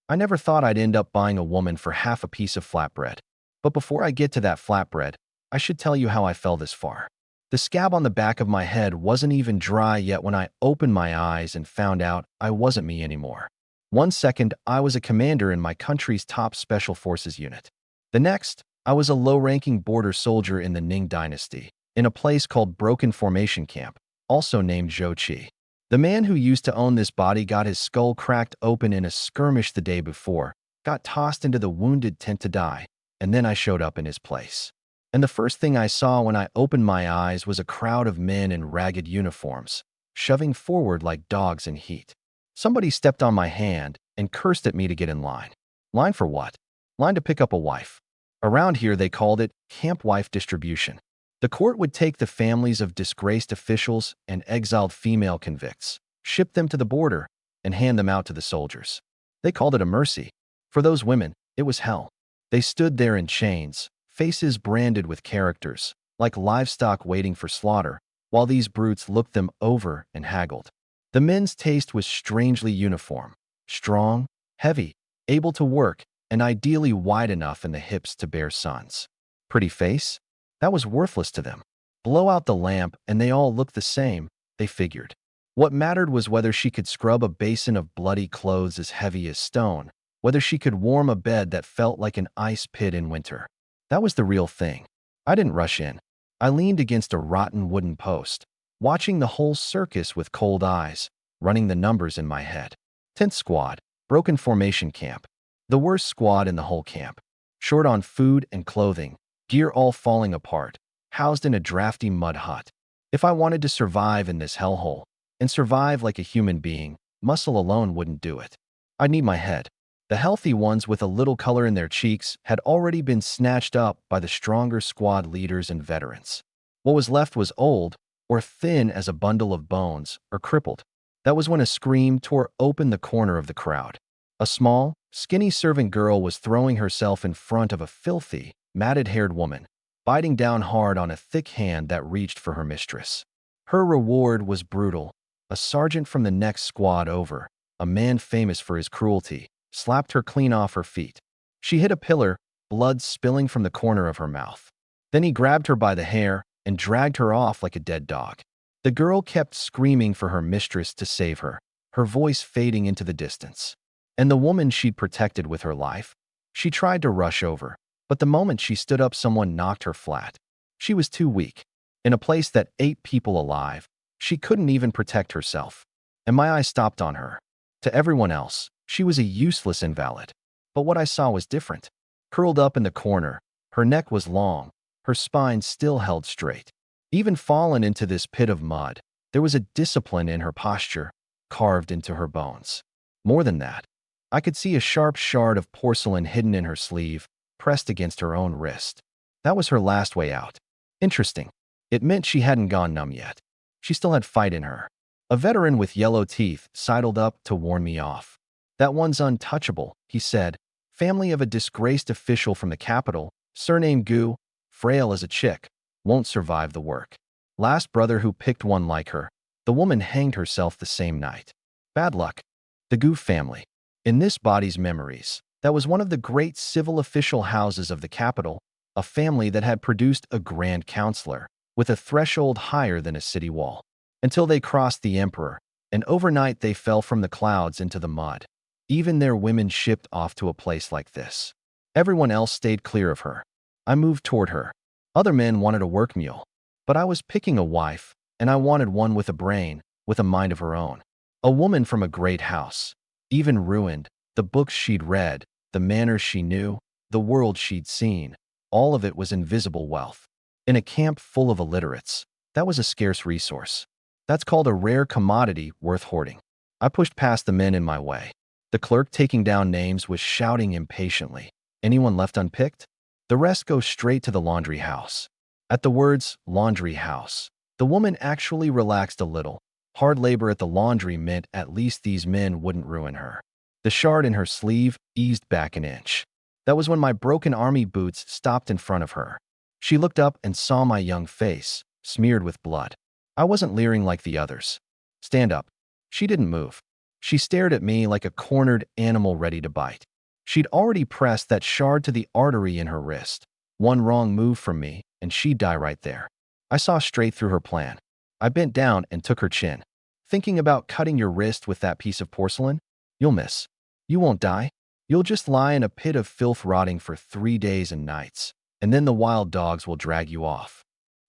I never thought I'd end up buying a woman for half a piece of flatbread. But before I get to that flatbread, I should tell you how I fell this far. The scab on the back of my head wasn't even dry yet when I opened my eyes and found out I wasn't me anymore. One second, I was a commander in my country's top special forces unit. The next, I was a low-ranking border soldier in the Ning dynasty, in a place called Broken Formation Camp, also named Zhouqi. The man who used to own this body got his skull cracked open in a skirmish the day before, got tossed into the wounded tent to die, and then I showed up in his place. And the first thing I saw when I opened my eyes was a crowd of men in ragged uniforms, shoving forward like dogs in heat. Somebody stepped on my hand and cursed at me to get in line. Line for what? Line to pick up a wife. Around here they called it camp wife distribution. The court would take the families of disgraced officials and exiled female convicts, ship them to the border, and hand them out to the soldiers. They called it a mercy. For those women, it was hell. They stood there in chains, faces branded with characters, like livestock waiting for slaughter, while these brutes looked them over and haggled. The men's taste was strangely uniform, strong, heavy, able to work, and ideally wide enough in the hips to bear sons. Pretty face? That was worthless to them. Blow out the lamp and they all looked the same, they figured. What mattered was whether she could scrub a basin of bloody clothes as heavy as stone, whether she could warm a bed that felt like an ice pit in winter. That was the real thing. I didn't rush in. I leaned against a rotten wooden post, watching the whole circus with cold eyes, running the numbers in my head. 10th Squad, Broken Formation Camp. The worst squad in the whole camp. Short on food and clothing, gear all falling apart, housed in a drafty mud hut. If I wanted to survive in this hellhole, and survive like a human being, muscle alone wouldn't do it. I'd need my head. The healthy ones with a little color in their cheeks had already been snatched up by the stronger squad leaders and veterans. What was left was old, or thin as a bundle of bones, or crippled. That was when a scream tore open the corner of the crowd. A small, skinny servant girl was throwing herself in front of a filthy, matted-haired woman, biting down hard on a thick hand that reached for her mistress. Her reward was brutal. A sergeant from the next squad over, a man famous for his cruelty, slapped her clean off her feet. She hit a pillar, blood spilling from the corner of her mouth. Then he grabbed her by the hair and dragged her off like a dead dog. The girl kept screaming for her mistress to save her, her voice fading into the distance. And the woman she'd protected with her life? She tried to rush over, but the moment she stood up, someone knocked her flat. She was too weak. In a place that ate people alive, she couldn't even protect herself. And my eyes stopped on her. To everyone else, she was a useless invalid. But what I saw was different. Curled up in the corner, her neck was long, her spine still held straight. Even fallen into this pit of mud, there was a discipline in her posture, carved into her bones. More than that, I could see a sharp shard of porcelain hidden in her sleeve, pressed against her own wrist. That was her last way out. Interesting. It meant she hadn't gone numb yet. She still had fight in her. A veteran with yellow teeth sidled up to warn me off. That one's untouchable, he said. Family of a disgraced official from the capital, surname Gu, frail as a chick, won't survive the work. Last brother who picked one like her. The woman hanged herself the same night. Bad luck. The Gu family. In this body's memories, that was one of the great civil official houses of the capital, a family that had produced a grand counselor, with a threshold higher than a city wall. Until they crossed the emperor, and overnight they fell from the clouds into the mud. Even their women shipped off to a place like this. Everyone else stayed clear of her. I moved toward her. Other men wanted a work mule. But I was picking a wife, and I wanted one with a brain, with a mind of her own. A woman from a great house. Even ruined, the books she'd read, the manners she knew, the world she'd seen, all of it was invisible wealth. In a camp full of illiterates, that was a scarce resource. That's called a rare commodity worth hoarding. I pushed past the men in my way. The clerk taking down names was shouting impatiently. Anyone left unpicked? The rest go straight to the laundry house. At the words, laundry house, the woman actually relaxed a little. Hard labor at the laundry meant at least these men wouldn't ruin her. The shard in her sleeve eased back an inch. That was when my broken army boots stopped in front of her. She looked up and saw my young face, smeared with blood. I wasn't leering like the others. Stand up. She didn't move. She stared at me like a cornered animal ready to bite. She'd already pressed that shard to the artery in her wrist. One wrong move from me, and she'd die right there. I saw straight through her plan. I bent down and took her chin. Thinking about cutting your wrist with that piece of porcelain? You'll miss. You won't die. You'll just lie in a pit of filth rotting for 3 days and nights, and then the wild dogs will drag you off.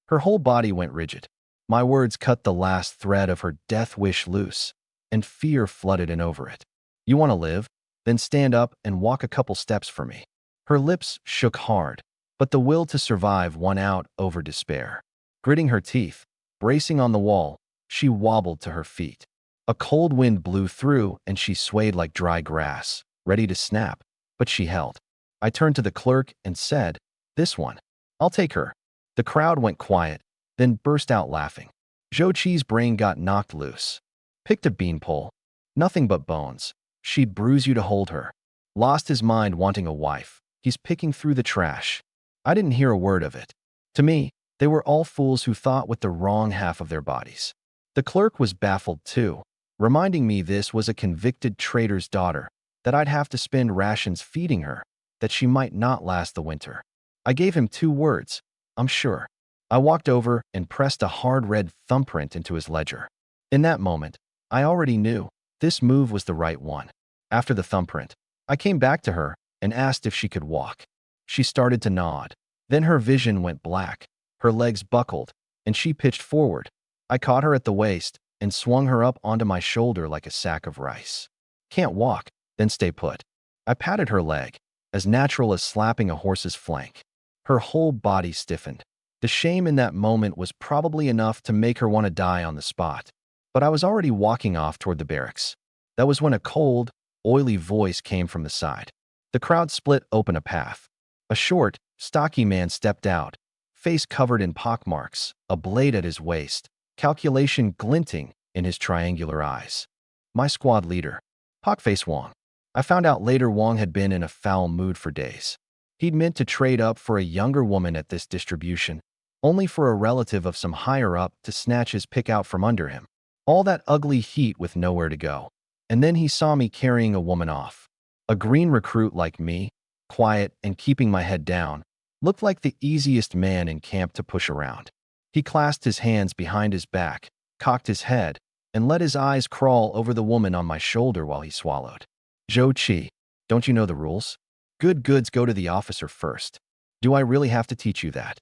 Her whole body went rigid. My words cut the last thread of her death wish loose, and fear flooded in over it. You want to live? Then stand up and walk a couple steps for me. Her lips shook hard, but the will to survive won out over despair. Gritting her teeth, bracing on the wall, she wobbled to her feet. A cold wind blew through and she swayed like dry grass, ready to snap, but she held. I turned to the clerk and said, "This one. I'll take her." The crowd went quiet, then burst out laughing. Zhou Qi's brain got knocked loose. Picked a beanpole. Nothing but bones. She'd bruise you to hold her. Lost his mind wanting a wife. He's picking through the trash. I didn't hear a word of it. To me, they were all fools who thought with the wrong half of their bodies. The clerk was baffled too, reminding me this was a convicted trader's daughter, that I'd have to spend rations feeding her, that she might not last the winter. I gave him 2 words, "I'm sure." I walked over and pressed a hard red thumbprint into his ledger. In that moment, I already knew this move was the right one. After the thumbprint, I came back to her and asked if she could walk. She started to nod. Then her vision went black. Her legs buckled, and she pitched forward. I caught her at the waist and swung her up onto my shoulder like a sack of rice. "Can't walk, then stay put." I patted her leg, as natural as slapping a horse's flank. Her whole body stiffened. The shame in that moment was probably enough to make her want to die on the spot. But I was already walking off toward the barracks. That was when a cold, oily voice came from the side. The crowd split open a path. A short, stocky man stepped out, face covered in pockmarks, a blade at his waist, calculation glinting in his triangular eyes. My squad leader, Pockface Wong. I found out later Wong had been in a foul mood for days. He'd meant to trade up for a younger woman at this distribution, only for a relative of some higher up to snatch his pick out from under him. All that ugly heat with nowhere to go. And then he saw me carrying a woman off. A green recruit like me, quiet and keeping my head down, looked like the easiest man in camp to push around. He clasped his hands behind his back, cocked his head, and let his eyes crawl over the woman on my shoulder while he swallowed. "Zhou Qi, don't you know the rules? Good goods go to the officer first. Do I really have to teach you that?"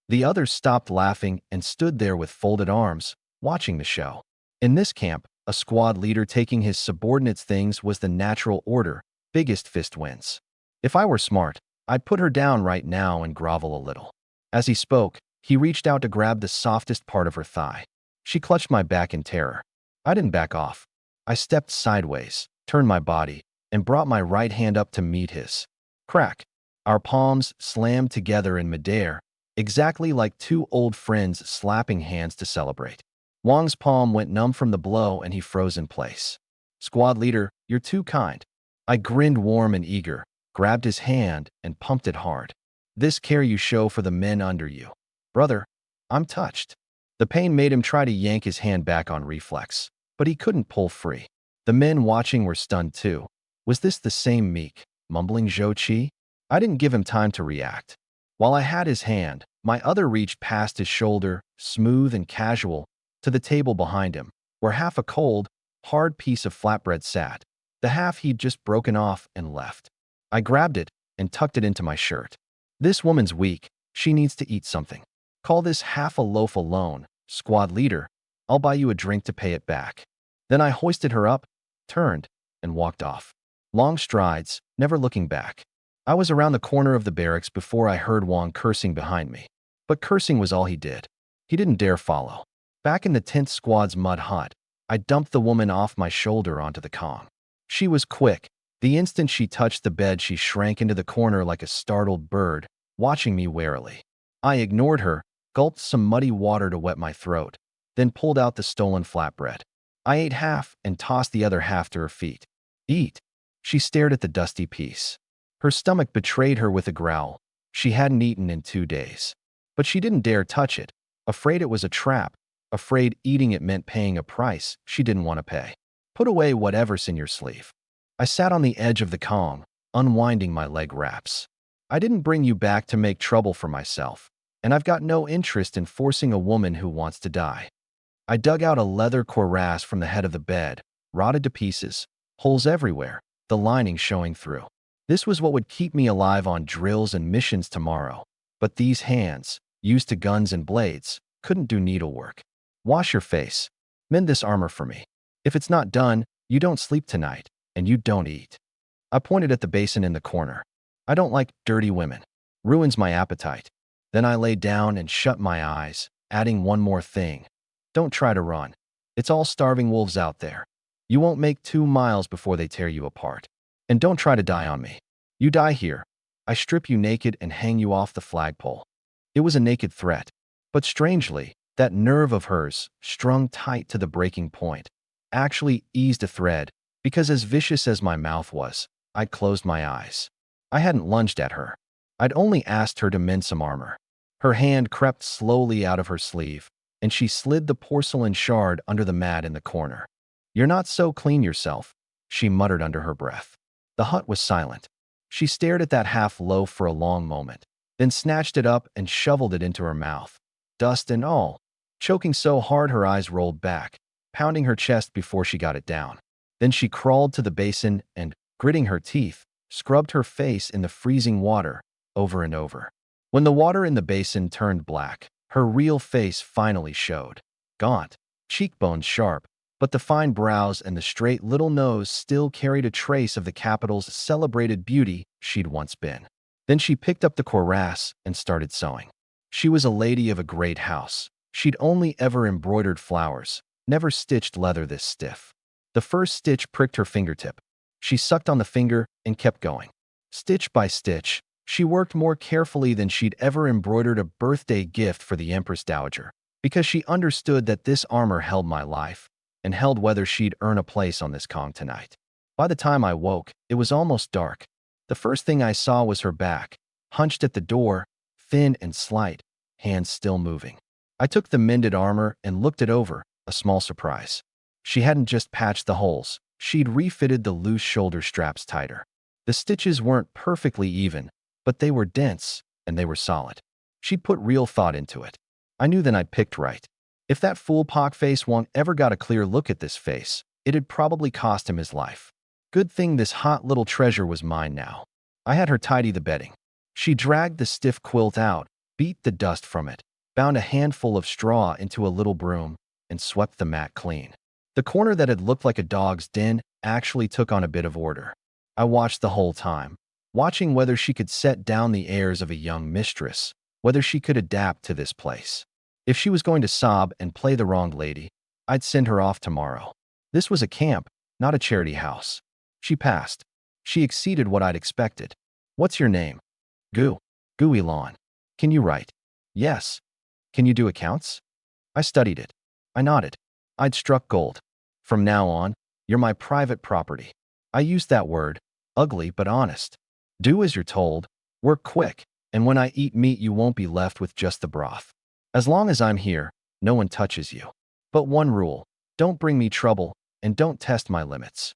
The others stopped laughing and stood there with folded arms, watching the show. In this camp, a squad leader taking his subordinates' things was the natural order. Biggest fist wins. If I were smart, I'd put her down right now and grovel a little. As he spoke, he reached out to grab the softest part of her thigh. She clutched my back in terror. I didn't back off. I stepped sideways, turned my body, and brought my right hand up to meet his. Crack. Our palms slammed together in midair, exactly like 2 old friends slapping hands to celebrate. Wong's palm went numb from the blow and he froze in place. "Squad leader, you're too kind." I grinned warm and eager, grabbed his hand, and pumped it hard. "This care you show for the men under you. Brother, I'm touched." The pain made him try to yank his hand back on reflex, but he couldn't pull free. The men watching were stunned too. Was this the same meek, mumbling Zhou Qi? I didn't give him time to react. While I had his hand, my other reached past his shoulder, smooth and casual, to the table behind him, where half a cold, hard piece of flatbread sat, the half he'd just broken off and left. I grabbed it and tucked it into my shirt. "This woman's weak. She needs to eat something. Call this half a loaf alone, squad leader. I'll buy you a drink to pay it back." Then I hoisted her up, turned, and walked off. Long strides, never looking back. I was around the corner of the barracks before I heard Wong cursing behind me. But cursing was all he did. He didn't dare follow. Back in the 10th Squad's mud hut, I dumped the woman off my shoulder onto the Kong. She was quick. The instant she touched the bed, she shrank into the corner like a startled bird, watching me warily. I ignored her, gulped some muddy water to wet my throat, then pulled out the stolen flatbread. I ate half and tossed the other half to her feet. "Eat." She stared at the dusty piece. Her stomach betrayed her with a growl. She hadn't eaten in 2 days. But she didn't dare touch it, afraid it was a trap, afraid eating it meant paying a price she didn't want to pay. Put away whatever's in your sleeve. I sat on the edge of the Kong, unwinding my leg wraps. I didn't bring you back to make trouble for myself, and I've got no interest in forcing a woman who wants to die. I dug out a leather cuirass from the head of the bed, rotted to pieces, holes everywhere, the lining showing through. This was what would keep me alive on drills and missions tomorrow. But these hands, used to guns and blades, couldn't do needlework. Wash your face. Mend this armor for me. If it's not done, you don't sleep tonight, and you don't eat. I pointed at the basin in the corner. I don't like dirty women. Ruins my appetite. Then I lay down and shut my eyes, adding one more thing. Don't try to run. It's all starving wolves out there. You won't make 2 miles before they tear you apart. And don't try to die on me. You die here. I strip you naked and hang you off the flagpole. It was a naked threat. But strangely, that nerve of hers, strung tight to the breaking point, actually eased a thread, because as vicious as my mouth was, I closed my eyes. I hadn't lunged at her. I'd only asked her to mend some armor. Her hand crept slowly out of her sleeve, and she slid the porcelain shard under the mat in the corner. "You're not so clean yourself," she muttered under her breath. The hut was silent. She stared at that half-loaf for a long moment, then snatched it up and shoveled it into her mouth, dust and all, choking so hard her eyes rolled back, pounding her chest before she got it down. Then she crawled to the basin and, gritting her teeth, scrubbed her face in the freezing water over and over. When the water in the basin turned black, her real face finally showed. Gaunt, cheekbones sharp, but the fine brows and the straight little nose still carried a trace of the capital's celebrated beauty she'd once been. Then she picked up the cuirass and started sewing. She was a lady of a great house. She'd only ever embroidered flowers, never stitched leather this stiff. The first stitch pricked her fingertip. She sucked on the finger and kept going. Stitch by stitch, she worked more carefully than she'd ever embroidered a birthday gift for the Empress Dowager, because she understood that this armor held my life, and held whether she'd earn a place on this Kong tonight. By the time I woke, it was almost dark. The first thing I saw was her back, hunched at the door, thin and slight, hands still moving. I took the mended armor and looked it over, a small surprise. She hadn't just patched the holes, she'd refitted the loose shoulder straps tighter. The stitches weren't perfectly even, but they were dense, and they were solid. She'd put real thought into it. I knew then I'd picked right. If that fool Pockface Wong ever got a clear look at this face, it'd probably cost him his life. Good thing this hot little treasure was mine now. I had her tidy the bedding. She dragged the stiff quilt out, beat the dust from it, bound a handful of straw into a little broom, and swept the mat clean. The corner that had looked like a dog's den actually took on a bit of order. I watched the whole time, watching whether she could set down the airs of a young mistress, whether she could adapt to this place. If she was going to sob and play the wronged lady, I'd send her off tomorrow. This was a camp, not a charity house. She passed. She exceeded what I'd expected. "What's your name?" Gu Elon. "Can you write?" "Yes." "Can you do accounts?" I studied it. I nodded. I'd struck gold. "From now on, you're my private property." I used that word, ugly but honest. Do as you're told, work quick, and when I eat meat you won't be left with just the broth. As long as I'm here, no one touches you. But one rule, don't bring me trouble, and don't test my limits.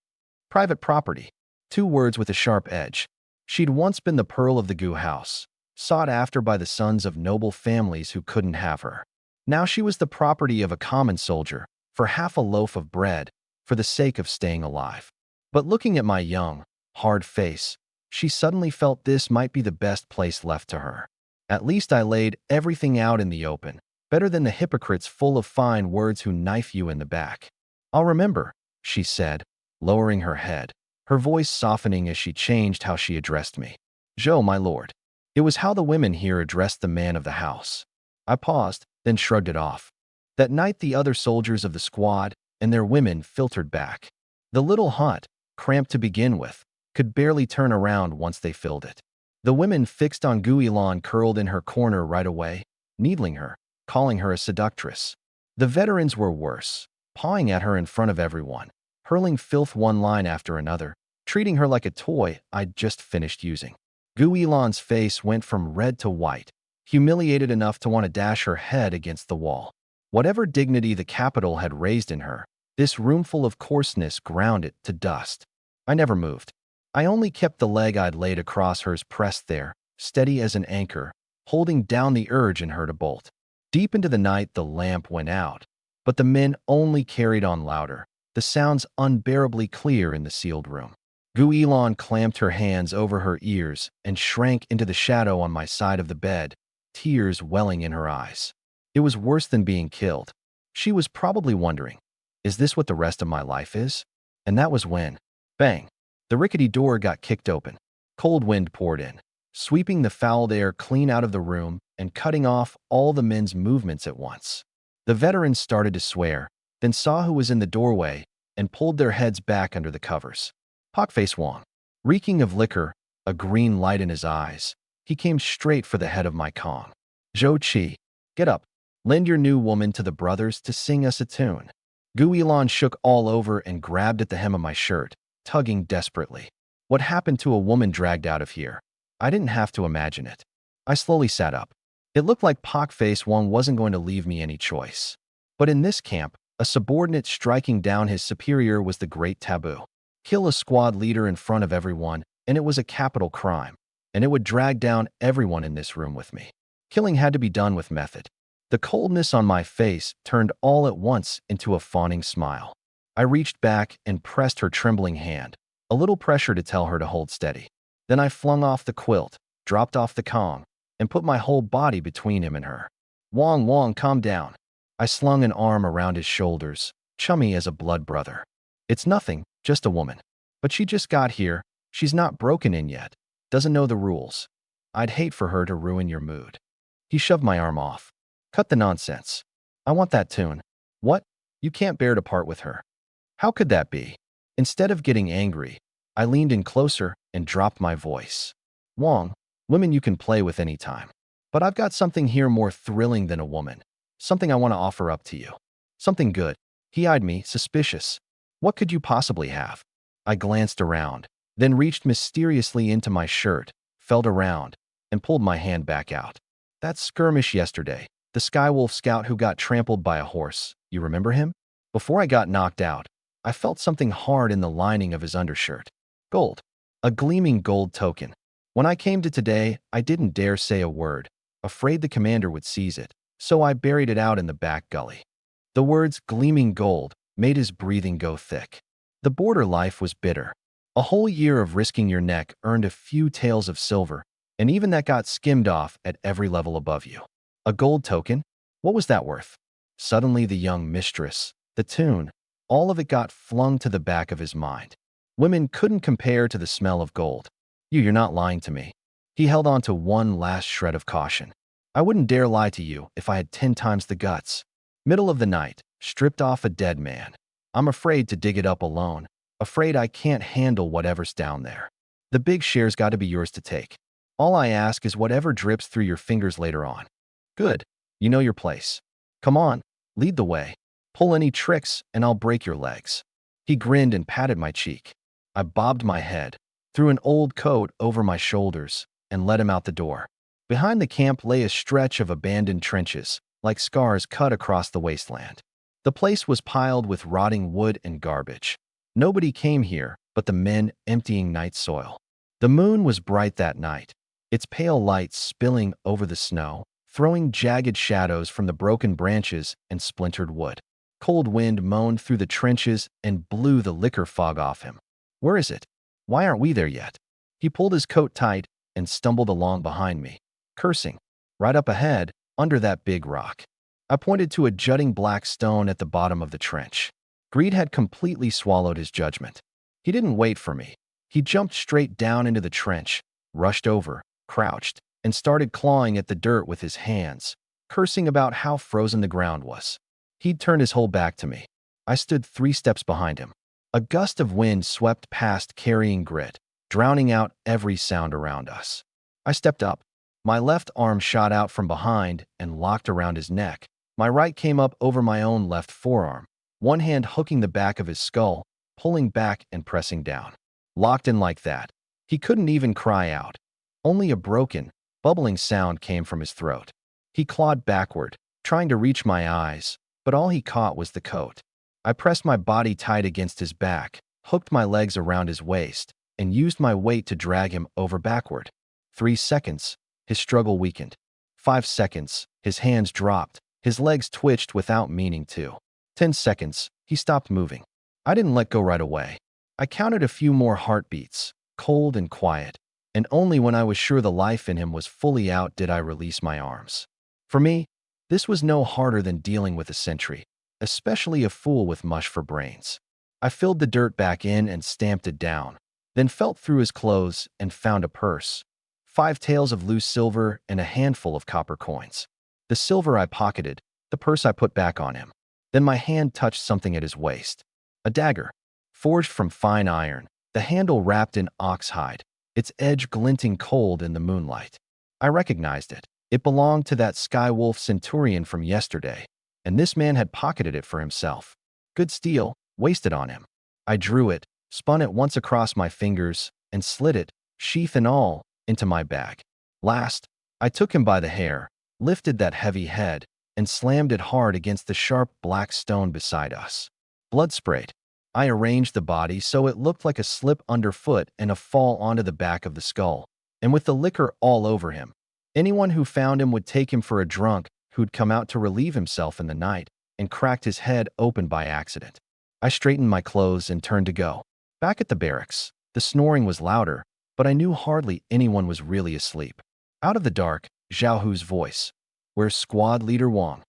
Private property. 2 words with a sharp edge. She'd once been the pearl of the Gu house, sought after by the sons of noble families who couldn't have her. Now she was the property of a common soldier, for half a loaf of bread, for the sake of staying alive. But looking at my young, hard face, she suddenly felt this might be the best place left to her. At least I laid everything out in the open, better than the hypocrites full of fine words who knife you in the back. "I'll remember," she said, lowering her head, her voice softening as she changed how she addressed me. "Joe, my lord." It was how the women here addressed the man of the house. I paused, then shrugged it off. That night the other soldiers of the squad and their women filtered back. The little hut, cramped to begin with, could barely turn around once they filled it. The women fixed on Gu Elon curled in her corner right away, needling her, calling her a seductress. The veterans were worse, pawing at her in front of everyone, hurling filth one line after another, treating her like a toy I'd just finished using. Gu Elon's face went from red to white, humiliated enough to want to dash her head against the wall. Whatever dignity the capital had raised in her, This roomful of coarseness ground it to dust. I never moved. I only kept the leg I'd laid across hers pressed there, steady as an anchor, holding down the urge in her to bolt. Deep into the night, the lamp went out, but the men only carried on louder, the sounds unbearably clear in the sealed room. Guilin clamped her hands over her ears and shrank into the shadow on my side of the bed, tears welling in her eyes. It was worse than being killed. She was probably wondering, is this what the rest of my life is? And that was when, bang, the rickety door got kicked open. Cold wind poured in, sweeping the fouled air clean out of the room and cutting off all the men's movements at once. The veterans started to swear, then saw who was in the doorway and pulled their heads back under the covers. Pockface Wong, reeking of liquor, a green light in his eyes, he came straight for the head of my Kong. Zhou Qi, get up. Lend your new woman to the brothers to sing us a tune. Guilin shook all over and grabbed at the hem of my shirt, tugging desperately. What happened to a woman dragged out of here? I didn't have to imagine it. I slowly sat up. It looked like Pockface Wong wasn't going to leave me any choice. But in this camp, a subordinate striking down his superior was the great taboo. Kill a squad leader in front of everyone, and it was a capital crime, and it would drag down everyone in this room with me. Killing had to be done with method. The coldness on my face turned all at once into a fawning smile. I reached back and pressed her trembling hand, a little pressure to tell her to hold steady. Then I flung off the quilt, dropped off the Kong, and put my whole body between him and her. Wong, calm down. I slung an arm around his shoulders, chummy as a blood brother. It's nothing, just a woman. But she just got here, she's not broken in yet, doesn't know the rules. I'd hate for her to ruin your mood. He shoved my arm off. Cut the nonsense. I want that tune. What? You can't bear to part with her. How could that be? Instead of getting angry, I leaned in closer and dropped my voice. Wong, women you can play with any time. But I've got something here more thrilling than a woman. Something I want to offer up to you. Something good. He eyed me, suspicious. What could you possibly have? I glanced around, then reached mysteriously into my shirt, felt around, and pulled my hand back out. That skirmish yesterday, the Skywolf scout who got trampled by a horse, you remember him? Before I got knocked out, I felt something hard in the lining of his undershirt. Gold. A gleaming gold token. When I came to today, I didn't dare say a word, afraid the commander would seize it, so I buried it out in the back gully. The words gleaming gold made his breathing go thick. The border life was bitter. A whole year of risking your neck earned a few taels of silver, and even that got skimmed off at every level above you. A gold token? What was that worth? Suddenly the young mistress, the tune, all of it got flung to the back of his mind. Women couldn't compare to the smell of gold. You're not lying to me. He held on to one last shred of caution. I wouldn't dare lie to you if I had 10 times the guts. Middle of the night, stripped off a dead man. I'm afraid to dig it up alone, afraid I can't handle whatever's down there. The big share's got to be yours to take. All I ask is whatever drips through your fingers later on. Good. You know your place. Come on, lead the way. Pull any tricks and I'll break your legs. He grinned and patted my cheek. I bobbed my head, threw an old coat over my shoulders, and led him out the door. Behind the camp lay a stretch of abandoned trenches, like scars cut across the wasteland. The place was piled with rotting wood and garbage. Nobody came here but the men emptying night soil. The moon was bright that night, its pale light spilling over the snow, throwing jagged shadows from the broken branches and splintered wood. Cold wind moaned through the trenches and blew the liquor fog off him. Where is it? Why aren't we there yet? He pulled his coat tight and stumbled along behind me, cursing. Right up ahead, under that big rock. I pointed to a jutting black stone at the bottom of the trench. Greed had completely swallowed his judgment. He didn't wait for me. He jumped straight down into the trench, rushed over, crouched, and started clawing at the dirt with his hands, cursing about how frozen the ground was. He'd turned his whole back to me. I stood 3 steps behind him. A gust of wind swept past carrying grit, drowning out every sound around us. I stepped up. My left arm shot out from behind and locked around his neck. My right came up over my own left forearm, one hand hooking the back of his skull, pulling back and pressing down. Locked in like that. He couldn't even cry out. Only a broken, bubbling sound came from his throat. He clawed backward, trying to reach my eyes, but all he caught was the coat. I pressed my body tight against his back, hooked my legs around his waist, and used my weight to drag him over backward. 3 seconds, his struggle weakened. 5 seconds, his hands dropped, his legs twitched without meaning to. 10 seconds, he stopped moving. I didn't let go right away. I counted a few more heartbeats, cold and quiet, and only when I was sure the life in him was fully out did I release my arms. For me, this was no harder than dealing with a sentry, especially a fool with mush for brains. I filled the dirt back in and stamped it down, then felt through his clothes and found a purse, 5 taels of loose silver and a handful of copper coins. The silver I pocketed, the purse I put back on him. Then my hand touched something at his waist. A dagger, forged from fine iron, the handle wrapped in ox hide, its edge glinting cold in the moonlight. I recognized it. It belonged to that Skywolf Centurion from yesterday, and this man had pocketed it for himself. Good steel, wasted on him. I drew it, spun it once across my fingers, and slid it, sheath and all, into my bag. Last, I took him by the hair, lifted that heavy head, and slammed it hard against the sharp black stone beside us. Blood sprayed. I arranged the body so it looked like a slip underfoot and a fall onto the back of the skull, and with the liquor all over him. Anyone who found him would take him for a drunk who'd come out to relieve himself in the night and cracked his head open by accident. I straightened my clothes and turned to go. Back at the barracks, the snoring was louder, but I knew hardly anyone was really asleep. Out of the dark, Zhao Hu's voice. "Where's squad leader Wang?"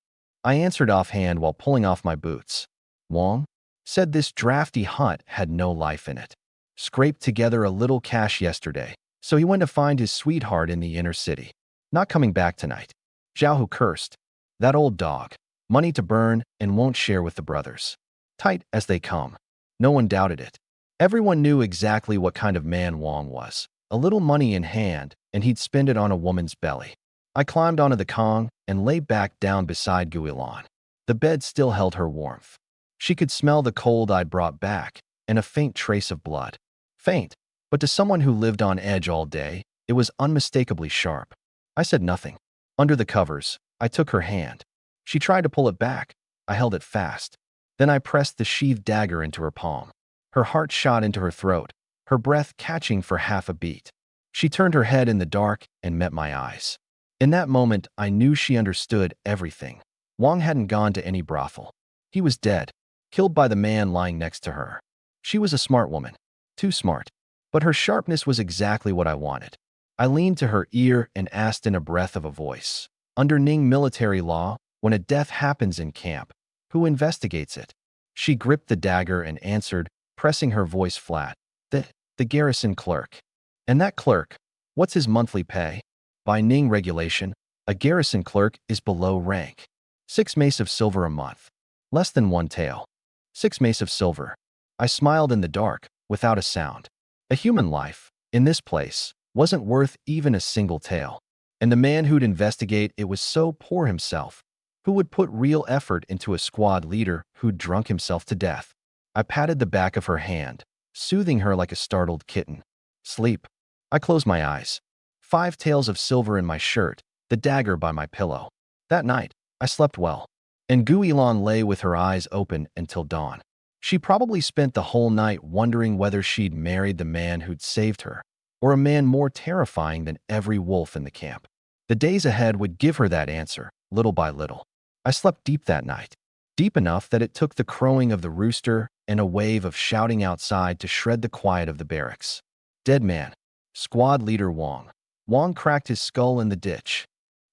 I answered offhand while pulling off my boots. Wang said this drafty hut had no life in it. Scraped together a little cash yesterday, so he went to find his sweetheart in the inner city. Not coming back tonight. Zhao Hu cursed. That old dog. Money to burn and won't share with the brothers. Tight as they come. No one doubted it. Everyone knew exactly what kind of man Wang was. A little money in hand, and he'd spend it on a woman's belly. I climbed onto the Kong and lay back down beside Guilan. The bed still held her warmth. She could smell the cold I'd brought back, and a faint trace of blood. Faint, but to someone who lived on edge all day, it was unmistakably sharp. I said nothing. Under the covers, I took her hand. She tried to pull it back. I held it fast. Then I pressed the sheathed dagger into her palm. Her heart shot into her throat, her breath catching for half a beat. She turned her head in the dark and met my eyes. In that moment, I knew she understood everything. Wang hadn't gone to any brothel. He was dead, killed by the man lying next to her. She was a smart woman. Too smart. But her sharpness was exactly what I wanted. I leaned to her ear and asked in a breath of a voice. Under Ning military law, when a death happens in camp, who investigates it? She gripped the dagger and answered, pressing her voice flat. The garrison clerk. And that clerk, what's his monthly pay? By Ning regulation, a garrison clerk is below rank. 6 mace of silver a month. Less than 1 tael. 6 mace of silver. I smiled in the dark, without a sound. A human life, in this place, wasn't worth even a single tael. And the man who'd investigate it was so poor himself, who would put real effort into a squad leader who'd drunk himself to death. I patted the back of her hand, soothing her like a startled kitten. Sleep. I closed my eyes. 5 taels of silver in my shirt, the dagger by my pillow. That night, I slept well. And Guilan lay with her eyes open until dawn. She probably spent the whole night wondering whether she'd married the man who'd saved her, or a man more terrifying than every wolf in the camp. The days ahead would give her that answer, little by little. I slept deep that night, deep enough that it took the crowing of the rooster and a wave of shouting outside to shred the quiet of the barracks. Dead man. Squad leader Wang. Wang cracked his skull in the ditch.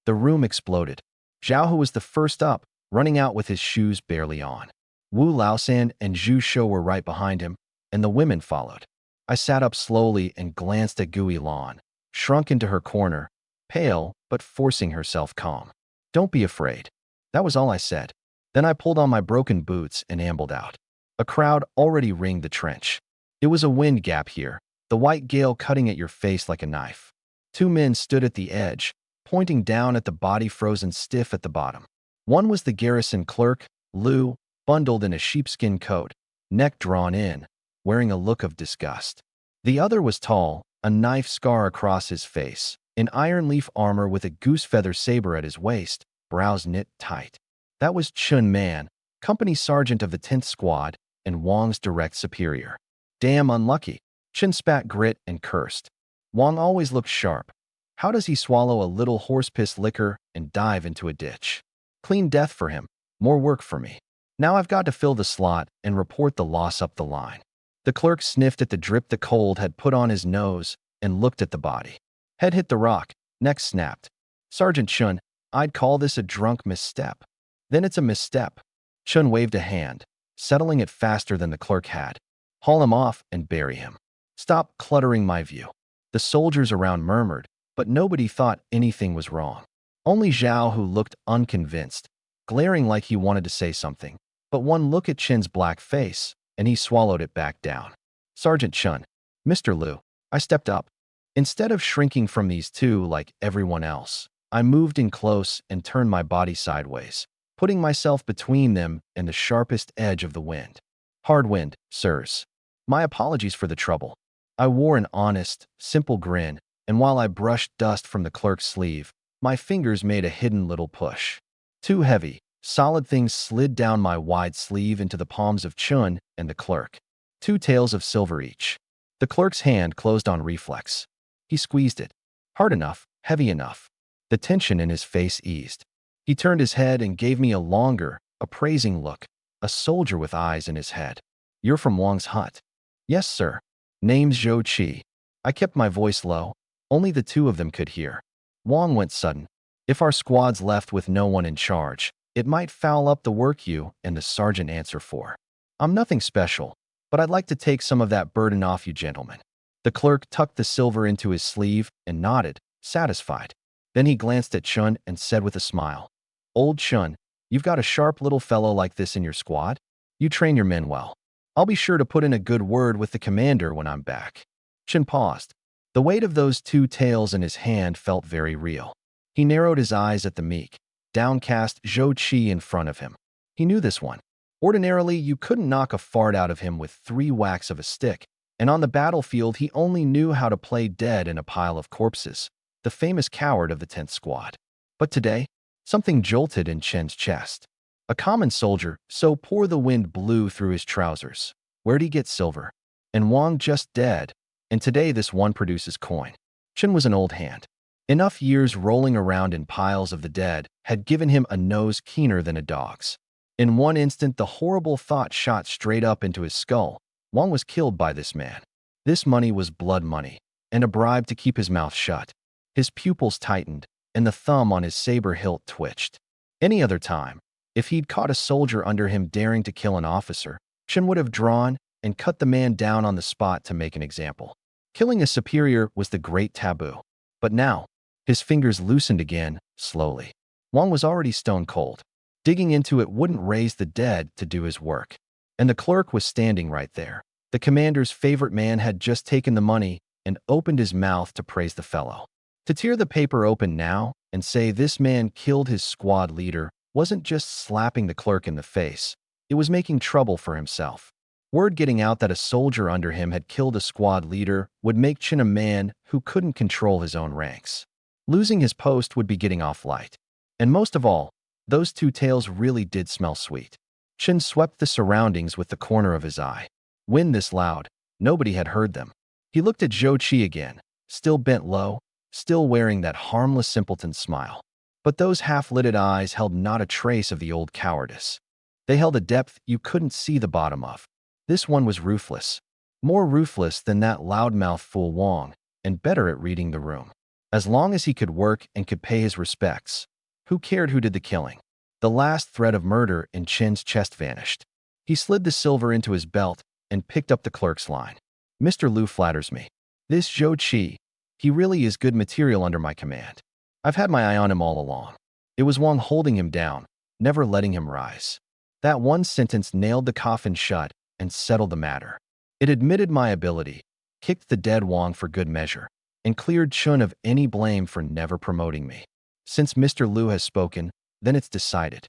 The room exploded. Zhao Hu was the first up, running out with his shoes barely on. Wu Laosan and Zhu Shou were right behind him, and the women followed. I sat up slowly and glanced at Guilan, shrunk into her corner, pale but forcing herself calm. Don't be afraid. That was all I said. Then I pulled on my broken boots and ambled out. A crowd already ringed the trench. It was a wind gap here, the white gale cutting at your face like a knife. 2 men stood at the edge, pointing down at the body frozen stiff at the bottom. One was the garrison clerk, Liu, bundled in a sheepskin coat, neck drawn in, wearing a look of disgust. The other was tall, a knife scar across his face, in iron leaf armor with a goose feather saber at his waist, brows knit tight. That was Chun Man, company sergeant of the 10th Squad, and Wong's direct superior. Damn unlucky. Chen spat grit and cursed. Wong always looked sharp. How does he swallow a little horse-piss liquor and dive into a ditch? Clean death for him. More work for me. Now I've got to fill the slot and report the loss up the line. The clerk sniffed at the drip the cold had put on his nose and looked at the body. Head hit the rock, neck snapped. Sergeant Chun, I'd call this a drunk misstep. Then it's a misstep. Chun waved a hand, settling it faster than the clerk had. Haul him off and bury him. Stop cluttering my view. The soldiers around murmured, but nobody thought anything was wrong. Only Zhao, who looked unconvinced, glaring like he wanted to say something. But one look at Chin's black face, and he swallowed it back down. Sergeant Chun, Mr. Liu, I stepped up. Instead of shrinking from these two like everyone else, I moved in close and turned my body sideways, putting myself between them and the sharpest edge of the wind. Hard wind, sirs. My apologies for the trouble. I wore an honest, simple grin, and while I brushed dust from the clerk's sleeve, my fingers made a hidden little push. Two heavy, solid things slid down my wide sleeve into the palms of Chun and the clerk. 2 taels of silver each. The clerk's hand closed on reflex. He squeezed it. Hard enough, heavy enough. The tension in his face eased. He turned his head and gave me a longer, appraising look, a soldier with eyes in his head. You're from Wang's hut. Yes, sir. Name's Zhou Qi. I kept my voice low. Only the two of them could hear. Wang went sudden. If our squad's left with no one in charge, it might foul up the work you and the sergeant answer for. I'm nothing special, but I'd like to take some of that burden off you gentlemen. The clerk tucked the silver into his sleeve and nodded, satisfied. Then he glanced at Chun and said with a smile, Old Chun, you've got a sharp little fellow like this in your squad? You train your men well. I'll be sure to put in a good word with the commander when I'm back. Chun paused. The weight of those 2 taels in his hand felt very real. He narrowed his eyes at the meek, downcast Zhou Qi in front of him. He knew this one. Ordinarily, you couldn't knock a fart out of him with 3 whacks of a stick, and on the battlefield he only knew how to play dead in a pile of corpses, the famous coward of the 10th Squad. But today, something jolted in Chen's chest. A common soldier, so poor the wind blew through his trousers. Where'd he get silver? And Wang just dead, and today this one produces coin. Chen was an old hand. Enough years rolling around in piles of the dead had given him a nose keener than a dog's. In one instant, the horrible thought shot straight up into his skull. Wang was killed by this man. This money was blood money, and a bribe to keep his mouth shut. His pupils tightened, and the thumb on his saber hilt twitched. Any other time, if he'd caught a soldier under him daring to kill an officer, Chen would have drawn and cut the man down on the spot to make an example. Killing a superior was the great taboo. But now, his fingers loosened again, slowly. Wang was already stone cold. Digging into it wouldn't raise the dead to do his work. And the clerk was standing right there. The commander's favorite man had just taken the money and opened his mouth to praise the fellow. To tear the paper open now and say this man killed his squad leader wasn't just slapping the clerk in the face. It was making trouble for himself. Word getting out that a soldier under him had killed a squad leader would make Chen a man who couldn't control his own ranks. Losing his post would be getting off light. And most of all, those 2 taels really did smell sweet. Chen swept the surroundings with the corner of his eye. Wind this loud, nobody had heard them. He looked at Zhou Qi again, still bent low, still wearing that harmless simpleton smile. But those half-lidded eyes held not a trace of the old cowardice. They held a depth you couldn't see the bottom of. This one was ruthless. More ruthless than that loudmouth fool Wang, and better at reading the room. As long as he could work and could pay his respects, who cared who did the killing? The last thread of murder in Chen's chest vanished. He slid the silver into his belt and picked up the clerk's line. Mr. Liu flatters me. This Zhou Qi, he really is good material under my command. I've had my eye on him all along. It was Wang holding him down, never letting him rise. That one sentence nailed the coffin shut and settled the matter. It admitted my ability, kicked the dead Wang for good measure, and cleared Chun of any blame for never promoting me. Since Mr. Liu has spoken, then it's decided.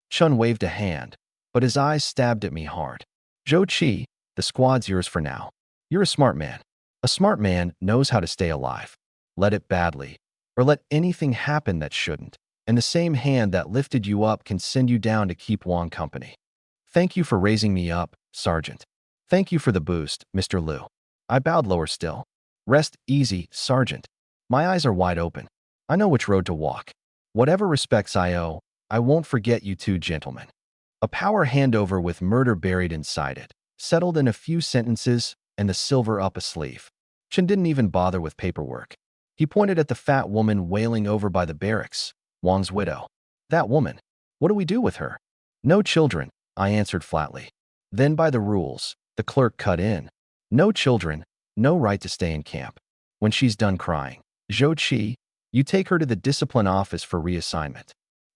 Chun waved a hand, but his eyes stabbed at me hard. Zhou Qi, the squad's yours for now. You're a smart man. A smart man knows how to stay alive. Let it badly, or let anything happen that shouldn't, and the same hand that lifted you up can send you down to keep Wang company. Thank you for raising me up, Sergeant. Thank you for the boost, Mr. Liu. I bowed lower still. Rest easy, Sergeant. My eyes are wide open. I know which road to walk. Whatever respects I owe, I won't forget you two gentlemen. A power handover with murder buried inside it, settled in a few sentences and the silver up a sleeve. Chen didn't even bother with paperwork. He pointed at the fat woman wailing over by the barracks, Wang's widow. That woman. What do we do with her? No children, I answered flatly. Then by the rules, the clerk cut in. No children, no right to stay in camp. When she's done crying, Zhou Qi, you take her to the discipline office for reassignment.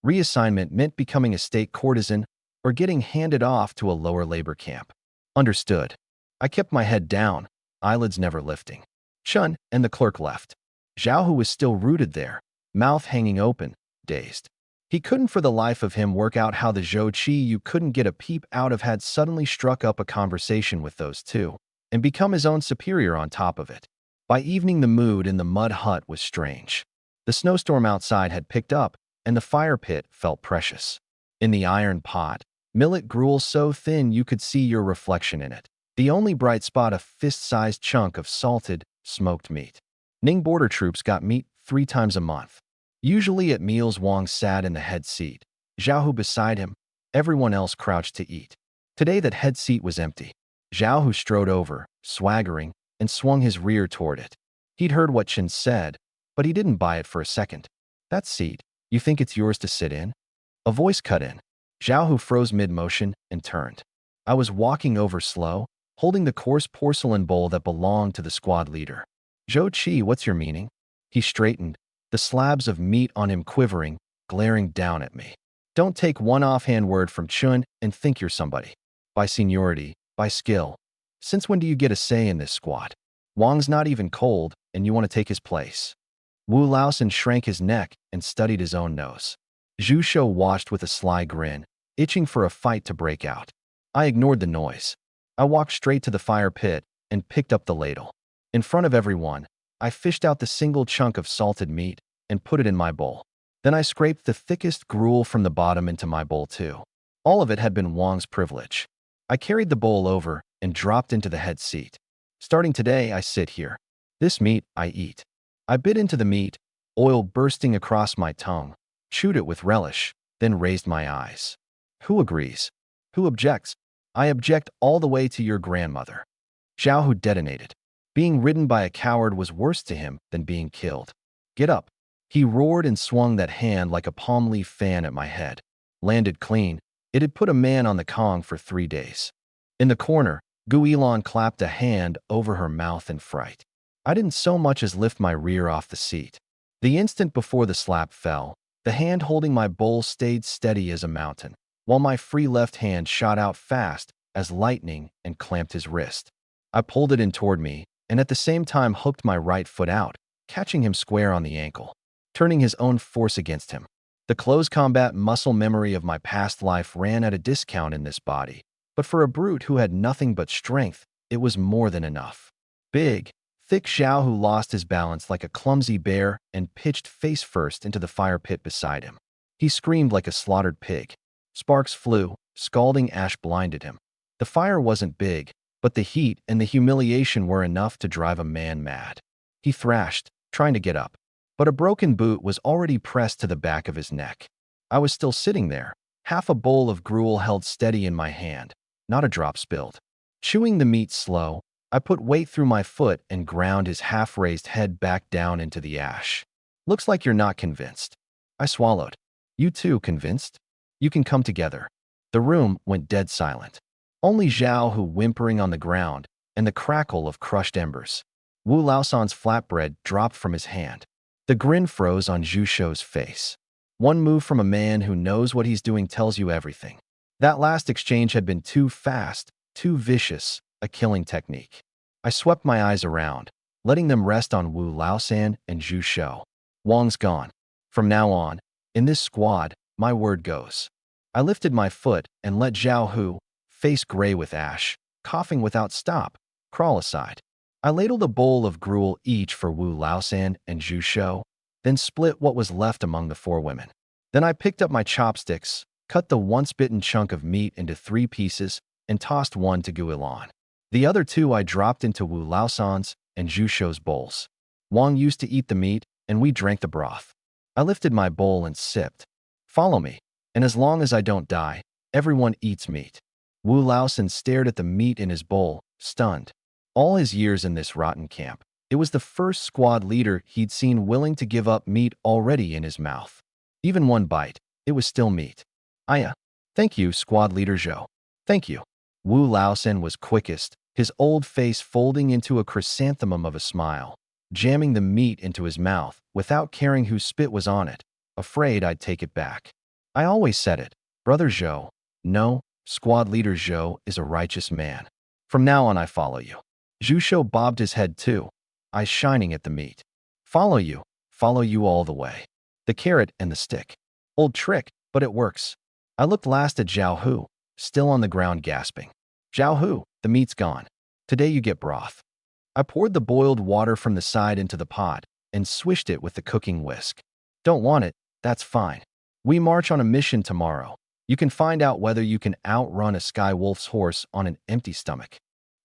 Reassignment meant becoming a state courtesan or getting handed off to a lower labor camp. Understood. I kept my head down, eyelids never lifting. Chun and the clerk left. Zhao Hu was still rooted there, mouth hanging open, dazed. He couldn't for the life of him work out how the Zhou Qi you couldn't get a peep out of had suddenly struck up a conversation with those two, and become his own superior on top of it. By evening the mood in the mud hut was strange. The snowstorm outside had picked up, and the fire pit felt precious. In the iron pot, millet gruel so thin you could see your reflection in it. The only bright spot a fist-sized chunk of salted, smoked meat. Ning border troops got meat 3 times a month. Usually at meals Wang sat in the head seat, Zhao Hu beside him, everyone else crouched to eat. Today that head seat was empty. Zhao Hu strode over, swaggering, and swung his rear toward it. He'd heard what Chen said, but he didn't buy it for a second. That seat, you think it's yours to sit in? A voice cut in. Zhao Hu froze mid-motion and turned. I was walking over slow, holding the coarse porcelain bowl that belonged to the squad leader. Zhou Qi, what's your meaning? He straightened, the slabs of meat on him quivering, glaring down at me. Don't take one offhand word from Chun and think you're somebody. By seniority, by skill. Since when do you get a say in this squad? Wang's not even cold, and you want to take his place. Wu Laosan shrank his neck and studied his own nose. Zhu Shou watched with a sly grin, itching for a fight to break out. I ignored the noise. I walked straight to the fire pit and picked up the ladle. In front of everyone, I fished out the single chunk of salted meat and put it in my bowl. Then I scraped the thickest gruel from the bottom into my bowl too. All of it had been Wang's privilege. I carried the bowl over and dropped into the head seat. Starting today, I sit here. This meat, I eat. I bit into the meat, oil bursting across my tongue, chewed it with relish, then raised my eyes. Who agrees? Who objects? I object all the way to your grandmother. Zhao Hu detonated. Being ridden by a coward was worse to him than being killed. Get up. He roared and swung that hand like a palm leaf fan at my head. Landed clean. It had put a man on the Kong for 3 days. In the corner, Gu Elon clapped a hand over her mouth in fright. I didn't so much as lift my rear off the seat. The instant before the slap fell, the hand holding my bowl stayed steady as a mountain, while my free left hand shot out fast as lightning and clamped his wrist. I pulled it in toward me, and at the same time hooked my right foot out, catching him square on the ankle, turning his own force against him. The close combat muscle memory of my past life ran at a discount in this body, but for a brute who had nothing but strength, it was more than enough. Big, thick Zhao Hu lost his balance like a clumsy bear and pitched face first into the fire pit beside him. He screamed like a slaughtered pig. Sparks flew, scalding ash blinded him. The fire wasn't big, but the heat and the humiliation were enough to drive a man mad. He thrashed, trying to get up, but a broken boot was already pressed to the back of his neck. I was still sitting there, half a bowl of gruel held steady in my hand, not a drop spilled. Chewing the meat slow, I put weight through my foot and ground his half-raised head back down into the ash. Looks like you're not convinced. I swallowed. You too convinced? You can come together. The room went dead silent. Only Zhao Hu whimpering on the ground and the crackle of crushed embers. Wu Laosan's flatbread dropped from his hand. The grin froze on Zhu Shou's face. One move from a man who knows what he's doing tells you everything. That last exchange had been too fast, too vicious, a killing technique. I swept my eyes around, letting them rest on Wu Laosan and Zhu Shou. Wang's gone. From now on, in this squad, my word goes. I lifted my foot and let Zhao Hu, face gray with ash, coughing without stop, crawl aside. I ladled a bowl of gruel each for Wu Laosan and Zhu Shou, then split what was left among the 4 women. Then I picked up my chopsticks, cut the once-bitten chunk of meat into 3 pieces, and tossed one to Guilan. The other 2 I dropped into Wu Laosan's and Zhu bowls. Wang used to eat the meat, and we drank the broth. I lifted my bowl and sipped. Follow me, and as long as I don't die, everyone eats meat. Wu Laosan stared at the meat in his bowl, stunned. All his years in this rotten camp, it was the first squad leader he'd seen willing to give up meat already in his mouth. Even one bite, it was still meat. Thank you, squad leader Zhou. Thank you. Wu Laosan was quickest, his old face folding into a chrysanthemum of a smile, jamming the meat into his mouth without caring whose spit was on it, afraid I'd take it back. I always said it, Brother Zhou. No, squad leader Zhou is a righteous man. From now on I follow you. Zhu bobbed his head too, eyes shining at the meat. Follow you all the way. The carrot and the stick. Old trick, but it works. I looked last at Zhao Hu, still on the ground gasping. Zhao Hu, the meat's gone. Today you get broth. I poured the boiled water from the side into the pot and swished it with the cooking whisk. Don't want it, that's fine. We march on a mission tomorrow. You can find out whether you can outrun a sky wolf's horse on an empty stomach.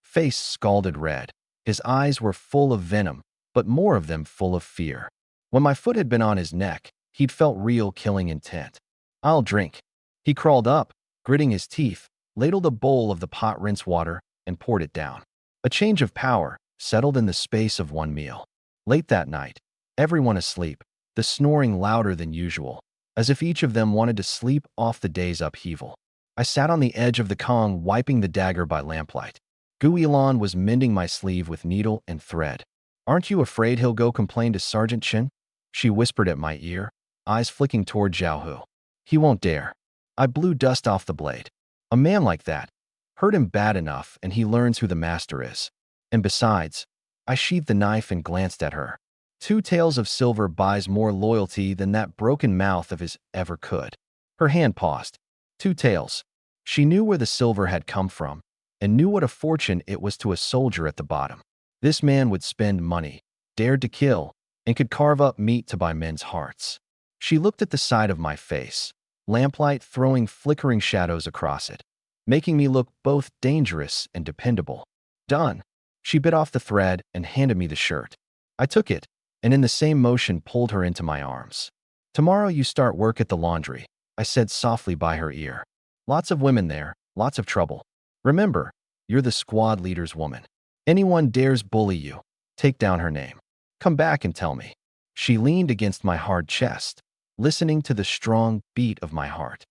Face scalded red. His eyes were full of venom, but more of them full of fear. When my foot had been on his neck, he'd felt real killing intent. I'll drink. He crawled up, gritting his teeth, ladled a bowl of the pot rinse water, and poured it down. A change of power settled in the space of one meal. Late that night, everyone asleep, the snoring louder than usual, as if each of them wanted to sleep off the day's upheaval. I sat on the edge of the Kong wiping the dagger by lamplight. Guilan was mending my sleeve with needle and thread. Aren't you afraid he'll go complain to Sergeant Chen? She whispered at my ear, eyes flicking toward Zhao Hu. He won't dare. I blew dust off the blade. A man like that, hurt him bad enough and he learns who the master is. And besides, I sheathed the knife and glanced at her. 2 taels of silver buys more loyalty than that broken mouth of his ever could. Her hand paused. 2 taels. She knew where the silver had come from, and knew what a fortune it was to a soldier at the bottom. This man would spend money, dared to kill, and could carve up meat to buy men's hearts. She looked at the side of my face, lamplight throwing flickering shadows across it, making me look both dangerous and dependable. Done. She bit off the thread and handed me the shirt. I took it, and in the same motion pulled her into my arms. Tomorrow you start work at the laundry, I said softly by her ear. Lots of women there, lots of trouble. Remember, you're the squad leader's woman. Anyone dares bully you, take down her name. Come back and tell me. She leaned against my hard chest, listening to the strong beat of my heart.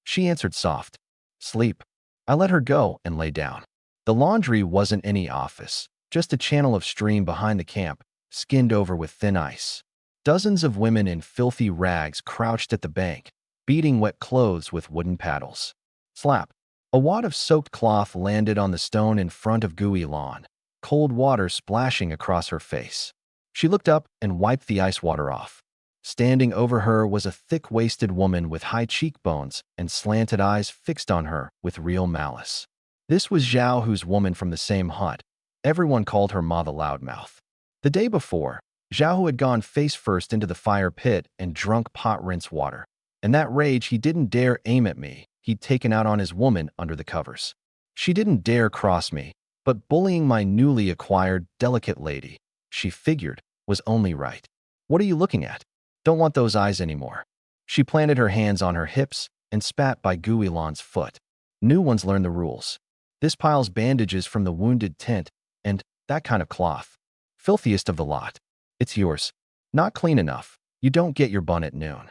She answered soft. Sleep. I let her go and lay down. The laundry wasn't any office, just a channel of stream behind the camp, skinned over with thin ice. Dozens of women in filthy rags crouched at the bank, beating wet clothes with wooden paddles. Slap. A wad of soaked cloth landed on the stone in front of Guilan, cold water splashing across her face. She looked up and wiped the ice water off. Standing over her was a thick-waisted woman with high cheekbones and slanted eyes fixed on her with real malice. This was Zhao Hu's woman from the same hut. Everyone called her Ma the Loudmouth. The day before, Zhao Hu had gone face first into the fire pit and drunk pot rinse water. In that rage, he didn't dare aim at me. He'd taken out on his woman under the covers. She didn't dare cross me, but bullying my newly acquired delicate lady, she figured, was only right. What are you looking at? Don't want those eyes anymore. She planted her hands on her hips and spat by Guilan's foot. New ones learn the rules. This pile's bandages from the wounded tent, and that kind of cloth. Filthiest of the lot. It's yours. Not clean enough. You don't get your bun at noon.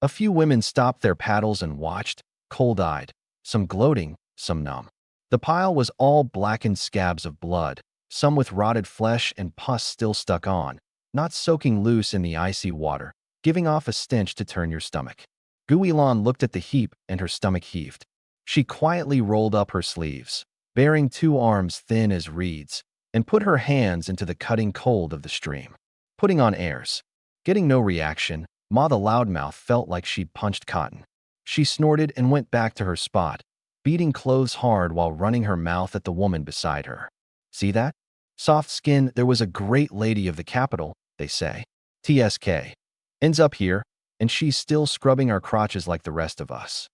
A few women stopped their paddles and watched, cold-eyed, some gloating, some numb. The pile was all blackened scabs of blood, some with rotted flesh and pus still stuck on, not soaking loose in the icy water, giving off a stench to turn your stomach. Guilan looked at the heap and her stomach heaved. She quietly rolled up her sleeves, baring 2 arms thin as reeds, and put her hands into the cutting cold of the stream. Putting on airs. Getting no reaction, Ma the Loudmouth felt like she'd punched cotton. She snorted and went back to her spot, beating clothes hard while running her mouth at the woman beside her. See that? Soft skin, there was a great lady of the capital, they say. TSK. Ends up here, and she's still scrubbing our crotches like the rest of us.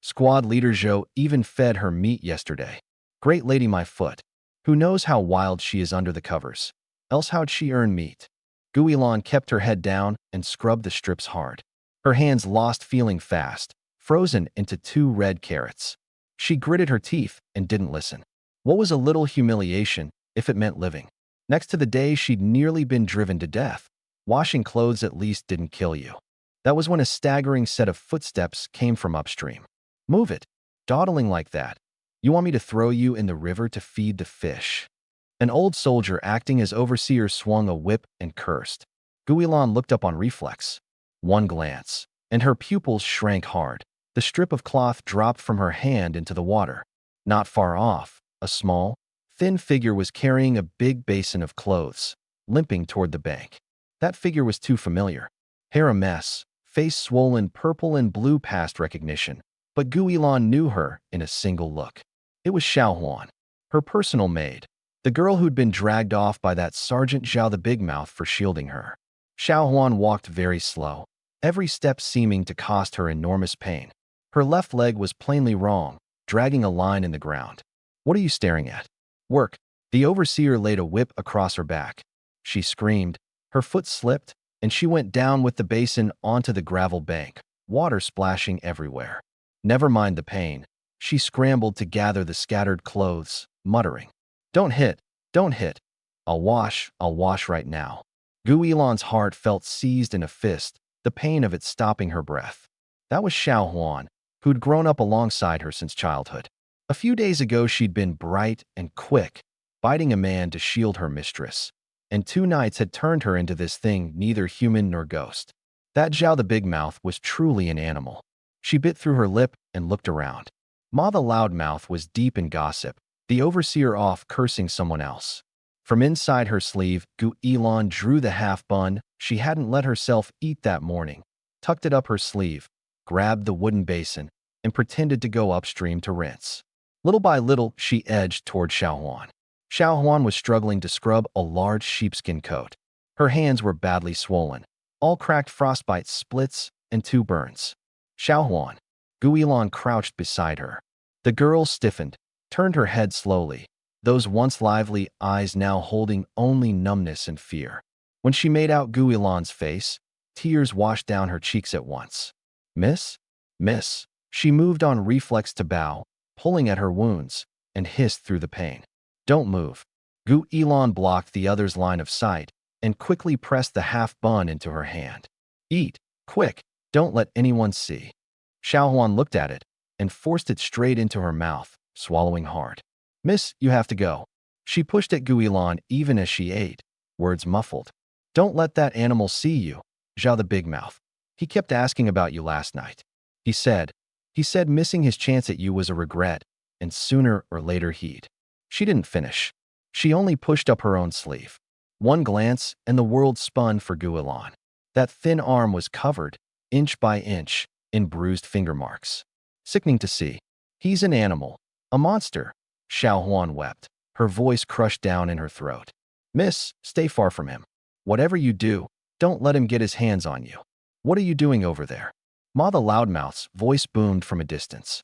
Squad leader Zhou even fed her meat yesterday. Great lady my foot. Who knows how wild she is under the covers? Else how'd she earn meat? Guilan kept her head down and scrubbed the strips hard. Her hands lost feeling fast, frozen into 2 red carrots. She gritted her teeth and didn't listen. What was a little humiliation if it meant living? Next to the day she'd nearly been driven to death. Washing clothes at least didn't kill you. That was when a staggering set of footsteps came from upstream. Move it. Dawdling like that. You want me to throw you in the river to feed the fish? An old soldier acting as overseer swung a whip and cursed. Guilan looked up on reflex. One glance, and her pupils shrank hard. The strip of cloth dropped from her hand into the water. Not far off, a small, thin figure was carrying a big basin of clothes, limping toward the bank. That figure was too familiar. Hair a mess, face swollen purple and blue past recognition, but Guilan knew her in a single look. It was Xiaohuan, her personal maid, the girl who'd been dragged off by that Sergeant Zhao the Big Mouth for shielding her. Xiaohuan walked very slow, every step seeming to cost her enormous pain. Her left leg was plainly wrong, dragging a line in the ground. What are you staring at? Work. The overseer laid a whip across her back. She screamed, her foot slipped, and she went down with the basin onto the gravel bank, water splashing everywhere. Never mind the pain. She scrambled to gather the scattered clothes, muttering, Don't hit, don't hit. I'll wash right now. Guilan's heart felt seized in a fist, the pain of it stopping her breath. That was Xiaohuan, who'd grown up alongside her since childhood. A few days ago she'd been bright and quick, biting a man to shield her mistress, and 2 nights had turned her into this thing neither human nor ghost. That Zhao the Big Mouth was truly an animal. She bit through her lip and looked around. Ma the Loudmouth was deep in gossip, the overseer off cursing someone else. From inside her sleeve, Guilan drew the half-bun she hadn't let herself eat that morning, tucked it up her sleeve, grabbed the wooden basin, and pretended to go upstream to rinse. Little by little, she edged toward Xiaohuan. Xiaohuan was struggling to scrub a large sheepskin coat. Her hands were badly swollen, all cracked frostbite splits and 2 burns. Xiaohuan. Guilan crouched beside her. The girl stiffened, turned her head slowly, those once lively eyes now holding only numbness and fear. When she made out Guilan's face, tears washed down her cheeks at once. Miss? Miss. She moved on reflex to bow, pulling at her wounds, and hissed through the pain. Don't move. Guilan blocked the other's line of sight and quickly pressed the half-bun into her hand. Eat, quick, don't let anyone see. Xiaohuan looked at it and forced it straight into her mouth, swallowing hard. Miss, you have to go. She pushed at Guilan even as she ate, words muffled. Don't let that animal see you, Zhao the Big Mouth. He kept asking about you last night. He said missing his chance at you was a regret, and sooner or later he'd. She didn't finish. She only pushed up her own sleeve. One glance, and the world spun for Guilan. That thin arm was covered, inch by inch, in bruised finger marks. Sickening to see. He's an animal. A monster. Xiaohuan wept, her voice crushed down in her throat. Miss, stay far from him. Whatever you do, don't let him get his hands on you. What are you doing over there? Ma the Loudmouth's voice boomed from a distance.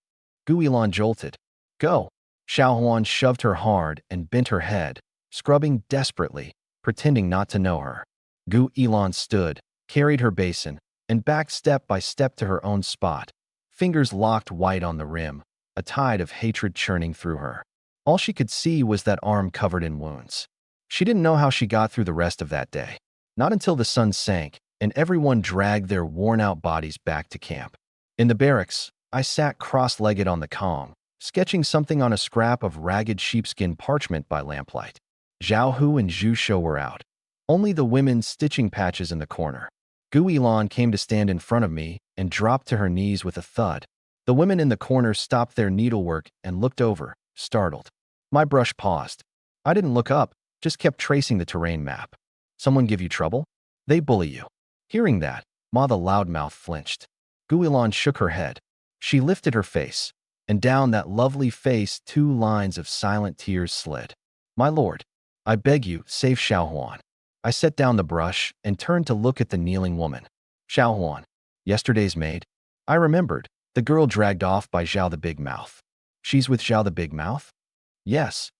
Guilan jolted. Go. Xiaohuan shoved her hard and bent her head, scrubbing desperately, pretending not to know her. Guilan stood, carried her basin, and backed step by step to her own spot, fingers locked white on the rim, a tide of hatred churning through her. All she could see was that arm covered in wounds. She didn't know how she got through the rest of that day. Not until the sun sank and everyone dragged their worn-out bodies back to camp. In the barracks, I sat cross-legged on the Kong, sketching something on a scrap of ragged sheepskin parchment by lamplight. Zhao Hu and Zhu Shou were out. Only the women stitching patches in the corner. Guilan came to stand in front of me and dropped to her knees with a thud. The women in the corner stopped their needlework and looked over, startled. My brush paused. I didn't look up, just kept tracing the terrain map. Someone give you trouble? They bully you. Hearing that, Ma the Loudmouth flinched. Guilan shook her head. She lifted her face, and down that lovely face 2 lines of silent tears slid. My lord, I beg you, save Xiaohuan. I set down the brush and turned to look at the kneeling woman. Xiaohuan. Yesterday's maid? I remembered. The girl dragged off by Zhao the Big Mouth. She's with Zhao the Big Mouth? Yes.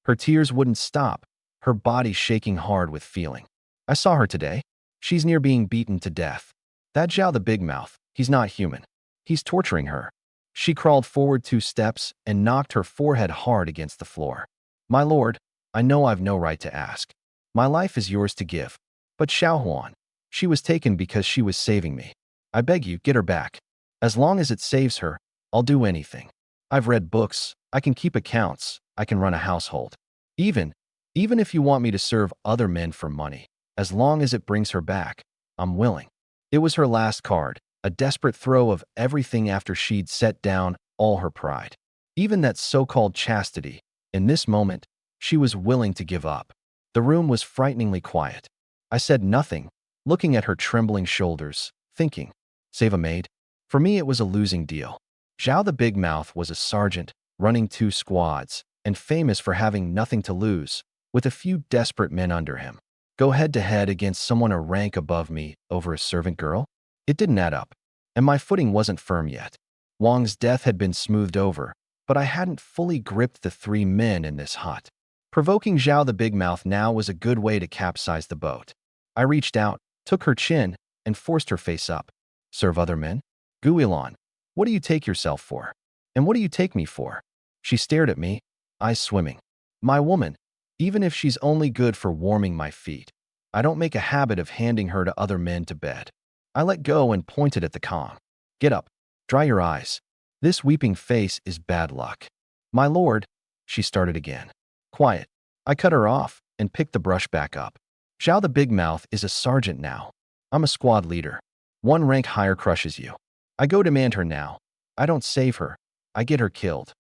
Her tears wouldn't stop, her body shaking hard with feeling. I saw her today. She's near being beaten to death. That Zhao the Big Mouth, he's not human. He's torturing her. She crawled forward 2 steps and knocked her forehead hard against the floor. My lord, I know I've no right to ask. My life is yours to give. But Xiaohuan, she was taken because she was saving me. I beg you, get her back. As long as it saves her, I'll do anything. I've read books, I can keep accounts, I can run a household. Even if you want me to serve other men for money, as long as it brings her back, I'm willing. It was her last card, a desperate throw of everything after she'd set down all her pride. Even that so-called chastity, in this moment, she was willing to give up. The room was frighteningly quiet. I said nothing, looking at her trembling shoulders, thinking, save a maid? For me it was a losing deal. Zhao the Big Mouth was a sergeant, running 2 squads, and famous for having nothing to lose, with a few desperate men under him. Go head-to-head against someone a rank above me over a servant girl? It didn't add up, and my footing wasn't firm yet. Wang's death had been smoothed over, but I hadn't fully gripped the 3 men in this hut. Provoking Zhao the Big Mouth now was a good way to capsize the boat. I reached out, took her chin, and forced her face up. Serve other men? Guilin, what do you take yourself for? And what do you take me for? She stared at me, eyes swimming. My woman, even if she's only good for warming my feet, I don't make a habit of handing her to other men to bed. I let go and pointed at the Kong. Get up, dry your eyes. This weeping face is bad luck. My lord, she started again. Quiet. I cut her off and picked the brush back up. Zhao the Big Mouth is a sergeant now. I'm a squad leader. 1 rank higher crushes you. I go demand her now. I don't save her. I get her killed.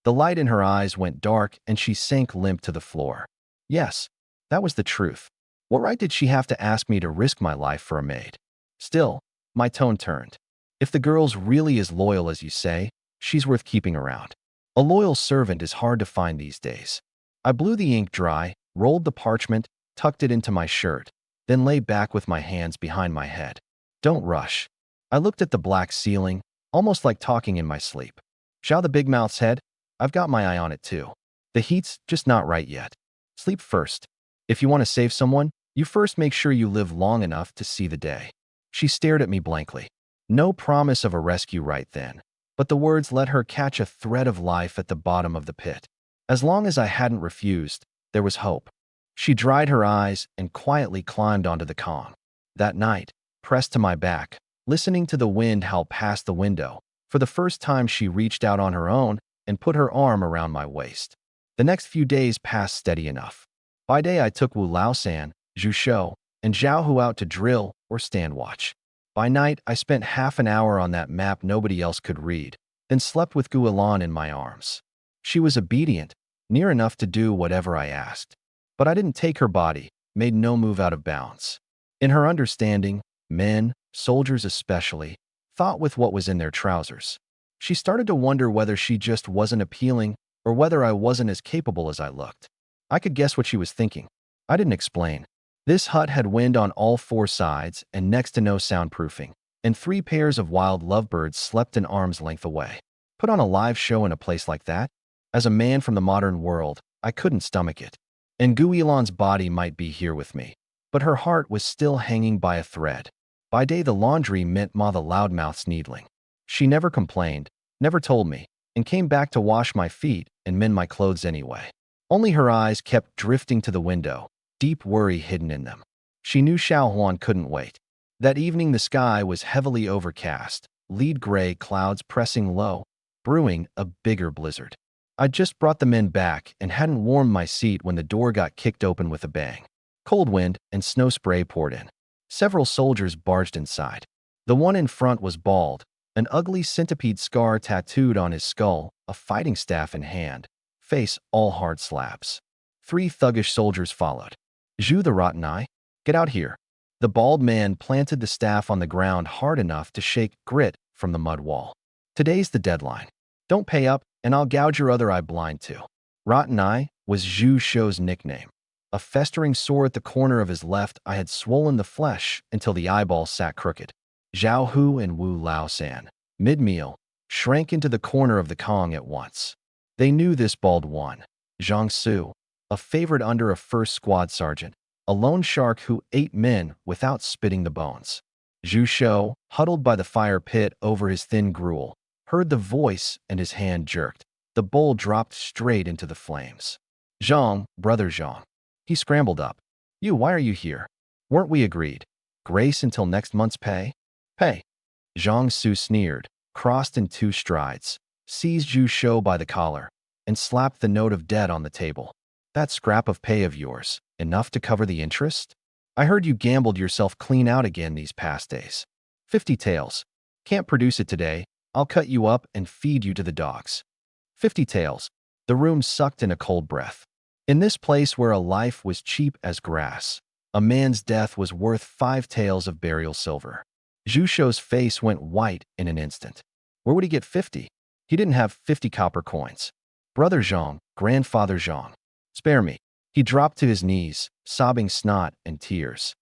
The light in her eyes went dark and she sank limp to the floor. Yes, that was the truth. What right did she have to ask me to risk my life for a maid? Still, my tone turned. If the girl's really as loyal as you say, she's worth keeping around. A loyal servant is hard to find these days. I blew the ink dry, rolled the parchment, tucked it into my shirt, then lay back with my hands behind my head. Don't rush. I looked at the black ceiling, almost like talking in my sleep. Zhao the Big Mouth's head? I've got my eye on it too. The heat's just not right yet. Sleep first. If you want to save someone, you first make sure you live long enough to see the day. She stared at me blankly. No promise of a rescue right then, but the words let her catch a thread of life at the bottom of the pit. As long as I hadn't refused, there was hope. She dried her eyes and quietly climbed onto the Kong. That night, pressed to my back, listening to the wind howl past the window, for the first time she reached out on her own and put her arm around my waist. The next few days passed steady enough. By day I took Wu Laosan, Zhu Shou, and Zhao Hu out to drill or stand watch. By night I spent half an hour on that map nobody else could read, then slept with Guilin in my arms. She was obedient, near enough to do whatever I asked. But I didn't take her body, made no move out of bounds. In her understanding, men, soldiers especially, thought with what was in their trousers. She started to wonder whether she just wasn't appealing or whether I wasn't as capable as I looked. I could guess what she was thinking. I didn't explain. This hut had wind on all 4 sides and next to no soundproofing, and 3 pairs of wild lovebirds slept an arm's length away. Put on a live show in a place like that? As a man from the modern world, I couldn't stomach it. And Guilin's body might be here with me, but her heart was still hanging by a thread. By day the laundry meant Ma the loudmouth's needling. She never complained, never told me, and came back to wash my feet and mend my clothes anyway. Only her eyes kept drifting to the window, deep worry hidden in them. She knew Xiaohuan couldn't wait. That evening the sky was heavily overcast, lead gray clouds pressing low, brewing a bigger blizzard. I'd just brought the men back and hadn't warmed my seat when the door got kicked open with a bang. Cold wind and snow spray poured in. Several soldiers barged inside. The one in front was bald, an ugly centipede scar tattooed on his skull, a fighting staff in hand, face all hard slabs. 3 thuggish soldiers followed. Zhu the Rotten Eye, get out here. The bald man planted the staff on the ground hard enough to shake grit from the mud wall. Today's the deadline. Don't pay up, and I'll gouge your other eye blind too. Rotten Eye was Zhu Shou's nickname. A festering sore at the corner of his left eye had swollen the flesh until the eyeball sat crooked. Zhao Hu and Wu Laosan, mid-meal, shrank into the corner of the Kong at once. They knew this bald one, Zhang Su, a favorite under a first squad sergeant, a lone shark who ate men without spitting the bones. Zhu Shou, huddled by the fire pit over his thin gruel, heard the voice and his hand jerked. The bowl dropped straight into the flames. Zhang, brother Zhang. He scrambled up. Why are you here? Weren't we agreed? Grace until next month's pay? Pay. Zhang Su sneered, crossed in 2 strides, seized Zhu Shou by the collar, and slapped the note of debt on the table. That scrap of pay of yours, enough to cover the interest? I heard you gambled yourself clean out again these past days. 50 taels. Can't produce it today. I'll cut you up and feed you to the dogs. 50 taels. The room sucked in a cold breath. In this place where a life was cheap as grass, a man's death was worth 5 taels of burial silver. Zhu Shou's face went white in an instant. Where would he get 50? He didn't have 50 copper coins. Brother Zhang, grandfather Zhang. Spare me. He dropped to his knees, sobbing snot and tears.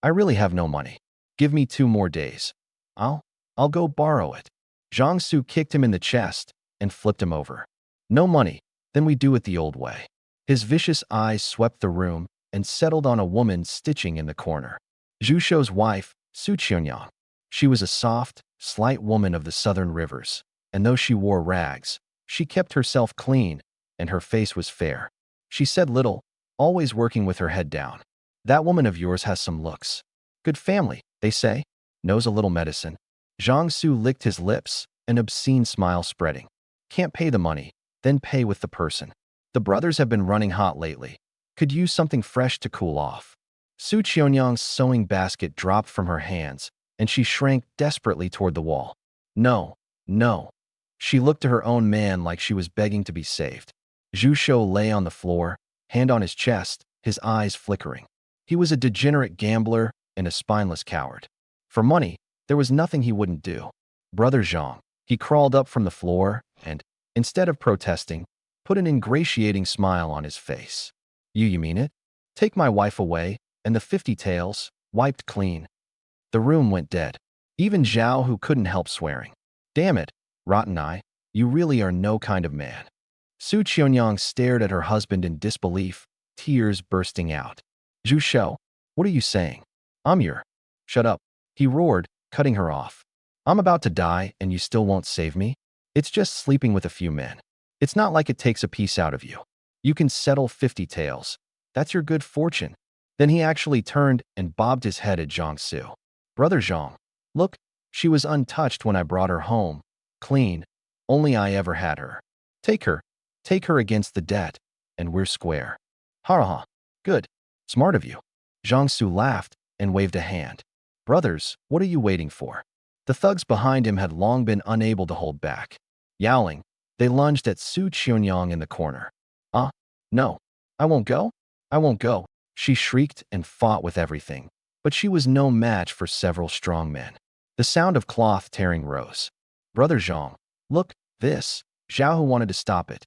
I really have no money. Give me 2 more days. I'll go borrow it. Zhang Su kicked him in the chest and flipped him over. No money, then we do it the old way. His vicious eyes swept the room and settled on a woman stitching in the corner. Zhu Shou's wife, Su Qianyang. She was a soft, slight woman of the southern rivers, and though she wore rags, she kept herself clean, and her face was fair. She said little, always working with her head down. That woman of yours has some looks. Good family, they say. Knows a little medicine. Zhang Su licked his lips, an obscene smile spreading. Can't pay the money, then pay with the person. The brothers have been running hot lately. Could use something fresh to cool off. Su Qianyang's sewing basket dropped from her hands, and she shrank desperately toward the wall. No, no. She looked to her own man like she was begging to be saved. Zhu Shou lay on the floor, hand on his chest, his eyes flickering. He was a degenerate gambler and a spineless coward. For money, there was nothing he wouldn't do. Brother Zhang, he crawled up from the floor and, instead of protesting, put an ingratiating smile on his face. You mean it? Take my wife away, and the 50 taels, wiped clean. The room went dead. Even Zhao, who couldn't help swearing. Damn it, rotten eye, you really are no kind of man. Su Qianyang stared at her husband in disbelief, tears bursting out. Zhu Shou, what are you saying? Shut up, he roared, cutting her off. I'm about to die and you still won't save me? It's just sleeping with a few men. It's not like it takes a piece out of you. You can settle 50 taels. That's your good fortune. Then he actually turned and bobbed his head at Zhang Su. Brother Zhang, look, she was untouched when I brought her home. Clean. Only I ever had her. Take her against the debt, and we're square. Ha ha. Good. Smart of you. Zhang Su laughed and waved a hand. Brothers, what are you waiting for? The thugs behind him had long been unable to hold back. Yowling, they lunged at Su Qianyang in the corner. No. I won't go. I won't go. She shrieked and fought with everything, but she was no match for several strong men. The sound of cloth tearing rose. Brother Zhang, look, this. Zhao Hu wanted to stop it.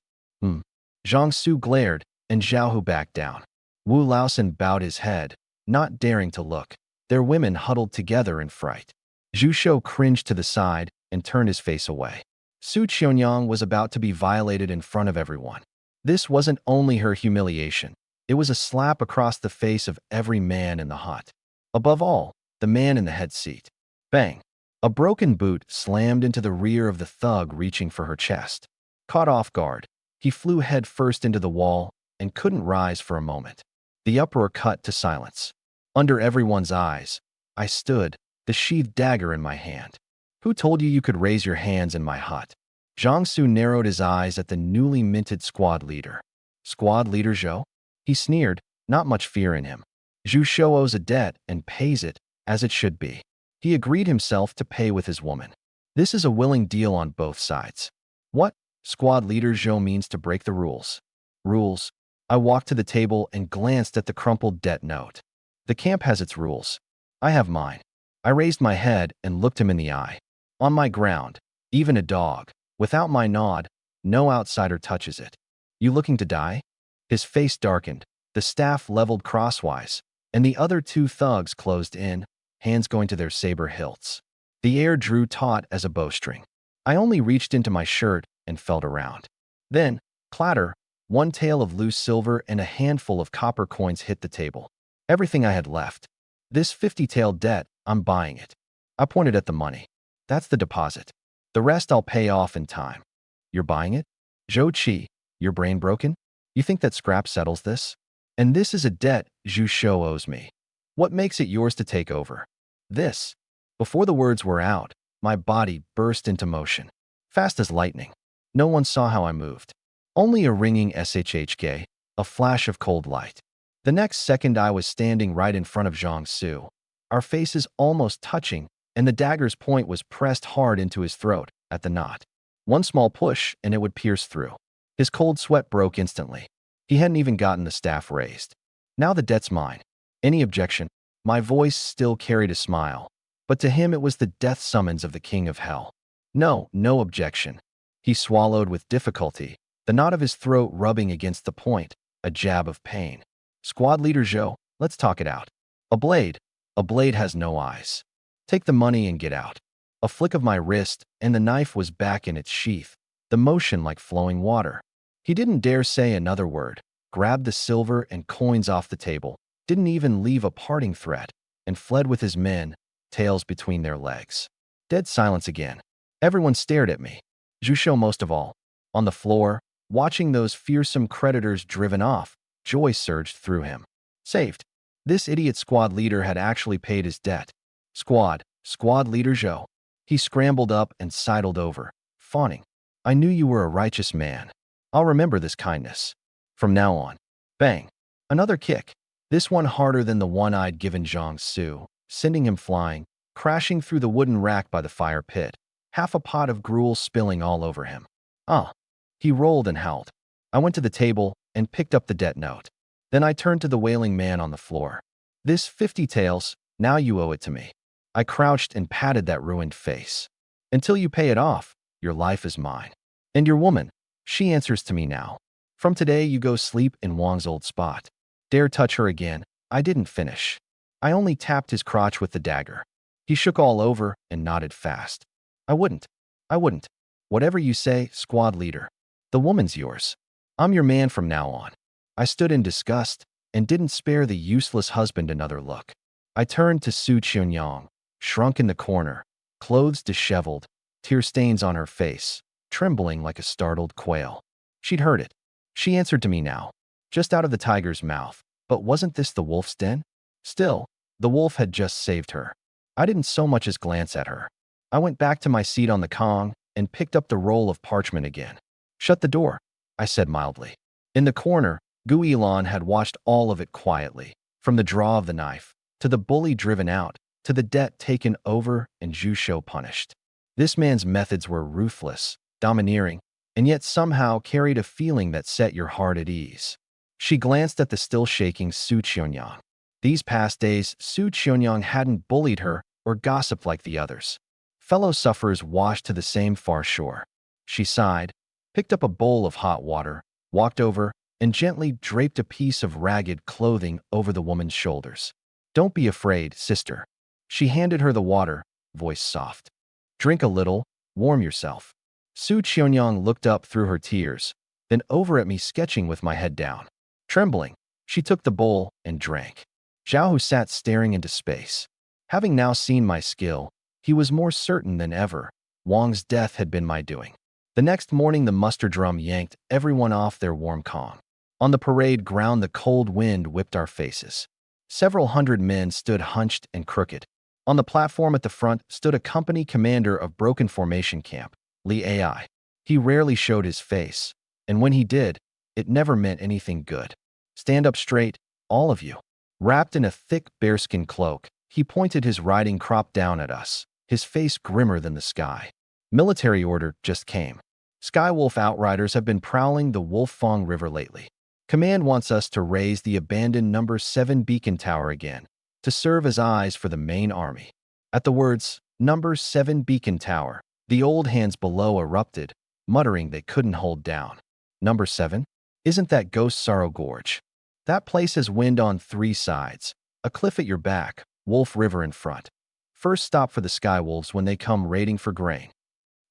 Zhang Su glared, and Zhao Hu backed down. Wu Laosan bowed his head, not daring to look. Their women huddled together in fright. Zhu Shou cringed to the side and turned his face away. Su Qianyang was about to be violated in front of everyone. This wasn't only her humiliation. It was a slap across the face of every man in the hut. Above all, the man in the head seat. Bang! A broken boot slammed into the rear of the thug reaching for her chest. Caught off guard, he flew head first into the wall and couldn't rise for a moment. The uproar cut to silence. Under everyone's eyes, I stood, the sheathed dagger in my hand. Who told you could raise your hands in my hut? Zhang Su narrowed his eyes at the newly minted squad leader. Squad leader Zhou? He sneered, not much fear in him. Zhu Shou owes a debt and pays it, as it should be. He agreed himself to pay with his woman. This is a willing deal on both sides. What? Squad leader Zhou means to break the rules. Rules? I walked to the table and glanced at the crumpled debt note. The camp has its rules. I have mine. I raised my head and looked him in the eye. On my ground, even a dog, without my nod, no outsider touches it. You looking to die? His face darkened, the staff leveled crosswise, and the other 2 thugs closed in, hands going to their saber hilts. The air drew taut as a bowstring. I only reached into my shirt and felt around. Then, clatter, one tail of loose silver and a handful of copper coins hit the table. Everything I had left. This 50-tailed debt, I'm buying it. I pointed at the money. That's the deposit. The rest I'll pay off in time. You're buying it? Zhou Qi, your brain broken? You think that scrap settles this? And this is a debt Zhu Shou owes me. What makes it yours to take over? This. Before the words were out, my body burst into motion. Fast as lightning. No one saw how I moved. Only a ringing shhk, a flash of cold light. The next second I was standing right in front of Zhang Su, our faces almost touching, and the dagger's point was pressed hard into his throat, at the knot. One small push, and it would pierce through. His cold sweat broke instantly. He hadn't even gotten the staff raised. Now the debt's mine. Any objection? My voice still carried a smile, but to him it was the death summons of the king of hell. No, no objection. He swallowed with difficulty, the knot of his throat rubbing against the point, a jab of pain. Squad leader Zhou, let's talk it out. A blade has no eyes. Take the money and get out. A flick of my wrist, and the knife was back in its sheath, the motion like flowing water. He didn't dare say another word, grabbed the silver and coins off the table, didn't even leave a parting threat, and fled with his men, tails between their legs. Dead silence again. Everyone stared at me. Zhu Shou most of all. On the floor, watching those fearsome creditors driven off, joy surged through him. Saved. This idiot squad leader had actually paid his debt. Squad leader Zhou. He scrambled up and sidled over, fawning. I knew you were a righteous man. I'll remember this kindness. From now on. Bang. Another kick. This one harder than the one I'd given Zhang Su, sending him flying, crashing through the wooden rack by the fire pit, half a pot of gruel spilling all over him. Ah. He rolled and howled. I went to the table and picked up the debt note. Then I turned to the wailing man on the floor. This 50 taels, now you owe it to me. I crouched and patted that ruined face. Until you pay it off, your life is mine. And your woman, she answers to me now. From today you go sleep in Wang's old spot. Dare touch her again. I didn't finish. I only tapped his crotch with the dagger. He shook all over and nodded fast. I wouldn't. Whatever you say, squad leader. The woman's yours. I'm your man from now on. I stood in disgust and didn't spare the useless husband another look. I turned to Su Qianyang, shrunk in the corner, clothes disheveled, tear stains on her face, trembling like a startled quail. She'd heard it. She answered to me now, just out of the tiger's mouth. But wasn't this the wolf's den? Still, the wolf had just saved her. I didn't so much as glance at her. I went back to my seat on the Kong and picked up the roll of parchment again. Shut the door, I said mildly. In the corner, Gu Yilan had watched all of it quietly, from the draw of the knife, to the bully driven out, to the debt taken over and Zhu Shou punished. This man's methods were ruthless, domineering, and yet somehow carried a feeling that set your heart at ease. She glanced at the still shaking Su Qianyang. These past days, Su Qianyang hadn't bullied her or gossiped like the others. Fellow sufferers washed to the same far shore. She sighed, picked up a bowl of hot water, walked over, and gently draped a piece of ragged clothing over the woman's shoulders. Don't be afraid, sister. She handed her the water, voice soft. Drink a little, warm yourself. Su Qianyang looked up through her tears, then over at me sketching with my head down. Trembling, she took the bowl and drank. Zhao Hu sat staring into space. Having now seen my skill, he was more certain than ever. Wang's death had been my doing. The next morning the muster drum yanked everyone off their warm Kong. On the parade ground the cold wind whipped our faces. Several hundred men stood hunched and crooked. On the platform at the front stood a company commander of Broken Formation Camp, Li Ai. He rarely showed his face, and when he did, it never meant anything good. Stand up straight, all of you. Wrapped in a thick bearskin cloak, he pointed his riding crop down at us, his face grimmer than the sky. Military order just came. Skywolf outriders have been prowling the Wolffang River lately. Command wants us to raise the abandoned number 7 beacon tower again, to serve as eyes for the main army. At the words, number 7 beacon tower, the old hands below erupted, muttering they couldn't hold down. Number 7? Isn't that Ghost Sorrow Gorge? That place has wind on 3 sides, a cliff at your back, Wolf River in front. First stop for the sky wolves when they come raiding for grain.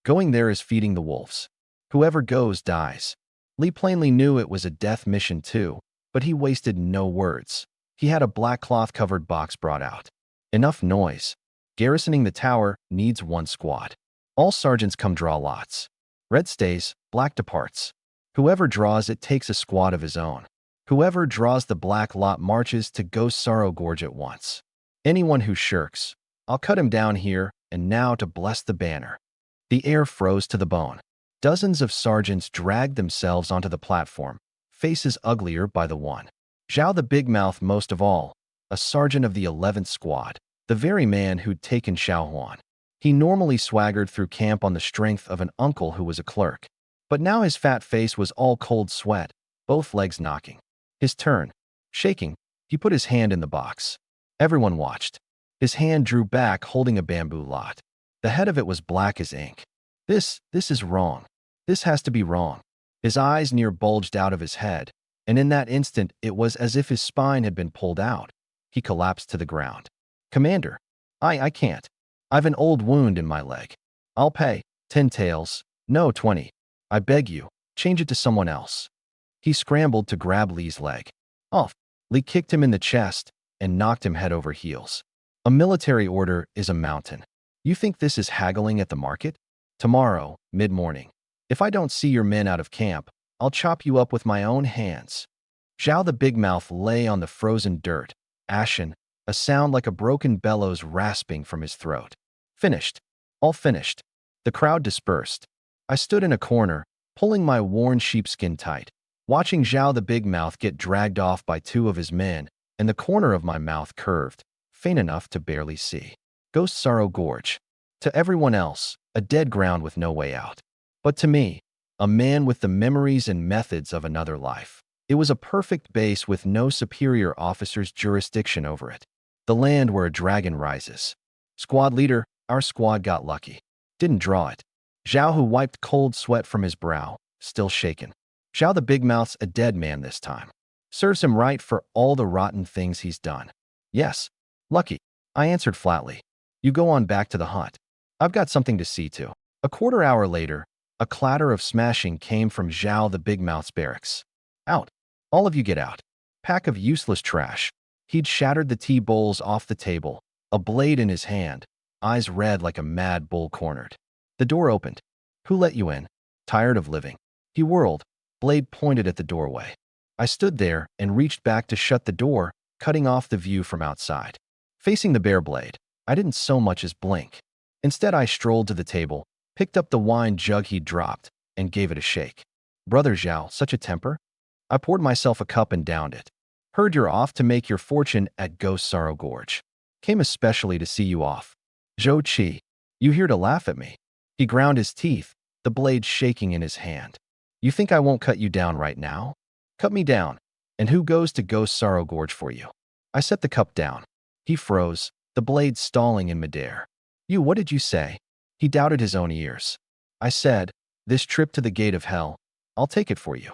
Going there is feeding the wolves. Whoever goes dies. Lee plainly knew it was a death mission too, but he wasted no words. He had a black cloth-covered box brought out. Enough noise. Garrisoning the tower needs one squad. All sergeants come draw lots. Red stays, black departs. Whoever draws it takes a squad of his own. Whoever draws the black lot marches to Ghost Sorrow Gorge at once. Anyone who shirks, I'll cut him down here and now to bless the banner. The air froze to the bone. Dozens of sergeants dragged themselves onto the platform, faces uglier by the one. Zhao the Big Mouth most of all, a sergeant of the 11th Squad, the very man who'd taken Xiaohuan. He normally swaggered through camp on the strength of an uncle who was a clerk. But now his fat face was all cold sweat, both legs knocking. His turn. Shaking, he put his hand in the box. Everyone watched. His hand drew back holding a bamboo lot. The head of it was black as ink. This is wrong. This has to be wrong. His eyes near bulged out of his head, and in that instant it was as if his spine had been pulled out. He collapsed to the ground. Commander, I can't. I've an old wound in my leg. I'll pay. 10 taels. No, 20. I beg you, change it to someone else. He scrambled to grab Lee's leg. Off. Lee kicked him in the chest and knocked him head over heels. A military order is a mountain. You think this is haggling at the market? Tomorrow, mid-morning. If I don't see your men out of camp, I'll chop you up with my own hands. Zhao the Big Mouth lay on the frozen dirt, ashen, a sound like a broken bellows rasping from his throat. Finished. All finished. The crowd dispersed. I stood in a corner, pulling my worn sheepskin tight, watching Zhao the Big Mouth get dragged off by 2 of his men, and the corner of my mouth curved, faint enough to barely see. Ghost Sorrow Gorge. To everyone else, a dead ground with no way out. But to me, a man with the memories and methods of another life. It was a perfect base with no superior officer's jurisdiction over it. The land where a dragon rises. Squad leader, our squad got lucky. Didn't draw it. Zhao, who wiped cold sweat from his brow, still shaken. Zhao the Big Mouth's a dead man this time. Serves him right for all the rotten things he's done. Yes, lucky. I answered flatly. You go on back to the hut. I've got something to see to. A quarter hour later, a clatter of smashing came from Zhao the Big Mouth's barracks. Out. All of you get out. Pack of useless trash. He'd shattered the tea bowls off the table, a blade in his hand, eyes red like a mad bull cornered. The door opened. Who let you in? Tired of living. He whirled. Blade pointed at the doorway. I stood there and reached back to shut the door, cutting off the view from outside. Facing the bare blade, I didn't so much as blink. Instead, I strolled to the table, picked up the wine jug he'd dropped, and gave it a shake. Brother Zhao, such a temper? I poured myself a cup and downed it. Heard you're off to make your fortune at Ghost Sorrow Gorge. Came especially to see you off. Zhou Qi, you here to laugh at me? He ground his teeth, the blade shaking in his hand. You think I won't cut you down right now? Cut me down. And who goes to Ghost Sorrow Gorge for you? I set the cup down. He froze, the blade stalling in midair. You, what did you say? He doubted his own ears. I said, this trip to the gate of hell, I'll take it for you.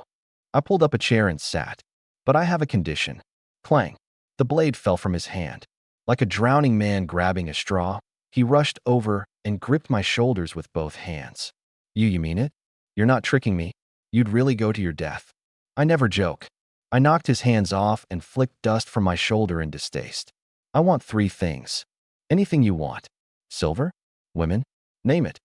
I pulled up a chair and sat. But I have a condition. Clang. The blade fell from his hand. Like a drowning man grabbing a straw, he rushed over and gripped my shoulders with both hands. You mean it? You're not tricking me? You'd really go to your death? I never joke. I knocked his hands off and flicked dust from my shoulder in distaste. I want 3 things. Anything you want. Silver? Women? Name it.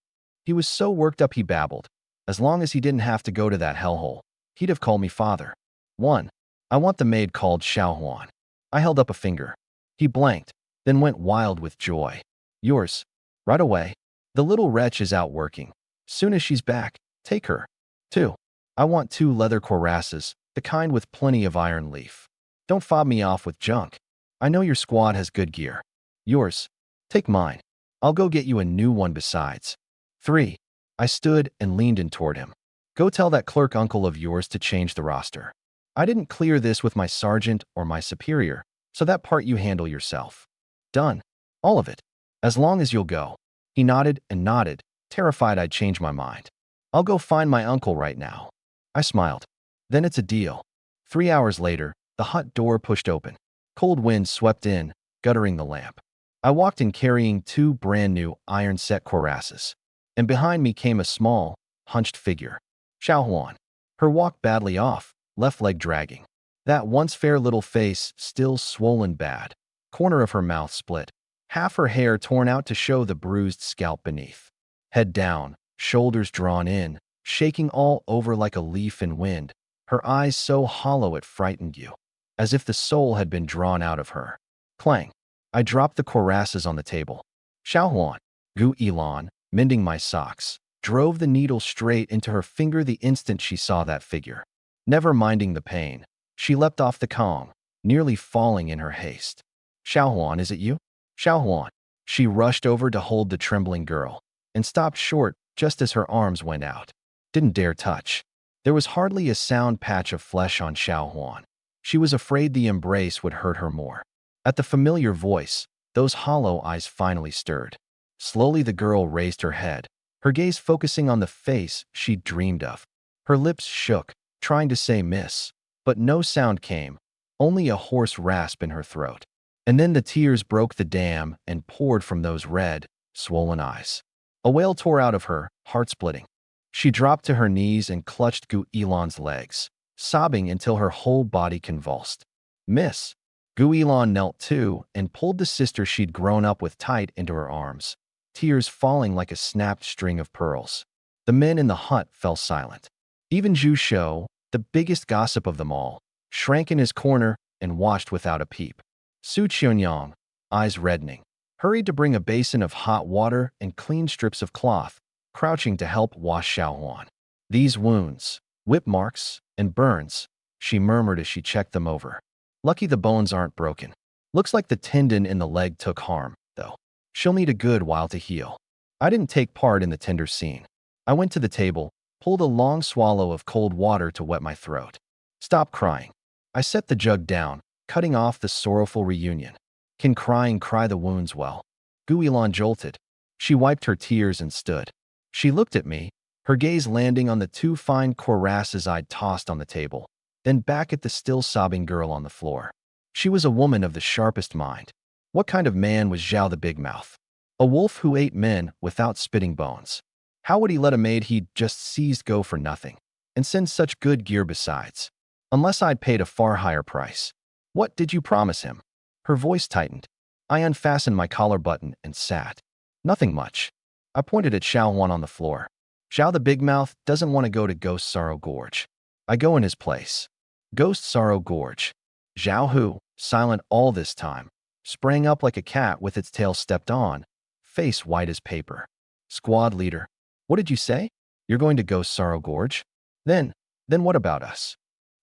He was so worked up he babbled. As long as he didn't have to go to that hellhole, he'd have called me father. 1. I want the maid called Xiaohuan. I held up a finger. He blanked, then went wild with joy. Yours. Right away. The little wretch is out working. Soon as she's back, take her. 2. I want 2 leather cuirasses, the kind with plenty of iron leaf. Don't fob me off with junk. I know your squad has good gear. Yours. Take mine. I'll go get you a new one besides. 3. I stood and leaned in toward him. Go tell that clerk uncle of yours to change the roster. I didn't clear this with my sergeant or my superior, so that part you handle yourself. Done. All of it. As long as you'll go. He nodded and nodded, terrified I'd change my mind. I'll go find my uncle right now. I smiled. Then it's a deal. 3 hours later, the hut door pushed open. Cold wind swept in, guttering the lamp. I walked in carrying two brand-new iron-set cuirasses, and behind me came a small, hunched figure, Xiaohuan. Her walk badly off, left leg dragging. That once fair little face still swollen bad. Corner of her mouth split. Half her hair torn out to show the bruised scalp beneath. Head down, shoulders drawn in, shaking all over like a leaf in wind. Her eyes so hollow it frightened you, as if the soul had been drawn out of her. Clang. I dropped the cuirasses on the table. Xiaohuan, Gu Ilan, mending my socks, drove the needle straight into her finger the instant she saw that figure. Never minding the pain, she leapt off the Kong, nearly falling in her haste. Xiaohuan, is it you? Xiaohuan. She rushed over to hold the trembling girl, and stopped short just as her arms went out. Didn't dare touch. There was hardly a sound patch of flesh on Xiaohuan. She was afraid the embrace would hurt her more. At the familiar voice, those hollow eyes finally stirred. Slowly the girl raised her head, her gaze focusing on the face she'd dreamed of. Her lips shook, trying to say miss, but no sound came, only a hoarse rasp in her throat. And then the tears broke the dam and poured from those red, swollen eyes. A wail tore out of her, heart-splitting. She dropped to her knees and clutched Gu Ilan's legs, sobbing until her whole body convulsed. Miss. Gu Ilan knelt too and pulled the sister she'd grown up with tight into her arms, tears falling like a snapped string of pearls. The men in the hut fell silent. Even Zhu Shou, the biggest gossip of them all, shrank in his corner and watched without a peep. Su Qianyang, eyes reddening, hurried to bring a basin of hot water and clean strips of cloth, crouching to help wash Xiaohuan. These wounds, whip marks, and burns, she murmured as she checked them over. Lucky the bones aren't broken. Looks like the tendon in the leg took harm, though. She'll need a good while to heal. I didn't take part in the tender scene. I went to the table, pulled a long swallow of cold water to wet my throat. Stop crying. I set the jug down, cutting off the sorrowful reunion. Can crying cry the wounds well? Gu Ilan jolted. She wiped her tears and stood. She looked at me, her gaze landing on the two fine cuirasses I'd tossed on the table, then back at the still sobbing girl on the floor. She was a woman of the sharpest mind. What kind of man was Zhao the Big Mouth? A wolf who ate men without spitting bones. How would he let a maid he'd just seized go for nothing, and send such good gear besides? Unless I'd paid a far higher price. What did you promise him? Her voice tightened. I unfastened my collar button and sat. Nothing much. I pointed at Xiaohuan on the floor. Zhao the Big Mouth doesn't want to go to Ghost Sorrow Gorge. I go in his place. Ghost Sorrow Gorge. Zhao, who, silent all this time, sprang up like a cat with its tail stepped on, face white as paper. Squad leader. What did you say? You're going to Ghost Sorrow Gorge? Then what about us?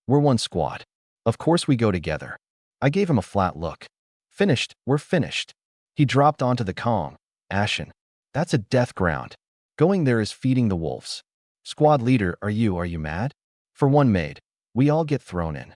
We're one squad. Of course we go together. I gave him a flat look. Finished, we're finished. He dropped onto the Kong, ashen. That's a death ground. Going there is feeding the wolves. Squad leader, are you mad? For one maid, we all get thrown in.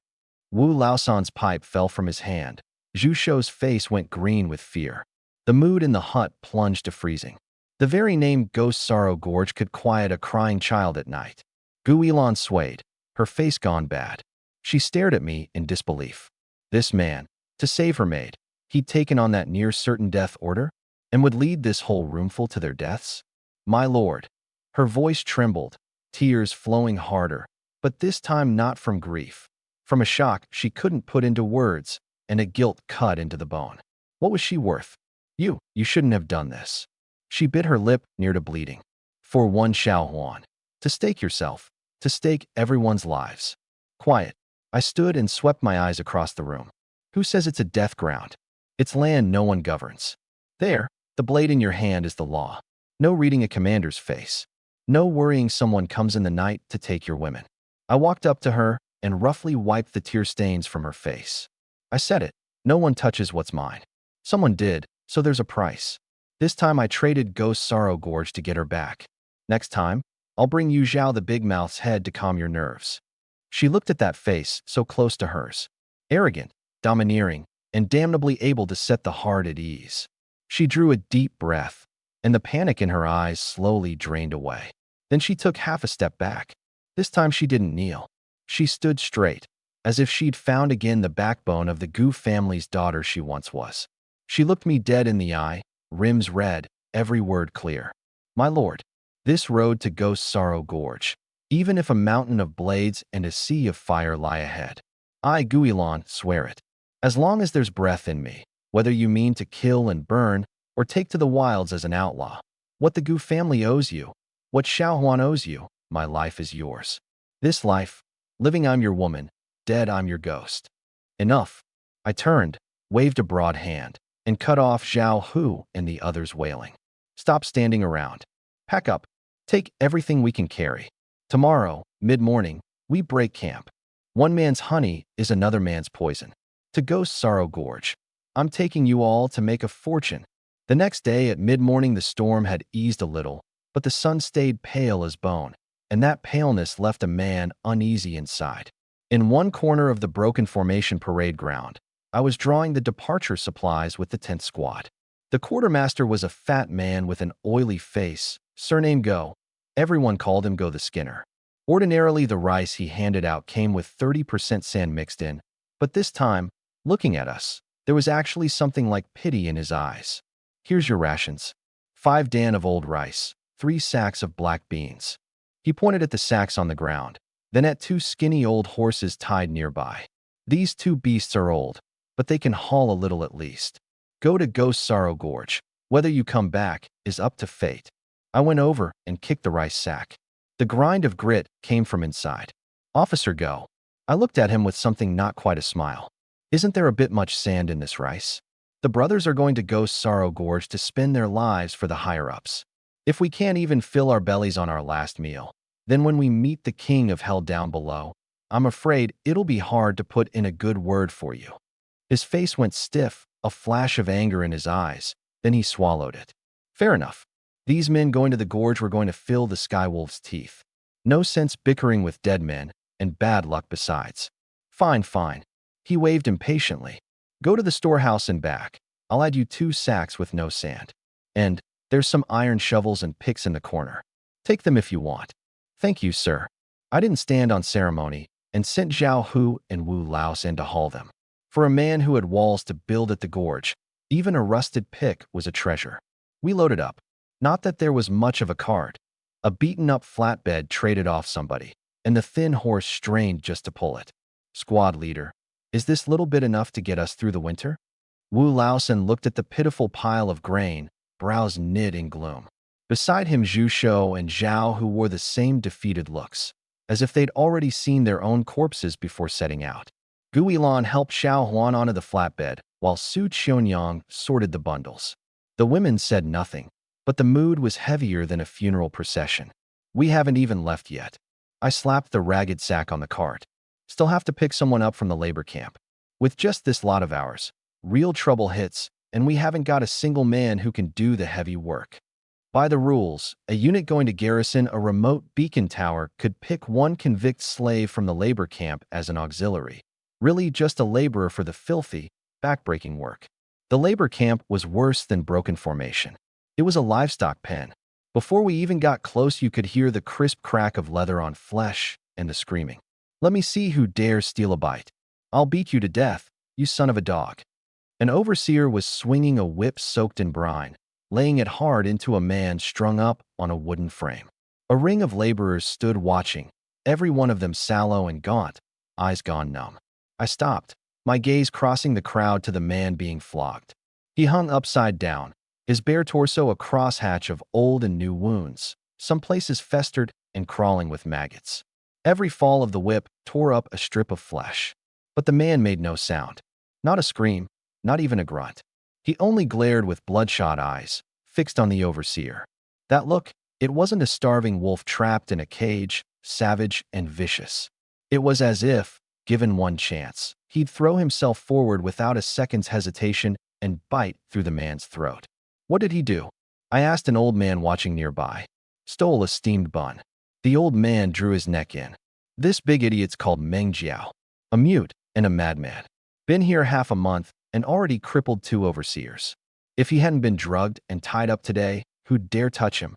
Wu Laosan's pipe fell from his hand. Zhu Shou's face went green with fear. The mood in the hut plunged to freezing. The very name Ghost Sorrow Gorge could quiet a crying child at night. Gu Ilan swayed, her face gone bad. She stared at me in disbelief. This man, to save her maid, he'd taken on that near-certain death order, and would lead this whole roomful to their deaths? My lord. Her voice trembled, tears flowing harder, but this time not from grief. From a shock she couldn't put into words, and a guilt cut into the bone. What was she worth? You shouldn't have done this. She bit her lip near to bleeding. For one Xiaohuan. To stake yourself, to stake everyone's lives. Quiet. I stood and swept my eyes across the room. Who says it's a death ground? It's land no one governs. There, the blade in your hand is the law. No reading a commander's face. No worrying someone comes in the night to take your women. I walked up to her and roughly wiped the tear stains from her face. I said it. No one touches what's mine. Someone did, so there's a price. This time I traded Ghost Sorrow Gorge to get her back. Next time, I'll bring you Zhao the Big Mouth's head to calm your nerves. She looked at that face so close to hers. Arrogant, domineering, and damnably able to set the heart at ease. She drew a deep breath, and the panic in her eyes slowly drained away. Then she took half a step back. This time she didn't kneel. She stood straight, as if she'd found again the backbone of the Gu family's daughter she once was. She looked me dead in the eye, rims red, every word clear. My lord, this road to Ghost Sorrow Gorge, even if a mountain of blades and a sea of fire lie ahead, I, Guilin, swear it. As long as there's breath in me, whether you mean to kill and burn or take to the wilds as an outlaw, what the Gu family owes you, what Xiaohuan owes you, my life is yours. This life, living I'm your woman, dead I'm your ghost. Enough. I turned, waved a broad hand, and cut off Zhao Hu and the others wailing. Stop standing around. Pack up. Take everything we can carry. Tomorrow, mid-morning, we break camp. One man's honey is another man's poison. To Ghost Sorrow Gorge. I'm taking you all to make a fortune. The next day at mid-morning the storm had eased a little, but the sun stayed pale as bone, and that paleness left a man uneasy inside. In one corner of the broken formation parade ground, I was drawing the departure supplies with the 10th squad. The quartermaster was a fat man with an oily face, surnamed Go. Everyone called him Go the Skinner. Ordinarily, the rice he handed out came with 30% sand mixed in, but this time, looking at us, there was actually something like pity in his eyes. Here's your rations. 5 dan of old rice, 3 sacks of black beans. He pointed at the sacks on the ground, then at 2 skinny old horses tied nearby. These 2 beasts are old, but they can haul a little at least. Go to Ghost Sorrow Gorge. Whether you come back is up to fate. I went over and kicked the rice sack. The grind of grit came from inside. Officer Go. I looked at him with something not quite a smile. Isn't there a bit much sand in this rice? The brothers are going to Ghost Sorrow Gorge to spend their lives for the higher-ups. If we can't even fill our bellies on our last meal, then when we meet the king of hell down below, I'm afraid it'll be hard to put in a good word for you. His face went stiff, a flash of anger in his eyes, then he swallowed it. Fair enough. These men going to the gorge were going to fill the Skywolf's teeth. No sense bickering with dead men, and bad luck besides. Fine, fine. He waved impatiently. Go to the storehouse and back. I'll add you 2 sacks with no sand. And there's some iron shovels and picks in the corner. Take them if you want. Thank you, sir. I didn't stand on ceremony and sent Zhao Hu and Wu Laos in to haul them. For a man who had walls to build at the gorge, even a rusted pick was a treasure. We loaded up. Not that there was much of a cart. A beaten-up flatbed traded off somebody, and the thin horse strained just to pull it. Squad leader, is this little bit enough to get us through the winter? Wu Laosan looked at the pitiful pile of grain, brows knit in gloom. Beside him Zhu Shou and Zhao, who wore the same defeated looks, as if they'd already seen their own corpses before setting out. Gu Yilan helped Xiao Huan onto the flatbed, while Su Qianyang sorted the bundles. The women said nothing, but the mood was heavier than a funeral procession. We haven't even left yet. I slapped the ragged sack on the cart. Still have to pick someone up from the labor camp. With just this lot of ours, real trouble hits, and we haven't got a single man who can do the heavy work. By the rules, a unit going to garrison a remote beacon tower could pick one convict slave from the labor camp as an auxiliary. Really just a laborer for the filthy, backbreaking work. The labor camp was worse than broken formation. It was a livestock pen. Before we even got close, you could hear the crisp crack of leather on flesh and the screaming. Let me see who dares steal a bite. I'll beat you to death, you son of a dog. An overseer was swinging a whip soaked in brine, laying it hard into a man strung up on a wooden frame. A ring of laborers stood watching, every one of them sallow and gaunt, eyes gone numb. I stopped, my gaze crossing the crowd to the man being flogged. He hung upside down, his bare torso a crosshatch of old and new wounds, some places festered and crawling with maggots. Every fall of the whip tore up a strip of flesh. But the man made no sound. Not a scream, not even a grunt. He only glared with bloodshot eyes, fixed on the overseer. That look, it wasn't a starving wolf trapped in a cage, savage and vicious. It was as if, given one chance, he'd throw himself forward without a second's hesitation and bite through the man's throat. What did he do? I asked an old man watching nearby. Stole a steamed bun. The old man drew his neck in. This big idiot's called Meng Jiao, a mute and a madman. Been here half a month and already crippled 2 overseers. If he hadn't been drugged and tied up today, who'd dare touch him?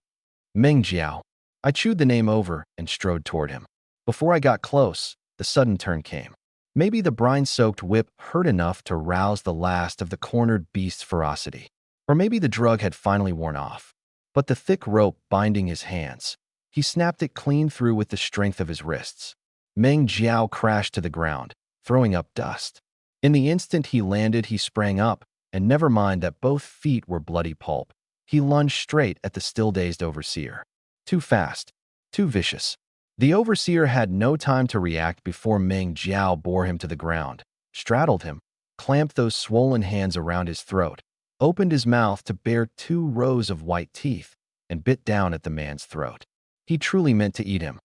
Meng Jiao. I chewed the name over and strode toward him. Before I got close, the sudden turn came. Maybe the brine-soaked whip hurt enough to rouse the last of the cornered beast's ferocity. Or maybe the drug had finally worn off. But the thick rope binding his hands, he snapped it clean through with the strength of his wrists. Meng Jiao crashed to the ground, throwing up dust. In the instant he landed, he sprang up, and never mind that both feet were bloody pulp. He lunged straight at the still-dazed overseer. Too fast, too vicious. The overseer had no time to react before Meng Jiao bore him to the ground, straddled him, clamped those swollen hands around his throat, opened his mouth to bare 2 rows of white teeth, and bit down at the man's throat. He truly meant to eat him.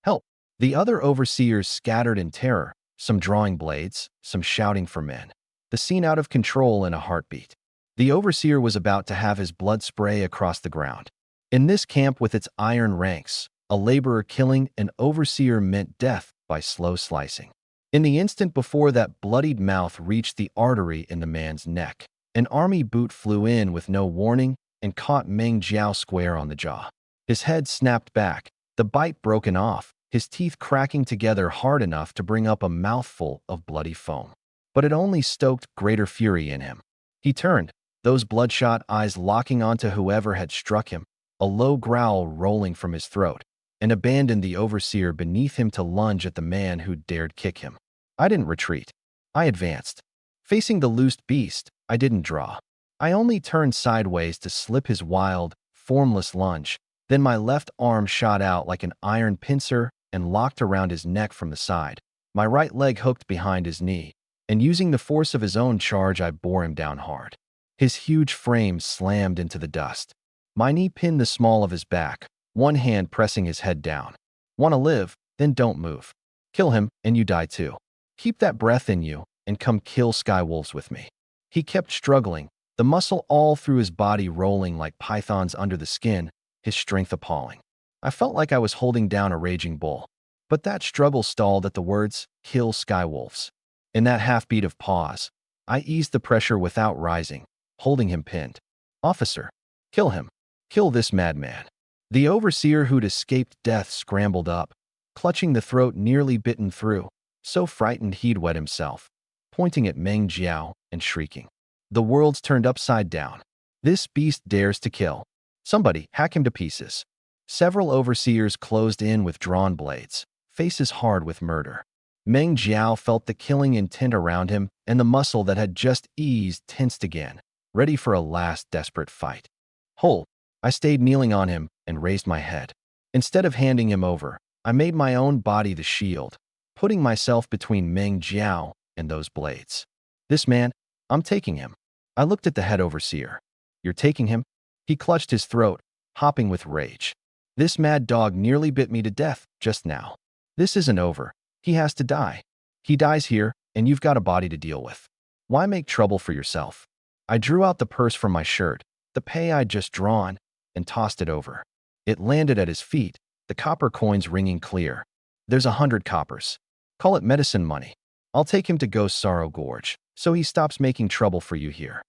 Help! The other overseers scattered in terror, some drawing blades, some shouting for men. The scene out of control in a heartbeat. The overseer was about to have his blood spray across the ground. In this camp with its iron ranks, a laborer killing an overseer meant death by slow slicing. In the instant before that bloodied mouth reached the artery in the man's neck, an army boot flew in with no warning and caught Meng Jiao square on the jaw. His head snapped back, the bite broken off, his teeth cracking together hard enough to bring up a mouthful of bloody foam. But it only stoked greater fury in him. He turned, those bloodshot eyes locking onto whoever had struck him, a low growl rolling from his throat, and abandoned the overseer beneath him to lunge at the man who dared kick him. I didn't retreat. I advanced. Facing the loosed beast, I didn't draw. I only turned sideways to slip his wild, formless lunge. Then my left arm shot out like an iron pincer and locked around his neck from the side. My right leg hooked behind his knee, and using the force of his own charge, I bore him down hard. His huge frame slammed into the dust. My knee pinned the small of his back, one hand pressing his head down. Want to live? Then don't move. Kill him, and you die too. Keep that breath in you, and come kill skywolves with me. He kept struggling, the muscle all through his body rolling like pythons under the skin, his strength appalling. I felt like I was holding down a raging bull. But that struggle stalled at the words, "Kill skywolves." In that half-beat of pause, I eased the pressure without rising, holding him pinned. "Officer, kill him. Kill this madman." The overseer who'd escaped death scrambled up, clutching the throat nearly bitten through, so frightened he'd wet himself, pointing at Meng Jiao and shrieking. "The world's turned upside down. This beast dares to kill. Somebody hack him to pieces." Several overseers closed in with drawn blades, faces hard with murder. Meng Jiao felt the killing intent around him, and the muscle that had just eased tensed again, ready for a last desperate fight. Hold! I stayed kneeling on him and raised my head. Instead of handing him over, I made my own body the shield, putting myself between Meng Jiao and those blades. "This man, I'm taking him." I looked at the head overseer. "You're taking him?" He clutched his throat, hopping with rage. "This mad dog nearly bit me to death just now. This isn't over. He has to die. He dies here, and you've got a body to deal with. Why make trouble for yourself?" I drew out the purse from my shirt, the pay I'd just drawn, and tossed it over. It landed at his feet, the copper coins ringing clear. "There's 100 coppers. Call it medicine money. I'll take him to Ghost Sorrow Gorge, so he stops making trouble for you here."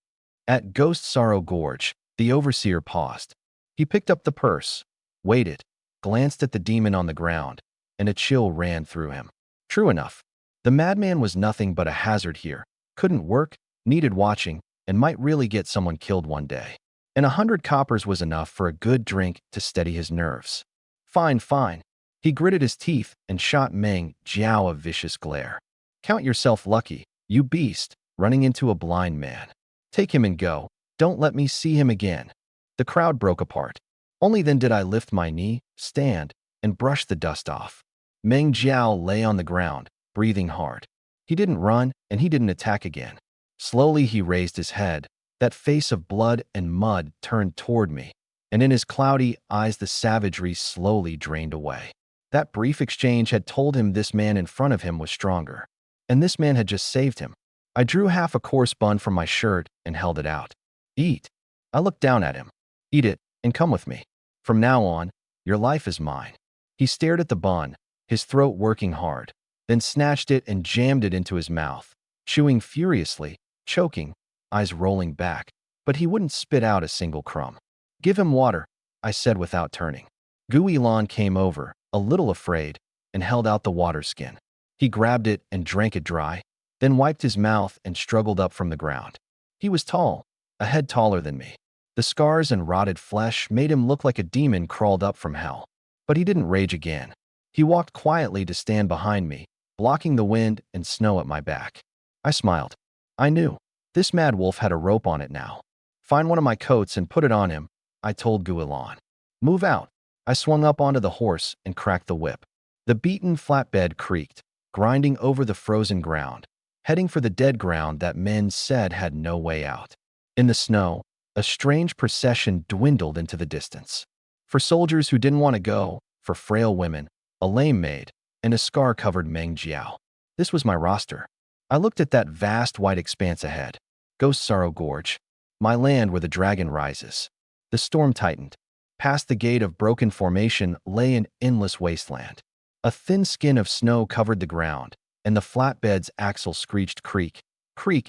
At Ghost Sorrow Gorge, the overseer paused. He picked up the purse, waited, glanced at the demon on the ground, and a chill ran through him. True enough, the madman was nothing but a hazard here, couldn't work, needed watching, and might really get someone killed one day. And 100 coppers was enough for a good drink to steady his nerves. "Fine, fine." He gritted his teeth and shot Meng Jiao a vicious glare. "Count yourself lucky, you beast, running into a blind man. Take him and go. Don't let me see him again." The crowd broke apart. Only then did I lift my knee, stand, and brush the dust off. Meng Jiao lay on the ground, breathing hard. He didn't run, and he didn't attack again. Slowly he raised his head, that face of blood and mud turned toward me, and in his cloudy eyes the savagery slowly drained away. That brief exchange had told him this man in front of him was stronger, and this man had just saved him. I drew half a coarse bun from my shirt and held it out. "Eat." I looked down at him. "Eat it, and come with me. From now on, your life is mine." He stared at the bun, his throat working hard, then snatched it and jammed it into his mouth, chewing furiously, choking, eyes rolling back, but he wouldn't spit out a single crumb. "Give him water," I said without turning. Gu Ilan came over, a little afraid, and held out the water skin. He grabbed it and drank it dry, then wiped his mouth and struggled up from the ground. He was tall, a head taller than me. The scars and rotted flesh made him look like a demon crawled up from hell. But he didn't rage again. He walked quietly to stand behind me, blocking the wind and snow at my back. I smiled. I knew. This mad wolf had a rope on it now. Find one of my coats and put it on him, I told Guilan. Move out. I swung up onto the horse and cracked the whip. The beaten flatbed creaked, grinding over the frozen ground, heading for the dead ground that men said had no way out. In the snow, a strange procession dwindled into the distance. For soldiers who didn't want to go, for frail women, a lame maid, and a scar-covered Meng Jiao. This was my roster. I looked at that vast white expanse ahead. Ghost Sorrow Gorge. My land where the dragon rises. The storm tightened. Past the gate of broken formation lay an endless wasteland. A thin skin of snow covered the ground, and the flatbed's axle screeched creak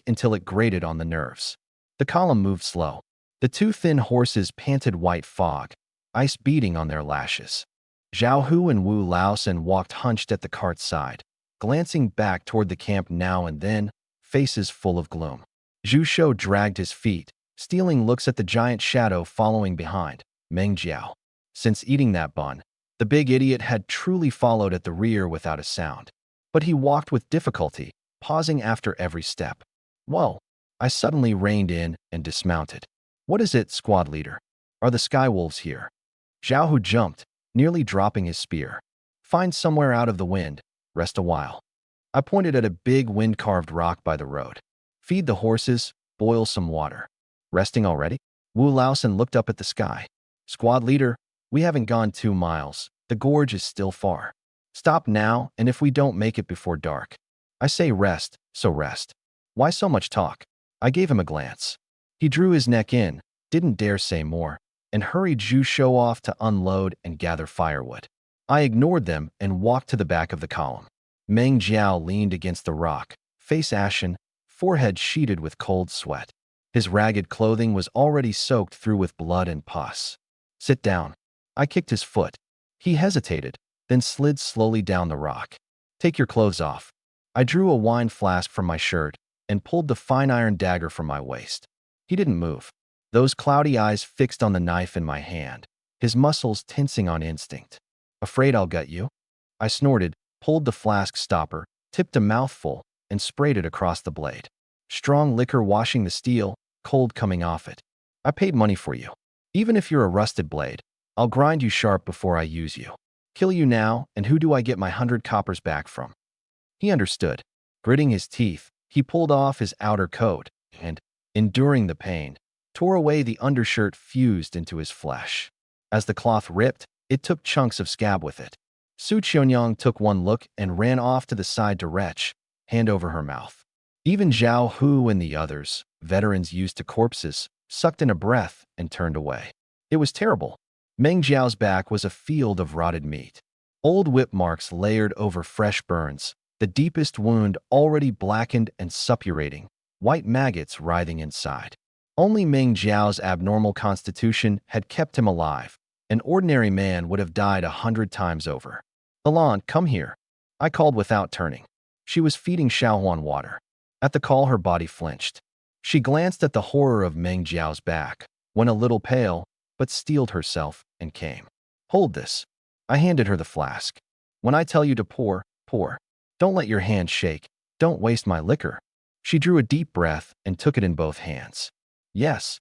until it grated on the nerves. The column moved slow. The two thin horses panted white fog, ice beating on their lashes. Zhao Hu and Wu Laosen walked hunched at the cart's side, glancing back toward the camp now and then, faces full of gloom. Zhu Shou dragged his feet, stealing looks at the giant shadow following behind, Meng Jiao. Since eating that bun, the big idiot had truly followed at the rear without a sound. But he walked with difficulty, pausing after every step. Whoa! I suddenly reined in and dismounted. What is it, squad leader? Are the skywolves here? Zhao Hu jumped, nearly dropping his spear. Find somewhere out of the wind. Rest a while. I pointed at a big wind-carved rock by the road. Feed the horses, boil some water. Resting already? Wu Laosen looked up at the sky. Squad leader, we haven't gone 2 miles. The gorge is still far. Stop now, and if we don't make it before dark. I say rest, so rest. Why so much talk? I gave him a glance. He drew his neck in, didn't dare say more, and hurried Zhu Shou off to unload and gather firewood. I ignored them and walked to the back of the column. Meng Jiao leaned against the rock, face ashen, forehead sheeted with cold sweat. His ragged clothing was already soaked through with blood and pus. Sit down. I kicked his foot. He hesitated, then slid slowly down the rock. Take your clothes off. I drew a wine flask from my shirt and pulled the fine iron dagger from my waist. He didn't move, those cloudy eyes fixed on the knife in my hand, his muscles tensing on instinct. Afraid I'll gut you? I snorted, pulled the flask stopper, tipped a mouthful, and sprayed it across the blade. Strong liquor washing the steel, cold coming off it. I paid money for you. Even if you're a rusted blade, I'll grind you sharp before I use you. Kill you now, and who do I get my 100 coppers back from? He understood. Gritting his teeth, he pulled off his outer coat and, enduring the pain, tore away the undershirt fused into his flesh. As the cloth ripped, it took chunks of scab with it. Su Qianyang took one look and ran off to the side to retch, hand over her mouth. Even Zhao Hu and the others, veterans used to corpses, sucked in a breath and turned away. It was terrible. Meng Jiao's back was a field of rotted meat. Old whip marks layered over fresh burns, the deepest wound already blackened and suppurating, white maggots writhing inside. Only Meng Jiao's abnormal constitution had kept him alive. An ordinary man would have died 100 times over. Alon, come here. I called without turning. She was feeding Xiaohuan water. At the call, her body flinched. She glanced at the horror of Meng Jiao's back, went a little pale, but steeled herself and came. Hold this. I handed her the flask. When I tell you to pour, pour. Don't let your hand shake. Don't waste my liquor. She drew a deep breath and took it in both hands. Yes.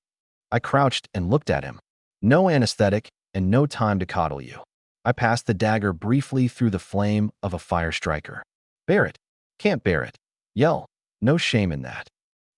I crouched and looked at him. No anesthetic and no time to coddle you. I passed the dagger briefly through the flame of a fire striker. Bear it. Can't bear it. Yell. No shame in that.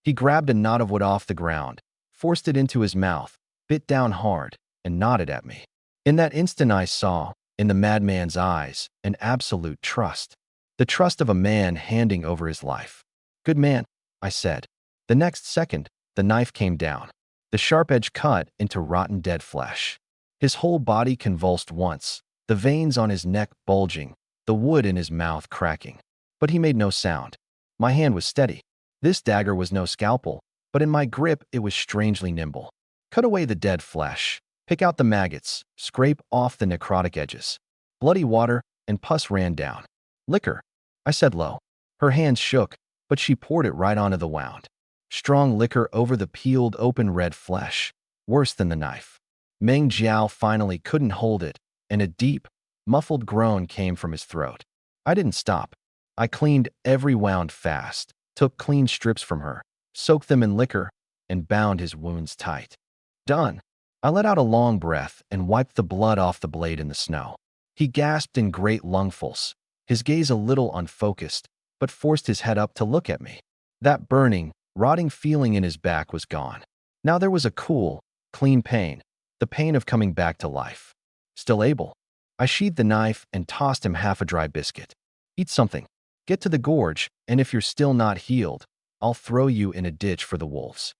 He grabbed a knot of wood off the ground, forced it into his mouth, bit down hard, and nodded at me. In that instant I saw, in the madman's eyes, an absolute trust. The trust of a man handing over his life. Good man, I said. The next second, the knife came down. The sharp edge cut into rotten dead flesh. His whole body convulsed once, the veins on his neck bulging, the wood in his mouth cracking. But he made no sound. My hand was steady. This dagger was no scalpel, but in my grip it was strangely nimble. Cut away the dead flesh, pick out the maggots, scrape off the necrotic edges. Bloody water and pus ran down. Liquor. I said low. Her hands shook, but she poured it right onto the wound. Strong liquor over the peeled open red flesh. Worse than the knife. Meng Jiao finally couldn't hold it, and a deep, muffled groan came from his throat. I didn't stop. I cleaned every wound fast, took clean strips from her, soaked them in liquor, and bound his wounds tight. Done. I let out a long breath and wiped the blood off the blade in the snow. He gasped in great lungfuls, his gaze a little unfocused, but forced his head up to look at me. That burning, rotting feeling in his back was gone. Now there was a cool, clean pain, the pain of coming back to life. Still able. I sheathed the knife and tossed him half a dry biscuit. Eat something. Get to the gorge, and if you're still not healed, I'll throw you in a ditch for the wolves.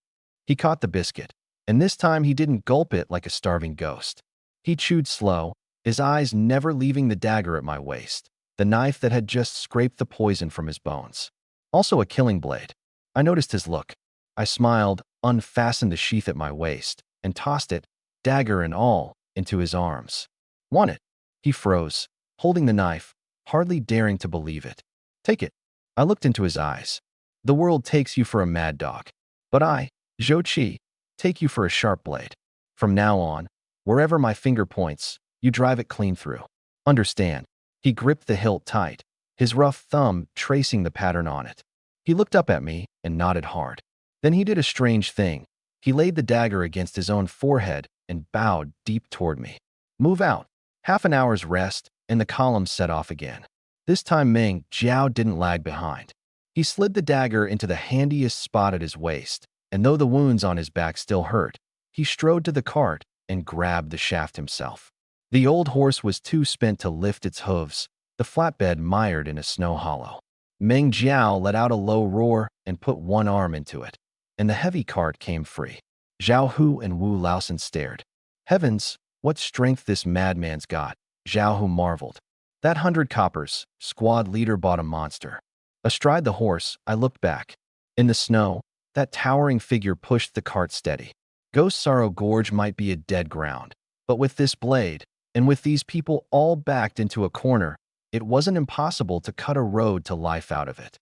He caught the biscuit, and this time he didn't gulp it like a starving ghost. He chewed slow, his eyes never leaving the dagger at my waist, the knife that had just scraped the poison from his bones. Also a killing blade. I noticed his look. I smiled, unfastened the sheath at my waist, and tossed it, dagger and all, into his arms. Want it? He froze, holding the knife, hardly daring to believe it. Take it. I looked into his eyes. The world takes you for a mad dog, but I, Zhou Qi, take you for a sharp blade. From now on, wherever my finger points, you drive it clean through. Understand? He gripped the hilt tight, his rough thumb tracing the pattern on it. He looked up at me and nodded hard. Then he did a strange thing. He laid the dagger against his own forehead and bowed deep toward me. Move out. Half an hour's rest, and the column set off again. This time Meng Jiao didn't lag behind. He slid the dagger into the handiest spot at his waist, and though the wounds on his back still hurt, he strode to the cart and grabbed the shaft himself. The old horse was too spent to lift its hooves, the flatbed mired in a snow hollow. Meng Jiao let out a low roar and put one arm into it, and the heavy cart came free. Zhao Hu and Wu Laosan stared. Heavens, what strength this madman's got, Zhao Hu marveled. That 100 coppers, squad leader bought a monster. Astride the horse, I looked back. In the snow, that towering figure pushed the cart steady. Ghost Sorrow Gorge might be a dead ground, but with this blade, and with these people all backed into a corner, it wasn't impossible to cut a road to life out of it.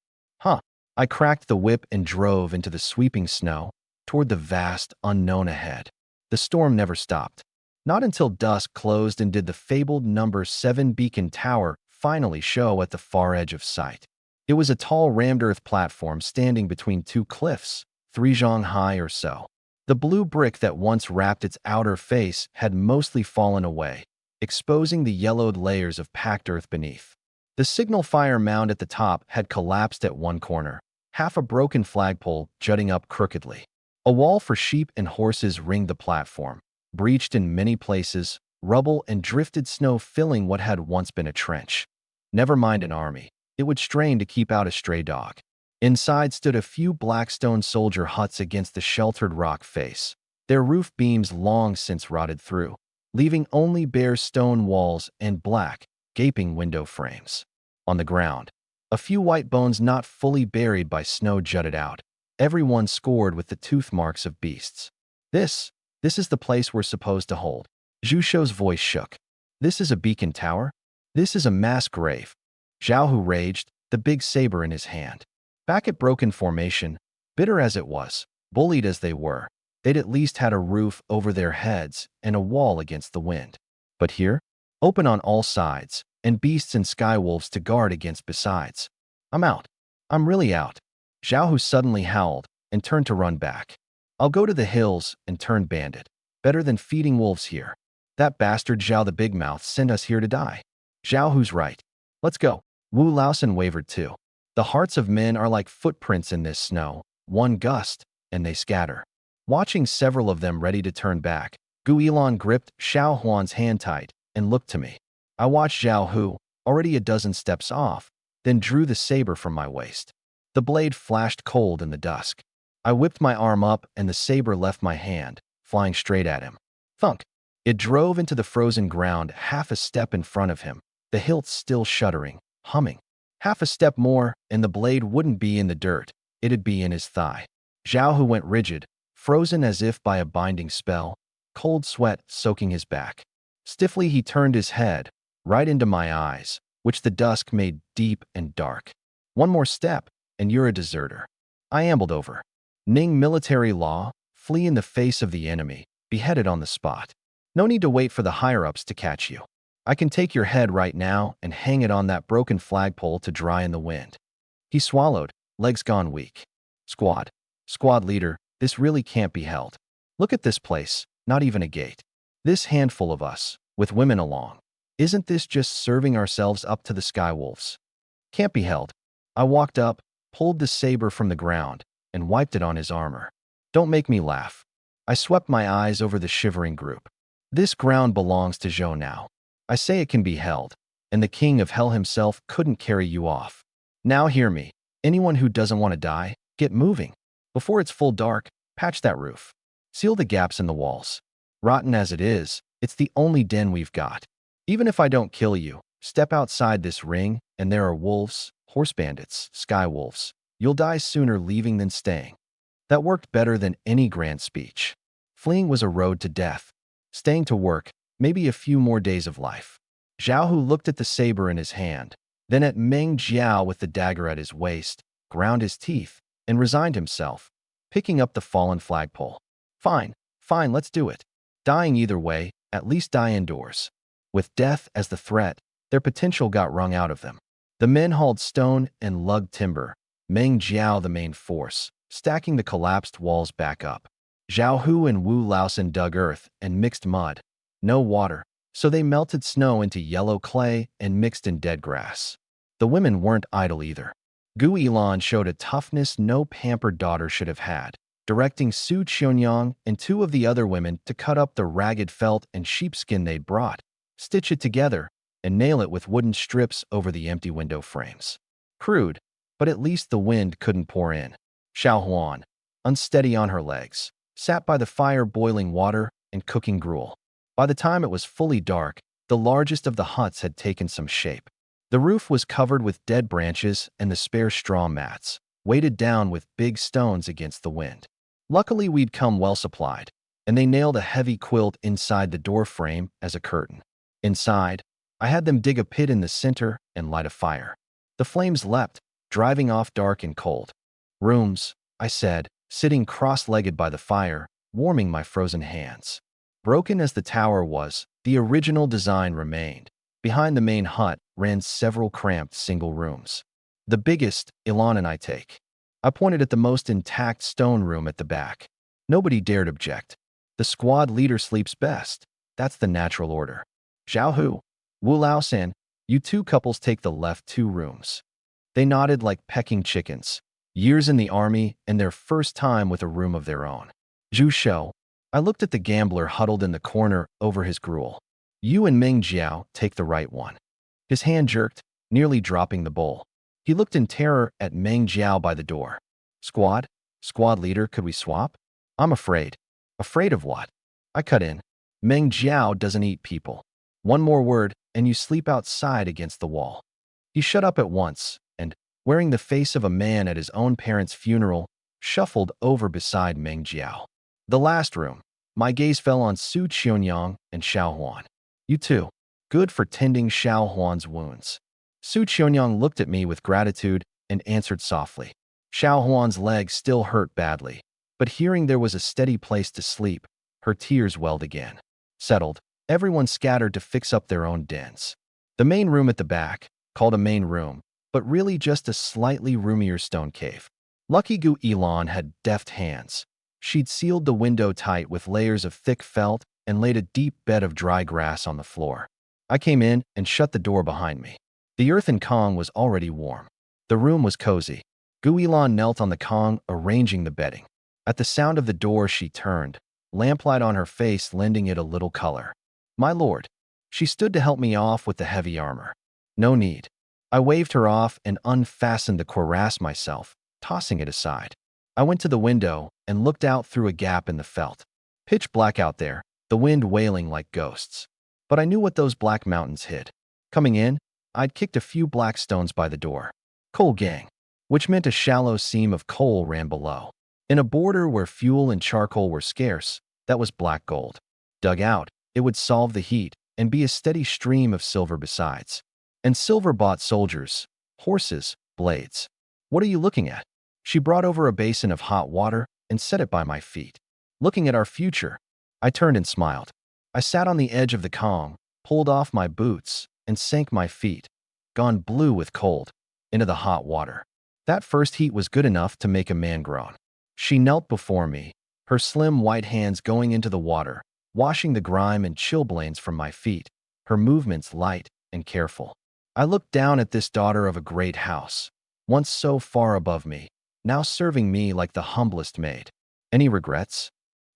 I cracked the whip and drove into the sweeping snow, toward the vast unknown ahead. The storm never stopped. Not until dusk closed and did the fabled number 7 beacon tower finally show at the far edge of sight. It was a tall rammed earth platform standing between two cliffs, 3 zhang high or so. The blue brick that once wrapped its outer face had mostly fallen away, exposing the yellowed layers of packed earth beneath. The signal fire mound at the top had collapsed at one corner, half a broken flagpole jutting up crookedly. A wall for sheep and horses ringed the platform, breached in many places, rubble and drifted snow filling what had once been a trench. Never mind an army, it would strain to keep out a stray dog. Inside stood a few black stone soldier huts against the sheltered rock face, their roof beams long since rotted through, leaving only bare stone walls and black, gaping window frames. On the ground, a few white bones not fully buried by snow jutted out, everyone scored with the tooth marks of beasts. This is the place we're supposed to hold. Zhu Shou's voice shook. This is a beacon tower? This is a mass grave. Zhao Hu raged, the big saber in his hand. Back at Broken Formation, bitter as it was, bullied as they were, they'd at least had a roof over their heads and a wall against the wind. But here, open on all sides, and beasts and skywolves to guard against besides. I'm out. I'm really out. Zhao Hu suddenly howled and turned to run back. I'll go to the hills and turn bandit. Better than feeding wolves here. That bastard Zhao the Big Mouth sent us here to die. Zhao Hu's right. Let's go. Wu Laosan wavered too. The hearts of men are like footprints in this snow, one gust, and they scatter. Watching several of them ready to turn back, Gu Yilan gripped Xiao Huan's hand tight and looked to me. I watched Zhao Hu, already a dozen steps off, then drew the saber from my waist. The blade flashed cold in the dusk. I whipped my arm up and the saber left my hand, flying straight at him. Thunk! It drove into the frozen ground half a step in front of him, the hilt still shuddering, humming. Half a step more, and the blade wouldn't be in the dirt, it'd be in his thigh. Zhao Hu went rigid, frozen as if by a binding spell, cold sweat soaking his back. Stiffly he turned his head, right into my eyes, which the dusk made deep and dark. One more step, and you're a deserter. I ambled over. Ning military law, flee in the face of the enemy, beheaded on the spot. No need to wait for the higher-ups to catch you. I can take your head right now and hang it on that broken flagpole to dry in the wind. He swallowed, legs gone weak. Squad leader, this really can't be held. Look at this place, not even a gate. This handful of us, with women along. Isn't this just serving ourselves up to the skywolves? Can't be held. I walked up, pulled the saber from the ground, and wiped it on his armor. Don't make me laugh. I swept my eyes over the shivering group. This ground belongs to Zhou now. I say it can be held, and the king of hell himself couldn't carry you off. Now hear me. Anyone who doesn't want to die, get moving. Before it's full dark, patch that roof. Seal the gaps in the walls. Rotten as it is, it's the only den we've got. Even if I don't kill you, step outside this ring, and there are wolves, horse bandits, sky wolves. You'll die sooner leaving than staying. That worked better than any grand speech. Fleeing was a road to death. Staying to work, maybe a few more days of life. Zhao Hu looked at the saber in his hand, then at Meng Jiao with the dagger at his waist, ground his teeth, and resigned himself, picking up the fallen flagpole. Fine, let's do it. Dying either way, at least die indoors. With death as the threat, their potential got wrung out of them. The men hauled stone and lugged timber, Meng Jiao the main force, stacking the collapsed walls back up. Zhao Hu and Wu Laosan dug earth and mixed mud. No water, so they melted snow into yellow clay and mixed in dead grass. The women weren't idle either. Gu Yilan showed a toughness no pampered daughter should have had, directing Su Qianyang and two of the other women to cut up the ragged felt and sheepskin they'd brought, stitch it together, and nail it with wooden strips over the empty window frames. Crude, but at least the wind couldn't pour in. Xiao Huan, unsteady on her legs, sat by the fire boiling water and cooking gruel. By the time it was fully dark, the largest of the huts had taken some shape. The roof was covered with dead branches and the spare straw mats, weighted down with big stones against the wind. Luckily, we'd come well supplied, and they nailed a heavy quilt inside the door frame as a curtain. Inside, I had them dig a pit in the center and light a fire. The flames leapt, driving off dark and cold. Rooms, I said, sitting cross-legged by the fire, warming my frozen hands. Broken as the tower was, the original design remained. Behind the main hut ran several cramped single rooms. The biggest, Ilan and I take. I pointed at the most intact stone room at the back. Nobody dared object. The squad leader sleeps best. That's the natural order. Zhao Hu, Wu Laosan, you two couples take the left two rooms. They nodded like pecking chickens. Years in the army and their first time with a room of their own. Zhu Shou, I looked at the gambler huddled in the corner over his gruel. You and Meng Jiao take the right one. His hand jerked, nearly dropping the bowl. He looked in terror at Meng Jiao by the door. Squad leader, could we swap? I'm afraid. Afraid of what? I cut in. Meng Jiao doesn't eat people. One more word, and you sleep outside against the wall. He shut up at once, and, wearing the face of a man at his own parents' funeral, shuffled over beside Meng Jiao. The last room. My gaze fell on Su Qianyang and Xiao Huan. You two. Good for tending Xiao Huan's wounds. Su Qianyang looked at me with gratitude and answered softly. Xiao Huan's legs still hurt badly, but hearing there was a steady place to sleep, her tears welled again. Settled, everyone scattered to fix up their own dens. The main room at the back, called a main room, but really just a slightly roomier stone cave. Lucky Gu Yilan had deft hands. She'd sealed the window tight with layers of thick felt and laid a deep bed of dry grass on the floor. I came in and shut the door behind me. The earthen Kong was already warm. The room was cozy. Gu Yilan knelt on the Kong, arranging the bedding. At the sound of the door, she turned, lamplight on her face lending it a little color. My lord. She stood to help me off with the heavy armor. No need. I waved her off and unfastened the cuirass myself, tossing it aside. I went to the window and looked out through a gap in the felt. Pitch black out there, the wind wailing like ghosts. But I knew what those black mountains hid. Coming in, I'd kicked a few black stones by the door. Coal gang, which meant a shallow seam of coal ran below. In a border where fuel and charcoal were scarce, that was black gold. Dug out, it would solve the heat and be a steady stream of silver besides. and silver-bought soldiers, horses, blades. What are you looking at? She brought over a basin of hot water and set it by my feet. Looking at our future, I turned and smiled. I sat on the edge of the Kong, pulled off my boots, and sank my feet, gone blue with cold, into the hot water. That first heat was good enough to make a man groan. She knelt before me, her slim white hands going into the water, washing the grime and chilblains from my feet, her movements light and careful. I looked down at this daughter of a great house, once so far above me, now serving me like the humblest maid. Any regrets?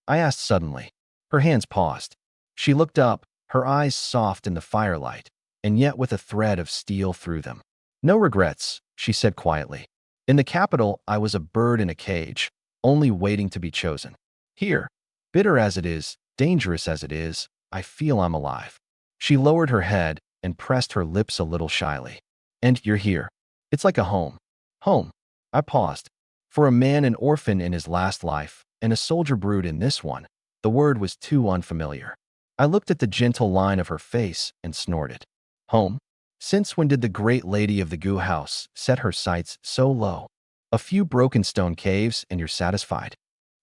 I asked suddenly. Her hands paused. She looked up, her eyes soft in the firelight, and yet with a thread of steel through them. No regrets, she said quietly. In the capital, I was a bird in a cage, only waiting to be chosen. Here, bitter as it is, dangerous as it is, I feel I'm alive. She lowered her head and pressed her lips a little shyly. And you're here. It's like a home. Home. I paused. For a man an orphan in his last life, and a soldier brood in this one, the word was too unfamiliar. I looked at the gentle line of her face and snorted. Home? Since when did the great lady of the Goo House set her sights so low? A few broken stone caves and you're satisfied?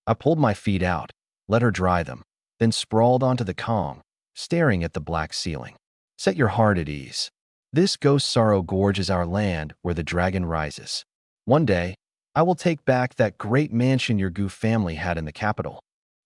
I pulled my feet out, let her dry them, then sprawled onto the Kong, staring at the black ceiling. Set your heart at ease. This Ghost Sorrow Gorge is our land where the dragon rises. One day, I will take back that great mansion your Goo family had in the capital.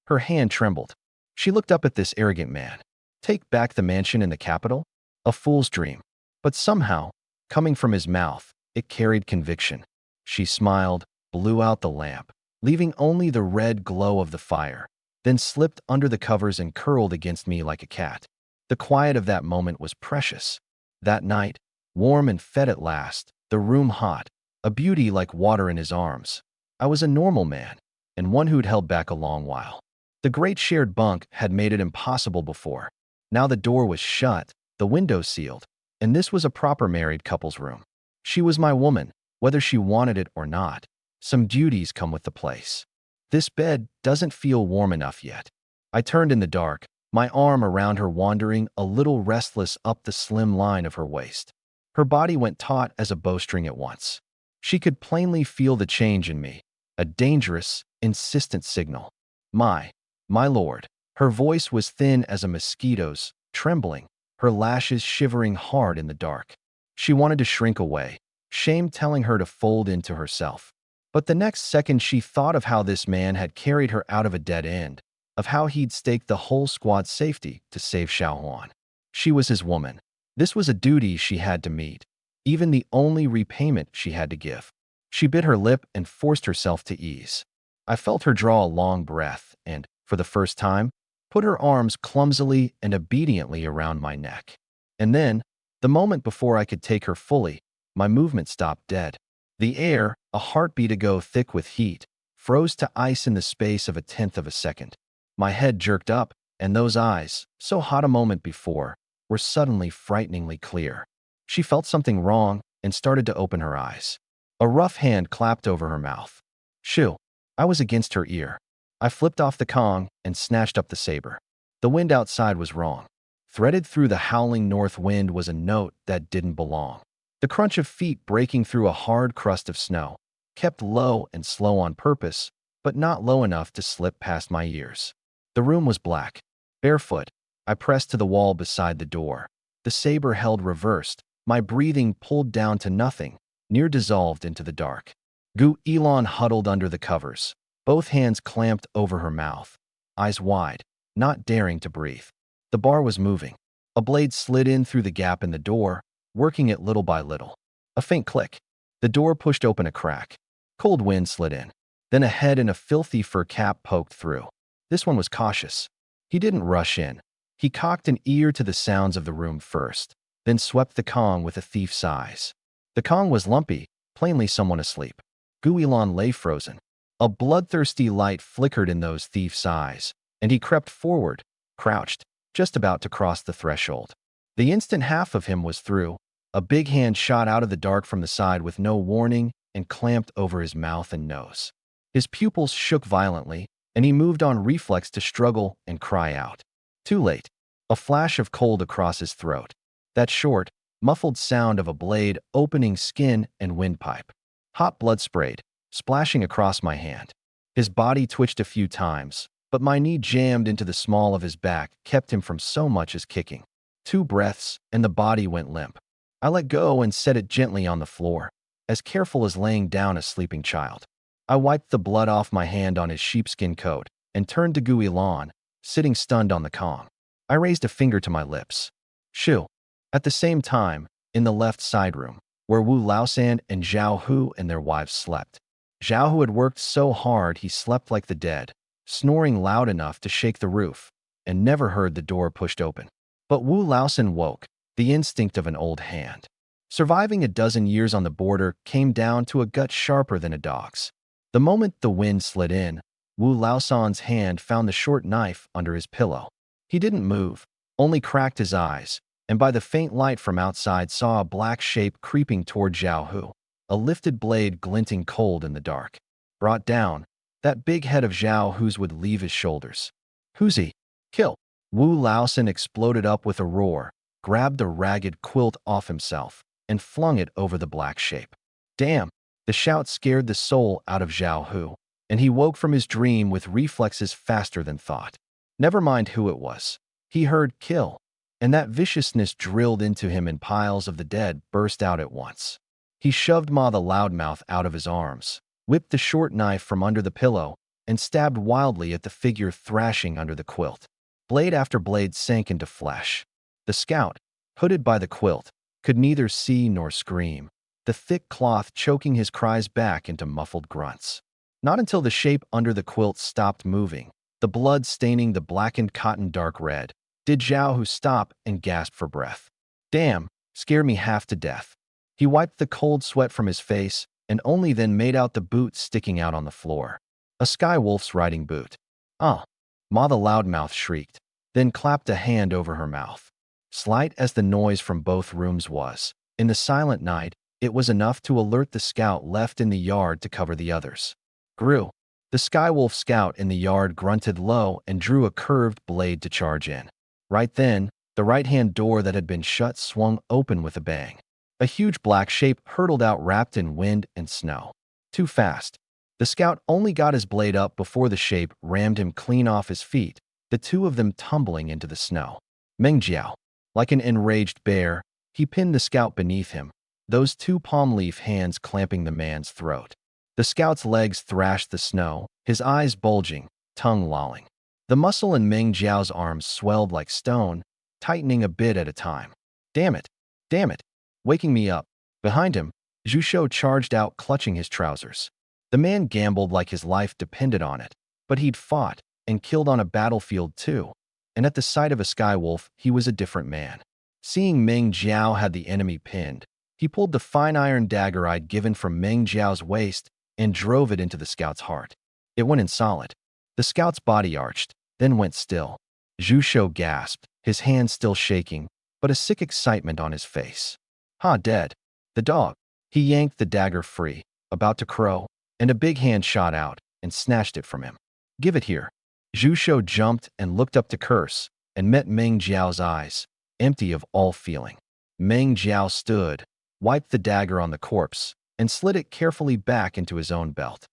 Her hand trembled. She looked up at this arrogant man. Take back the mansion in the capital? A fool's dream. But somehow, coming from his mouth, it carried conviction. She smiled, blew out the lamp, leaving only the red glow of the fire, then slipped under the covers and curled against me like a cat. The quiet of that moment was precious. That night, warm and fed at last, the room hot, a beauty like water in his arms. I was a normal man, and one who'd held back a long while. The great shared bunk had made it impossible before. Now the door was shut, the window sealed, and this was a proper married couple's room. She was my woman, whether she wanted it or not. Some duties come with the place. This bed doesn't feel warm enough yet. I turned in the dark, my arm around her wandering a little restless up the slim line of her waist. Her body went taut as a bowstring at once. She could plainly feel the change in me, a dangerous, insistent signal. My lord. Her voice was thin as a mosquito's, trembling, her lashes shivering hard in the dark. She wanted to shrink away, shame telling her to fold into herself. But the next second she thought of how this man had carried her out of a dead end, of how he'd staked the whole squad's safety to save Xiaohuan. She was his woman. This was a duty she had to meet, even the only repayment she had to give. She bit her lip and forced herself to ease. I felt her draw a long breath and, for the first time, put her arms clumsily and obediently around my neck. And then, the moment before I could take her fully, my movement stopped dead. The air, a heartbeat ago thick with heat, froze to ice in the space of a tenth of a second. My head jerked up, and those eyes, so hot a moment before, were suddenly frighteningly clear. She felt something wrong and started to open her eyes. A rough hand clapped over her mouth. Shoo! I was against her ear. I flipped off the Kong and snatched up the saber. The wind outside was wrong. Threaded through the howling north wind was a note that didn't belong. The crunch of feet breaking through a hard crust of snow, kept low and slow on purpose, but not low enough to slip past my ears. The room was black. Barefoot, I pressed to the wall beside the door. The saber held reversed, my breathing pulled down to nothing, near dissolved into the dark. Gu Elon huddled under the covers, both hands clamped over her mouth, eyes wide, not daring to breathe. The bar was moving. A blade slid in through the gap in the door, working it little by little. A faint click. The door pushed open a crack. Cold wind slid in. Then a head in a filthy fur cap poked through. This one was cautious. He didn't rush in. He cocked an ear to the sounds of the room first, then swept the Kong with a thief's eyes. The Kong was lumpy, plainly someone asleep. Gu Elon lay frozen. A bloodthirsty light flickered in those thief's eyes, and he crept forward, crouched, just about to cross the threshold. The instant half of him was through, a big hand shot out of the dark from the side with no warning and clamped over his mouth and nose. His pupils shook violently, and he moved on reflex to struggle and cry out. Too late. A flash of cold across his throat. That short, muffled sound of a blade opening skin and windpipe. Hot blood sprayed, splashing across my hand. His body twitched a few times, but my knee jammed into the small of his back kept him from so much as kicking. 2 breaths, and the body went limp. I let go and set it gently on the floor, as careful as laying down a sleeping child. I wiped the blood off my hand on his sheepskin coat and turned to Gui Lan, sitting stunned on the Kong. I raised a finger to my lips. Shoo. At the same time, in the left side room, where Wu Laosan and Zhao Hu and their wives slept. Zhao Hu had worked so hard he slept like the dead, snoring loud enough to shake the roof, and never heard the door pushed open. But Wu Laosan woke, the instinct of an old hand. Surviving a dozen years on the border came down to a gut sharper than a dog's. The moment the wind slid in, Wu Laosan's hand found the short knife under his pillow. He didn't move, only cracked his eyes, and by the faint light from outside saw a black shape creeping toward Zhao Hu, a lifted blade glinting cold in the dark. Brought down, that big head of Zhao Hu's would leave his shoulders. Who's he? Kill! Wu Laosan exploded up with a roar, grabbed the ragged quilt off himself, and flung it over the black shape. Damn! The shout scared the soul out of Zhao Hu, and he woke from his dream with reflexes faster than thought. Never mind who it was. He heard kill, and that viciousness drilled into him, and piles of the dead burst out at once. He shoved Ma the loudmouth out of his arms, whipped the short knife from under the pillow, and stabbed wildly at the figure thrashing under the quilt. Blade after blade sank into flesh. The scout, hooded by the quilt, could neither see nor scream, the thick cloth choking his cries back into muffled grunts. Not until the shape under the quilt stopped moving, the blood staining the blackened cotton dark red, did Zhao Hu stop and gasp for breath. Damn, scared me half to death. He wiped the cold sweat from his face and only then made out the boot sticking out on the floor. A sky wolf's riding boot. Ah! Ma the loudmouth shrieked, then clapped a hand over her mouth. Slight as the noise from both rooms was, in the silent night, it was enough to alert the scout left in the yard to cover the others. Grew. The skywolf scout in the yard grunted low and drew a curved blade to charge in. Right then, the right-hand door that had been shut swung open with a bang. A huge black shape hurtled out wrapped in wind and snow. Too fast. The scout only got his blade up before the shape rammed him clean off his feet, the two of them tumbling into the snow. Meng Jiao. Like an enraged bear, he pinned the scout beneath him, those 2 palm leaf hands clamping the man's throat. The scout's legs thrashed the snow, his eyes bulging, tongue lolling. The muscle in Meng Jiao's arms swelled like stone, tightening a bit at a time. Damn it! Damn it! Waking me up. Behind him, Zhu Shou charged out, clutching his trousers. The man gambled like his life depended on it, but he'd fought and killed on a battlefield too, and at the sight of a skywolf, he was a different man. Seeing Meng Jiao had the enemy pinned, he pulled the fine iron dagger I'd given from Meng Jiao's waist and drove it into the scout's heart. It went in solid. The scout's body arched, then went still. Zhu Shou gasped, his hands still shaking, but a sick excitement on his face. Ha, dead. The dog. He yanked the dagger free, about to crow, and a big hand shot out and snatched it from him. Give it here. Zhu Shou jumped and looked up to curse, and met Meng Jiao's eyes, empty of all feeling. Meng Jiao stood, wiped the dagger on the corpse, and slid it carefully back into his own belt.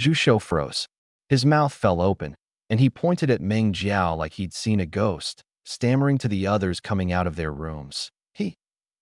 Zhu Shou froze. His mouth fell open, and he pointed at Meng Jiao like he'd seen a ghost, stammering to the others coming out of their rooms.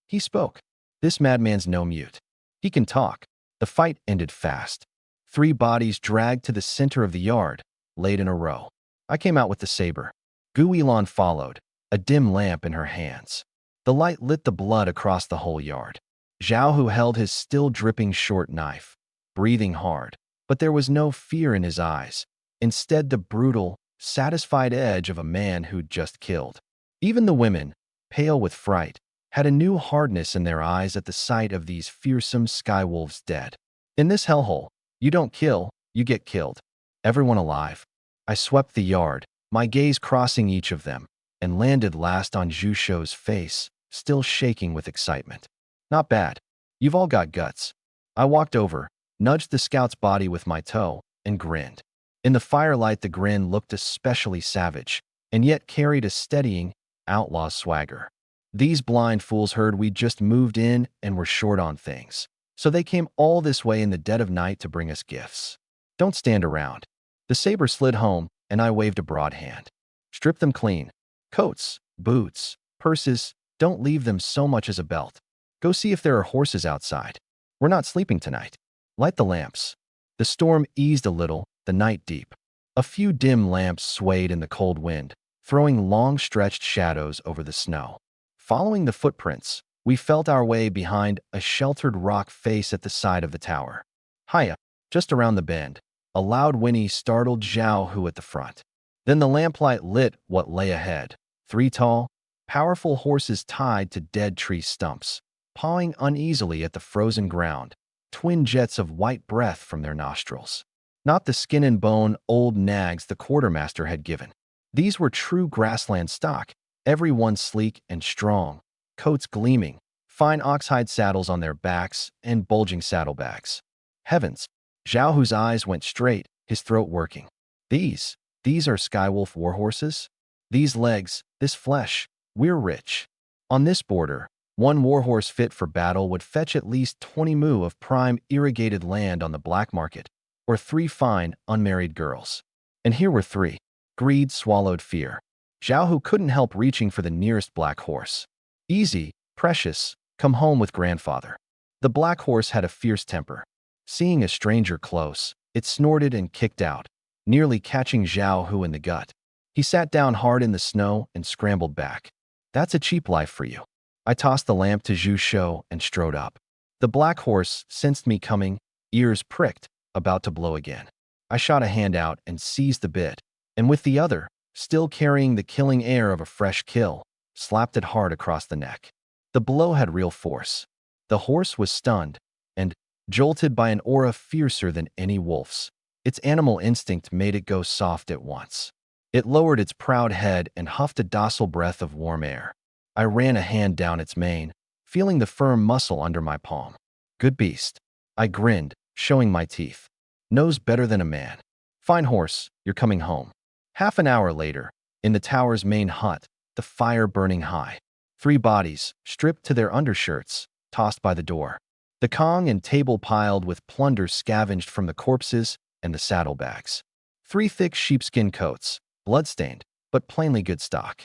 He spoke. This madman's no mute. He can talk. The fight ended fast. 3 bodies dragged to the center of the yard, laid in a row. I came out with the saber. Gui Lan followed, a dim lamp in her hands. The light lit the blood across the whole yard. Zhao Hu held his still dripping short knife, breathing hard, but there was no fear in his eyes. Instead, the brutal, satisfied edge of a man who'd just killed. Even the women, pale with fright, had a new hardness in their eyes at the sight of these fearsome skywolves dead. In this hellhole, you don't kill, you get killed. Everyone alive. I swept the yard, my gaze crossing each of them, and landed last on Zhu Shou's face, still shaking with excitement. Not bad. You've all got guts. I walked over, nudged the scout's body with my toe, and grinned. In the firelight, the grin looked especially savage, and yet carried a steadying, outlaw swagger. These blind fools heard we'd just moved in and were short on things. So they came all this way in the dead of night to bring us gifts. Don't stand around. The saber slid home, and I waved a broad hand. Strip them clean. Coats, boots, purses, don't leave them so much as a belt. Go see if there are horses outside. We're not sleeping tonight. Light the lamps. The storm eased a little, the night deep. A few dim lamps swayed in the cold wind, throwing long stretched shadows over the snow. Following the footprints, we felt our way behind a sheltered rock face at the side of the tower. Hiya, just around the bend. A loud whinny startled Zhao Hu at the front. Then the lamplight lit what lay ahead. 3 tall, powerful horses tied to dead tree stumps, pawing uneasily at the frozen ground, twin jets of white breath from their nostrils. Not the skin and bone old nags the quartermaster had given. These were true grassland stock, every one sleek and strong, coats gleaming, fine oxhide saddles on their backs, and bulging saddlebags. Heavens! Zhao Hu's eyes went straight, his throat working. These are Skywolf warhorses? These legs, this flesh, we're rich. On this border, one warhorse fit for battle would fetch at least 20 mu of prime irrigated land on the black market, or 3 fine, unmarried girls. And here were 3. Greed swallowed fear. Zhao Hu couldn't help reaching for the nearest black horse. Easy, precious, come home with grandfather. The black horse had a fierce temper. Seeing a stranger close, it snorted and kicked out, nearly catching Zhao Hu in the gut. He sat down hard in the snow and scrambled back. That's a cheap life for you. I tossed the lamp to Zhu Shou and strode up. The black horse sensed me coming, ears pricked, about to blow again. I shot a hand out and seized the bit, and with the other, still carrying the killing air of a fresh kill, slapped it hard across the neck. The blow had real force. The horse was stunned, and, jolted by an aura fiercer than any wolf's, its animal instinct made it go soft at once. It lowered its proud head and huffed a docile breath of warm air. I ran a hand down its mane, feeling the firm muscle under my palm. Good beast. I grinned, showing my teeth. Knows better than a man. Fine horse, you're coming home. Half an hour later, in the tower's main hut, the fire burning high. 3 bodies, stripped to their undershirts, tossed by the door. The Kong and table piled with plunder scavenged from the corpses and the saddlebags. 3 thick sheepskin coats, bloodstained, but plainly good stock.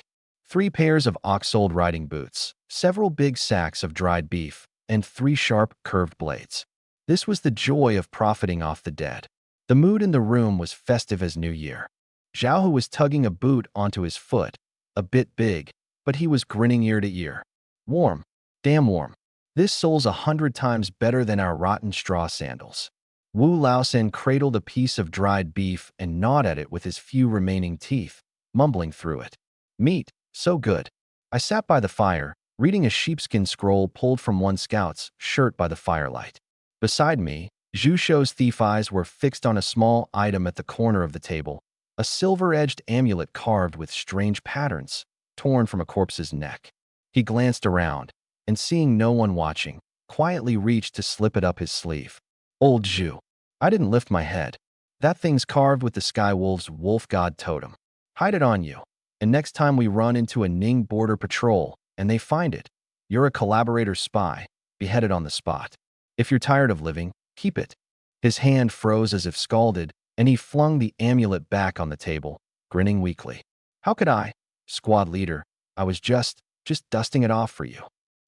3 pairs of ox-soled riding boots, several big sacks of dried beef, and 3 sharp, curved blades. This was the joy of profiting off the dead. The mood in the room was festive as New Year. Zhao Hu was tugging a boot onto his foot, a bit big, but he was grinning ear to ear. Warm, damn warm. This sole's 100 times better than our rotten straw sandals. Wu Laosen cradled a piece of dried beef and gnawed at it with his few remaining teeth, mumbling through it. Meat, so good. I sat by the fire, reading a sheepskin scroll pulled from one scout's shirt by the firelight. Beside me, Zhu Shou's thief eyes were fixed on a small item at the corner of the table, a silver-edged amulet carved with strange patterns, torn from a corpse's neck. He glanced around, and seeing no one watching, quietly reached to slip it up his sleeve. Old Zhu. I didn't lift my head. That thing's carved with the Sky Wolf's wolf god totem. Hide it on you, and next time we run into a Ning border patrol and they find it, you're a collaborator spy, beheaded on the spot. If you're tired of living, keep it. His hand froze as if scalded, and he flung the amulet back on the table, grinning weakly. How could I? Squad leader, I was just dusting it off for you.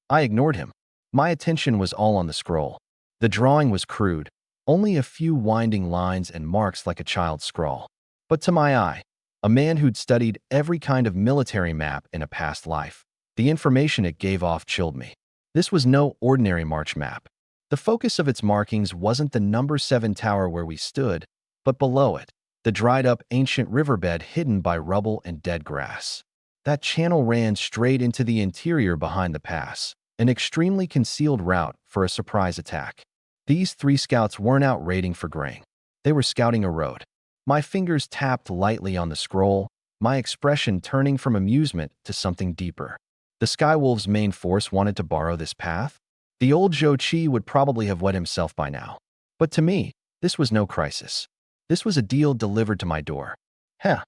I ignored him. My attention was all on the scroll. The drawing was crude, only a few winding lines and marks like a child's scrawl. But to my eye, a man who'd studied every kind of military map in a past life, the information it gave off chilled me. This was no ordinary march map. The focus of its markings wasn't the number 7 tower where we stood, but below it, the dried-up ancient riverbed hidden by rubble and dead grass. That channel ran straight into the interior behind the pass, an extremely concealed route for a surprise attack. These 3 scouts weren't out raiding for grain. They were scouting a road. My fingers tapped lightly on the scroll, my expression turning from amusement to something deeper. The Skywolves' main force wanted to borrow this path? The old Zhou Qi would probably have wet himself by now. But to me, this was no crisis. This was a deal delivered to my door. Heh.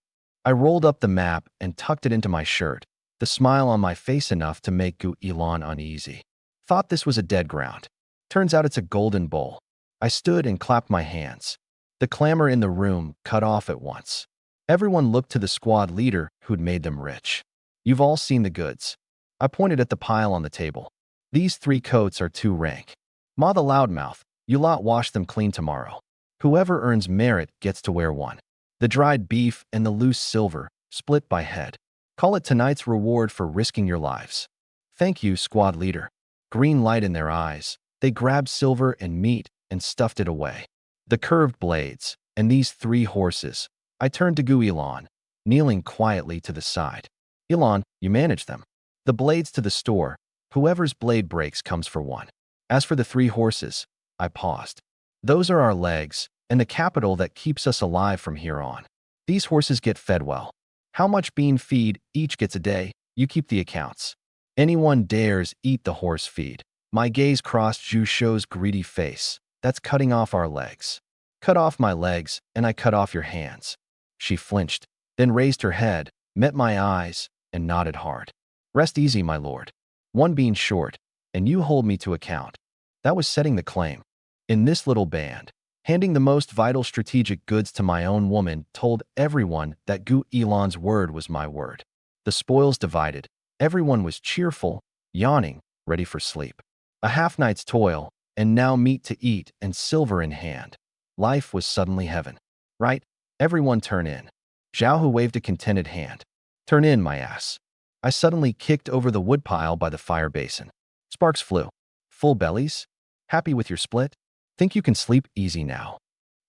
I rolled up the map and tucked it into my shirt, the smile on my face enough to make Gu Ilan uneasy. Thought this was a dead ground. Turns out it's a golden bowl. I stood and clapped my hands. The clamor in the room cut off at once. Everyone looked to the squad leader who'd made them rich. You've all seen the goods. I pointed at the pile on the table. These 3 coats are 2 rank. Ma the loudmouth, you lot wash them clean tomorrow. Whoever earns merit gets to wear 1. The dried beef and the loose silver, split by head. Call it tonight's reward for risking your lives. Thank you, squad leader. Green light in their eyes, they grabbed silver and meat and stuffed it away. The curved blades, and these 3 horses. I turned to Gu Ilan, kneeling quietly to the side. Ilan, you manage them. The blades to the store. Whoever's blade breaks comes for 1. As for the 3 horses, I paused. Those are our legs, and the capital that keeps us alive from here on. These horses get fed well. How much bean feed each gets a day, you keep the accounts. Anyone dares eat the horse feed. My gaze crossed Zhu Shou's greedy face. That's cutting off our legs. Cut off my legs, and I cut off your hands. She flinched, then raised her head, met my eyes, and nodded hard. Rest easy, my lord. 1 bean short, and you hold me to account. That was setting the claim. In this little band, handing the most vital strategic goods to my own woman told everyone that Gu Ilan's word was my word. The spoils divided. Everyone was cheerful, yawning, ready for sleep. A half-night's toil, and now meat to eat and silver in hand. Life was suddenly heaven. Right? Everyone turn in. Zhao waved a contented hand. Turn in, my ass. I suddenly kicked over the woodpile by the fire basin. Sparks flew. Full bellies? Happy with your split? Think you can sleep easy now.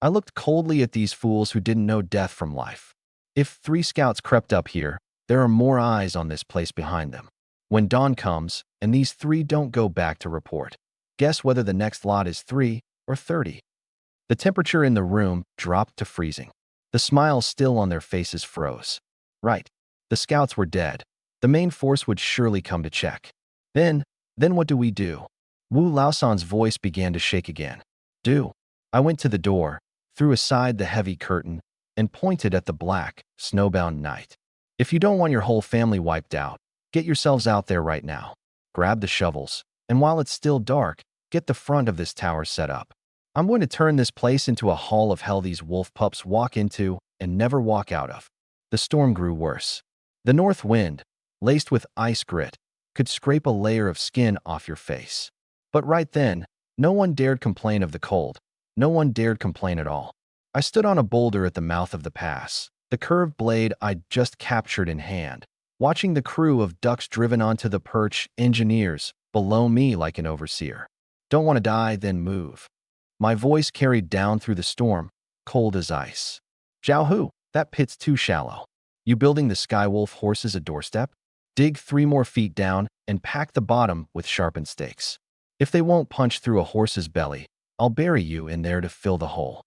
I looked coldly at these fools who didn't know death from life. If 3 scouts crept up here, there are more eyes on this place behind them. When dawn comes, and these 3 don't go back to report, guess whether the next lot is 3 or 30. The temperature in the room dropped to freezing. The smiles still on their faces froze. Right. The scouts were dead. The main force would surely come to check. Then what do we do? Wu Laosan's voice began to shake again. Do. I went to the door, threw aside the heavy curtain, and pointed at the black, snowbound night. If you don't want your whole family wiped out, get yourselves out there right now. Grab the shovels, and while it's still dark, get the front of this tower set up. I'm going to turn this place into a hall of hell these wolf pups walk into and never walk out of. The storm grew worse. The north wind, laced with ice grit, could scrape a layer of skin off your face. But right then, no one dared complain of the cold. No one dared complain at all. I stood on a boulder at the mouth of the pass, the curved blade I'd just captured in hand, watching the crew of ducks driven onto the perch engineers below me like an overseer. Don't want to die, then move. My voice carried down through the storm, cold as ice. Zhao Hu, that pit's too shallow. You building the Skywolf horses a doorstep? Dig 3 more feet down and pack the bottom with sharpened stakes. If they won't punch through a horse's belly, I'll bury you in there to fill the hole.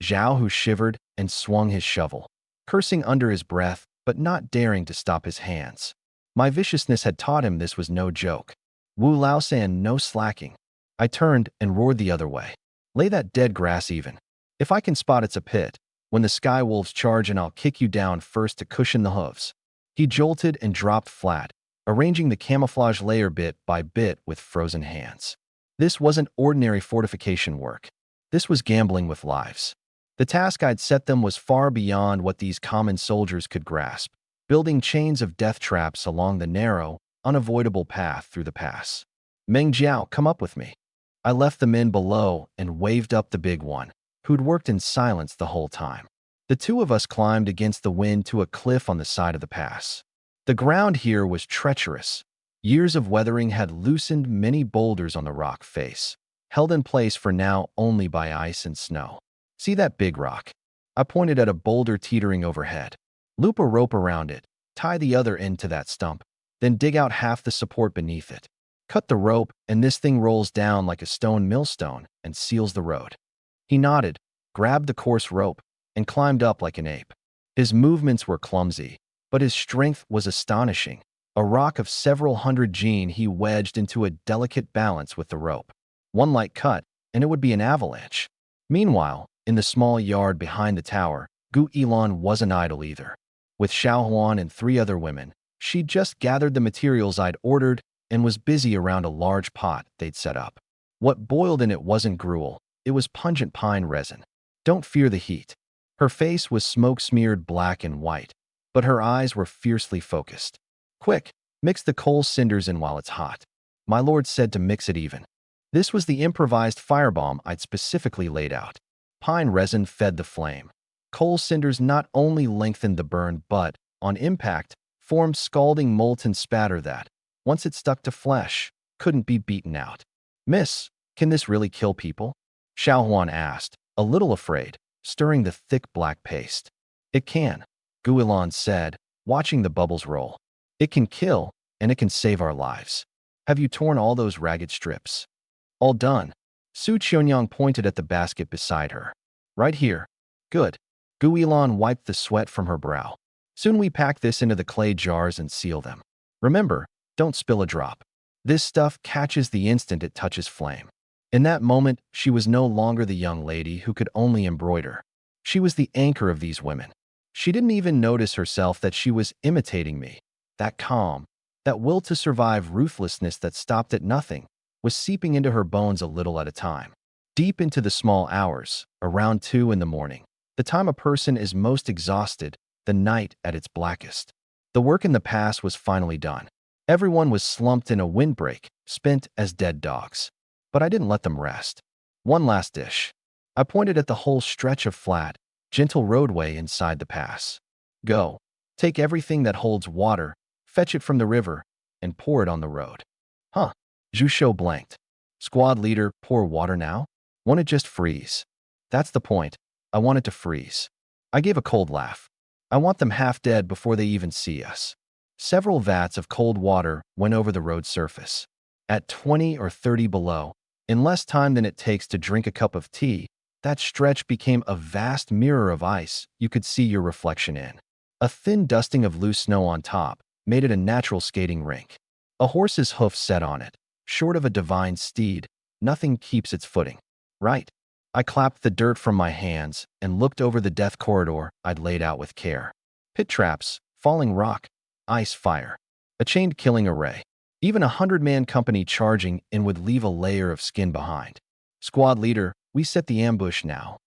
Zhao Hu shivered and swung his shovel, cursing under his breath but not daring to stop his hands. My viciousness had taught him this was no joke. Wu Laosan no slacking. I turned and roared the other way. Lay that dead grass even. If I can spot it's a pit, when the sky wolves charge and I'll kick you down first to cushion the hooves. He jolted and dropped flat, arranging the camouflage layer bit by bit with frozen hands. This wasn't ordinary fortification work. This was gambling with lives. The task I'd set them was far beyond what these common soldiers could grasp, building chains of death traps along the narrow, unavoidable path through the pass. Meng Jiao, come up with me. I left the men below and waved up the big one, who'd worked in silence the whole time. The 2 of us climbed against the wind to a cliff on the side of the pass. The ground here was treacherous. Years of weathering had loosened many boulders on the rock face, held in place for now only by ice and snow. See that big rock? I pointed at a boulder teetering overhead. Loop a rope around it, tie the other end to that stump, then dig out half the support beneath it. Cut the rope, and this thing rolls down like a stone millstone and seals the road. He nodded, grabbed the coarse rope, and climbed up like an ape. His movements were clumsy, but his strength was astonishing. A rock of several hundred gene he wedged into a delicate balance with the rope. One light cut, and it would be an avalanche. Meanwhile, in the small yard behind the tower, Gu Ilan wasn't idle either. With Xiao Huan and 3 other women, She'd just gathered the materials I'd ordered and was busy around a large pot they'd set up. What boiled in it wasn't gruel, it was pungent pine resin. Don't fear the heat. Her face was smoke-smeared black and white, but her eyes were fiercely focused. Quick, mix the coal cinders in while it's hot. My lord said to mix it even. This was the improvised firebomb I'd specifically laid out. Pine resin fed the flame. Coal cinders not only lengthened the burn but, on impact, formed scalding molten spatter that, once it stuck to flesh, couldn't be beaten out. Miss, can this really kill people? Xiaohuan asked, a little afraid, stirring the thick black paste. It can, Guilan said, watching the bubbles roll. It can kill, and it can save our lives. Have you torn all those ragged strips? All done. Su Qianyang pointed at the basket beside her. Right here. Good. Guilan wiped the sweat from her brow. Soon we pack this into the clay jars and seal them. Remember, don't spill a drop. This stuff catches the instant it touches flame. In that moment, she was no longer the young lady who could only embroider. She was the anchor of these women. She didn't even notice herself that she was imitating me. That calm, that will to survive ruthlessness that stopped at nothing, was seeping into her bones a little at a time. Deep into the small hours, around 2 in the morning, the time a person is most exhausted, the night at its blackest. The work in the past was finally done. Everyone was slumped in a windbreak, spent as dead dogs. But I didn't let them rest. One last dish. I pointed at the whole stretch of flat, gentle roadway inside the pass. Go. Take everything that holds water, fetch it from the river, and pour it on the road. Huh. Zhu Shou blanked. Squad leader, pour water now? Won't it just freeze? That's the point. I want it to freeze. I gave a cold laugh. I want them half dead before they even see us. Several vats of cold water went over the road surface. At 20 or 30 below, in less time than it takes to drink a cup of tea, that stretch became a vast mirror of ice you could see your reflection in. A thin dusting of loose snow on top made it a natural skating rink. A horse's hoof set on it. Short of a divine steed, nothing keeps its footing. Right. I clapped the dirt from my hands and looked over the death corridor I'd laid out with care. Pit traps, falling rock, ice fire, a chained killing array. Even a 100-man company charging in would leave a layer of skin behind. Squad leader, we set the ambush now.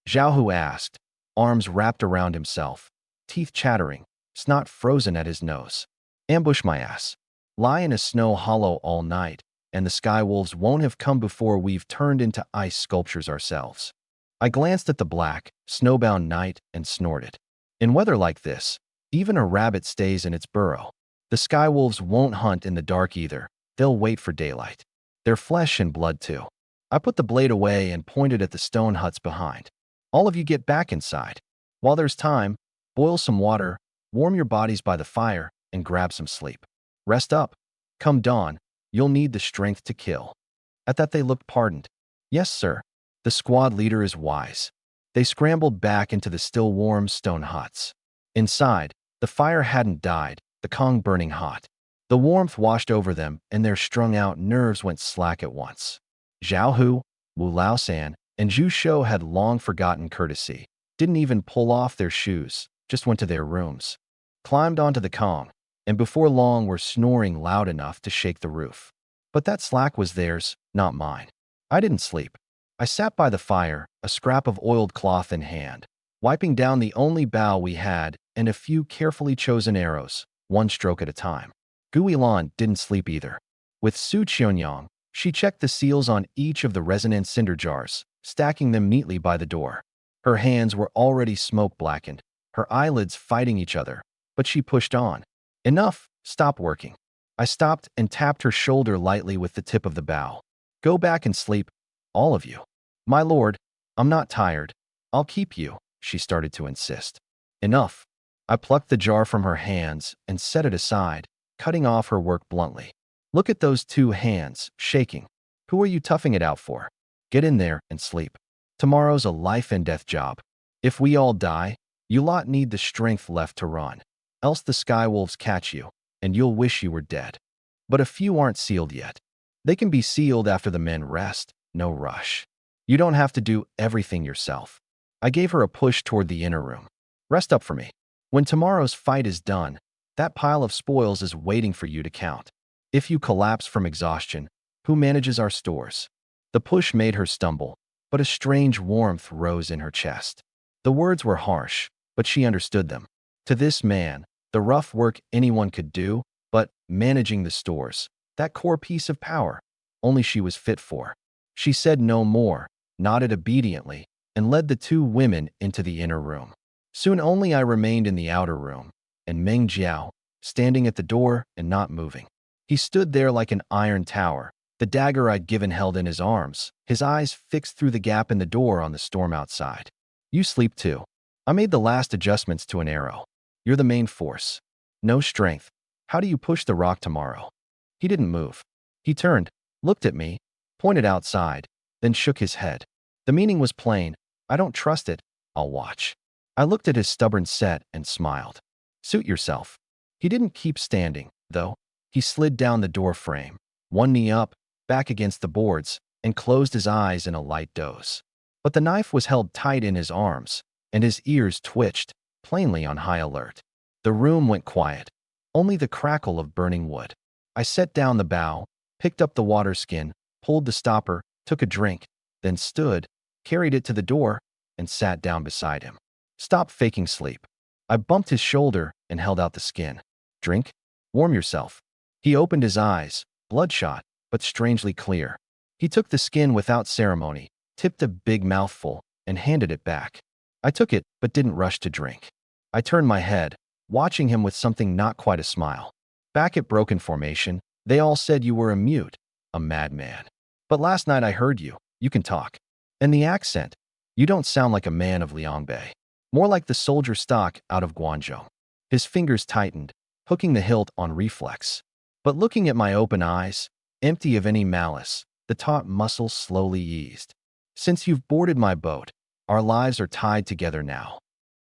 Zhao Hu asked, arms wrapped around himself, teeth chattering, snot frozen at his nose. Ambush my ass. Lie in a snow hollow all night, and the sky wolves won't have come before we've turned into ice sculptures ourselves. I glanced at the black, snowbound night and snorted. In weather like this, even a rabbit stays in its burrow. The sky wolves won't hunt in the dark either. They'll wait for daylight. They're flesh and blood too. I put the blade away and pointed at the stone huts behind. All of you get back inside. While there's time, boil some water, warm your bodies by the fire, and grab some sleep. Rest up. Come dawn, you'll need the strength to kill. At that they looked pardoned. Yes, sir. The squad leader is wise. They scrambled back into the still warm stone huts. Inside, the fire hadn't died, the Kong burning hot. The warmth washed over them, and their strung-out nerves went slack at once. Zhao Hu, Wu Laosan, and Zhu Shou had long forgotten courtesy, didn't even pull off their shoes, just went to their rooms. Climbed onto the Kong, and before long were snoring loud enough to shake the roof. But that slack was theirs, not mine. I didn't sleep. I sat by the fire, a scrap of oiled cloth in hand, wiping down the only bow we had and a few carefully chosen arrows, one stroke at a time. Guilan didn't sleep either. With Su Qianyang, she checked the seals on each of the resonant cinder jars, stacking them neatly by the door. Her hands were already smoke-blackened, her eyelids fighting each other, but she pushed on. Enough, stop working. I stopped and tapped her shoulder lightly with the tip of the bow. Go back and sleep, all of you. My lord, I'm not tired. I'll keep you, she started to insist. Enough. I plucked the jar from her hands and set it aside, cutting off her work bluntly. Look at those two hands, shaking. Who are you toughing it out for? Get in there and sleep. Tomorrow's a life and death job. If we all die, you lot need the strength left to run. Else the sky wolves catch you, and you'll wish you were dead. But a few aren't sealed yet. They can be sealed after the men rest, no rush. You don't have to do everything yourself. I gave her a push toward the inner room. Rest up for me. When tomorrow's fight is done, That pile of spoils is waiting for you to count. If you collapse from exhaustion, who manages our stores? The push made her stumble, but a strange warmth rose in her chest. The words were harsh, but she understood them. To this man, the rough work anyone could do, but managing the stores, that core piece of power, only she was fit for. She said no more, nodded obediently, and led the two women into the inner room. Soon only I remained in the outer room, and Meng Jiao, standing at the door and not moving. He stood there like an iron tower, the dagger I'd given held in his arms, his eyes fixed through the gap in the door on the storm outside. You sleep too. I made the last adjustments to an arrow. You're the main force. No strength. How do you push the rock tomorrow? He didn't move. He turned, looked at me, pointed outside, then shook his head. The meaning was plain. I don't trust it. I'll watch. I looked at his stubborn set and smiled. Suit yourself. He didn't keep standing, though. He slid down the door frame, one knee up, back against the boards, and closed his eyes in a light doze. But the knife was held tight in his arms, and his ears twitched, plainly on high alert. The room went quiet, only the crackle of burning wood. I set down the bow, picked up the water skin, pulled the stopper, took a drink, then stood, carried it to the door, and sat down beside him. Stop faking sleep. I bumped his shoulder and held out the skin. Drink? Warm yourself. He opened his eyes, bloodshot, but strangely clear. He took the skin without ceremony, tipped a big mouthful, and handed it back. I took it, but didn't rush to drink. I turned my head, watching him with something not quite a smile. Back at Broken Formation, they all said you were a mute, a madman. But last night I heard you. You can talk. And the accent. You don't sound like a man of Liangbei. More like the soldier stock out of Guangzhou. His fingers tightened, hooking the hilt on reflex. But looking at my open eyes, empty of any malice, the taut muscles slowly eased. Since you've boarded my boat, our lives are tied together now.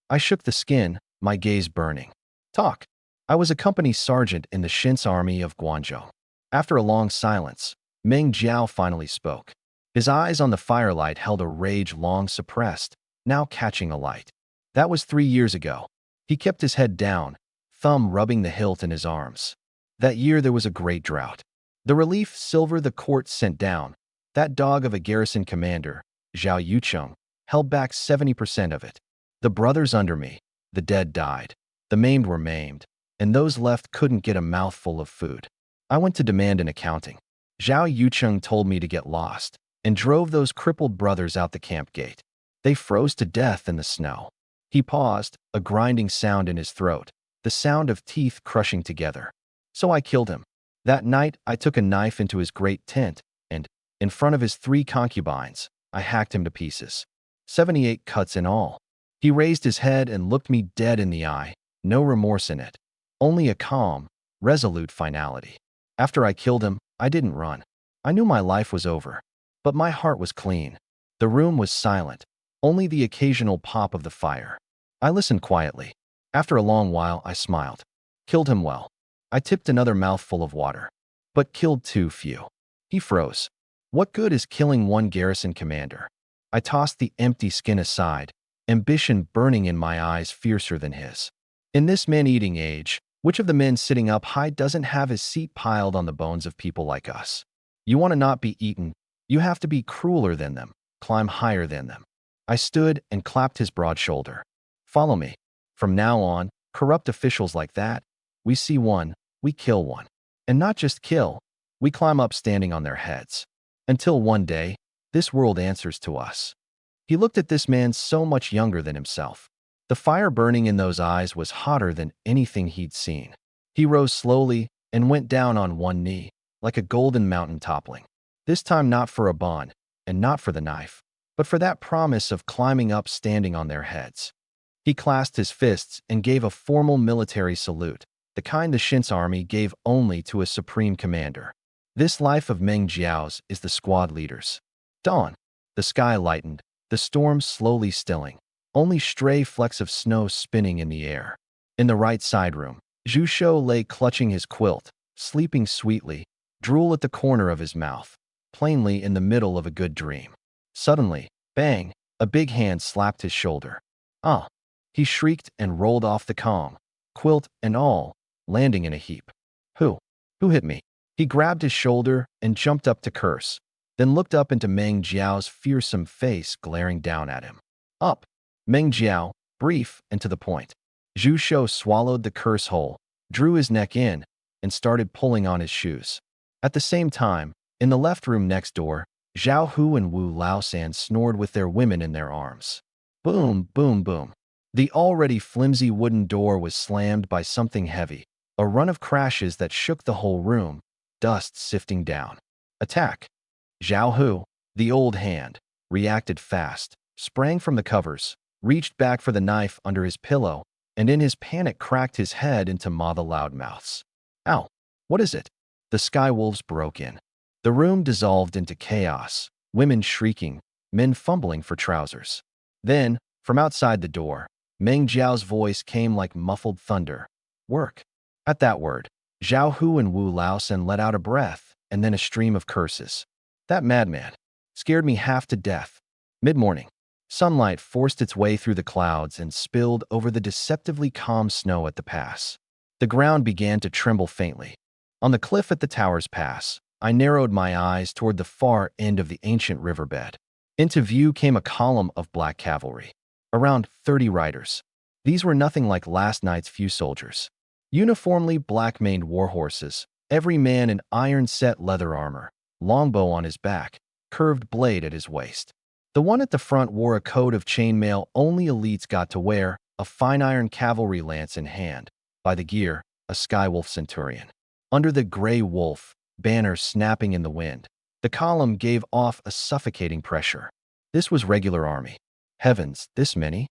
I shook the skin, my gaze burning. Talk. I was a company sergeant in the Shin's army of Guangzhou. After a long silence, Meng Jiao finally spoke. His eyes on the firelight held a rage long suppressed, now catching a light. That was 3 years ago. He kept his head down, thumb rubbing the hilt in his arms. That year there was a great drought. The relief silver the court sent down, that dog of a garrison commander, Zhao Yucheng, held back 70% of it. The brothers under me, the dead died, the maimed were maimed, and those left couldn't get a mouthful of food. I went to demand an accounting. Zhao Yucheng told me to get lost, and drove those crippled brothers out the camp gate. They froze to death in the snow. He paused, a grinding sound in his throat, the sound of teeth crushing together. So I killed him. That night, I took a knife into his great tent, and, in front of his 3 concubines, I hacked him to pieces. 78 cuts in all. He raised his head and looked me dead in the eye, no remorse in it, only a calm, resolute finality. After I killed him, I didn't run. I knew my life was over, but my heart was clean. The room was silent, only the occasional pop of the fire. I listened quietly. After a long while, I smiled. Killed him well. I tipped another mouthful of water, but killed too few. He froze. What good is killing one garrison commander? I tossed the empty skin aside, ambition burning in my eyes fiercer than his. In this man-eating age, which of the men sitting up high doesn't have his seat piled on the bones of people like us? You want to not be eaten, you have to be crueler than them, climb higher than them. I stood and clapped his broad shoulder. Follow me. From now on, corrupt officials like that, we see one, we kill one. And not just kill, we climb up standing on their heads. Until one day, this world answers to us. He looked at this man so much younger than himself. The fire burning in those eyes was hotter than anything he'd seen. He rose slowly and went down on one knee, like a golden mountain toppling. This time not for a bond, and not for the knife, but for that promise of climbing up standing on their heads. He clasped his fists and gave a formal military salute, the kind the Shin's army gave only to a supreme commander. This life of Meng Jiao's is the squad leader's. Dawn. The sky lightened, the storm slowly stilling, only stray flecks of snow spinning in the air. In the right side room, Zhu Shou lay clutching his quilt, sleeping sweetly, drool at the corner of his mouth, plainly in the middle of a good dream. Suddenly, bang, a big hand slapped his shoulder. Ah! He shrieked and rolled off the calm, quilt and all, landing in a heap. Who? Who hit me? He grabbed his shoulder and jumped up to curse, then looked up into Meng Jiao's fearsome face glaring down at him. Up! Meng Jiao, brief and to the point. Zhu Shou swallowed the curse whole, drew his neck in, and started pulling on his shoes. At the same time, in the left room next door, Zhao Hu and Wu Laosan snored with their women in their arms. Boom, boom, boom. The already flimsy wooden door was slammed by something heavy, a run of crashes that shook the whole room, dust sifting down. Attack! Zhao Hu, the old hand, reacted fast, sprang from the covers, reached back for the knife under his pillow, and in his panic cracked his head into Ma the Loudmouth's. Ow! What is it? The skywolves broke in. The room dissolved into chaos, women shrieking, men fumbling for trousers. Then, from outside the door, Meng Jiao's voice came like muffled thunder. Work. At that word, Zhao Hu and Wu Laosan let out a breath and then a stream of curses. That madman scared me half to death. Mid-morning, sunlight forced its way through the clouds and spilled over the deceptively calm snow at the pass. The ground began to tremble faintly. On the cliff at the tower's pass, I narrowed my eyes toward the far end of the ancient riverbed. Into view came a column of black cavalry. Around 30 riders. These were nothing like last night's few soldiers. Uniformly black-maned warhorses, every man in iron-set leather armor, longbow on his back, curved blade at his waist. The one at the front wore a coat of chainmail only elites got to wear, a fine iron cavalry lance in hand. By the gear, a skywolf centurion. Under the gray wolf, banner snapping in the wind, the column gave off a suffocating pressure. This was regular army. Heavens, this many?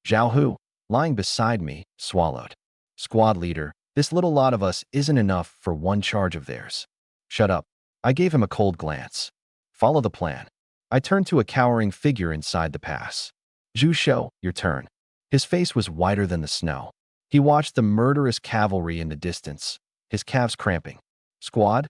Zhao Hu, lying beside me, swallowed. Squad leader, this little lot of us isn't enough for one charge of theirs. Shut up. I gave him a cold glance. Follow the plan. I turned to a cowering figure inside the pass. Zhu Shou, your turn. His face was whiter than the snow. He watched the murderous cavalry in the distance, his calves cramping. Squad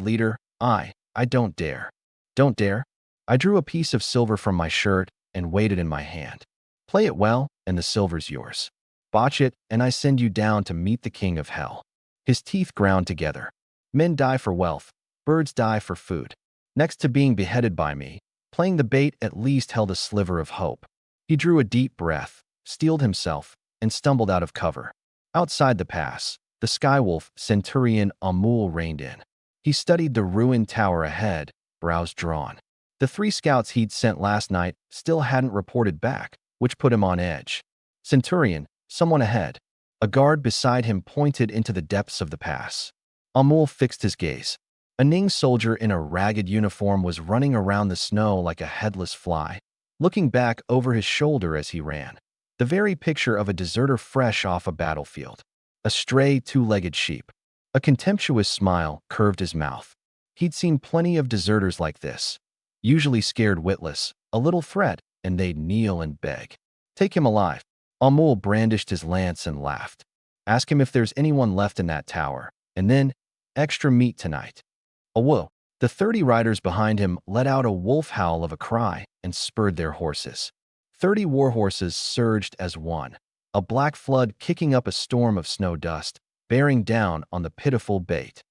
leader, I don't dare. Don't dare? I drew a piece of silver from my shirt and weighed it in my hand. Play it well, and the silver's yours. Botch it, and I send you down to meet the king of hell. His teeth ground together. Men die for wealth, birds die for food. Next to being beheaded by me, playing the bait at least held a sliver of hope. He drew a deep breath, steeled himself, and stumbled out of cover. Outside the pass, the skywolf centurion Amul reined in. He studied the ruined tower ahead, brows drawn. The 3 scouts he'd sent last night still hadn't reported back, which put him on edge. Centurion, someone ahead. A guard beside him pointed into the depths of the pass. Amul fixed his gaze. A Ning soldier in a ragged uniform was running around the snow like a headless fly, looking back over his shoulder as he ran. The very picture of a deserter fresh off a battlefield. A stray 2-legged sheep. A contemptuous smile curved his mouth. He'd seen plenty of deserters like this. Usually scared witless, a little threat, and they'd kneel and beg. Take him alive. Amul brandished his lance and laughed. Ask him if there's anyone left in that tower, and then, extra meat tonight. A whoa. The 30 riders behind him let out a wolf howl of a cry and spurred their horses. 30 warhorses surged as one, a black flood kicking up a storm of snow dust, bearing down on the pitiful bait.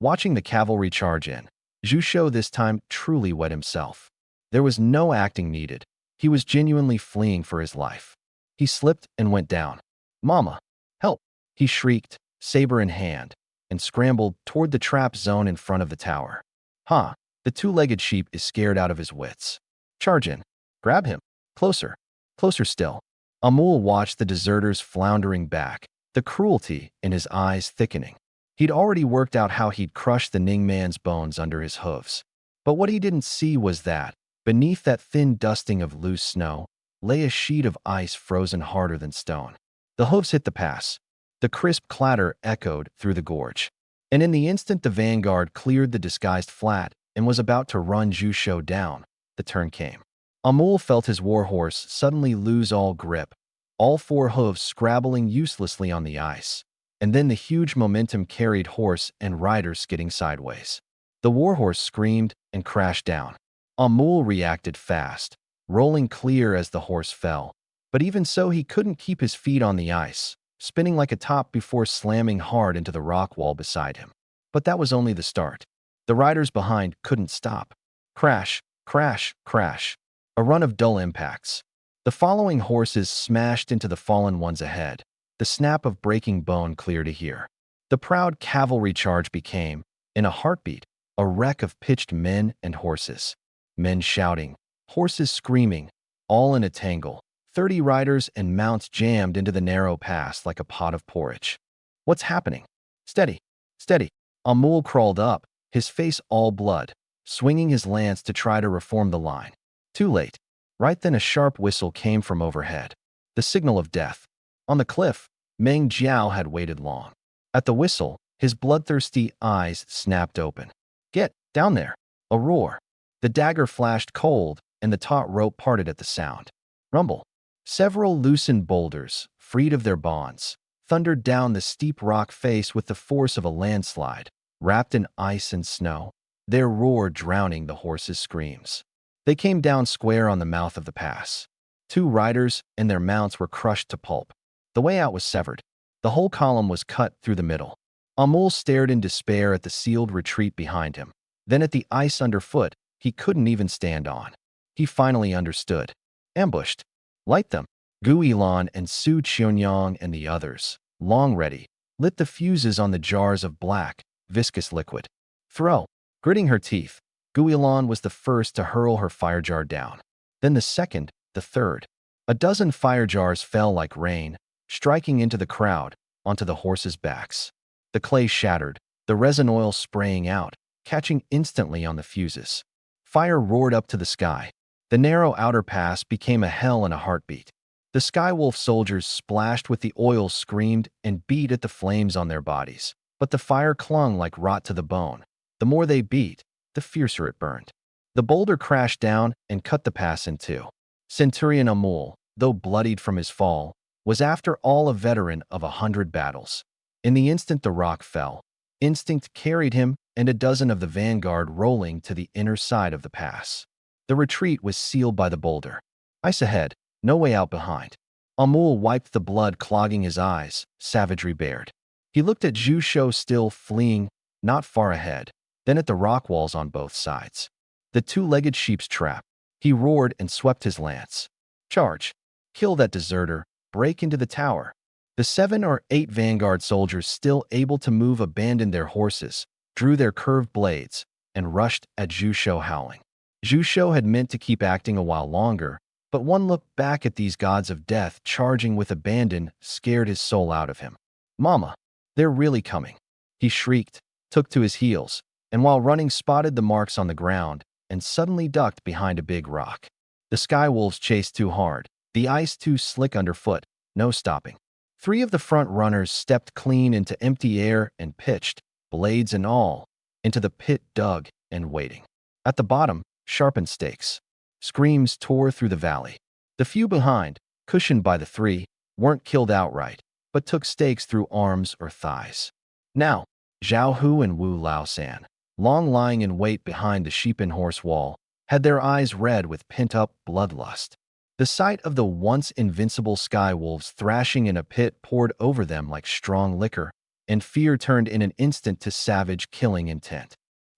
Watching the cavalry charge in, Zhu Shou this time truly wet himself. There was no acting needed. He was genuinely fleeing for his life. He slipped and went down. Mama, help! He shrieked, saber in hand, and scrambled toward the trap zone in front of the tower. Ha! The 2-legged sheep is scared out of his wits. Charge in. Grab him. Closer. Closer still. Amul watched the deserters floundering back, the cruelty in his eyes thickening. He'd already worked out how he'd crush the Ning man's bones under his hooves. But what he didn't see was that, beneath that thin dusting of loose snow, lay a sheet of ice frozen harder than stone. The hooves hit the pass. The crisp clatter echoed through the gorge. And in the instant the vanguard cleared the disguised flat and was about to run Zhu Shou down, the turn came. Amul felt his warhorse suddenly lose all grip, all 4 hooves scrabbling uselessly on the ice. And then the huge momentum carried horse and rider skidding sideways. The warhorse screamed and crashed down. Amul reacted fast, rolling clear as the horse fell. But even so, he couldn't keep his feet on the ice, spinning like a top before slamming hard into the rock wall beside him. But that was only the start. The riders behind couldn't stop. Crash, crash, crash. A run of dull impacts. The following horses smashed into the fallen ones ahead, the snap of breaking bone clear to hear. The proud cavalry charge became, in a heartbeat, a wreck of pitched men and horses. Men shouting, horses screaming, all in a tangle. 30 riders and mounts jammed into the narrow pass like a pot of porridge. What's happening? Steady, steady. Amul crawled up, his face all blood, swinging his lance to try to reform the line. Too late. Right then a sharp whistle came from overhead. The signal of death. On the cliff, Meng Jiao had waited long. At the whistle, his bloodthirsty eyes snapped open. Get down there! A roar. The dagger flashed cold, and the taut rope parted at the sound. Rumble. Several loosened boulders, freed of their bonds, thundered down the steep rock face with the force of a landslide, wrapped in ice and snow, their roar drowning the horses' screams. They came down square on the mouth of the pass. 2 riders and their mounts were crushed to pulp. The way out was severed. The whole column was cut through the middle. Amul stared in despair at the sealed retreat behind him, then at the ice underfoot he couldn't even stand on. He finally understood. Ambushed. Light them. Gu Yilan and Su Qianyang and the others, long ready, lit the fuses on the jars of black, viscous liquid. Throw. Gritting her teeth, Gu Yilan was the first to hurl her fire jar down. Then the second, the third. A dozen fire jars fell like rain, striking into the crowd, onto the horses' backs. The clay shattered, the resin oil spraying out, catching instantly on the fuses. Fire roared up to the sky. The narrow outer pass became a hell in a heartbeat. The Skywolf soldiers splashed with the oil, screamed, and beat at the flames on their bodies. But the fire clung like rot to the bone. The more they beat, the fiercer it burned. The boulder crashed down and cut the pass in two. Centurion Amul, though bloodied from his fall, was after all a veteran of 100 battles. In the instant the rock fell, instinct carried him and a dozen of the vanguard rolling to the inner side of the pass. The retreat was sealed by the boulder. Ice ahead, no way out behind. Amul wiped the blood clogging his eyes, savagery bared. He looked at Zhu Shou still fleeing, not far ahead, then at the rock walls on both sides. The 2-legged sheep's trap. He roared and swept his lance. Charge! Kill that deserter, break into the tower. The 7 or 8 vanguard soldiers still able to move abandoned their horses, drew their curved blades, and rushed at Zhu Shou howling. Zhu Shou had meant to keep acting a while longer, but one look back at these gods of death charging with abandon scared his soul out of him. Mama, they're really coming. He shrieked, took to his heels, and while running spotted the marks on the ground and suddenly ducked behind a big rock. The Skywolves chased too hard, the ice too slick underfoot, no stopping. 3 of the front runners stepped clean into empty air and pitched, blades and all, into the pit dug and waiting. At the bottom, sharpened stakes. Screams tore through the valley. The few behind, cushioned by the 3, weren't killed outright, but took stakes through arms or thighs. Now, Zhao Hu and Wu Laosan, long lying in wait behind the sheep and horse wall, had their eyes red with pent-up bloodlust. The sight of the once invincible Skywolves thrashing in a pit poured over them like strong liquor, and fear turned in an instant to savage killing intent.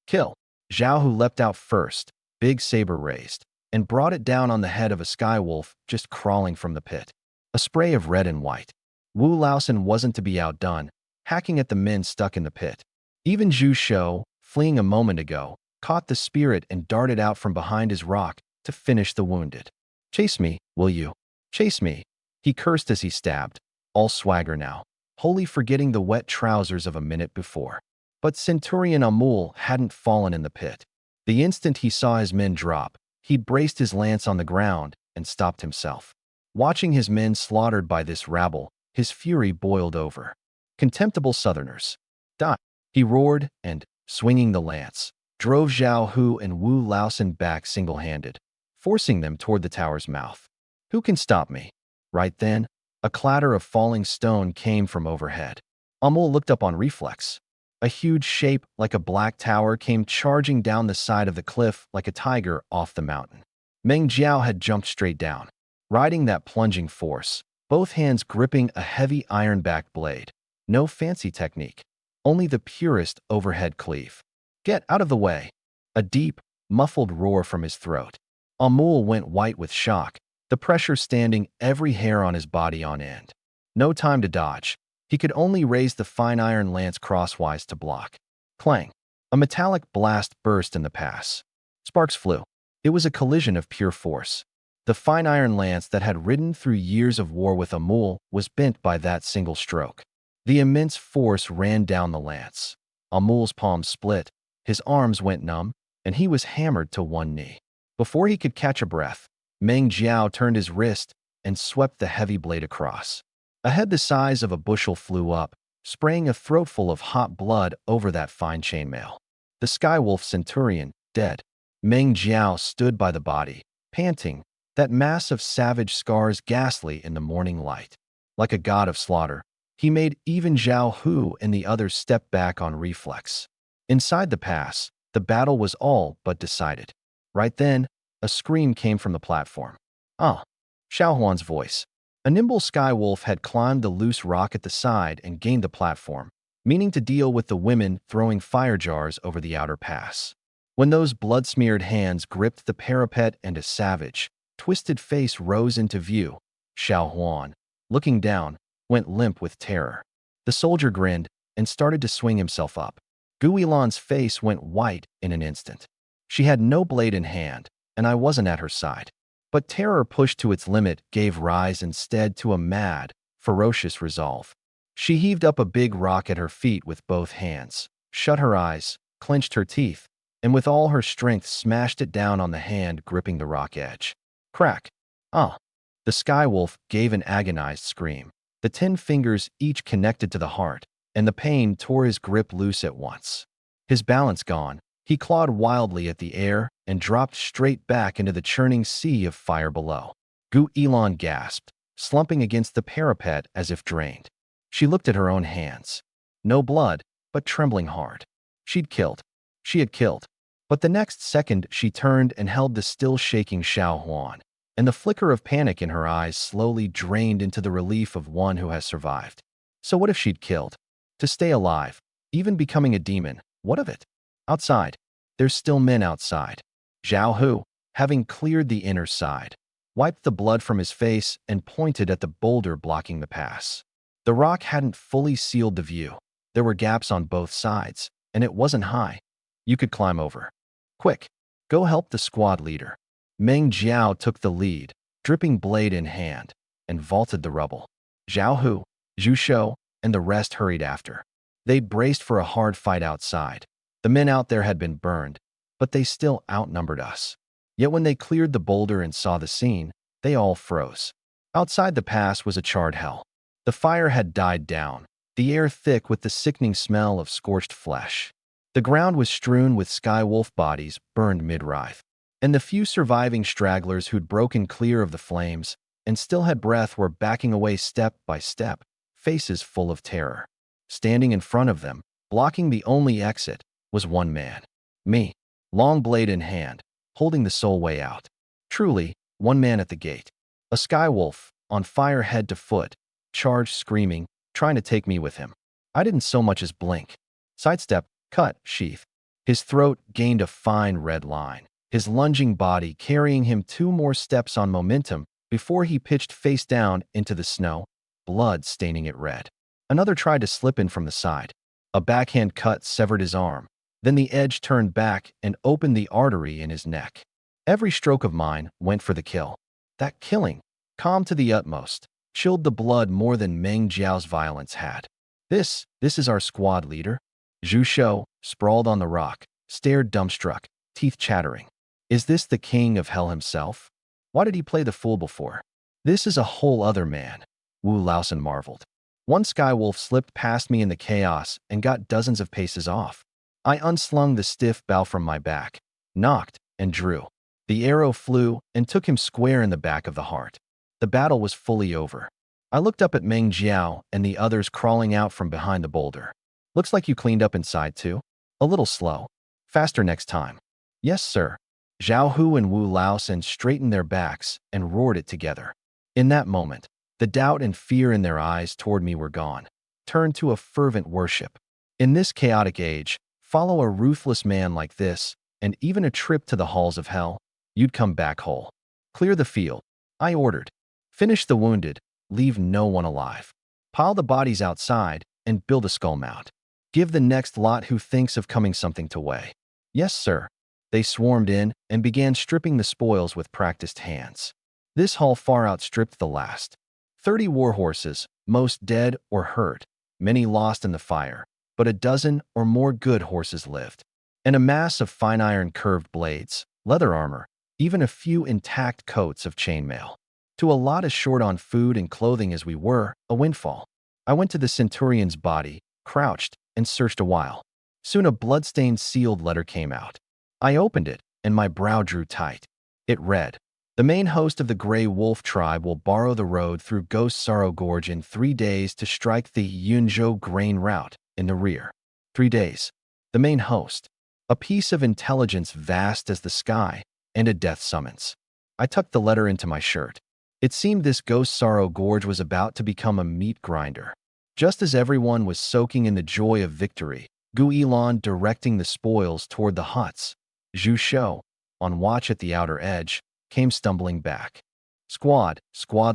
Kill! Zhao Hu leapt out first, big saber raised, and brought it down on the head of a Skywolf just crawling from the pit. A spray of red and white. Wu Laosan wasn't to be outdone, hacking at the men stuck in the pit. Even Zhu Shou, fleeing a moment ago, caught the spirit and darted out from behind his rock to finish the wounded. Chase me, will you? Chase me. He cursed as he stabbed, all swagger now, wholly forgetting the wet trousers of a minute before. But Centurion Amul hadn't fallen in the pit. The instant he saw his men drop, he braced his lance on the ground and stopped himself. Watching his men slaughtered by this rabble, his fury boiled over. Contemptible Southerners. Die! He roared and, swinging the lance, drove Zhao Hu and Wu Laosan back single-handed, forcing them toward the tower's mouth. Who can stop me? Right then, a clatter of falling stone came from overhead. Amul looked up on reflex. A huge shape like a black tower came charging down the side of the cliff like a tiger off the mountain. Meng Jiao had jumped straight down. Riding that plunging force, both hands gripping a heavy iron-backed blade. No fancy technique, only the purest overhead cleave. "Get out of the way!" A deep, muffled roar from his throat. Amul went white with shock, the pressure standing every hair on his body on end. No time to dodge. He could only raise the fine iron lance crosswise to block. Clang! A metallic blast burst in the pass. Sparks flew. It was a collision of pure force. The fine iron lance that had ridden through years of war with Amul was bent by that single stroke. The immense force ran down the lance. Amul's palms split, his arms went numb, and he was hammered to one knee. Before he could catch a breath, Meng Jiao turned his wrist and swept the heavy blade across. A head the size of a bushel flew up, spraying a throatful of hot blood over that fine chainmail. The Skywolf Centurion, dead. Meng Jiao stood by the body, panting, that mass of savage scars ghastly in the morning light. Like a god of slaughter, he made even Zhao Hu and the others step back on reflex. Inside the pass, the battle was all but decided. Right then, a scream came from the platform. "Ah!" Xiaohuan's voice. A nimble skywolf had climbed the loose rock at the side and gained the platform, meaning to deal with the women throwing fire jars over the outer pass. When those blood-smeared hands gripped the parapet and a savage, twisted face rose into view, Xiaohuan, looking down, went limp with terror. The soldier grinned and started to swing himself up. Gu Ilan's face went white in an instant. She had no blade in hand, and I wasn't at her side. But terror pushed to its limit gave rise instead to a mad, ferocious resolve. She heaved up a big rock at her feet with both hands, shut her eyes, clenched her teeth, and with all her strength smashed it down on the hand gripping the rock edge. Crack! Ah! The skywolf gave an agonized scream. The 10 fingers each connected to the heart, and the pain tore his grip loose at once. His balance gone, he clawed wildly at the air and dropped straight back into the churning sea of fire below. Gu Ilan gasped, slumping against the parapet as if drained. She looked at her own hands. No blood, but trembling hard. She'd killed. She had killed. But the next second she turned and held the still shaking Xiaohuan, and the flicker of panic in her eyes slowly drained into the relief of one who has survived. So what if she'd killed? To stay alive, even becoming a demon, what of it? Outside. There's still men outside. Zhao Hu, having cleared the inner side, wiped the blood from his face and pointed at the boulder blocking the pass. The rock hadn't fully sealed the view. There were gaps on both sides, and it wasn't high. You could climb over. Quick, go help the squad leader. Meng Jiao took the lead, dripping blade in hand, and vaulted the rubble. Zhao Hu, Zhu Shou, and the rest hurried after. They'd braced for a hard fight outside. The men out there had been burned, but they still outnumbered us. Yet when they cleared the boulder and saw the scene, they all froze. Outside the pass was a charred hell. The fire had died down, the air thick with the sickening smell of scorched flesh. The ground was strewn with skywolf bodies burned mid-writhe, and the few surviving stragglers who'd broken clear of the flames and still had breath were backing away step by step, faces full of terror. Standing in front of them, blocking the only exit, was one man. Me, long blade in hand, holding the sole way out. Truly, one man at the gate. A skywolf, on fire head to foot, charged screaming, trying to take me with him. I didn't so much as blink. Sidestep, cut, sheath. His throat gained a fine red line, his lunging body carrying him 2 more steps on momentum before he pitched face down into the snow, blood staining it red. Another tried to slip in from the side. A backhand cut severed his arm. Then the edge turned back and opened the artery in his neck. Every stroke of mine went for the kill. That killing, calm to the utmost, chilled the blood more than Meng Jiao's violence had. This is our squad leader? Zhu Shou, sprawled on the rock, stared dumbstruck, teeth chattering. Is this the king of hell himself? Why did he play the fool before? This is a whole other man, Wu Laosan marveled. One skywolf slipped past me in the chaos and got dozens of paces off. I unslung the stiff bow from my back, knocked, and drew. The arrow flew and took him square in the back of the heart. The battle was fully over. I looked up at Meng Jiao and the others crawling out from behind the boulder. Looks like you cleaned up inside too? A little slow. Faster next time. Yes, sir. Zhao Hu and Wu Laosan straightened their backs and roared it together. In that moment, The doubt and fear in their eyes toward me were gone, turned to a fervent worship. In this chaotic age, follow a ruthless man like this, and even a trip to the halls of hell, you'd come back whole. Clear the field, I ordered. Finish the wounded, leave no one alive. Pile the bodies outside, and build a skull mound. Give the next lot who thinks of coming something to weigh. Yes, sir. They swarmed in and began stripping the spoils with practiced hands. This haul far outstripped the last. 30 war horses, most dead or hurt, many lost in the fire, but a dozen or more good horses lived. And a mass of fine iron curved blades, leather armor, even a few intact coats of chainmail. To a lot as short on food and clothing as we were, a windfall. I went to the centurion's body, crouched, and searched a while. Soon a blood-stained sealed letter came out. I opened it, and my brow drew tight. It read, "The main host of the Grey Wolf tribe will borrow the road through Ghost Sorrow Gorge in 3 days to strike the Yunzhou grain route in the rear. 3 days. The main host. A piece of intelligence vast as the sky, and a death summons." I tucked the letter into my shirt. It seemed this Ghost Sorrow Gorge was about to become a meat grinder. Just as everyone was soaking in the joy of victory, Gu Ilan directing the spoils toward the huts, Zhu Shou, on watch at the outer edge, came stumbling back. Squad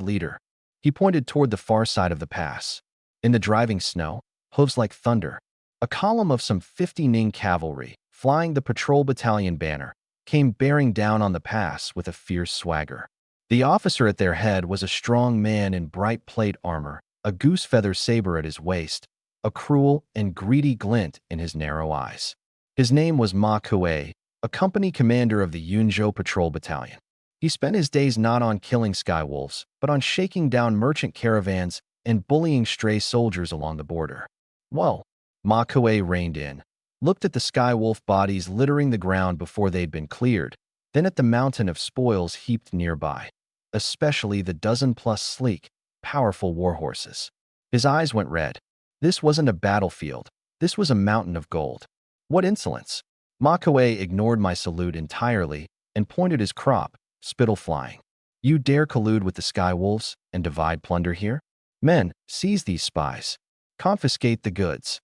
leader. He pointed toward the far side of the pass. In the driving snow, hooves like thunder, a column of some 50 Ning cavalry, flying the patrol battalion banner, came bearing down on the pass with a fierce swagger. The officer at their head was a strong man in bright plate armor, a goose feather saber at his waist, a cruel and greedy glint in his narrow eyes. His name was Ma Kuei, a company commander of the Yunzhou Patrol Battalion. He spent his days not on killing skywolves, but on shaking down merchant caravans and bullying stray soldiers along the border. Whoa! Ma Kuei reined in, looked at the skywolf bodies littering the ground before they'd been cleared, then at the mountain of spoils heaped nearby, especially the dozen-plus sleek, powerful warhorses. His eyes went red. This wasn't a battlefield. This was a mountain of gold. What insolence! Ma Kuei ignored my salute entirely and pointed his crop, spittle flying. You dare collude with the skywolves and divide plunder here? Men, seize these spies. Confiscate the goods.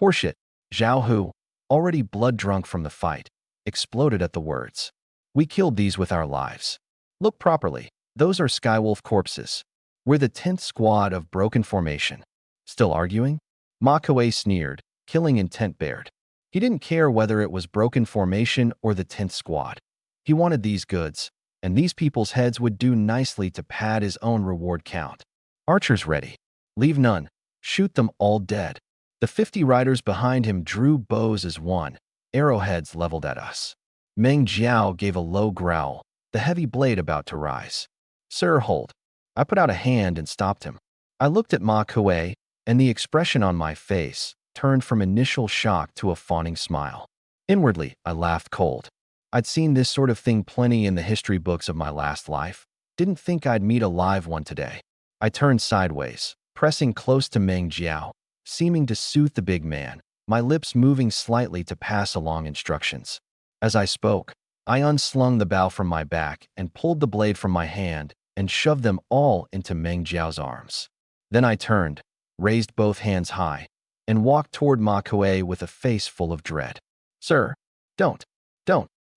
Horseshit. Zhao Hu, already blood-drunk from the fight, exploded at the words. We killed these with our lives. Look properly. Those are skywolf corpses. We're the 10th squad of broken formation. Still arguing? Ma Kuei sneered, killing intent bared. He didn't care whether it was broken formation or the 10th squad. He wanted these goods, and these people's heads would do nicely to pad his own reward count. Archers ready. Leave none. Shoot them all dead. The 50 riders behind him drew bows as one, arrowheads leveled at us. Meng Jiao gave a low growl, the heavy blade about to rise. Sir, hold. I put out a hand and stopped him. I looked at Ma Kuei, and the expression on my face turned from initial shock to a fawning smile. Inwardly, I laughed cold. I'd seen this sort of thing plenty in the history books of my last life. Didn't think I'd meet a live one today. I turned sideways, pressing close to Meng Jiao, seeming to soothe the big man, my lips moving slightly to pass along instructions. As I spoke, I unslung the bow from my back and pulled the blade from my hand and shoved them all into Meng Jiao's arms. Then I turned, raised both hands high, and walked toward Ma Kuei with a face full of dread. Sir, don't,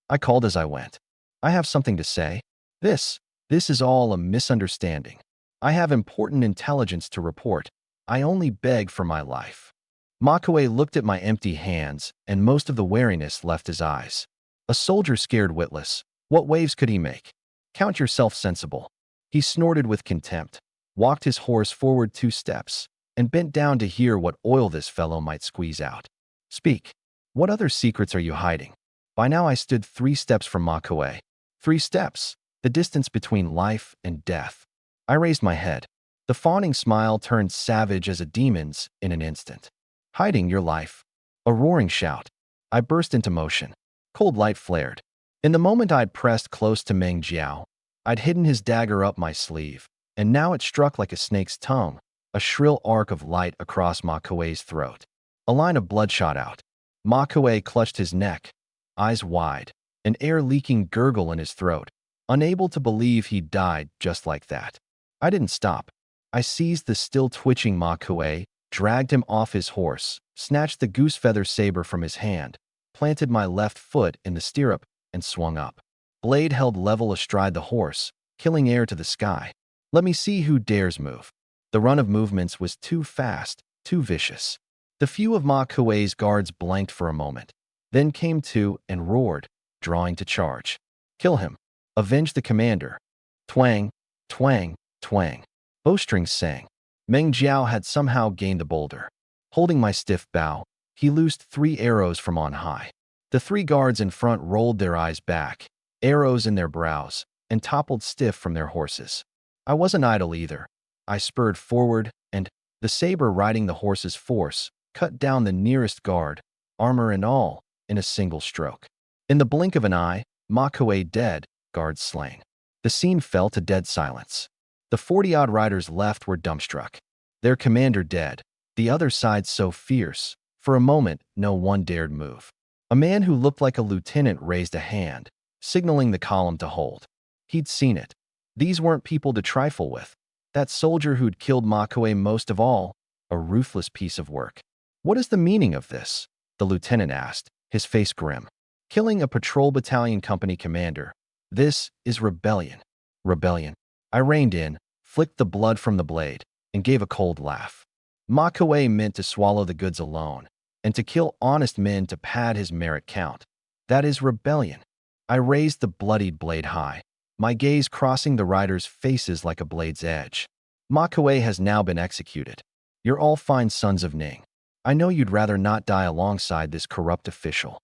I called as I went. I have something to say. This is all a misunderstanding. I have important intelligence to report. I only beg for my life. Ma Kuei looked at my empty hands, and most of the wariness left his eyes. A soldier scared witless. What waves could he make? Count yourself sensible. He snorted with contempt, walked his horse forward 2 steps, and bent down to hear what oil this fellow might squeeze out. Speak. What other secrets are you hiding? By now I stood 3 steps from Ma Kuei. 3 steps, the distance between life and death. I raised my head. The fawning smile turned savage as a demon's in an instant. Hiding your life. A roaring shout. I burst into motion. Cold light flared. In the moment I'd pressed close to Meng Jiao, I'd hidden his dagger up my sleeve, and now it struck like a snake's tongue, a shrill arc of light across Ma Kuei's throat. A line of blood shot out. Ma Kuei clutched his neck, eyes wide, an air-leaking gurgle in his throat, unable to believe he'd died just like that. I didn't stop. I seized the still twitching Makue, dragged him off his horse, snatched the goose feather saber from his hand, planted my left foot in the stirrup, and swung up. Blade held level astride the horse, killing air to the sky. Let me see who dares move. The run of movements was too fast, too vicious. The few of Makue's guards blanked for a moment, then came to and roared, drawing to charge. Kill him. Avenge the commander. Twang, twang, twang. Bowstrings sang. Meng Jiao had somehow gained the boulder. Holding my stiff bow, he loosed 3 arrows from on high. The 3 guards in front rolled their eyes back, arrows in their brows, and toppled stiff from their horses. I wasn't idle either. I spurred forward, and, the saber riding the horse's force, cut down the nearest guard, armor and all, in a single stroke. In the blink of an eye, Makue dead, guards slain. The scene fell to dead silence. The 40-odd riders left were dumbstruck. Their commander dead, the other side so fierce, for a moment no one dared move. A man who looked like a lieutenant raised a hand, signaling the column to hold. He'd seen it. These weren't people to trifle with. That soldier who'd killed Makue most of all, a ruthless piece of work. What is the meaning of this? The lieutenant asked, his face grim. Killing a patrol battalion company commander. This is rebellion. Rebellion. I reined in, flicked the blood from the blade, and gave a cold laugh. Makue meant to swallow the goods alone, and to kill honest men to pad his merit count. That is rebellion. I raised the bloodied blade high, my gaze crossing the riders' faces like a blade's edge. Makue has now been executed. You're all fine sons of Ning. I know you'd rather not die alongside this corrupt official.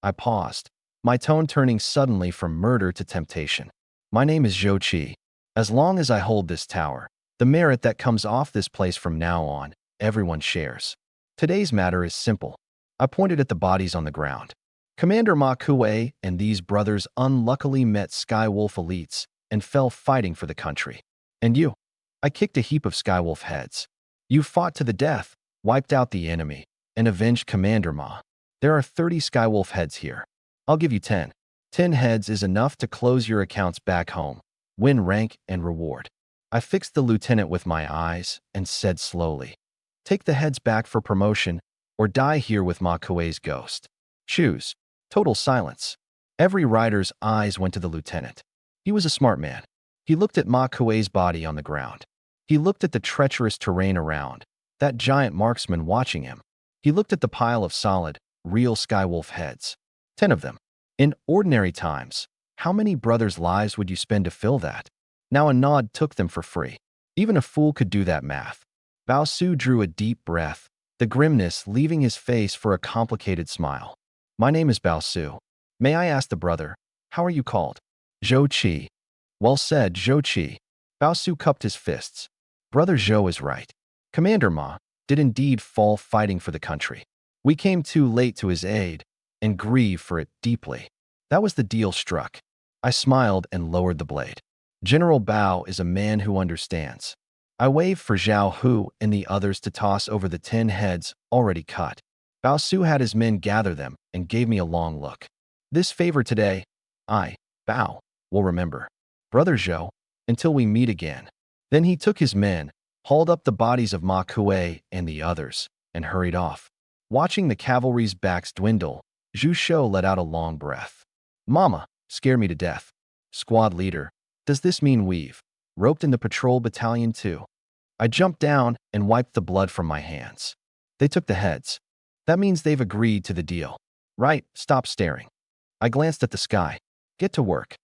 I paused, my tone turning suddenly from murder to temptation. My name is Zhou Qi. As long as I hold this tower, the merit that comes off this place from now on, everyone shares. Today's matter is simple. I pointed at the bodies on the ground. Commander Makue and these brothers unluckily met Skywolf elites and fell fighting for the country. And you? I kicked a heap of Skywolf heads. You fought to the death, wiped out the enemy, and avenged Commander Ma. There are 30 Skywolf heads here. I'll give you 10. 10 heads is enough to close your accounts back home, win rank and reward. I fixed the lieutenant with my eyes and said slowly, take the heads back for promotion or die here with Makue's ghost. Choose. Total silence. Every rider's eyes went to the lieutenant. He was a smart man. He looked at Makue's body on the ground. He looked at the treacherous terrain around, that giant marksman watching him. He looked at the pile of solid, real Skywolf heads. 10 of them. In ordinary times, how many brothers' lives would you spend to fill that? Now a nod took them for free. Even a fool could do that math. Bao Su drew a deep breath, the grimness leaving his face for a complicated smile. My name is Bao Su. May I ask the brother, how are you called? Zhou Qi. Well said, Zhou Qi. Bao Su cupped his fists. Brother Zhou is right. Commander Ma did indeed fall fighting for the country. We came too late to his aid and grieve for it deeply. That was the deal struck. I smiled and lowered the blade. General Bao is a man who understands. I waved for Zhao Hu and the others to toss over the 10 heads already cut. Bao Su had his men gather them and gave me a long look. This favor today, I, Bao, will remember. Brother Zhou, until we meet again. Then he took his men, hauled up the bodies of Makue and the others, and hurried off. Watching the cavalry's backs dwindle, Zhu Shou let out a long breath. Mama, scare me to death. Squad leader, does this mean we've roped in the patrol battalion too? I jumped down and wiped the blood from my hands. They took the heads. That means they've agreed to the deal. Right, stop staring. I glanced at the sky. Get to work.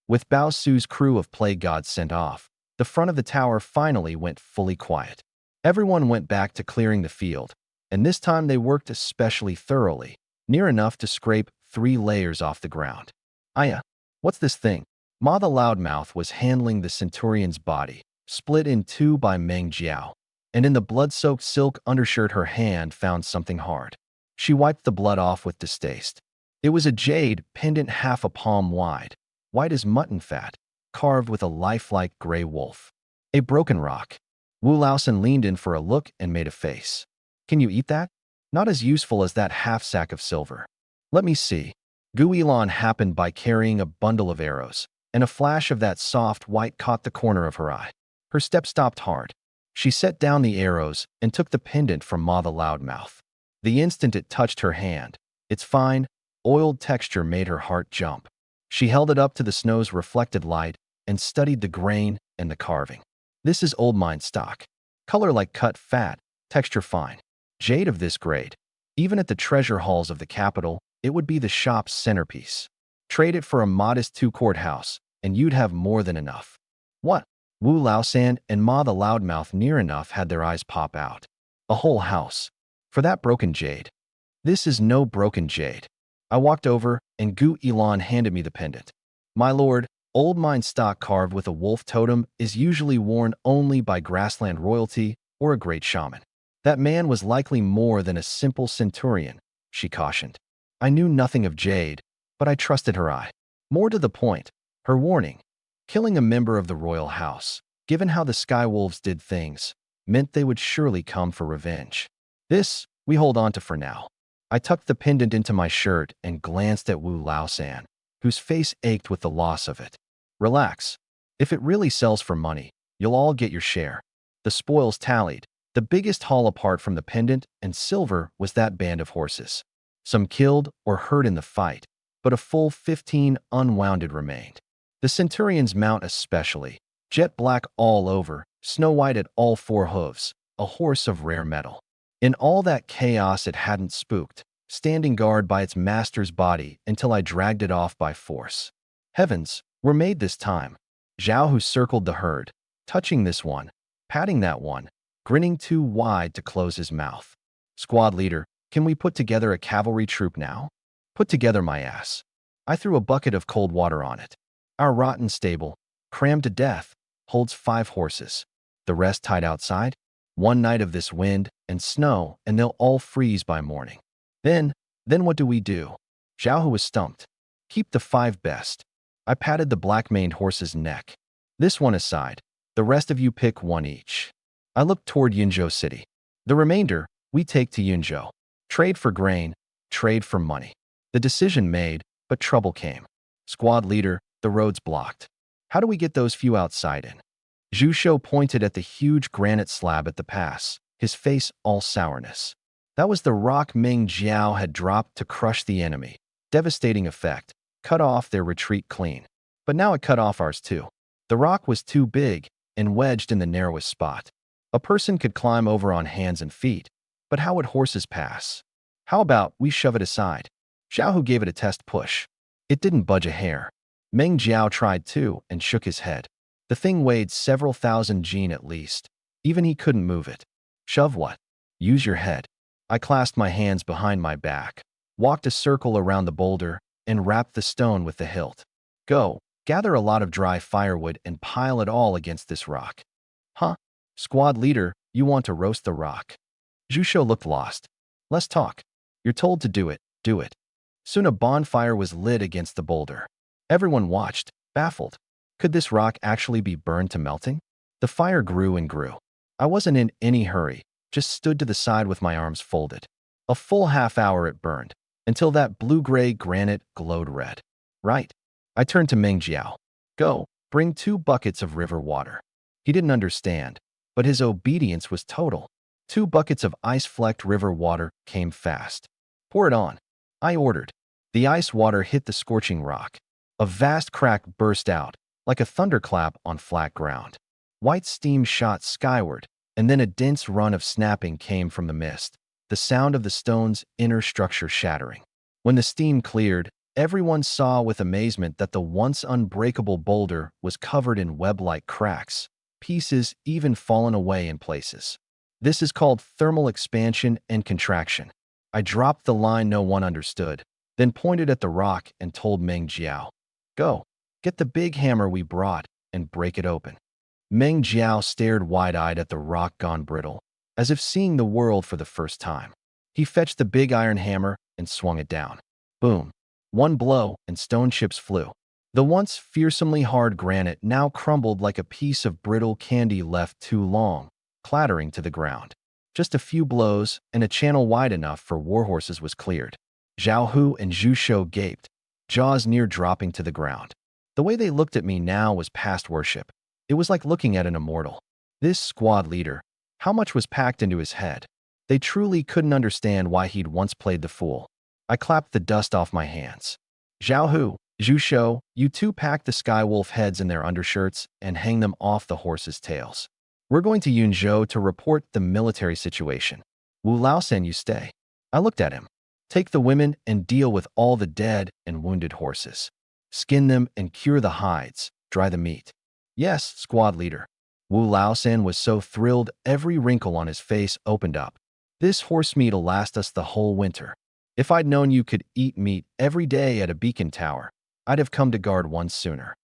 With Bao Su's crew of plague gods sent off, the front of the tower finally went fully quiet. Everyone went back to clearing the field, and this time they worked especially thoroughly, near enough to scrape 3 layers off the ground. Aya, what's this thing? Ma the loudmouth was handling the centurion's body, split in 2 by Meng Jiao, and in the blood-soaked silk undershirt her hand found something hard. She wiped the blood off with distaste. It was a jade pendant half a palm wide, white as mutton fat, carved with a lifelike gray wolf. A broken rock. Wu Laosan leaned in for a look and made a face. Can you eat that? Not as useful as that half sack of silver. Let me see. Gu Ilan happened by carrying a bundle of arrows, and a flash of that soft white caught the corner of her eye. Her step stopped hard. She set down the arrows and took the pendant from Ma the Loudmouth. The instant it touched her hand, its fine, oiled texture made her heart jump. She held it up to the snow's reflected light and studied the grain and the carving. This is old mine stock. Color like cut fat, texture fine. Jade of this grade. Even at the treasure halls of the capital, it would be the shop's centerpiece. Trade it for a modest two-court house, and you'd have more than enough. What? Wu Laosan and Ma the Loudmouth near enough had their eyes pop out. A whole house. For that broken jade. This is no broken jade. I walked over, and Gu Elan handed me the pendant. My lord, old mine stock carved with a wolf totem is usually worn only by grassland royalty or a great shaman. That man was likely more than a simple centurion, she cautioned. I knew nothing of jade, but I trusted her eye. More to the point, her warning. Killing a member of the royal house, given how the Skywolves did things, meant they would surely come for revenge. This, we hold on to for now. I tucked the pendant into my shirt and glanced at Wu Laosan, whose face ached with the loss of it. Relax. If it really sells for money, you'll all get your share. The spoils tallied. The biggest haul apart from the pendant and silver was that band of horses. Some killed or hurt in the fight, but a full 15 unwounded remained. The centurion's mount especially, jet black all over, snow white at all four hooves, a horse of rare metal. In all that chaos it hadn't spooked, standing guard by its master's body until I dragged it off by force. Heavens, we're made this time. Zhao Hu circled the herd, touching this one, patting that one, grinning too wide to close his mouth. Squad leader, can we put together a cavalry troop now? Put together my ass. I threw a bucket of cold water on it. Our rotten stable, crammed to death, holds 5 horses. The rest tied outside. One night of this wind and snow, and they'll all freeze by morning. Then what do we do? Zhao Hu was stumped. Keep the 5 best. I patted the black-maned horse's neck. This one aside. The rest of you pick one each. I looked toward Yunzhou City. The remainder, we take to Yunzhou. Trade for grain, trade for money. The decision made, but trouble came. Squad leader, the road's blocked. How do we get those few outside in? Zhu Shou pointed at the huge granite slab at the pass, his face all sourness. That was the rock Meng Jiao had dropped to crush the enemy. Devastating effect. Cut off their retreat clean. But now it cut off ours too. The rock was too big and wedged in the narrowest spot. A person could climb over on hands and feet, but how would horses pass? How about we shove it aside? Zhao Hu gave it a test push. It didn't budge a hair. Meng Jiao tried too and shook his head. The thing weighed several thousand jin at least. Even he couldn't move it. Shove what? Use your head. I clasped my hands behind my back, walked a circle around the boulder, and wrapped the stone with the hilt. Go, gather a lot of dry firewood and pile it all against this rock. Huh? Squad leader, you want to roast the rock? Zhu Shou looked lost. Let's talk. You're told to do it, do it. Soon a bonfire was lit against the boulder. Everyone watched, baffled. Could this rock actually be burned to melting? The fire grew and grew. I wasn't in any hurry, just stood to the side with my arms folded. A full half-hour it burned, until that blue-gray granite glowed red. Right. I turned to Meng Jiao. Go, bring 2 buckets of river water. He didn't understand, but his obedience was total. 2 buckets of ice-flecked river water came fast. Pour it on. I ordered. The ice water hit the scorching rock. A vast crack burst out, like a thunderclap on flat ground. White steam shot skyward, and then a dense run of snapping came from the mist, the sound of the stone's inner structure shattering. When the steam cleared, everyone saw with amazement that the once unbreakable boulder was covered in web-like cracks, pieces even fallen away in places. This is called thermal expansion and contraction. I dropped the line no one understood, then pointed at the rock and told Meng Jiao, go, get the big hammer we brought and break it open. Meng Jiao stared wide-eyed at the rock gone brittle, as if seeing the world for the first time. He fetched the big iron hammer and swung it down. Boom. One blow and stone chips flew. The once fearsomely hard granite now crumbled like a piece of brittle candy left too long, clattering to the ground. Just a few blows and a channel wide enough for warhorses was cleared. Zhao Hu and Zhu Shou gaped, jaws near dropping to the ground. The way they looked at me now was past worship. It was like looking at an immortal. This squad leader, How much was packed into his head? They truly couldn't understand why he'd once played the fool. I clapped the dust off my hands. Zhao Hu, Zhu Shou, you two pack the skywolf heads in their undershirts and hang them off the horses' tails. We're going to Yunzhou to report the military situation. Wu Laosan, you stay. I looked at him. Take the women and deal with all the dead and wounded horses. Skin them and cure the hides, dry the meat. Yes, squad leader. Wu Laosan was so thrilled every wrinkle on his face opened up. This horse meat'll last us the whole winter. If I'd known you could eat meat every day at a beacon tower, I'd have come to guard one sooner.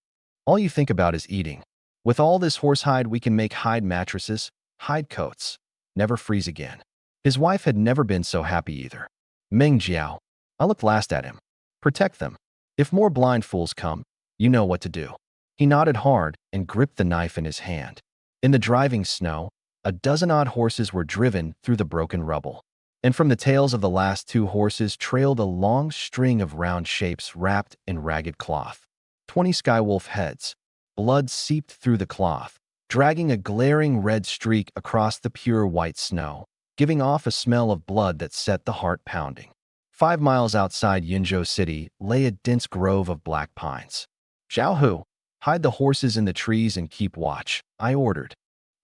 All you think about is eating. With all this horsehide, we can make hide mattresses, hide coats. Never freeze again. His wife had never been so happy either. Meng Jiao. I looked last at him. Protect them. If more blind fools come, you know what to do. He nodded hard and gripped the knife in his hand. In the driving snow, a dozen odd horses were driven through the broken rubble. And from the tails of the last two horses trailed a long string of round shapes wrapped in ragged cloth. 20 skywolf heads. Blood seeped through the cloth, dragging a glaring red streak across the pure white snow, giving off a smell of blood that set the heart pounding. 5 miles outside Yunzhou City lay a dense grove of black pines. Zhao Hu, hide the horses in the trees and keep watch, I ordered.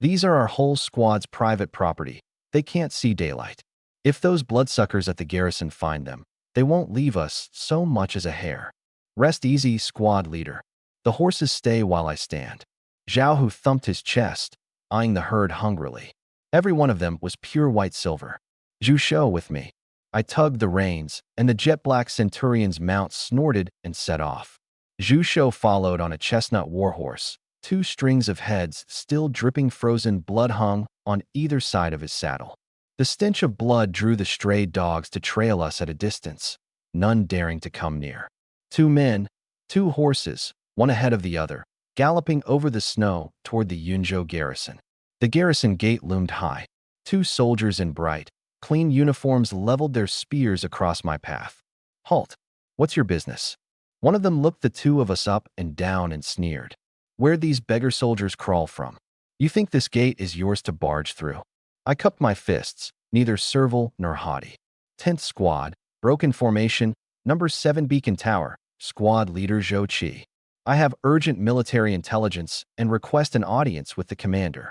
These are our whole squad's private property. They can't see daylight. If those bloodsuckers at the garrison find them, they won't leave us so much as a hair. Rest easy, squad leader. The horses stay while I stand. Zhao Hu thumped his chest, eyeing the herd hungrily. Every one of them was pure white silver. Zhu Shou with me. I tugged the reins, and the jet-black centurion's mount snorted and set off. Zhu Shou followed on a chestnut warhorse. 2 strings of heads, still dripping frozen blood, hung on either side of his saddle. The stench of blood drew the stray dogs to trail us at a distance, none daring to come near. 2 men, 2 horses, one ahead of the other, galloping over the snow toward the Yunzhou garrison. The garrison gate loomed high. 2 soldiers in bright, clean uniforms leveled their spears across my path. Halt! What's your business? One of them looked the 2 of us up and down and sneered. Where'd these beggar soldiers crawl from? You think this gate is yours to barge through? I cupped my fists, neither servile nor haughty. 10th Squad, broken formation, number 7 Beacon Tower, squad leader Zhou Qi. I have urgent military intelligence and request an audience with the commander.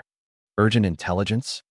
Urgent intelligence?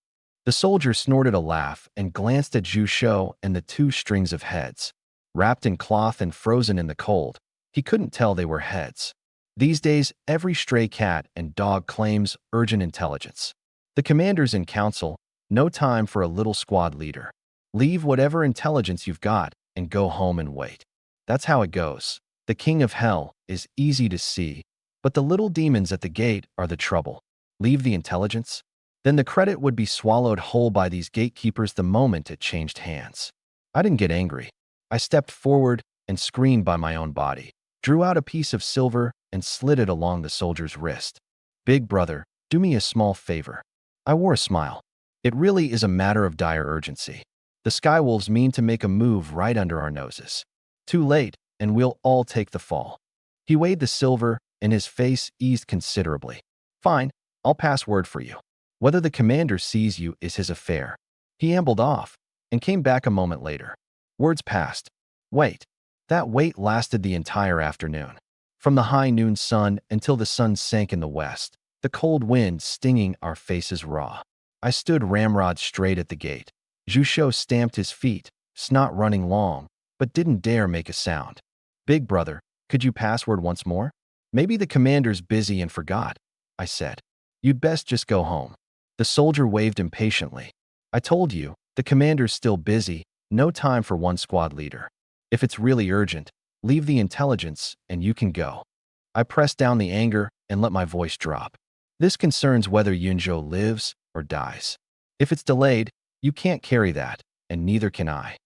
The soldier snorted a laugh and glanced at Zhu Shou and the 2 strings of heads. Wrapped in cloth and frozen in the cold, he couldn't tell they were heads. These days, every stray cat and dog claims urgent intelligence. The commander's in council, no time for a little squad leader. Leave whatever intelligence you've got and go home and wait. That's how it goes. The king of hell is easy to see, but the little demons at the gate are the trouble. Leave the intelligence? Then the credit would be swallowed whole by these gatekeepers the moment it changed hands. I didn't get angry. I stepped forward and screamed by my own body, drew out a piece of silver and slid it along the soldier's wrist. Big brother, do me a small favor. I wore a smile. It really is a matter of dire urgency. The Skywolves mean to make a move right under our noses. Too late, and we'll all take the fall. He weighed the silver, and his face eased considerably. Fine, I'll pass word for you. Whether the commander sees you is his affair. He ambled off, and came back a moment later. Words passed. Wait. That wait lasted the entire afternoon. From the high noon sun until the sun sank in the west, the cold wind stinging our faces raw. I stood ramrod straight at the gate. Zhu Shou stamped his feet, snot running long, but didn't dare make a sound. Big brother, could you password once more? Maybe the commander's busy and forgot, I said. You'd best just go home. The soldier waved impatiently. I told you, the commander's still busy, no time for one squad leader. If it's really urgent, leave the intelligence and you can go. I pressed down the anger and let my voice drop. This concerns whether Yunzhou lives or dies. If it's delayed, you can't carry that, and neither can I.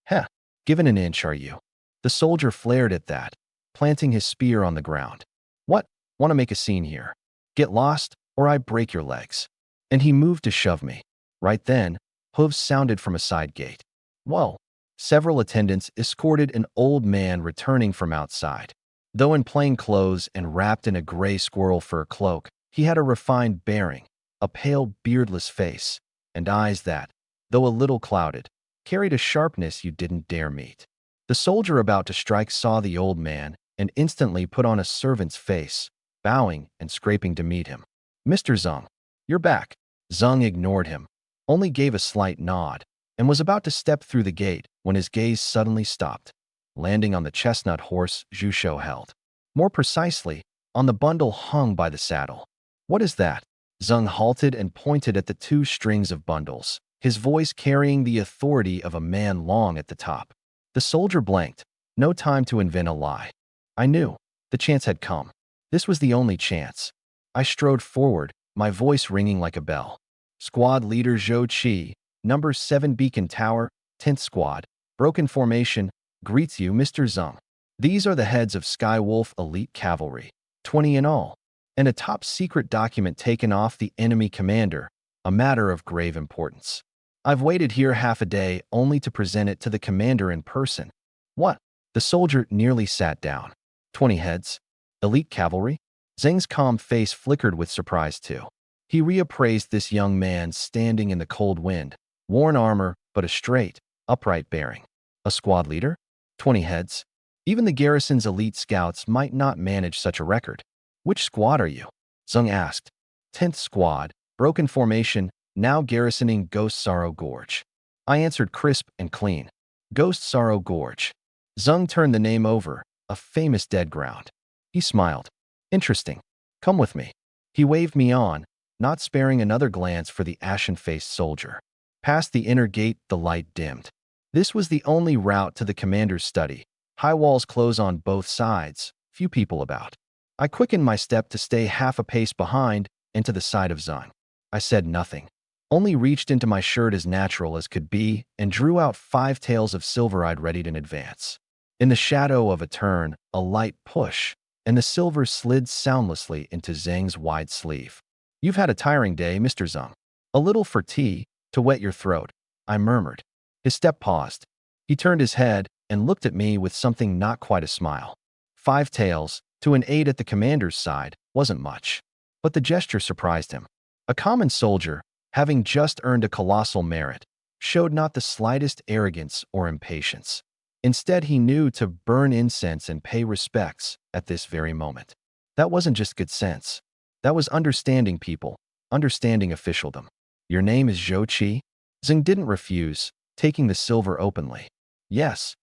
Heh, given an inch are you? The soldier flared at that, planting his spear on the ground. What? Want to make a scene here? Get lost, or I break your legs. And he moved to shove me. Right then, hooves sounded from a side gate. Whoa. Several attendants escorted an old man returning from outside. Though in plain clothes and wrapped in a gray squirrel fur cloak, he had a refined bearing, a pale, beardless face, and eyes that, though a little clouded, carried a sharpness you didn't dare meet. The soldier about to strike saw the old man and instantly put on a servant's face, bowing and scraping to meet him. "Mr. Zeng, you're back." Zeng ignored him, only gave a slight nod, and was about to step through the gate when his gaze suddenly stopped, landing on the chestnut horse Zhu Shou held. More precisely, on the bundle hung by the saddle. "What is that?" Zeng halted and pointed at the two strings of bundles, his voice carrying the authority of a man long at the top. The soldier blanked, no time to invent a lie. I knew. The chance had come. This was the only chance. I strode forward, my voice ringing like a bell. "Squad Leader Zhou Qi, Number 7 Beacon Tower, 10th Squad, Broken Formation, greets you, Mr. Zeng. These are the heads of Skywolf Elite Cavalry, 20 in all, and a top-secret document taken off the enemy commander, a matter of grave importance. I've waited here half a day only to present it to the commander in person." "What?" The soldier nearly sat down. 20 heads? Elite cavalry? Zheng's calm face flickered with surprise too. He reappraised this young man standing in the cold wind, worn armor, but a straight, upright bearing. A squad leader? 20 heads? Even the garrison's elite scouts might not manage such a record. "Which squad are you?" Zeng asked. 10th Squad, Broken Formation, now garrisoning Ghost Sorrow Gorge. I answered crisp and clean. Ghost Sorrow Gorge. Zeng turned the name over, a famous dead ground. He smiled. "Interesting. Come with me." He waved me on, not sparing another glance for the ashen-faced soldier. Past the inner gate, the light dimmed. This was the only route to the commander's study. High walls close on both sides, few people about. I quickened my step to stay half a pace behind and to the side of Zeng. I said nothing, only reached into my shirt as natural as could be and drew out 5 taels of silver I'd readied in advance. In the shadow of a turn, a light push, and the silver slid soundlessly into Zheng's wide sleeve. "You've had a tiring day, Mr. Zeng. A little for tea, to wet your throat," I murmured. His step paused. He turned his head and looked at me with something not quite a smile. 5 taels, to an aide at the commander's side, wasn't much. But the gesture surprised him. A common soldier, having just earned a colossal merit, showed not the slightest arrogance or impatience. Instead, he knew to burn incense and pay respects at this very moment. That wasn't just good sense. That was understanding people, understanding officialdom. "Your name is Zhou Qi?" Zeng didn't refuse, taking the silver openly. "Yes.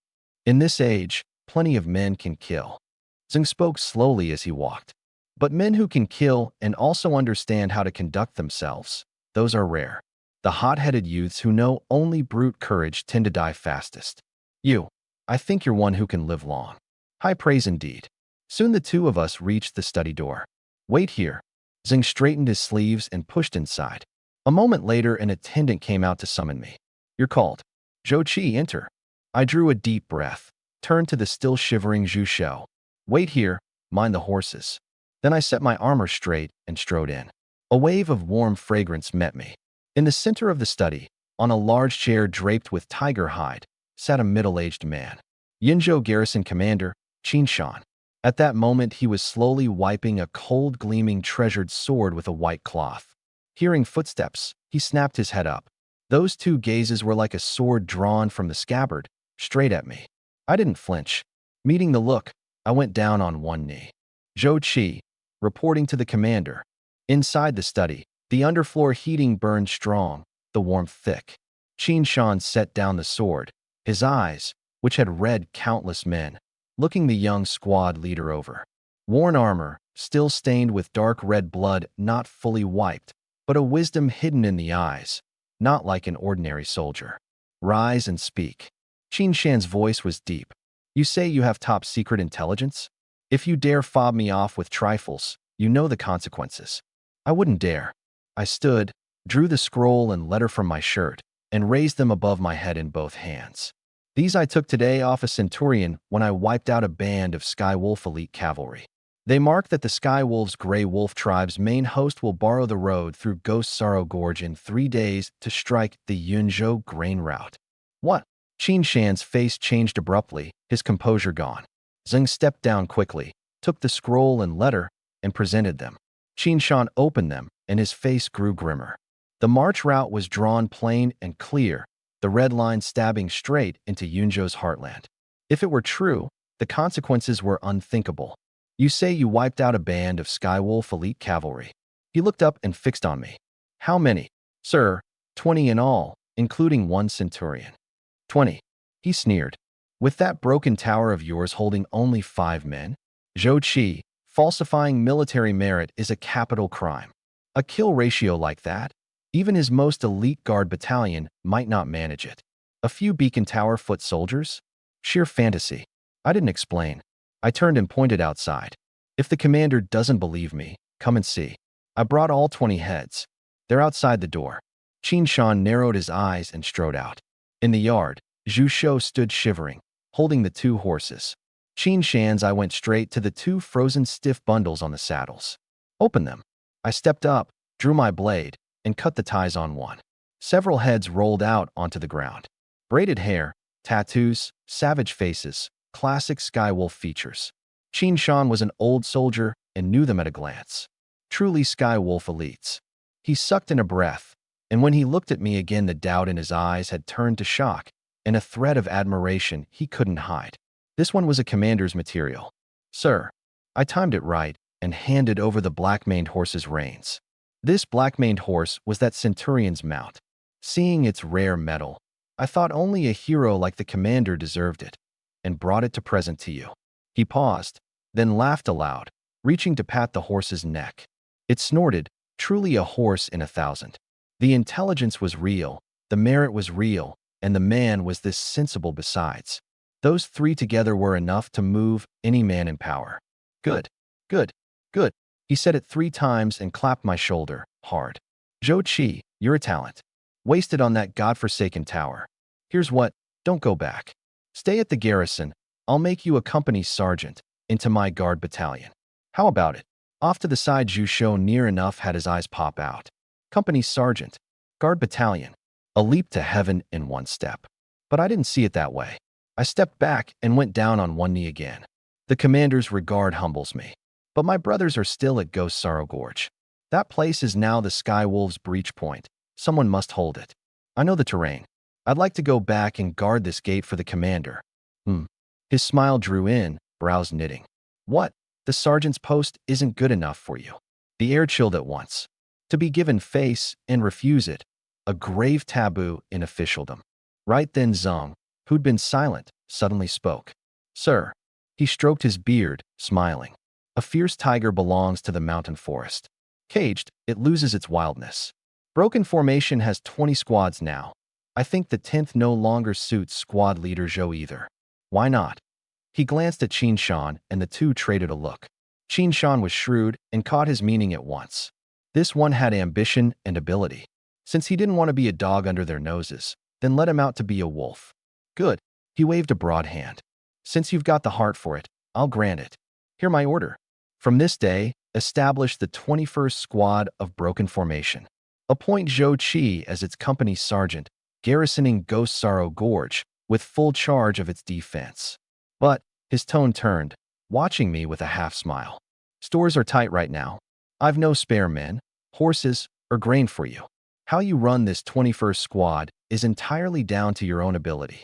In this age, plenty of men can kill." Zeng spoke slowly as he walked. "But men who can kill and also understand how to conduct themselves, those are rare. The hot-headed youths who know only brute courage tend to die fastest. I think you're one who can live long." High praise indeed. Soon the two of us reached the study door. "Wait here." Zeng straightened his sleeves and pushed inside. A moment later, an attendant came out to summon me. "You're called. Zhou Qi, enter." I drew a deep breath, turned to the still shivering Zhu Shou. "Wait here, mind the horses." Then I set my armor straight and strode in. A wave of warm fragrance met me. In the center of the study, on a large chair draped with tiger hide, sat a middle-aged man. Yinzhou Garrison Commander, Qin Shan. At that moment, he was slowly wiping a cold, gleaming treasured sword with a white cloth. Hearing footsteps, he snapped his head up. Those two gazes were like a sword drawn from the scabbard, straight at me. I didn't flinch. Meeting the look, I went down on one knee. "Zhou Qi," reporting to the commander. Inside the study, the underfloor heating burned strong, the warmth thick. Qin Shan set down the sword, his eyes, which had read countless men, looking the young squad leader over. Worn armor, still stained with dark red blood, not fully wiped, but a wisdom hidden in the eyes, not like an ordinary soldier. "Rise and speak." Qin Shan's voice was deep. "You say you have top secret intelligence? If you dare fob me off with trifles, you know the consequences." I wouldn't dare. I stood, drew the scroll and letter from my shirt, and raised them above my head in both hands. "These I took today off a centurion when I wiped out a band of Skywolf Elite Cavalry. They mark that the Skywolf's Grey Wolf tribe's main host will borrow the road through Ghost Sorrow Gorge in 3 days to strike the Yunzhou grain route." "What?" Qin Shan's face changed abruptly, his composure gone. Zeng stepped down quickly, took the scroll and letter, and presented them. Qin Shan opened them, and his face grew grimmer. The march route was drawn plain and clear, the red line stabbing straight into Yunjo's heartland. If it were true, the consequences were unthinkable. You say you wiped out a band of Skywolf elite cavalry. He looked up and fixed on me. How many? Sir, 20 in all, including one centurion. 20. He sneered. With that broken tower of yours holding only 5 men? Zhou Qi, falsifying military merit is a capital crime. A kill ratio like that? Even his most elite guard battalion might not manage it. A few beacon tower foot soldiers? Sheer fantasy. I didn't explain. I turned and pointed outside. If the commander doesn't believe me, come and see. I brought all 20 heads. They're outside the door. Qin Shan narrowed his eyes and strode out. In the yard, Zhu Shou stood shivering, holding the 2 horses. Qin Shan's I went straight to the 2 frozen stiff bundles on the saddles. Open them. I stepped up, drew my blade, and cut the ties on one. Several heads rolled out onto the ground. Braided hair, tattoos, savage faces, classic Skywolf features. Qin Shan was an old soldier and knew them at a glance. Truly Skywolf elites. He sucked in a breath, and when he looked at me again, the doubt in his eyes had turned to shock and a thread of admiration he couldn't hide. This one was a commander's material. Sir, I timed it right and handed over the black-maned horse's reins. This black-maned horse was that centurion's mount. Seeing its rare metal, I thought only a hero like the commander deserved it, and brought it to present to you. He paused, then laughed aloud, reaching to pat the horse's neck. It snorted, truly a horse in 1,000. The intelligence was real, the merit was real, and the man was this sensible besides. Those 3 together were enough to move any man in power. Good, good, good. He said it 3 times and clapped my shoulder, hard. Zhou Qi, you're a talent. Wasted on that godforsaken tower. Here's what, don't go back. Stay at the garrison. I'll make you a company sergeant, into my guard battalion. How about it? Off to the side, Zhu Shou near enough had his eyes pop out. Company sergeant. Guard battalion. A leap to heaven in one step. But I didn't see it that way. I stepped back and went down on one knee again. The commander's regard humbles me. But my brothers are still at Ghost Sorrow Gorge. That place is now the Skywolves' breach point. Someone must hold it. I know the terrain. I'd like to go back and guard this gate for the commander. His smile drew in, brows knitting. What? The sergeant's post isn't good enough for you. The air chilled at once. To be given face and refuse it, a grave taboo in officialdom. Right then Zhang, who'd been silent, suddenly spoke. Sir. He stroked his beard, smiling. A fierce tiger belongs to the mountain forest. Caged, it loses its wildness. Broken Formation has 20 squads now. I think the 10th no longer suits squad leader Zhou either. Why not? He glanced at Qin Shan and the 2 traded a look. Qin Shan was shrewd and caught his meaning at once. This one had ambition and ability. Since he didn't want to be a dog under their noses, then let him out to be a wolf. Good. He waved a broad hand. Since you've got the heart for it, I'll grant it. Hear my order. From this day, establish the 21st Squad of Broken Formation. Appoint Zhou Qi as its company sergeant, garrisoning Ghost Sorrow Gorge, with full charge of its defense. But, his tone turned, watching me with a half-smile. Stores are tight right now. I've no spare men, horses, or grain for you. How you run this 21st Squad is entirely down to your own ability.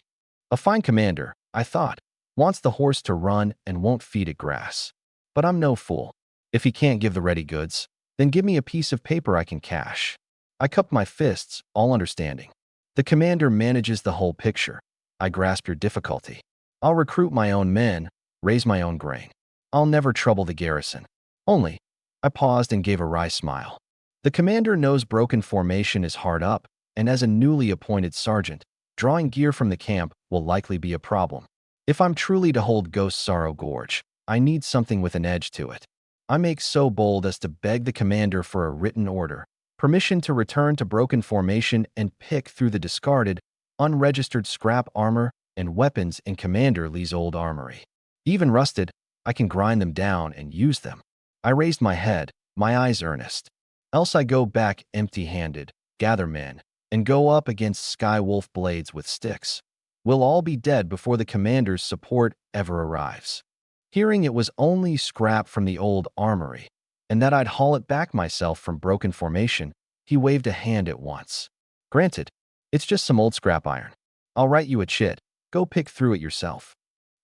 A fine commander, I thought, wants the horse to run and won't feed it grass. But I'm no fool. If he can't give the ready goods, then give me a piece of paper I can cash. I cupped my fists, all understanding. The commander manages the whole picture. I grasp your difficulty. I'll recruit my own men, raise my own grain. I'll never trouble the garrison. Only, I paused and gave a wry smile. The commander knows Broken Formation is hard up, and as a newly appointed sergeant, drawing gear from the camp will likely be a problem. If I'm truly to hold Ghost Sorrow Gorge, I need something with an edge to it. I make so bold as to beg the commander for a written order, permission to return to Broken Formation and pick through the discarded, unregistered scrap armor and weapons in Commander Lee's old armory. Even rusted, I can grind them down and use them. I raised my head, my eyes earnest. Else I go back empty-handed, gather men, and go up against Skywolf blades with sticks. We'll all be dead before the commander's support ever arrives. Hearing it was only scrap from the old armory, and that I'd haul it back myself from Broken Formation, He waved a hand at once. Granted, it's just some old scrap iron. I'll write you a chit. Go pick through it yourself.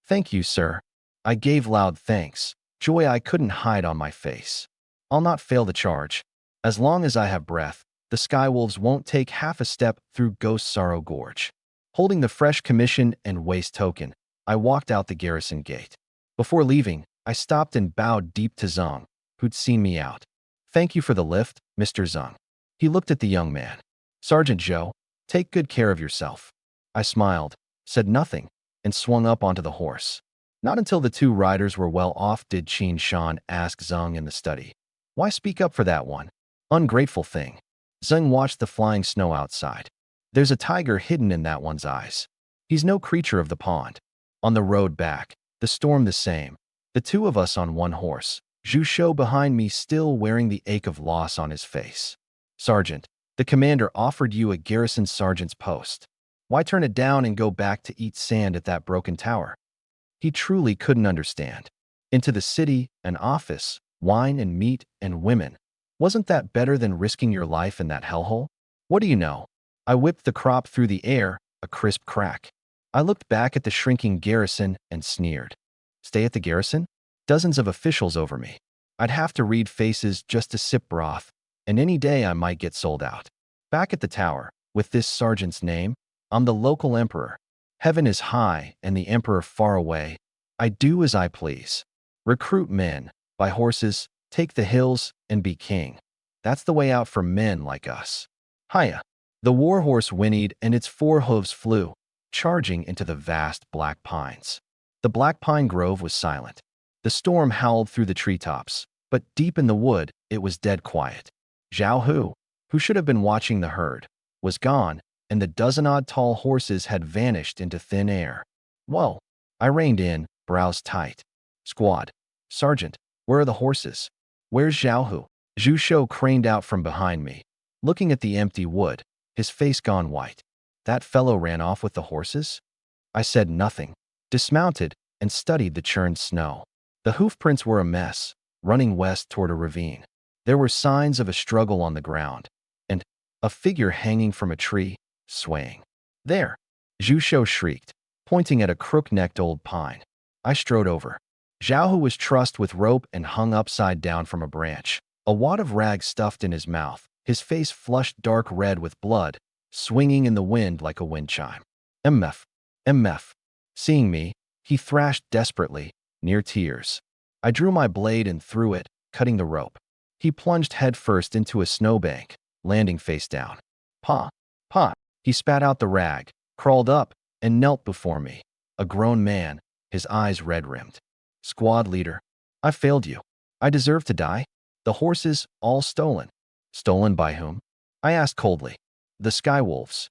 Thank you, sir. I gave loud thanks, joy I couldn't hide on my face. I'll not fail the charge. As long as I have breath, the skywolves won't take half a step through Ghost Sorrow Gorge. Holding the fresh commission and waste token, I walked out the garrison gate. Before leaving, I stopped and bowed deep to Zhang, who'd seen me out. Thank you for the lift, Mr. Zhang. He looked at the young man. Sergeant Zhou, take good care of yourself. I smiled, said nothing, and swung up onto the horse. Not until the two riders were well off did Qin Shan ask Zhang in the study. Why speak up for that one? Ungrateful thing. Zhang watched the flying snow outside. There's a tiger hidden in that one's eyes. He's no creature of the pond. On the road back, the storm the same. The two of us on one horse, Zhu Shou behind me still wearing the ache of loss on his face. Sergeant, the commander offered you a garrison sergeant's post. Why turn it down and go back to eat sand at that broken tower? He truly couldn't understand. Into the city, an office, wine and meat and women. Wasn't that better than risking your life in that hellhole? What do you know? I whipped the crop through the air, a crisp crack. I looked back at the shrinking garrison and sneered. Stay at the garrison? Dozens of officials over me. I'd have to read faces just to sip broth, and any day I might get sold out. Back at the tower, with this sergeant's name, I'm the local emperor. Heaven is high and the emperor far away. I do as I please. Recruit men, buy horses, take the hills, and be king. That's the way out for men like us. Hiya. The warhorse whinnied and its four hooves flew, charging into the vast black pines. The black pine grove was silent. The storm howled through the treetops, but deep in the wood, it was dead quiet. Zhao Hu, who should have been watching the herd, was gone, and the dozen-odd tall horses had vanished into thin air. Whoa! I reined in, brows tight. Squad. Sergeant, where are the horses? Where's Zhao Hu? Zhu Shou craned out from behind me, looking at the empty wood, his face gone white. That fellow ran off with the horses? I said nothing, dismounted, and studied the churned snow. The hoofprints were a mess, running west toward a ravine. There were signs of a struggle on the ground, and a figure hanging from a tree, swaying. There! Zhu Shou shrieked, pointing at a crook-necked old pine. I strode over. Zhao Hu was trussed with rope and hung upside down from a branch, a wad of rags stuffed in his mouth, his face flushed dark red with blood, swinging in the wind like a wind chime. MF. MF. Seeing me, he thrashed desperately, near tears. I drew my blade and threw it, cutting the rope. He plunged headfirst into a snowbank, landing face down. Pa! Pa! He spat out the rag, crawled up, and knelt before me, a grown man, his eyes red-rimmed. Squad leader, I failed you. I deserve to die. The horses, all stolen. Stolen by whom? I asked coldly. The Skywolves.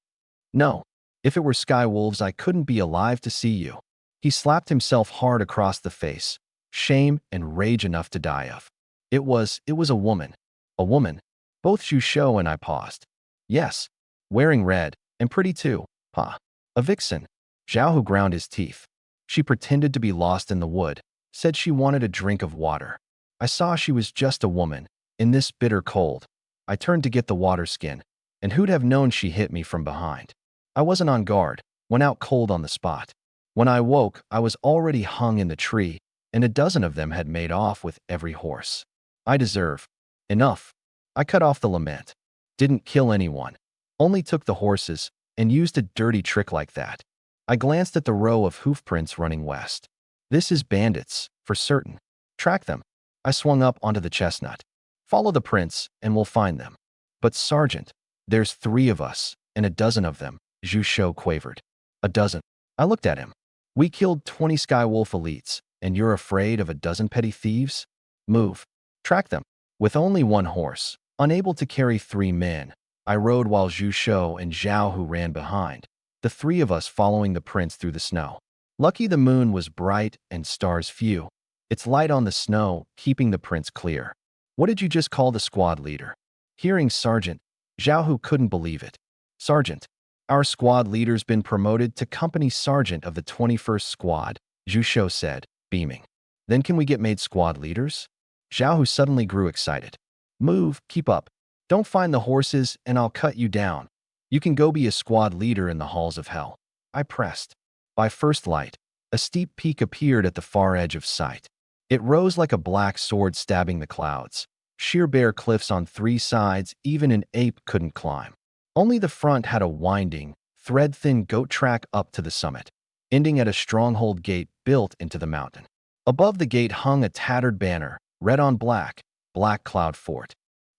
No. If it were Skywolves, I couldn't be alive to see you. He slapped himself hard across the face, shame and rage enough to die of. It was a woman. A woman. Both Zhu Shou and I paused. Yes. Wearing red, and pretty too, Pa. A vixen. Zhao Hu ground his teeth. She pretended to be lost in the wood, said she wanted a drink of water. I saw she was just a woman, in this bitter cold. I turned to get the water skin, and who'd have known she hit me from behind? I wasn't on guard, went out cold on the spot. When I woke, I was already hung in the tree, and a dozen of them had made off with every horse. I deserve. Enough. I cut off the lament. Didn't kill anyone. Only took the horses, and used a dirty trick like that. I glanced at the row of hoofprints running west. This is bandits, for certain. Track them. I swung up onto the chestnut. Follow the prints, and we'll find them. But Sergeant, there's 3 of us, and a dozen of them, Zhu Shou quavered. A dozen. I looked at him. We killed 20 Skywolf elites, and you're afraid of a dozen petty thieves? Move. Track them. With only one horse, unable to carry 3 men, I rode while Zhu Shou and Zhao Hu ran behind, the 3 of us following the prints through the snow. Lucky the moon was bright and stars few. Its light on the snow, keeping the prints clear. What did you just call the squad leader? Hearing Sergeant, Zhao Hu couldn't believe it. Sergeant, our squad leader's been promoted to company sergeant of the 21st Squad, Zhu Shou said, beaming. Then can we get made squad leaders? Zhao Hu suddenly grew excited. Move, keep up. Don't find the horses and I'll cut you down. You can go be a squad leader in the halls of hell. I pressed. By first light, a steep peak appeared at the far edge of sight. It rose like a black sword stabbing the clouds. Sheer bare cliffs on three sides even an ape couldn't climb. Only the front had a winding, thread-thin goat track up to the summit, ending at a stronghold gate built into the mountain. Above the gate hung a tattered banner, red on black, Black Cloud Fort.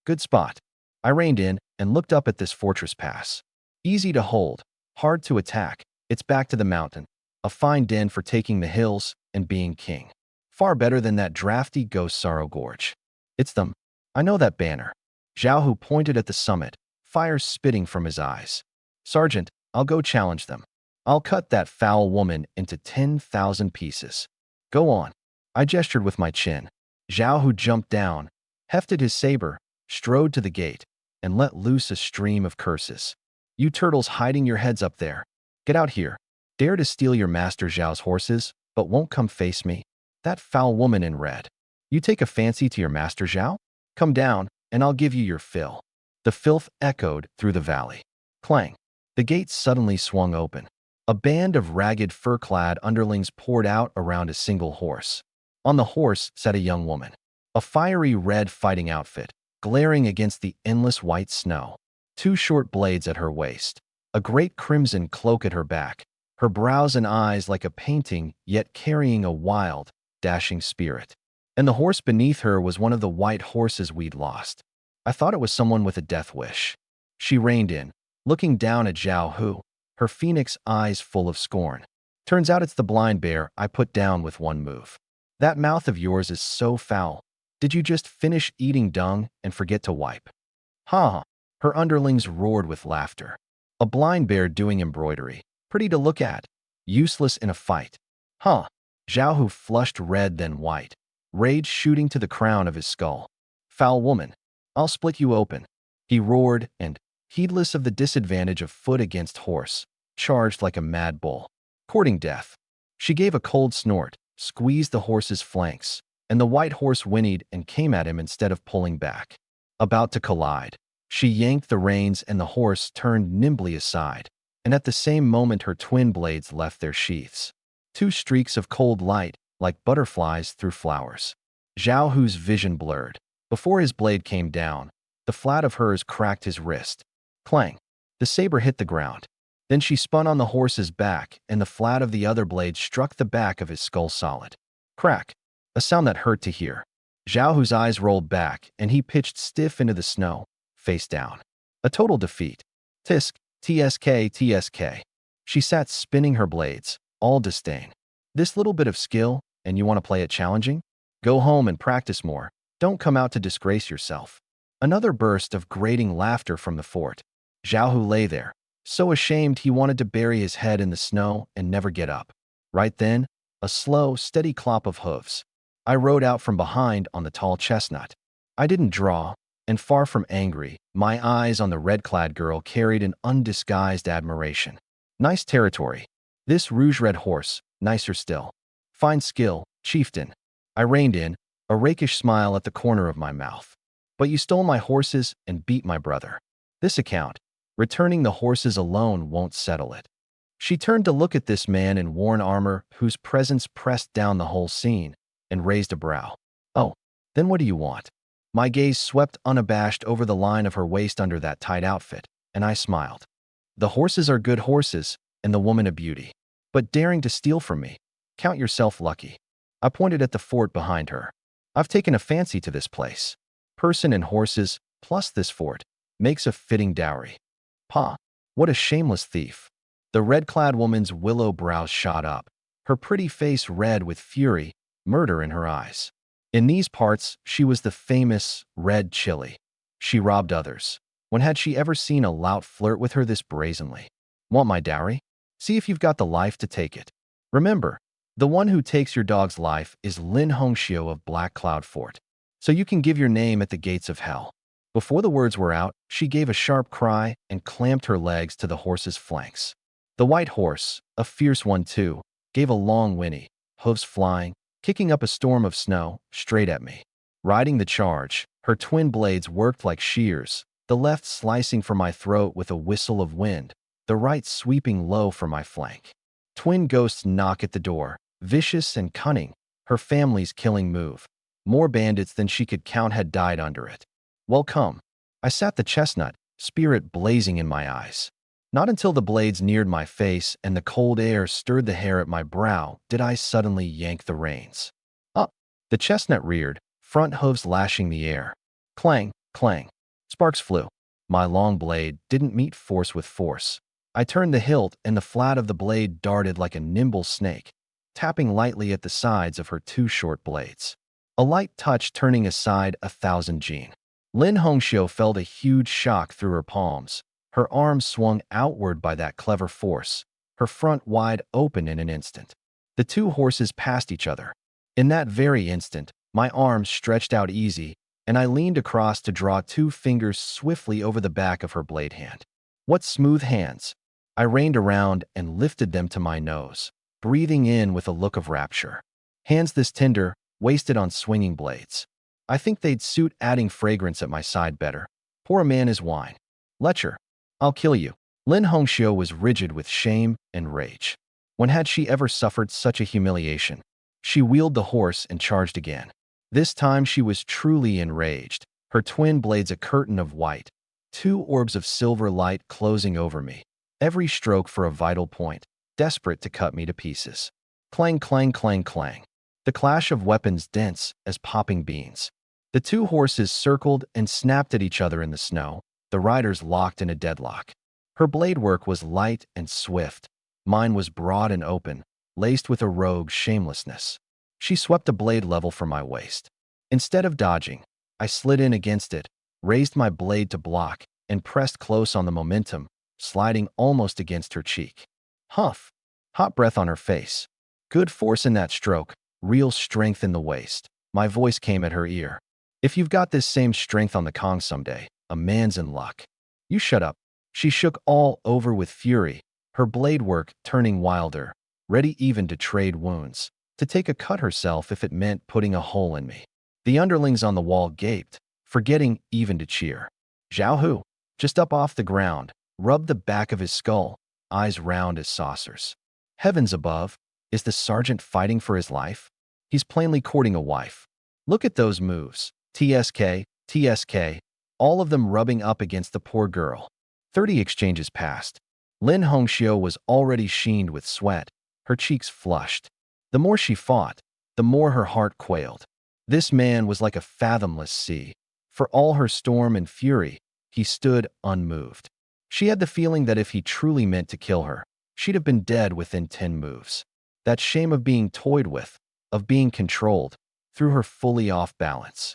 Good spot. I reined in and looked up at this fortress pass. Easy to hold, hard to attack. It's back to the mountain. A fine den for taking the hills and being king. Far better than that drafty ghost Sorrow Gorge. It's them. I know that banner. Zhao Hu pointed at the summit, fire spitting from his eyes. Sergeant, I'll go challenge them. I'll cut that foul woman into 10,000 pieces. Go on. I gestured with my chin. Zhao Hu jumped down, hefted his saber, strode to the gate, and let loose a stream of curses. You turtles hiding your heads up there. Get out here. Dare to steal your master Zhao's horses, but won't come face me. That foul woman in red. You take a fancy to your master Zhao? Come down, and I'll give you your fill. The filth echoed through the valley. Clang. The gate suddenly swung open. A band of ragged fur-clad underlings poured out around a single horse. On the horse sat a young woman. A fiery red fighting outfit, glaring against the endless white snow. Two short blades at her waist. A great crimson cloak at her back. Her brows and eyes like a painting, yet carrying a wild, dashing spirit. And the horse beneath her was one of the white horses we'd lost. I thought it was someone with a death wish. She reined in, looking down at Zhao Hu, her phoenix eyes full of scorn. Turns out it's the blind bear I put down with one move. That mouth of yours is so foul. Did you just finish eating dung and forget to wipe? Ha! Her underlings roared with laughter. A blind bear doing embroidery. Pretty to look at. Useless in a fight. Huh. Zhao Hu flushed red then white, rage shooting to the crown of his skull. Foul woman. I'll split you open. He roared and, heedless of the disadvantage of foot against horse, charged like a mad bull. Courting death. She gave a cold snort, squeezed the horse's flanks, and the white horse whinnied and came at him instead of pulling back. About to collide. She yanked the reins and the horse turned nimbly aside, and at the same moment her twin blades left their sheaths. Two streaks of cold light, like butterflies through flowers. Zhao Hu's vision blurred. Before his blade came down, the flat of hers cracked his wrist. Clang. The saber hit the ground. Then she spun on the horse's back, and the flat of the other blade struck the back of his skull solid. Crack. A sound that hurt to hear. Zhao Hu's eyes rolled back, and he pitched stiff into the snow, face down. A total defeat. Tisk, tsk, tsk. She sat spinning her blades, all disdain. This little bit of skill, and you want to play it challenging? Go home and practice more. Don't come out to disgrace yourself. Another burst of grating laughter from the fort. Zhao Hu lay there, so ashamed he wanted to bury his head in the snow and never get up. Right then, a slow, steady clop of hooves. I rode out from behind on the tall chestnut. I didn't draw, and far from angry, my eyes on the red-clad girl carried an undisguised admiration. Nice territory. This rouge-red horse, nicer still. Fine skill, chieftain. I reined in, a rakish smile at the corner of my mouth. But you stole my horses and beat my brother. This account, returning the horses alone won't settle it. She turned to look at this man in worn armor whose presence pressed down the whole scene, and raised a brow. Oh, then what do you want? My gaze swept unabashed over the line of her waist under that tight outfit, and I smiled. The horses are good horses, and the woman a beauty. But daring to steal from me, count yourself lucky. I pointed at the fort behind her. I've taken a fancy to this place. Person and horses, plus this fort, makes a fitting dowry. Pa, what a shameless thief. The red-clad woman's willow brows shot up, her pretty face red with fury, murder in her eyes. In these parts, she was the famous red chili. She robbed others. When had she ever seen a lout flirt with her this brazenly? Want my dowry? See if you've got the life to take it. Remember, the one who takes your dog's life is Lin Hongxiu of Black Cloud Fort. So you can give your name at the gates of hell. Before the words were out, she gave a sharp cry and clamped her legs to the horse's flanks. The white horse, a fierce one too, gave a long whinny, hooves flying, kicking up a storm of snow, straight at me. Riding the charge, her twin blades worked like shears, the left slicing for my throat with a whistle of wind, the right sweeping low for my flank. Twin ghosts knock at the door, vicious and cunning, her family's killing move. More bandits than she could count had died under it. Welcome. I sat the chestnut, spirit blazing in my eyes. Not until the blades neared my face and the cold air stirred the hair at my brow did I suddenly yank the reins. Up! The chestnut reared, front hooves lashing the air. Clang, clang. Sparks flew. My long blade didn't meet force with force. I turned the hilt and the flat of the blade darted like a nimble snake, tapping lightly at the sides of her two short blades. A light touch turning aside 1,000 Jin. Lin Hongxiu felt a huge shock through her palms. Her arms swung outward by that clever force, her front wide open in an instant. The two horses passed each other. In that very instant, my arms stretched out easy, and I leaned across to draw 2 fingers swiftly over the back of her blade hand. What smooth hands! I reined around and lifted them to my nose, breathing in with a look of rapture. Hands this tender, wasted on swinging blades. I think they'd suit adding fragrance at my side better. Pour a man his wine. Lecher. I'll kill you. Lin Hongxiu was rigid with shame and rage. When had she ever suffered such a humiliation? She wheeled the horse and charged again. This time she was truly enraged, her twin blades a curtain of white, 2 orbs of silver light closing over me, every stroke for a vital point, desperate to cut me to pieces. Clang, clang, clang, clang. The clash of weapons dense as popping beans. The 2 horses circled and snapped at each other in the snow, the riders locked in a deadlock. Her blade work was light and swift. Mine was broad and open, laced with a rogue shamelessness. She swept a blade level from my waist. Instead of dodging, I slid in against it, raised my blade to block, and pressed close on the momentum, sliding almost against her cheek. Huff! Hot breath on her face. Good force in that stroke, real strength in the waist. My voice came at her ear. If you've got this same strength on the Kong someday, a man's in luck. You shut up. She shook all over with fury, her blade work turning wilder, ready even to trade wounds, to take a cut herself if it meant putting a hole in me. The underlings on the wall gaped, forgetting even to cheer. Zhao Hu, just up off the ground, rubbed the back of his skull, eyes round as saucers. Heavens above, is the sergeant fighting for his life? He's plainly courting a wife. Look at those moves. TSK, TSK, all of them rubbing up against the poor girl. 30 exchanges passed. Lin Hongxiu was already sheened with sweat, her cheeks flushed. The more she fought, the more her heart quailed. This man was like a fathomless sea. For all her storm and fury, he stood unmoved. She had the feeling that if he truly meant to kill her, she'd have been dead within 10 moves. That shame of being toyed with, of being controlled, threw her fully off balance.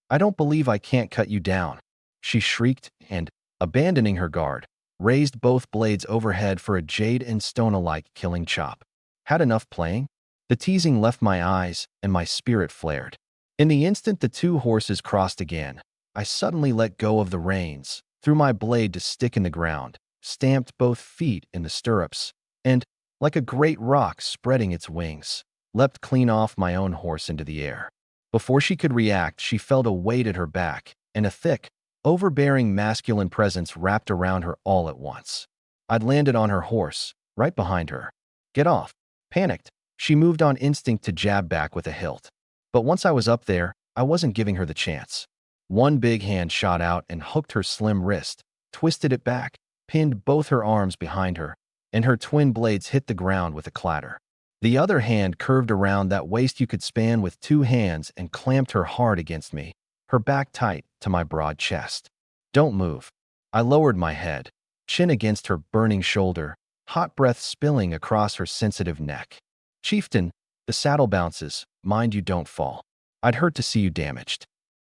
I don't believe I can't cut you down, she shrieked and, abandoning her guard, raised both blades overhead for a jade and stone-alike killing chop. Had enough playing? The teasing left my eyes, and my spirit flared. In the instant the 2 horses crossed again, I suddenly let go of the reins, threw my blade to stick in the ground, stamped both feet in the stirrups, and, like a great rock spreading its wings, leapt clean off my own horse into the air. Before she could react, she felt a weight at her back, and a thick, overbearing masculine presence wrapped around her all at once. I'd landed on her horse, right behind her. Get off. Panicked, she moved on instinct to jab back with a hilt. But once I was up there, I wasn't giving her the chance. One big hand shot out and hooked her slim wrist, twisted it back, pinned both her arms behind her, and her twin blades hit the ground with a clatter. The other hand curved around that waist you could span with 2 hands and clamped her hard against me, her back tight to my broad chest. Don't move. I lowered my head, chin against her burning shoulder, hot breath spilling across her sensitive neck. Chieftain, the saddle bounces, mind you don't fall. I'd hurt to see you damaged.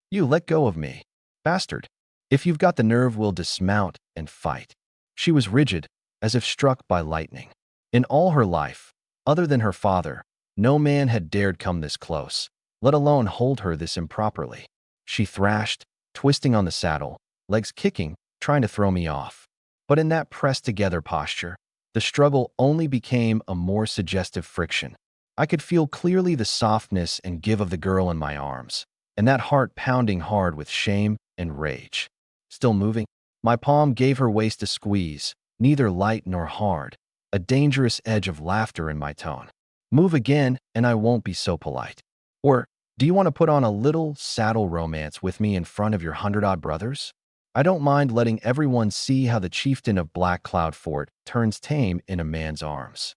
You let go of me. Bastard. If you've got the nerve, we'll dismount and fight. She was rigid, as if struck by lightning. In all her life, other than her father, no man had dared come this close, let alone hold her this improperly. She thrashed, twisting on the saddle, legs kicking, trying to throw me off. But in that pressed-together posture, the struggle only became a more suggestive friction. I could feel clearly the softness and give of the girl in my arms, and that heart pounding hard with shame and rage. Still moving? My palm gave her waist a squeeze, neither light nor hard, a dangerous edge of laughter in my tone. Move again, and I won't be so polite. Or, do you want to put on a little saddle romance with me in front of your 100-odd brothers? I don't mind letting everyone see how the chieftain of Black Cloud Fort turns tame in a man's arms.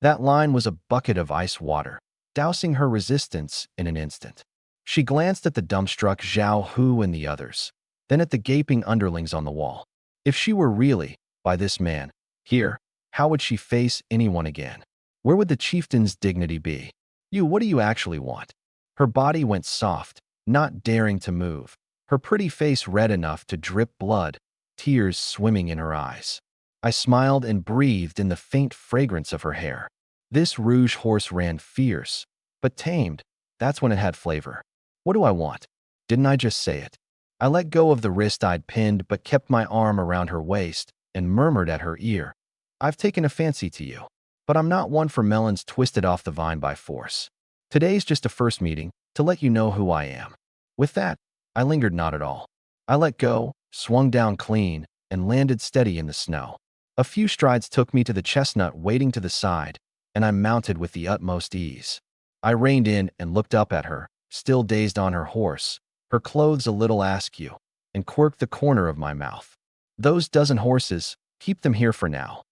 That line was a bucket of ice water, dousing her resistance in an instant. She glanced at the dumbstruck Zhao Hu and the others, then at the gaping underlings on the wall. If she were really, by this man, here, how would she face anyone again? Where would the chieftain's dignity be? What do you actually want? Her body went soft, not daring to move, her pretty face red enough to drip blood, tears swimming in her eyes. I smiled and breathed in the faint fragrance of her hair. This rouge horse ran fierce, but tamed. That's when it had flavor. What do I want? Didn't I just say it? I let go of the wrist I'd pinned but kept my arm around her waist and murmured at her ear, I've taken a fancy to you, but I'm not one for melons twisted off the vine by force. Today's just a first meeting to let you know who I am. With that, I lingered not at all. I let go, swung down clean, and landed steady in the snow. A few strides took me to the chestnut waiting to the side, and I mounted with the utmost ease. I reined in and looked up at her, still dazed on her horse, her clothes a little askew, and quirked the corner of my mouth. Those dozen horses, keep them here for now.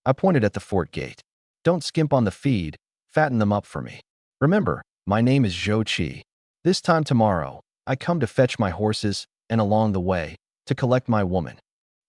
I pointed at the fort gate. Don't skimp on the feed, fatten them up for me. Remember, my name is Zhou Qi. This time tomorrow, I come to fetch my horses and along the way, to collect my woman.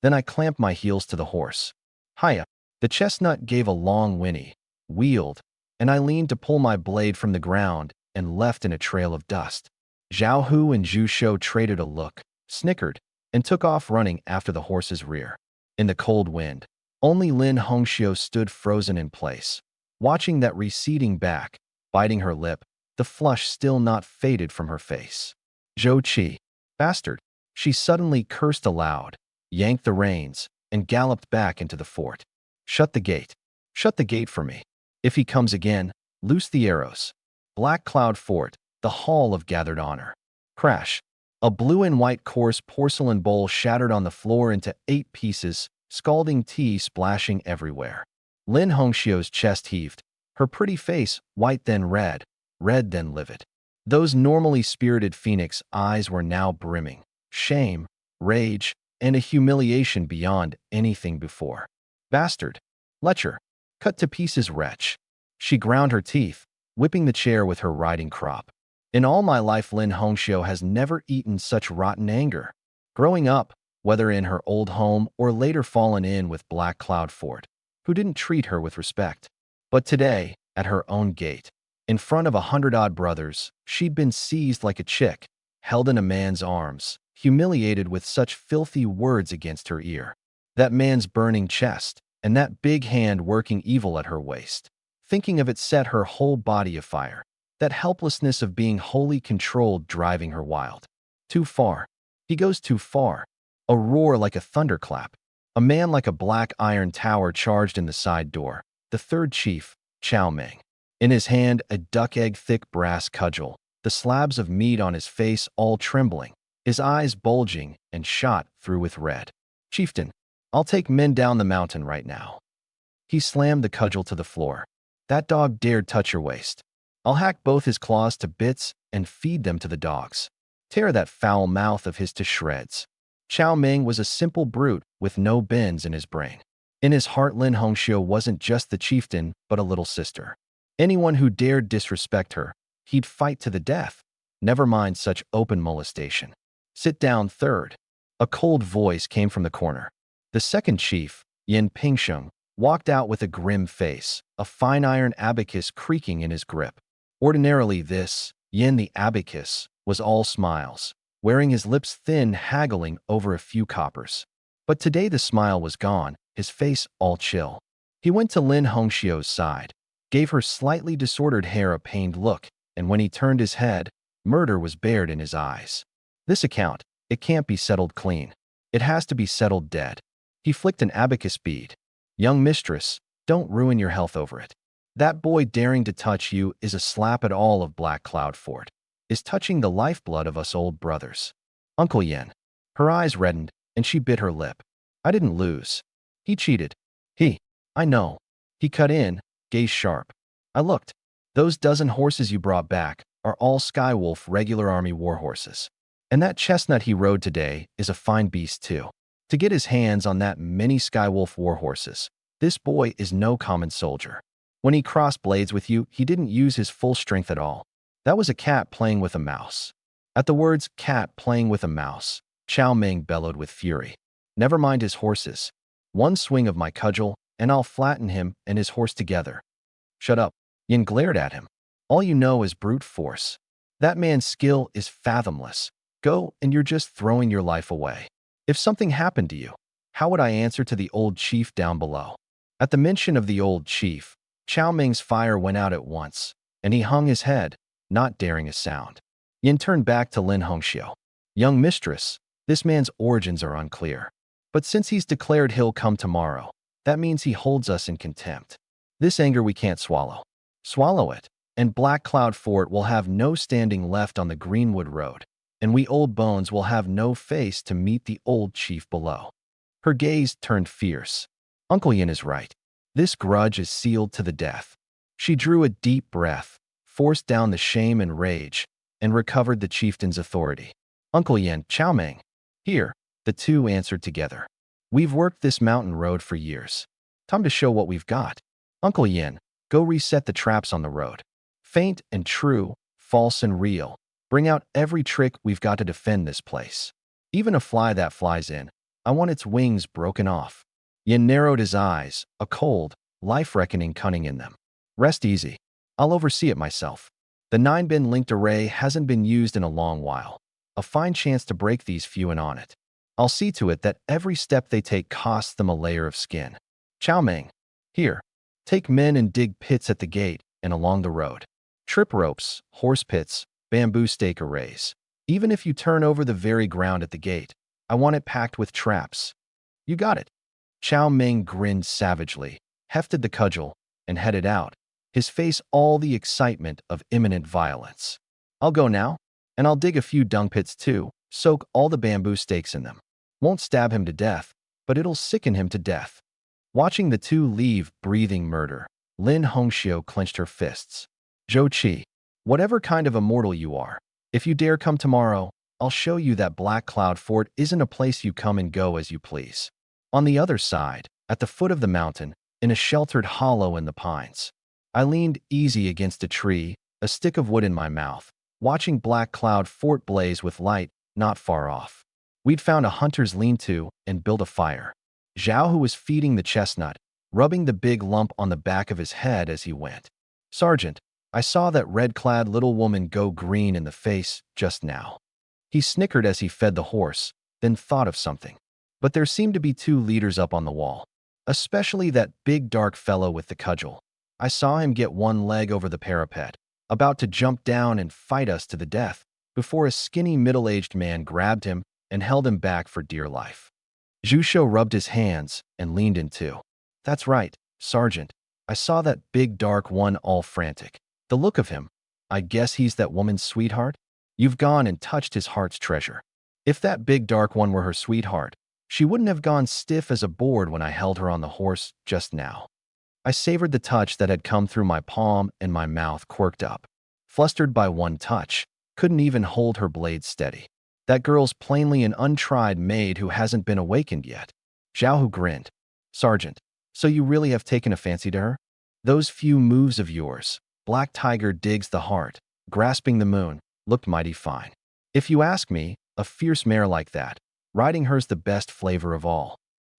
Then I clamped my heels to the horse. Hiya. The chestnut gave a long whinny, wheeled, and I leaned to pull my blade from the ground and left in a trail of dust. Zhao Hu and Zhu Shou traded a look, snickered, and took off running after the horse's rear. In the cold wind, only Lin Hongxiu stood frozen in place, watching that receding back, biting her lip, the flush still not faded from her face. Zhou Qi, bastard, she suddenly cursed aloud, yanked the reins, and galloped back into the fort. Shut the gate. Shut the gate for me. If he comes again, loose the arrows. Black Cloud Fort, the hall of gathered honor. Crash. A blue and white coarse porcelain bowl shattered on the floor into 8 pieces, scalding tea splashing everywhere. Lin Hongxiu's chest heaved, her pretty face white then red then livid. Those normally spirited phoenix eyes were now brimming, shame, rage, and a humiliation beyond anything before. Bastard. Lecher. Cut to pieces, wretch. She ground her teeth, whipping the chair with her riding crop. In all my life, Lin Hongxiu has never eaten such rotten anger. Growing up, whether in her old home or later fallen in with Black Cloud Fort, who didn't treat her with respect. But today, at her own gate, in front of 100-odd brothers, she'd been seized like a chick, held in a man's arms, humiliated with such filthy words against her ear. That man's burning chest, and that big hand working evil at her waist. Thinking of it set her whole body afire, that helplessness of being wholly controlled driving her wild. Too far. He goes too far. A roar like a thunderclap. A man like a black iron tower charged in the side door, the third chief, Chao Meng. In his hand, a duck-egg-thick brass cudgel, the slabs of meat on his face all trembling, his eyes bulging and shot through with red. Chieftain, I'll take men down the mountain right now. He slammed the cudgel to the floor. That dog dared touch your waist. I'll hack both his claws to bits and feed them to the dogs. Tear that foul mouth of his to shreds. Chao Meng was a simple brute with no bends in his brain. In his heart, Lin Hongxiu wasn't just the chieftain, but a little sister. Anyone who dared disrespect her, he'd fight to the death. Never mind such open molestation. Sit down, third. A cold voice came from the corner. The second chief, Yin Pingsheng, walked out with a grim face, a fine iron abacus creaking in his grip. Ordinarily this, Yin the abacus, was all smiles, wearing his lips thin, haggling over a few coppers. But today the smile was gone, his face all chill. He went to Lin Hongxiu's side, gave her slightly disordered hair a pained look, and when he turned his head, murder was bared in his eyes. This account, it can't be settled clean. It has to be settled dead. He flicked an abacus bead. Young mistress, don't ruin your health over it. That boy daring to touch you is a slap at all of Black Cloud Fort, is touching the lifeblood of us old brothers. Uncle Yen. Her eyes reddened, and she bit her lip. I didn't lose. He cheated. I know. He cut in, gaze sharp. I looked. Those dozen horses you brought back are all Skywolf regular army war horses. And that chestnut he rode today is a fine beast too. To get his hands on that many Skywolf war horses, this boy is no common soldier. When he crossed blades with you, he didn't use his full strength at all. That was a cat playing with a mouse. At the words cat playing with a mouse, Chow Ming bellowed with fury. Never mind his horses. One swing of my cudgel, and I'll flatten him and his horse together. Shut up. Yin glared at him. All you know is brute force. That man's skill is fathomless. Go, and you're just throwing your life away. If something happened to you, how would I answer to the old chief down below? At the mention of the old chief, Chow Ming's fire went out at once, and he hung his head, not daring a sound. Yin turned back to Lin Hongxiu. Young mistress, this man's origins are unclear. But since he's declared he'll come tomorrow, that means he holds us in contempt. This anger we can't swallow. Swallow it, and Black Cloud Fort will have no standing left on the Greenwood Road, and we old bones will have no face to meet the old chief below. Her gaze turned fierce. Uncle Yin is right. This grudge is sealed to the death. She drew a deep breath, forced down the shame and rage, and recovered the chieftain's authority. Uncle Yin, Chow Ming. Here, the two answered together. We've worked this mountain road for years. Time to show what we've got. Uncle Yin, go reset the traps on the road. Faint and true, false and real. Bring out every trick we've got to defend this place. Even a fly that flies in, I want its wings broken off. Yin narrowed his eyes, a cold, life-reckoning cunning in them. Rest easy. I'll oversee it myself. The 9-bin linked array hasn't been used in a long while. A fine chance to break these few in on it. I'll see to it that every step they take costs them a layer of skin. Chow Ming. Here. Take men and dig pits at the gate and along the road. Trip ropes, horse pits, bamboo stake arrays. Even if you turn over the very ground at the gate, I want it packed with traps. You got it. Chow Ming grinned savagely, hefted the cudgel, and headed out, his face all the excitement of imminent violence. I'll go now, and I'll dig a few dung pits too, soak all the bamboo stakes in them. Won't stab him to death, but it'll sicken him to death. Watching the two leave breathing murder, Lin Hongxiu clenched her fists. Zhou Qi, whatever kind of immortal you are, if you dare come tomorrow, I'll show you that Black Cloud Fort isn't a place you come and go as you please. On the other side, at the foot of the mountain, in a sheltered hollow in the pines, I leaned easy against a tree, a stick of wood in my mouth, watching Black Cloud Fort blaze with light not far off. We'd found a hunter's lean-to and built a fire. Zhao, who was feeding the chestnut, rubbing the big lump on the back of his head as he went. Sergeant, I saw that red-clad little woman go green in the face just now. He snickered as he fed the horse, then thought of something. But there seemed to be two leaders up on the wall, especially that big dark fellow with the cudgel. I saw him get one leg over the parapet, about to jump down and fight us to the death, before a skinny middle-aged man grabbed him and held him back for dear life. Zhu Shou rubbed his hands and leaned in too. That's right, Sergeant. I saw that big dark one all frantic. The look of him. I guess he's that woman's sweetheart? You've gone and touched his heart's treasure. If that big dark one were her sweetheart, she wouldn't have gone stiff as a board when I held her on the horse just now. I savored the touch that had come through my palm and my mouth quirked up. Flustered by one touch, couldn't even hold her blade steady. That girl's plainly an untried maid who hasn't been awakened yet. Zhao Hu grinned. Sergeant, so you really have taken a fancy to her? Those few moves of yours, Black Tiger digs the heart, grasping the moon, looked mighty fine. If you ask me, a fierce mare like that, riding her's the best flavor of all.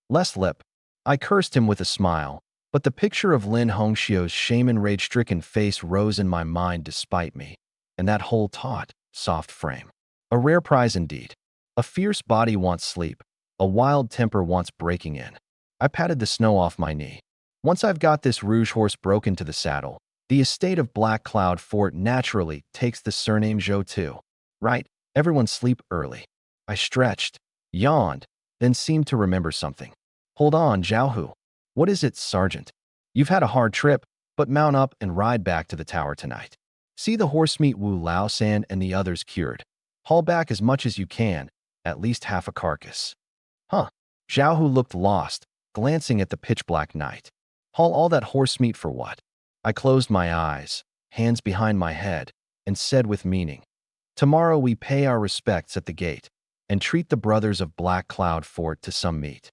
Less lip. I cursed him with a smile, but the picture of Lin Hongxiu's shame and rage-stricken face rose in my mind despite me, and that whole taut, soft frame. A rare prize indeed. A fierce body wants sleep, a wild temper wants breaking in. I patted the snow off my knee. Once I've got this rouge horse broken to the saddle, the estate of Black Cloud Fort naturally takes the surname Zhou too. Right, everyone sleep early. I stretched, yawned, then seemed to remember something. Hold on, Zhao Hu. What is it, Sergeant? You've had a hard trip, but mount up and ride back to the tower tonight. See the horse meet Wu Lao San and the others cured. Haul back as much as you can, at least half a carcass. Huh. Zhao looked lost, glancing at the pitch-black night. Haul all that horse meat for what? I closed my eyes, hands behind my head, and said with meaning, tomorrow we pay our respects at the gate and treat the brothers of Black Cloud Fort to some meat.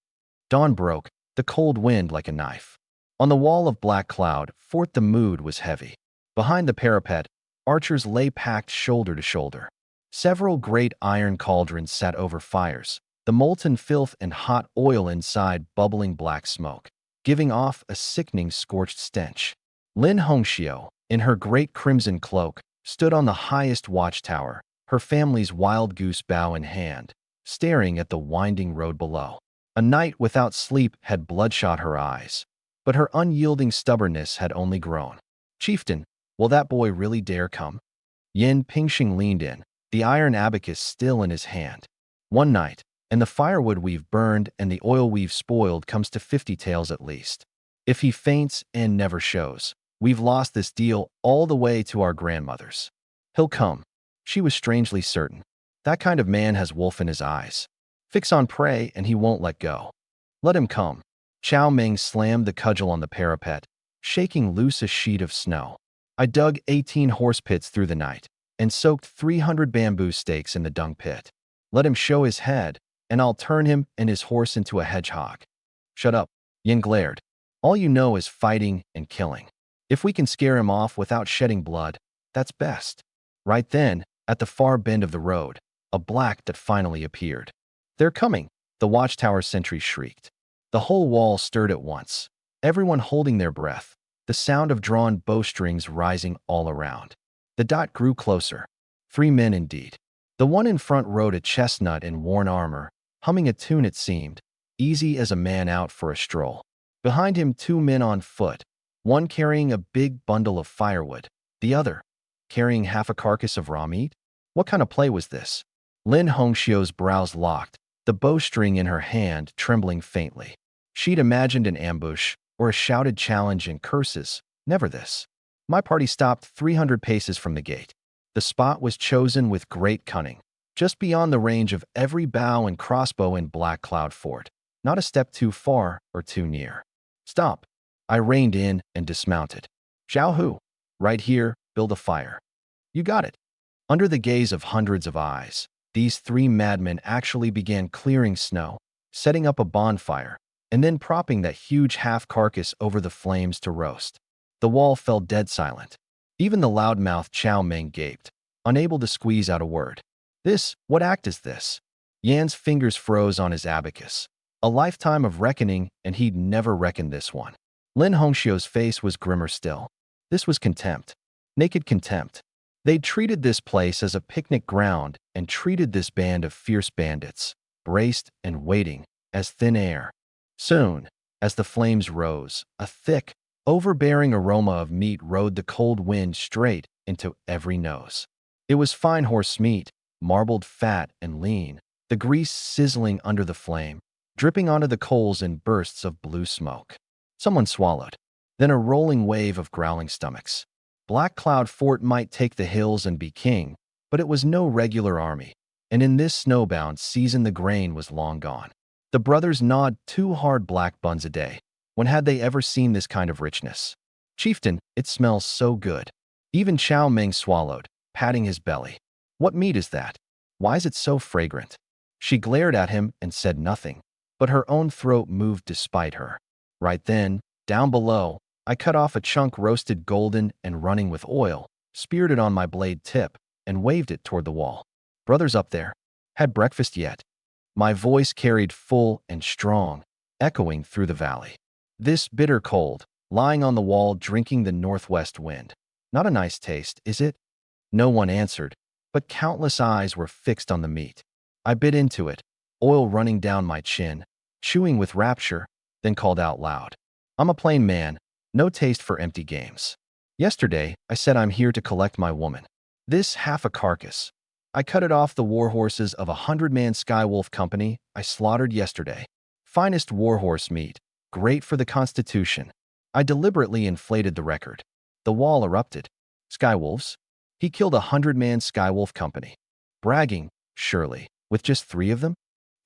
Dawn broke, the cold wind like a knife. On the wall of Black Cloud Fort the mood was heavy. Behind the parapet, archers lay packed shoulder to shoulder. Several great iron cauldrons sat over fires, the molten filth and hot oil inside bubbling black smoke, giving off a sickening scorched stench. Lin Hongxiu, in her great crimson cloak, stood on the highest watchtower, her family's wild goose bow in hand, staring at the winding road below. A night without sleep had bloodshot her eyes, but her unyielding stubbornness had only grown. Chieftain, will that boy really dare come? Yin Pingxing leaned in, the iron abacus still in his hand. One night, and the firewood we've burned and the oil we've spoiled comes to 50 taels at least. If he faints and never shows, we've lost this deal all the way to our grandmothers. He'll come. She was strangely certain. That kind of man has wolf in his eyes. Fix on prey and he won't let go. Let him come. Chow Meng slammed the cudgel on the parapet, shaking loose a sheet of snow. I dug 18 horse pits through the night and soaked 300 bamboo stakes in the dung pit. Let him show his head, and I'll turn him and his horse into a hedgehog. Shut up, Yin glared. All you know is fighting and killing. If we can scare him off without shedding blood, that's best. Right then, at the far bend of the road, a black that finally appeared. They're coming, the watchtower sentry shrieked. The whole wall stirred at once, everyone holding their breath, the sound of drawn bowstrings rising all around. The dot grew closer. 3 men indeed. The one in front rode a chestnut in worn armor, humming a tune it seemed, easy as a man out for a stroll. Behind him 2 men on foot, one carrying a big bundle of firewood, the other carrying half a carcass of raw meat. What kind of play was this? Lin Hongxiu's brows locked, the bowstring in her hand trembling faintly. She'd imagined an ambush or a shouted challenge and curses, never this. My party stopped 300 paces from the gate. The spot was chosen with great cunning, just beyond the range of every bow and crossbow in Black Cloud Fort, not a step too far or too near. Stop. I reined in and dismounted. Zhao Hu, right here, build a fire. You got it. Under the gaze of hundreds of eyes, these 3 madmen actually began clearing snow, setting up a bonfire, and then propping that huge half-carcass over the flames to roast. The wall fell dead silent. Even the loudmouth Chow Meng gaped, unable to squeeze out a word. What act is this? Yan's fingers froze on his abacus. A lifetime of reckoning, and he'd never reckoned this one. Lin Hongxiu's face was grimmer still. This was contempt. Naked contempt. They'd treated this place as a picnic ground and treated this band of fierce bandits, braced and waiting, as thin air. Soon, as the flames rose, a thick, overbearing aroma of meat rode the cold wind straight into every nose. It was fine horse meat, marbled fat and lean, the grease sizzling under the flame, dripping onto the coals in bursts of blue smoke. Someone swallowed. Then a rolling wave of growling stomachs. Black Cloud Fort might take the hills and be king, but it was no regular army, and in this snowbound season the grain was long gone. The brothers gnawed 2 hard black buns a day. When had they ever seen this kind of richness? Chieftain, it smells so good. Even Chow Meng swallowed, patting his belly. What meat is that? Why is it so fragrant? She glared at him and said nothing, but her own throat moved despite her. Right then, down below, I cut off a chunk roasted golden and running with oil, speared it on my blade tip, and waved it toward the wall. Brothers up there, had breakfast yet? My voice carried full and strong, echoing through the valley. This bitter cold, lying on the wall drinking the northwest wind. Not a nice taste, is it? No one answered, but countless eyes were fixed on the meat. I bit into it, oil running down my chin, chewing with rapture, then called out loud. I'm a plain man, no taste for empty games. Yesterday, I said I'm here to collect my woman. This half a carcass. I cut it off the warhorses of a 100-man Skywolf company I slaughtered yesterday. Finest warhorse meat. Great for the Constitution. I deliberately inflated the record. The wall erupted. Skywolves? He killed a 100-man Skywolf company. Bragging, surely, with just 3 of them?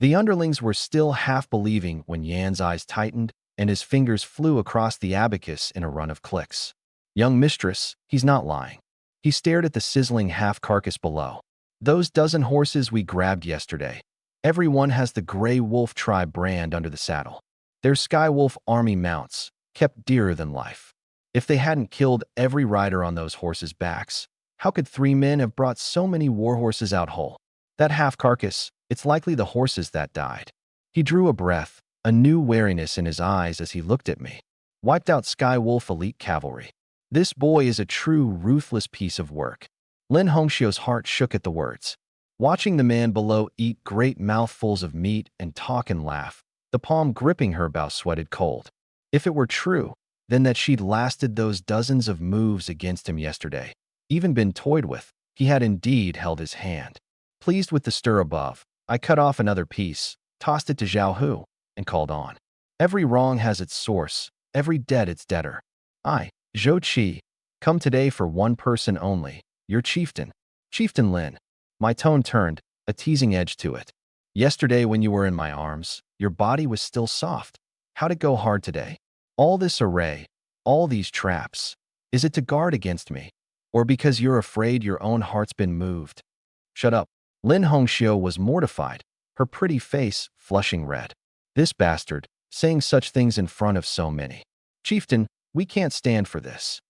The underlings were still half-believing when Yan's eyes tightened and his fingers flew across the abacus in a run of clicks. Young mistress, he's not lying. He stared at the sizzling half-carcass below. Those dozen horses we grabbed yesterday. Every one has the Grey Wolf tribe brand under the saddle. They're Skywolf army mounts, kept dearer than life. If they hadn't killed every rider on those horses' backs, how could 3 men have brought so many warhorses out whole? That half-carcass, it's likely the horses that died. He drew a breath, a new wariness in his eyes as he looked at me. Wiped out Skywolf elite cavalry. This boy is a true ruthless piece of work. Lin Hongxiu's heart shook at the words. Watching the man below eat great mouthfuls of meat and talk and laugh, the palm gripping her bow sweated cold. If it were true, then that she'd lasted those dozens of moves against him yesterday, even been toyed with, he had indeed held his hand. Pleased with the stir above, I cut off another piece, tossed it to Zhao Hu, and called on. Every wrong has its source, every debt its debtor. I, Zhou Qi, come today for one person only, your chieftain, Chieftain Lin. My tone turned, a teasing edge to it. Yesterday when you were in my arms, your body was still soft. How'd it go hard today? All this array, all these traps, is it to guard against me? Or because you're afraid your own heart's been moved? Shut up. Lin Hongxiu was mortified, her pretty face flushing red. This bastard, saying such things in front of so many. Chieftain, we can't stand for this.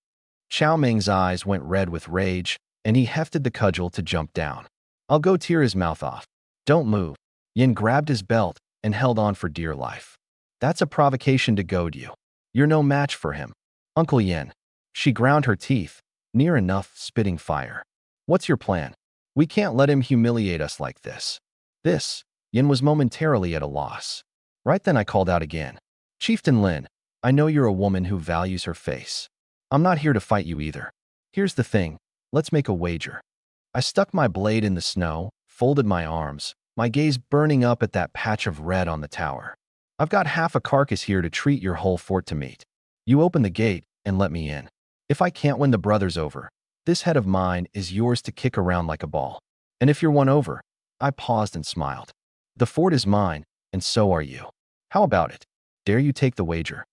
Qiao Meng's eyes went red with rage, and he hefted the cudgel to jump down. I'll go tear his mouth off. Don't move. Yin grabbed his belt and held on for dear life. That's a provocation to goad you. You're no match for him. Uncle Yin. She ground her teeth, near enough spitting fire. What's your plan? We can't let him humiliate us like this. Yin was momentarily at a loss. Right then I called out again. Chieftain Lin, I know you're a woman who values her face. I'm not here to fight you either. Here's the thing, let's make a wager. I stuck my blade in the snow, folded my arms, my gaze burning up at that patch of red on the tower. I've got half a carcass here to treat your whole fort to meat. You open the gate and let me in. If I can't win the brothers over, this head of mine is yours to kick around like a ball. And if you're won over, I paused and smiled. The fort is mine, and so are you. How about it? Dare you take the wager?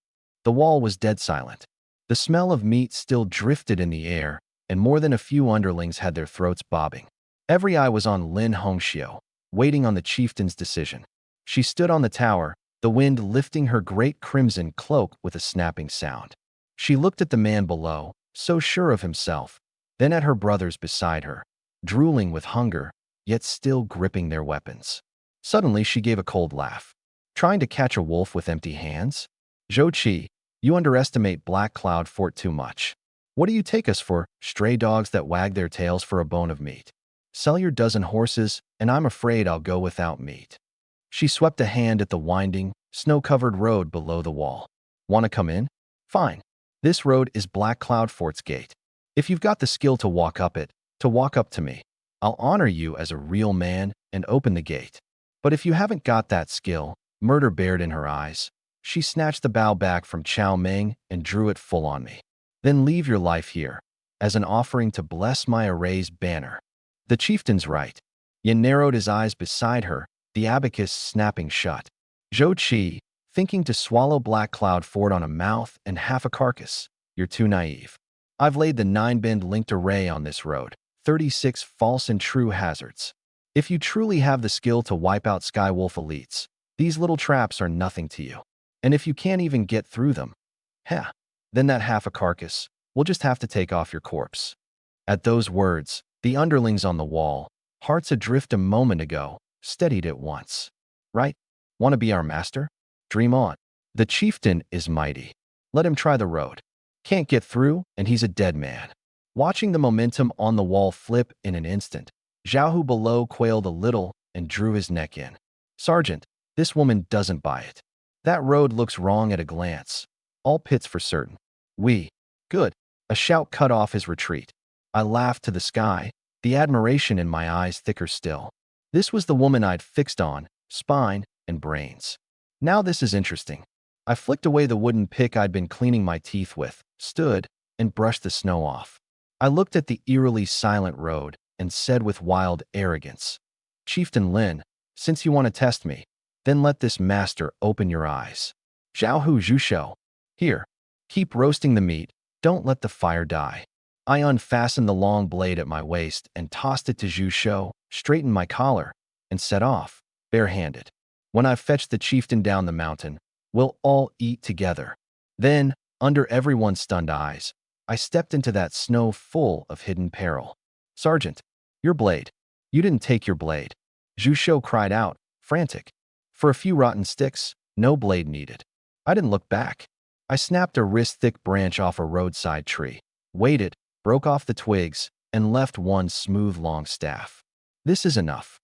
The wall was dead silent. The smell of meat still drifted in the air, and more than a few underlings had their throats bobbing. Every eye was on Lin Hongxiu, waiting on the chieftain's decision. She stood on the tower, the wind lifting her great crimson cloak with a snapping sound. She looked at the man below, so sure of himself, then at her brothers beside her, drooling with hunger, yet still gripping their weapons. Suddenly she gave a cold laugh. Trying to catch a wolf with empty hands? Zhou Qi, you underestimate Black Cloud Fort too much. What do you take us for, stray dogs that wag their tails for a bone of meat? Sell your dozen horses, and I'm afraid I'll go without meat. She swept a hand at the winding, snow-covered road below the wall. Want to come in? Fine. This road is Black Cloud Fort's gate. If you've got the skill to walk up it, to walk up to me, I'll honor you as a real man and open the gate. But if you haven't got that skill, murder bared in her eyes, she snatched the bow back from Qiao Meng and drew it full on me. Then leave your life here, as an offering to bless my array's banner. The chieftain's right. Yin narrowed his eyes beside her, the abacus snapping shut. Zhou Qi, thinking to swallow Black Cloud Fort on a mouth and half a carcass, you're too naive. I've laid the 9-bend linked array on this road, 36 false and true hazards. If you truly have the skill to wipe out Skywolf elites, these little traps are nothing to you. And if you can't even get through them, then that half a carcass, we'll just have to take off your corpse. At those words, the underlings on the wall, hearts adrift a moment ago, steadied at once. Right? Want to be our master? Dream on. The chieftain is mighty. Let him try the road. Can't get through, and he's a dead man. Watching the momentum on the wall flip in an instant, Zhao Hu below quailed a little and drew his neck in. Sergeant, this woman doesn't buy it. That road looks wrong at a glance. All pits for certain. Good. A shout cut off his retreat. I laughed to the sky, the admiration in my eyes thicker still. This was the woman I'd fixed on, spine and brains. Now this is interesting. I flicked away the wooden pick I'd been cleaning my teeth with, stood, and brushed the snow off. I looked at the eerily silent road and said with wild arrogance, Chieftain Lin, Since you want to test me, then let this master open your eyes. Zhao Hu Zhu. Here, keep roasting the meat, don't let the fire die. I unfastened the long blade at my waist and tossed it to Zhu Shou, straightened my collar, and set off, barehanded. When I've fetched the chieftain down the mountain, we'll all eat together. Then, under everyone's stunned eyes, I stepped into that snow full of hidden peril. Sergeant, your blade. You didn't take your blade. Zhu Shou cried out, frantic. For a few rotten sticks, no blade needed. I didn't look back. I snapped a wrist-thick branch off a roadside tree, waited, broke off the twigs, and left one smooth long staff. This is enough.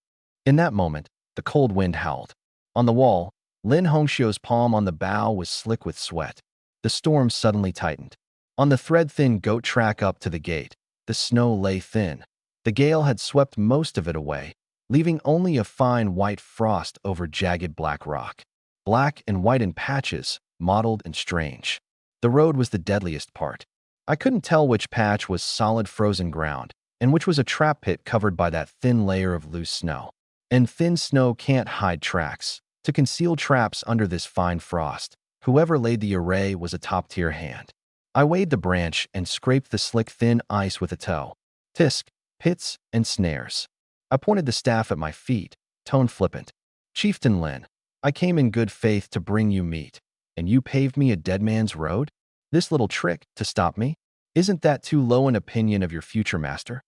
In that moment, the cold wind howled. On the wall, Lin Hongxiu's palm on the bough was slick with sweat. The storm suddenly tightened. On the thread-thin goat track up to the gate, the snow lay thin. The gale had swept most of it away, leaving only a fine white frost over jagged black rock. Black and white in patches, mottled and strange. The road was the deadliest part. I couldn't tell which patch was solid frozen ground, and which was a trap pit covered by that thin layer of loose snow. And thin snow can't hide tracks. To conceal traps under this fine frost, whoever laid the array was a top-tier hand. I weighed the branch and scraped the slick thin ice with a toe. Tisk, pits, and snares. I pointed the staff at my feet, tone flippant. Chieftain Lin, I came in good faith to bring you meat, and you paved me a dead man's road? This little trick to stop me? Isn't that too low an opinion of your future master?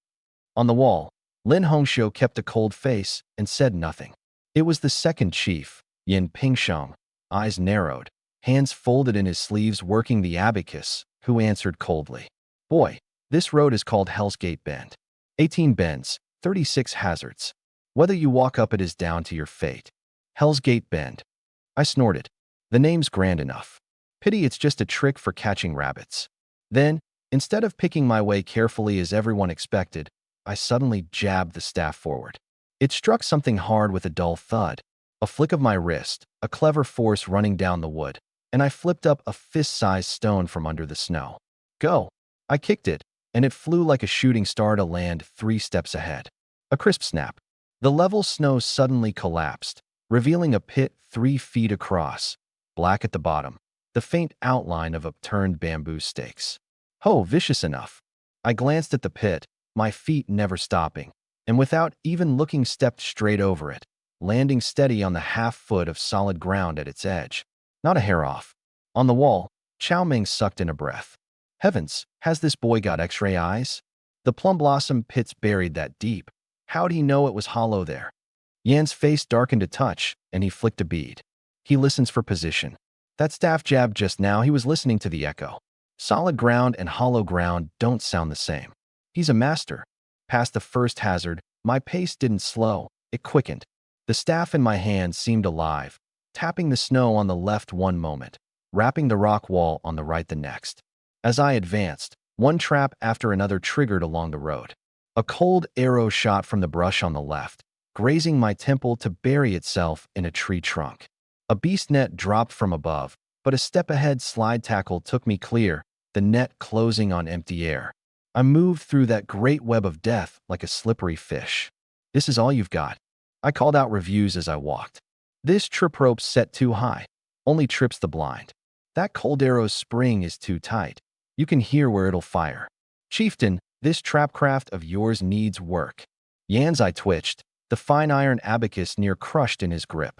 On the wall, Lin Hongxiu kept a cold face and said nothing. It was the second chief, Yin Pingsheng, eyes narrowed, hands folded in his sleeves working the abacus, who answered coldly. Boy, this road is called Hell's Gate Bend. 18 bends, 36 hazards. Whether you walk up it is down to your fate. Hell's Gate Bend. I snorted. The name's grand enough. Pity it's just a trick for catching rabbits. Then, instead of picking my way carefully as everyone expected, I suddenly jabbed the staff forward. It struck something hard with a dull thud. A flick of my wrist, a clever force running down the wood, and I flipped up a fist-sized stone from under the snow. Go! I kicked it, and it flew like a shooting star to land 3 steps ahead. A crisp snap. The level snow suddenly collapsed, revealing a pit 3 feet across, black at the bottom, the faint outline of upturned bamboo stakes. Oh, vicious enough. I glanced at the pit, my feet never stopping, and without even looking stepped straight over it, landing steady on the half-foot of solid ground at its edge. Not a hair off. On the wall, Chow Ming sucked in a breath. Heavens, has this boy got X-ray eyes? The plum blossom pit's buried that deep. How'd he know it was hollow there? Yan's face darkened a touch, and he flicked a bead. He listens for position. That staff jab just now, he was listening to the echo. Solid ground and hollow ground don't sound the same. He's a master. Past the first hazard, my pace didn't slow, it quickened. The staff in my hand seemed alive, tapping the snow on the left one moment, rapping the rock wall on the right the next. As I advanced, one trap after another triggered along the road. A cold arrow shot from the brush on the left, grazing my temple to bury itself in a tree trunk. A beast net dropped from above, but a step ahead slide tackle took me clear, the net closing on empty air. I moved through that great web of death like a slippery fish. This is all you've got. I called out reviews as I walked. This trip rope's set too high, only trips the blind. That cold arrow's spring is too tight. You can hear where it'll fire. Chieftain, this trapcraft of yours needs work. Yan's eye twitched, the fine iron abacus near crushed in his grip.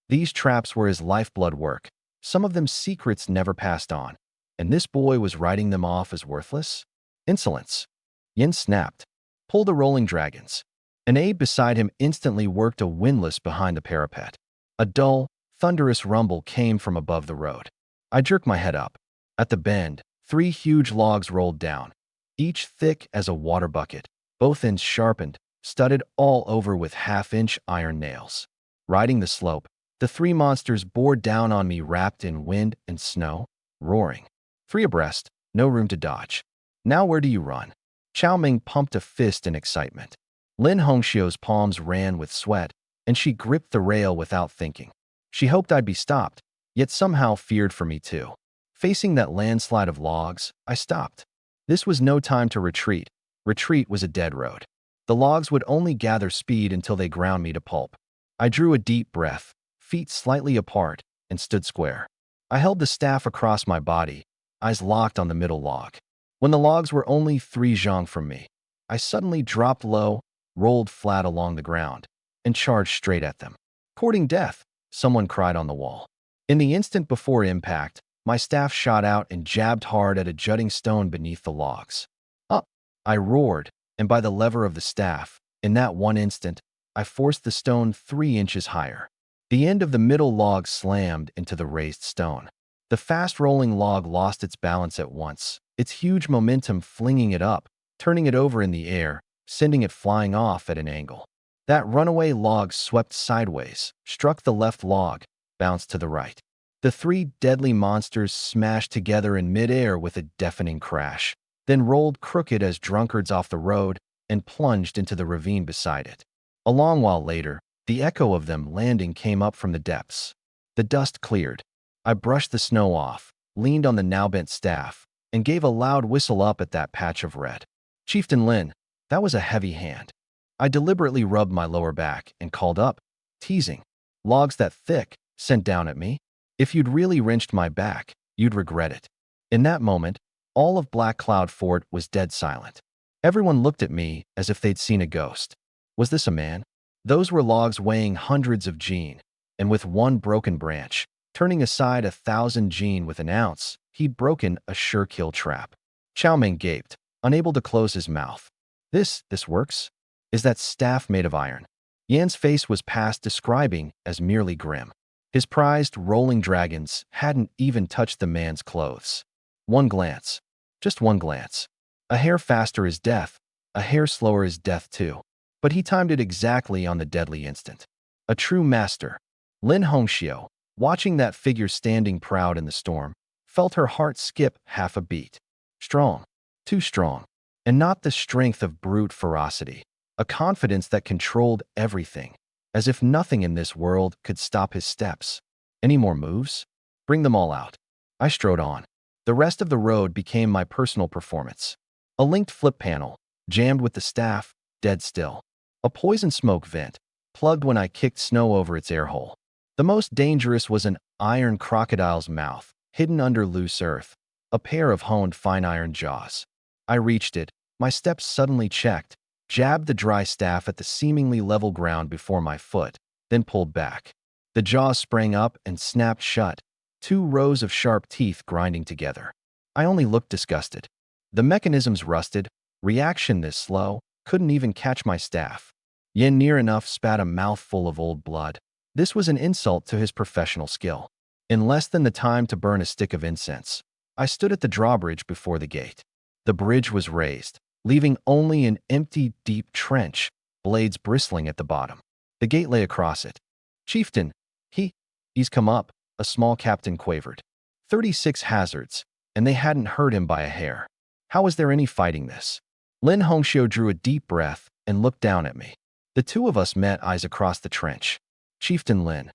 These traps were his lifeblood work, some of them secrets never passed on, and this boy was writing them off as worthless? Insolence. Yin snapped. Pull the rolling dragons. An aide beside him instantly worked a windlass behind the parapet. A dull, thunderous rumble came from above the road. I jerked my head up. At the bend, 3 huge logs rolled down, each thick as a water bucket, both ends sharpened, studded all over with half-inch iron nails. Riding the slope, the 3 monsters bore down on me wrapped in wind and snow, roaring. 3 abreast, no room to dodge. Now where do you run? Chow Ming pumped a fist in excitement. Lin Hongxiu's palms ran with sweat, and she gripped the rail without thinking. She hoped I'd be stopped, yet somehow feared for me too. Facing that landslide of logs, I stopped. This was no time to retreat. Retreat was a dead road. The logs would only gather speed until they ground me to pulp. I drew a deep breath, feet slightly apart, and stood square. I held the staff across my body, eyes locked on the middle log. When the logs were only 3 zhang from me, I suddenly dropped low, rolled flat along the ground, and charged straight at them. Courting death, someone cried on the wall. In the instant before impact, my staff shot out and jabbed hard at a jutting stone beneath the logs. Up! I roared, and by the lever of the staff, in that one instant, I forced the stone 3 inches higher. The end of the middle log slammed into the raised stone. The fast-rolling log lost its balance at once, its huge momentum flinging it up, turning it over in the air, sending it flying off at an angle. That runaway log swept sideways, struck the left log, bounced to the right. The 3 deadly monsters smashed together in midair with a deafening crash, then rolled crooked as drunkards off the road and plunged into the ravine beside it. A long while later, the echo of them landing came up from the depths. The dust cleared. I brushed the snow off, leaned on the now-bent staff, and gave a loud whistle up at that patch of red. Chieftain Lin, that was a heavy hand. I deliberately rubbed my lower back and called up, teasing. Logs that thick, sent down at me? If you'd really wrenched my back, you'd regret it. In that moment, all of Black Cloud Fort was dead silent. Everyone looked at me as if they'd seen a ghost. Was this a man? Those were logs weighing hundreds of jin, and with one broken branch, turning aside 1,000 jin with an ounce, he'd broken a sure-kill trap. Chow Meng gaped, unable to close his mouth. This works? Is that staff made of iron? Yan's face was past describing as merely grim. His prized rolling dragons hadn't even touched the man's clothes. One glance. Just one glance. A hair faster is death, a hair slower is death too. But he timed it exactly on the deadly instant. A true master. Lin Hongxiu, watching that figure standing proud in the storm, felt her heart skip half a beat. Strong. Too strong. And not the strength of brute ferocity. A confidence that controlled everything, as if nothing in this world could stop his steps. Any more moves? Bring them all out. I strode on. The rest of the road became my personal performance. A linked flip panel, jammed with the staff, dead still. A poison smoke vent, plugged when I kicked snow over its air hole. The most dangerous was an iron crocodile's mouth, hidden under loose earth, a pair of honed fine iron jaws. I reached it, my steps suddenly checked, jabbed the dry staff at the seemingly level ground before my foot, then pulled back. The jaws sprang up and snapped shut, 2 rows of sharp teeth grinding together. I only looked disgusted. The mechanisms rusted, reaction this slow, couldn't even catch my staff. Yin near enough spat a mouthful of old blood. This was an insult to his professional skill. In less than the time to burn a stick of incense, I stood at the drawbridge before the gate. The bridge was raised, leaving only an empty, deep trench, blades bristling at the bottom. The gate lay across it. Chieftain, he's come up, a small captain quavered. 36 hazards, and they hadn't hurt him by a hair. How was there any fighting this? Lin Hongxiu drew a deep breath and looked down at me. The 2 of us met eyes across the trench. Chieftain Lin.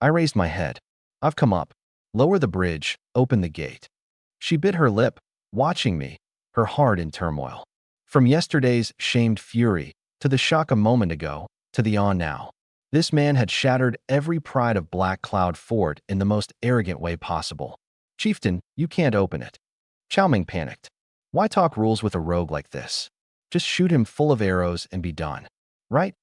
I raised my head. I've come up. Lower the bridge, open the gate. She bit her lip, watching me, her heart in turmoil. From yesterday's shamed fury, to the shock a moment ago, to the awe now. This man had shattered every pride of Black Cloud Fort in the most arrogant way possible. Chieftain, you can't open it. Chow Meng panicked. Why talk rules with a rogue like this? Just shoot him full of arrows and be done. Right?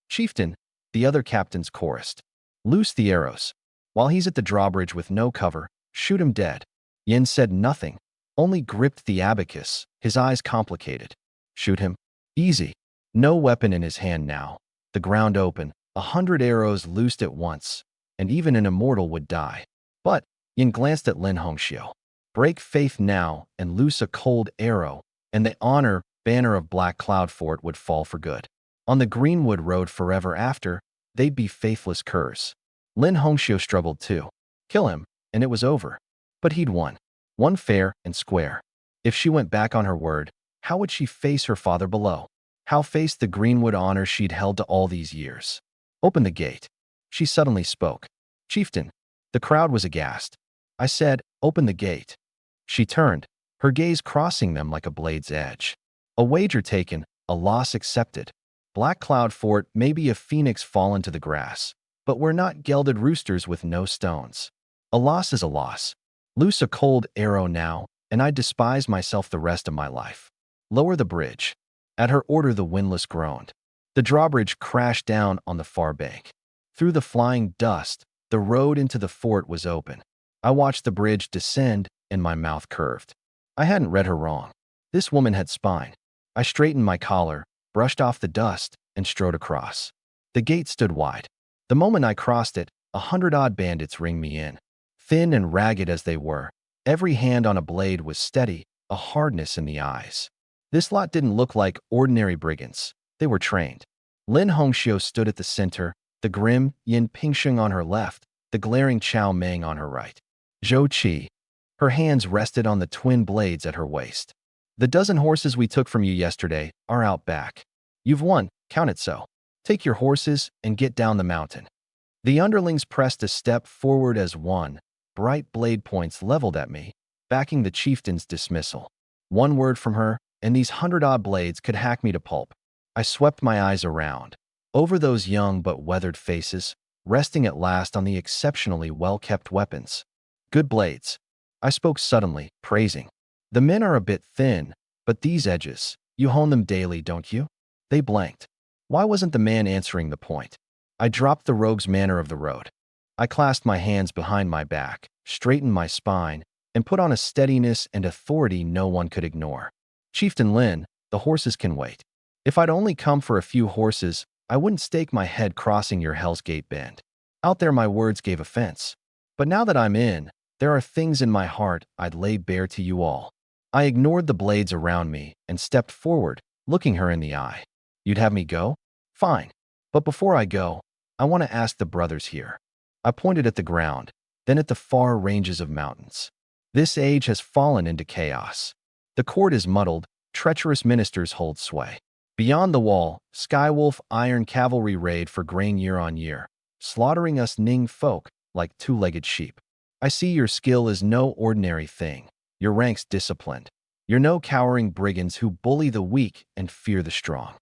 Chieftain, the other captains chorused. Loose the arrows. While he's at the drawbridge with no cover, shoot him dead. Yin said nothing, only gripped the abacus, his eyes complicated. Shoot him. Easy. No weapon in his hand now. The ground open, 100 arrows loosed at once, and even an immortal would die. But, Yin glanced at Lin Hongxiu. Break faith now and loose a cold arrow, and the honor banner of Black Cloud Fort would fall for good. On the Greenwood Road forever after, they'd be faithless curs. Lin Hongxiu struggled too. Kill him, and it was over. But he'd won. Won fair and square. If she went back on her word, how would she face her father below? How face the Greenwood honor she'd held to all these years? Open the gate. She suddenly spoke. Chieftain. The crowd was aghast. I said, open the gate. She turned, her gaze crossing them like a blade's edge. A wager taken, a loss accepted. Black Cloud Fort may be a phoenix fallen to the grass, but we're not gelded roosters with no stones. A loss is a loss. Loose a cold arrow now, and I despise myself the rest of my life. Lower the bridge. At her order the windlass groaned. The drawbridge crashed down on the far bank. Through the flying dust, the road into the fort was open. I watched the bridge descend, and my mouth curved. I hadn't read her wrong. This woman had spine. I straightened my collar, brushed off the dust, and strode across. The gate stood wide. The moment I crossed it, 100-odd bandits ringed me in. Thin and ragged as they were, every hand on a blade was steady, a hardness in the eyes. This lot didn't look like ordinary brigands. They were trained. Lin Hongxiu stood at the center, the grim Yin Pingsheng on her left, the glaring Chao Meng on her right. Zhou Qi. Her hands rested on the twin blades at her waist. The dozen horses we took from you yesterday are out back. You've won, count it so. Take your horses and get down the mountain. The underlings pressed a step forward as one, bright blade points leveled at me, backing the chieftain's dismissal. One word from her, and these 100-odd blades could hack me to pulp. I swept my eyes around, over those young but weathered faces, resting at last on the exceptionally well-kept weapons. Good blades. I spoke suddenly, praising. The men are a bit thin, but these edges, you hone them daily, don't you? They blanked. Why wasn't the man answering the point? I dropped the rogue's manner of the road. I clasped my hands behind my back, straightened my spine, and put on a steadiness and authority no one could ignore. Chieftain Lin, the horses can wait. If I'd only come for a few horses, I wouldn't stake my head crossing your Hell's Gate bend. Out there my words gave offense. But now that I'm in, there are things in my heart I'd lay bare to you all. I ignored the blades around me and stepped forward, looking her in the eye. You'd have me go? Fine. But before I go, I want to ask the brothers here. I pointed at the ground, then at the far ranges of mountains. This age has fallen into chaos. The court is muddled, treacherous ministers hold sway. Beyond the wall, Skywolf iron cavalry raid for grain year on year, slaughtering us Ning folk like two-legged sheep. I see your skill is no ordinary thing, your ranks disciplined. You're no cowering brigands who bully the weak and fear the strong.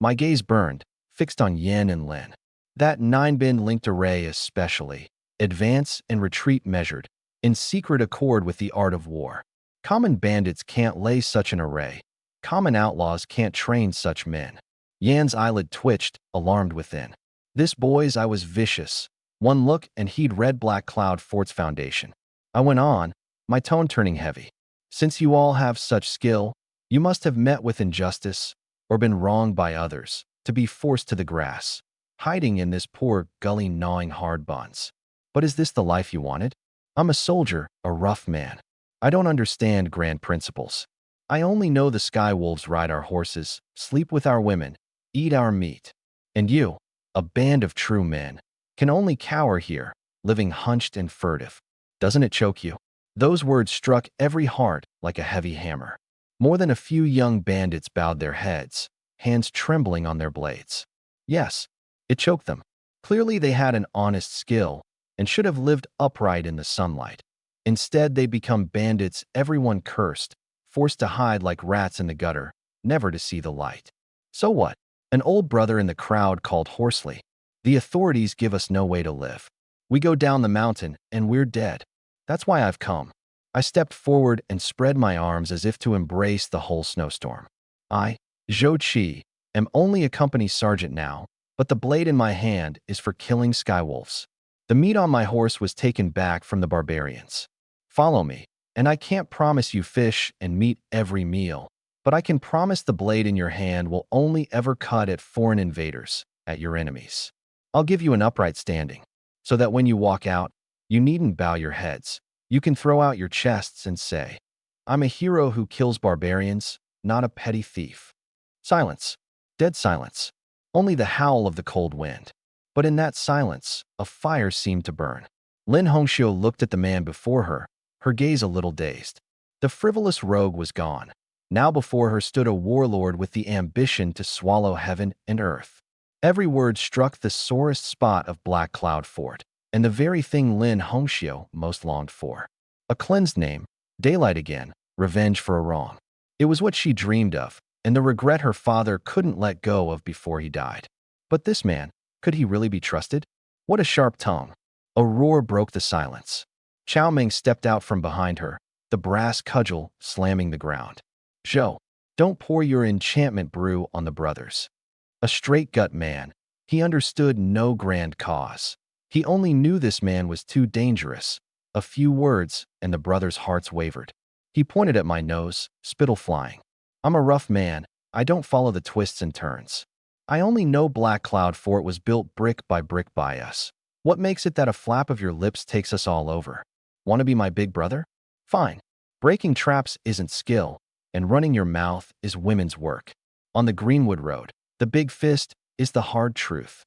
My gaze burned, fixed on Yen and Lin. That 9-bin linked array especially, advance and retreat measured, in secret accord with the art of war. Common bandits can't lay such an array. Common outlaws can't train such men. Yan's eyelid twitched, alarmed within. This boy's I was vicious. One look and he'd read Black Cloud Fort's foundation. I went on, my tone turning heavy. Since you all have such skill, you must have met with injustice, or been wronged by others, to be forced to the grass, hiding in this poor gully gnawing hard bonds. But is this the life you wanted? I'm a soldier, a rough man. I don't understand grand principles. I only know the sky wolves ride our horses, sleep with our women, eat our meat. And you, a band of true men, can only cower here, living hunched and furtive. Doesn't it choke you? Those words struck every heart like a heavy hammer. More than a few young bandits bowed their heads, hands trembling on their blades. Yes, it choked them. Clearly they had an honest skill and should have lived upright in the sunlight. Instead, they become bandits everyone cursed, forced to hide like rats in the gutter, never to see the light. So what? An old brother in the crowd called hoarsely. The authorities give us no way to live. We go down the mountain and we're dead. That's why I've come. I stepped forward and spread my arms as if to embrace the whole snowstorm. I, Zhou Qi, am only a company sergeant now, but the blade in my hand is for killing skywolves. The meat on my horse was taken back from the barbarians. Follow me, and I can't promise you fish and meat every meal, but I can promise the blade in your hand will only ever cut at foreign invaders, at your enemies. I'll give you an upright standing, so that when you walk out, you needn't bow your heads. You can throw out your chests and say, I'm a hero who kills barbarians, not a petty thief. Silence. Dead silence. Only the howl of the cold wind. But in that silence, a fire seemed to burn. Lin Hongxiu looked at the man before her gaze a little dazed. The frivolous rogue was gone. Now before her stood a warlord with the ambition to swallow heaven and earth. Every word struck the sorest spot of Black Cloud Fort, and the very thing Lin Hongxiu most longed for. A cleansed name, daylight again, revenge for a wrong. It was what she dreamed of, and the regret her father couldn't let go of before he died. But this man, could he really be trusted? What a sharp tongue. A roar broke the silence. Chow Ming stepped out from behind her, the brass cudgel slamming the ground. Zhou, don't pour your enchantment brew on the brothers. A straight-gut man, he understood no grand cause. He only knew this man was too dangerous. A few words, and the brothers' hearts wavered. He pointed at my nose, spittle flying. I'm a rough man. I don't follow the twists and turns. I only know Black Cloud for it was built brick by us. What makes it that a flap of your lips takes us all over? Want to be my big brother? Fine. Breaking traps isn't skill, and running your mouth is women's work. On the Greenwood Road, the big fist is the hard truth.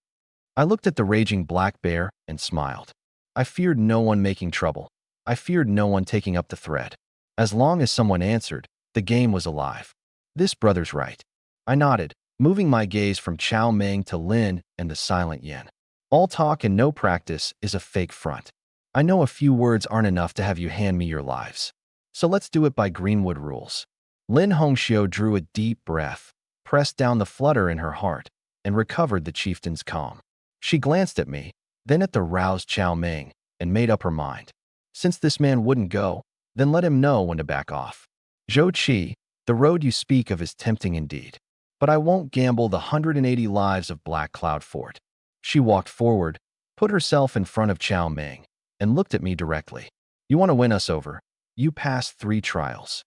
I looked at the raging black bear and smiled. I feared no one making trouble. I feared no one taking up the thread. As long as someone answered, the game was alive. This brother's right. I nodded, moving my gaze from Chow Ming to Lin and the silent Yin. All talk and no practice is a fake front. I know a few words aren't enough to have you hand me your lives. So let's do it by Greenwood rules. Lin Hongxiu drew a deep breath, pressed down the flutter in her heart, and recovered the chieftain's calm. She glanced at me, then at the roused Chow Ming, and made up her mind. Since this man wouldn't go, then let him know when to back off. Zhou Qi, the road you speak of is tempting indeed, but I won't gamble the 180 lives of Black Cloud Fort. She walked forward, put herself in front of Chow Ming, and looked at me directly. You want to win us over? You passed 3 trials.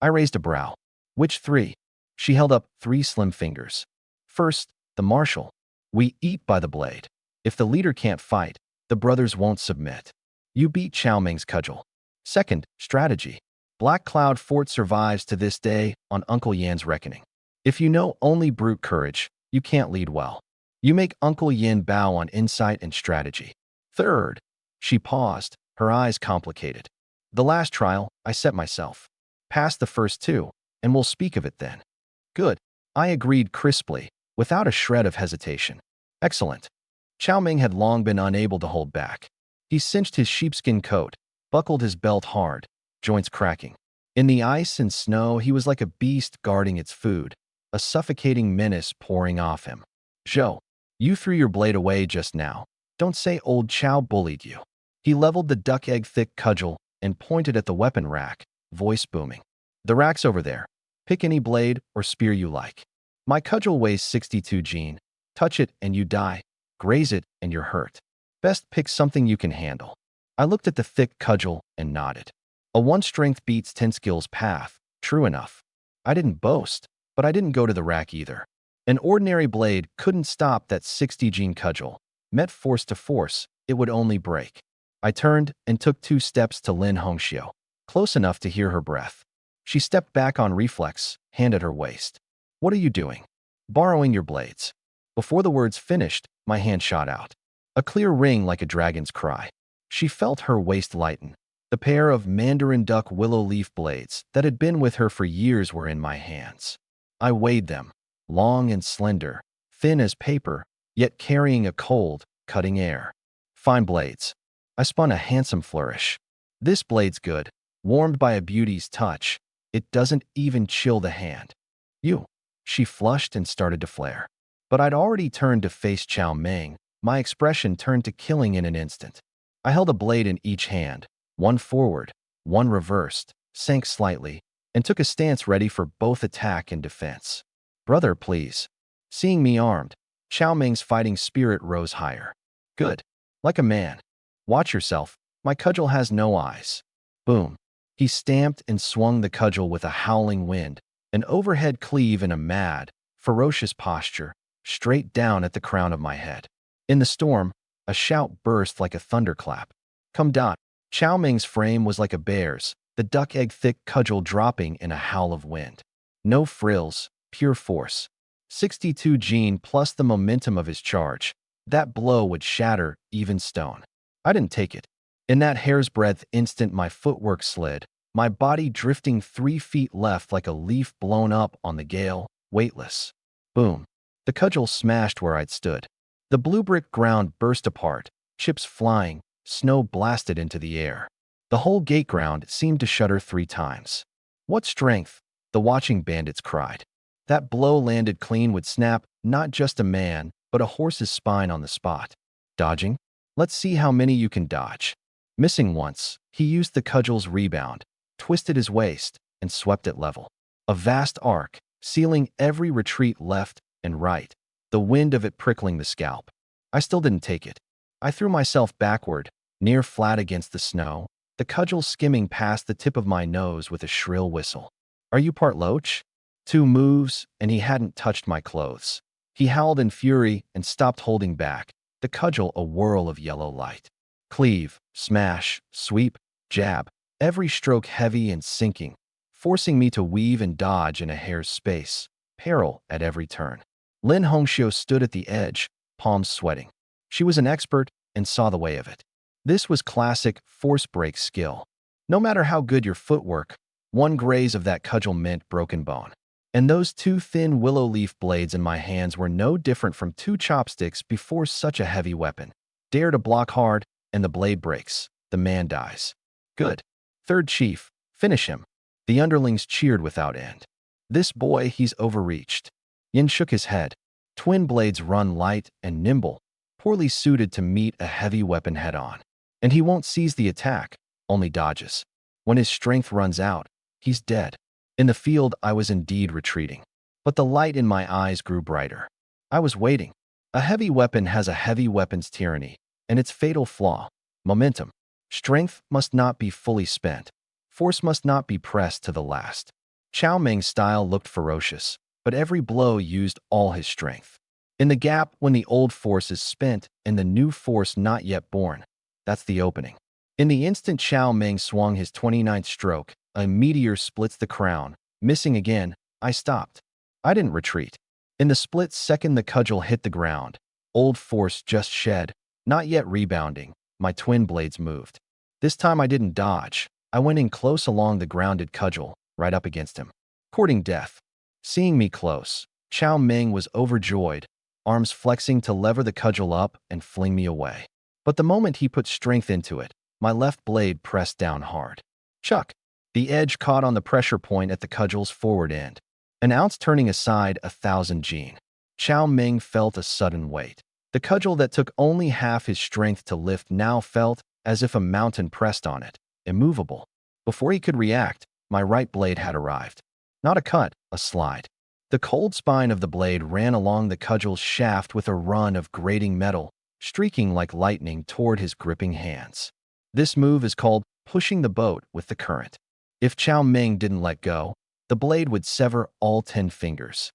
I raised a brow. Which 3? She held up 3 slim fingers. First, the martial. We eat by the blade. If the leader can't fight, the brothers won't submit. You beat Chow Ming's cudgel. Second, strategy. Black Cloud Fort survives to this day on Uncle Yan's reckoning. If you know only brute courage, you can't lead well. You make Uncle Yin bow on insight and strategy. Third, she paused, her eyes complicated. The last trial, I set myself. Pass the first 2, and we'll speak of it then. Good. I agreed crisply, without a shred of hesitation. Excellent. Chow Ming had long been unable to hold back. He cinched his sheepskin coat, buckled his belt hard, joints cracking. In the ice and snow, he was like a beast guarding its food, a suffocating menace pouring off him. Zhou, you threw your blade away just now. Don't say old Chow bullied you. He leveled the duck-egg-thick cudgel and pointed at the weapon rack, voice booming. The rack's over there. Pick any blade or spear you like. My cudgel weighs 62 gene. Touch it and you die. Graze it and you're hurt. Best pick something you can handle. I looked at the thick cudgel and nodded. A 1 strength beats 10 skills path. True enough. I didn't boast, but I didn't go to the rack either. An ordinary blade couldn't stop that 60 gene cudgel. Met force to force, it would only break. I turned and took 2 steps to Lin Hongxiu, close enough to hear her breath. She stepped back on reflex, hand at her waist. What are you doing? Borrowing your blades. Before the words finished, my hand shot out. A clear ring like a dragon's cry. She felt her waist lighten. The pair of mandarin duck willow leaf blades that had been with her for years were in my hands. I weighed them, long and slender, thin as paper, yet carrying a cold, cutting air. Fine blades. I spun a handsome flourish. This blade's good, warmed by a beauty's touch. It doesn't even chill the hand. You. She flushed and started to flare. But I'd already turned to face Chow Ming. My expression turned to killing in an instant. I held a blade in each hand, one forward, one reversed, sank slightly, and took a stance ready for both attack and defense. Brother, please. Seeing me armed, Chow Ming's fighting spirit rose higher. Good. Like a man. Watch yourself. My cudgel has no eyes. Boom. He stamped and swung the cudgel with a howling wind, an overhead cleave in a mad, ferocious posture, straight down at the crown of my head. In the storm, a shout burst like a thunderclap. Come dot. Chow Ming's frame was like a bear's, the duck-egg-thick cudgel dropping in a howl of wind. No frills, pure force. 62 gene plus the momentum of his charge. That blow would shatter even stone. I didn't take it. In that hair's breadth instant my footwork slid, my body drifting 3 feet left like a leaf blown up on the gale, weightless. Boom. The cudgel smashed where I'd stood. The blue brick ground burst apart, chips flying, snow blasted into the air. The whole gate ground seemed to shudder 3 times. What strength, the watching bandits cried. That blow landed clean would snap not just a man, but a horse's spine on the spot. Dodging? Let's see how many you can dodge. Missing once, he used the cudgel's rebound, twisted his waist, and swept it level. A vast arc, sealing every retreat left and right, the wind of it prickling the scalp. I still didn't take it. I threw myself backward, near flat against the snow, the cudgel skimming past the tip of my nose with a shrill whistle. Are you part loach? 2 moves, and he hadn't touched my clothes. He howled in fury and stopped holding back, the cudgel a whirl of yellow light. Cleave, smash, sweep, jab, every stroke heavy and sinking, forcing me to weave and dodge in a hair's space, peril at every turn. Lin Hongxiu stood at the edge, palms sweating. She was an expert and saw the way of it. This was classic force break skill. No matter how good your footwork, one graze of that cudgel meant broken bone. And those 2 thin willow leaf blades in my hands were no different from 2 chopsticks before such a heavy weapon. Dare to block hard, and the blade breaks. The man dies. Good. Third chief, finish him. The underlings cheered without end. This boy, he's overreached. Yin shook his head. Twin blades run light and nimble, poorly suited to meet a heavy weapon head-on. And he won't seize the attack, only dodges. When his strength runs out, he's dead. In the field, I was indeed retreating. But the light in my eyes grew brighter. I was waiting. A heavy weapon has a heavy weapon's tyranny, and its fatal flaw, momentum. Strength must not be fully spent. Force must not be pressed to the last. Chow Meng's style looked ferocious, but every blow used all his strength. In the gap when the old force is spent and the new force not yet born, that's the opening. In the instant Chow Meng swung his 29th stroke, a meteor splits the crown. Missing again, I stopped. I didn't retreat. In the split second the cudgel hit the ground, old force just shed, not yet rebounding, my twin blades moved. This time I didn't dodge. I went in close along the grounded cudgel, right up against him. Courting death. Seeing me close, Chow Meng was overjoyed, arms flexing to lever the cudgel up and fling me away. But the moment he put strength into it, my left blade pressed down hard. Chuck! The edge caught on the pressure point at the cudgel's forward end. An ounce turning aside 1,000 jin. Chow Meng felt a sudden weight. The cudgel that took only half his strength to lift now felt as if a mountain pressed on it, immovable. Before he could react, my right blade had arrived. Not a cut, a slide. The cold spine of the blade ran along the cudgel's shaft with a run of grating metal, streaking like lightning toward his gripping hands. This move is called pushing the boat with the current. If Chow Meng didn't let go, the blade would sever all 10 fingers.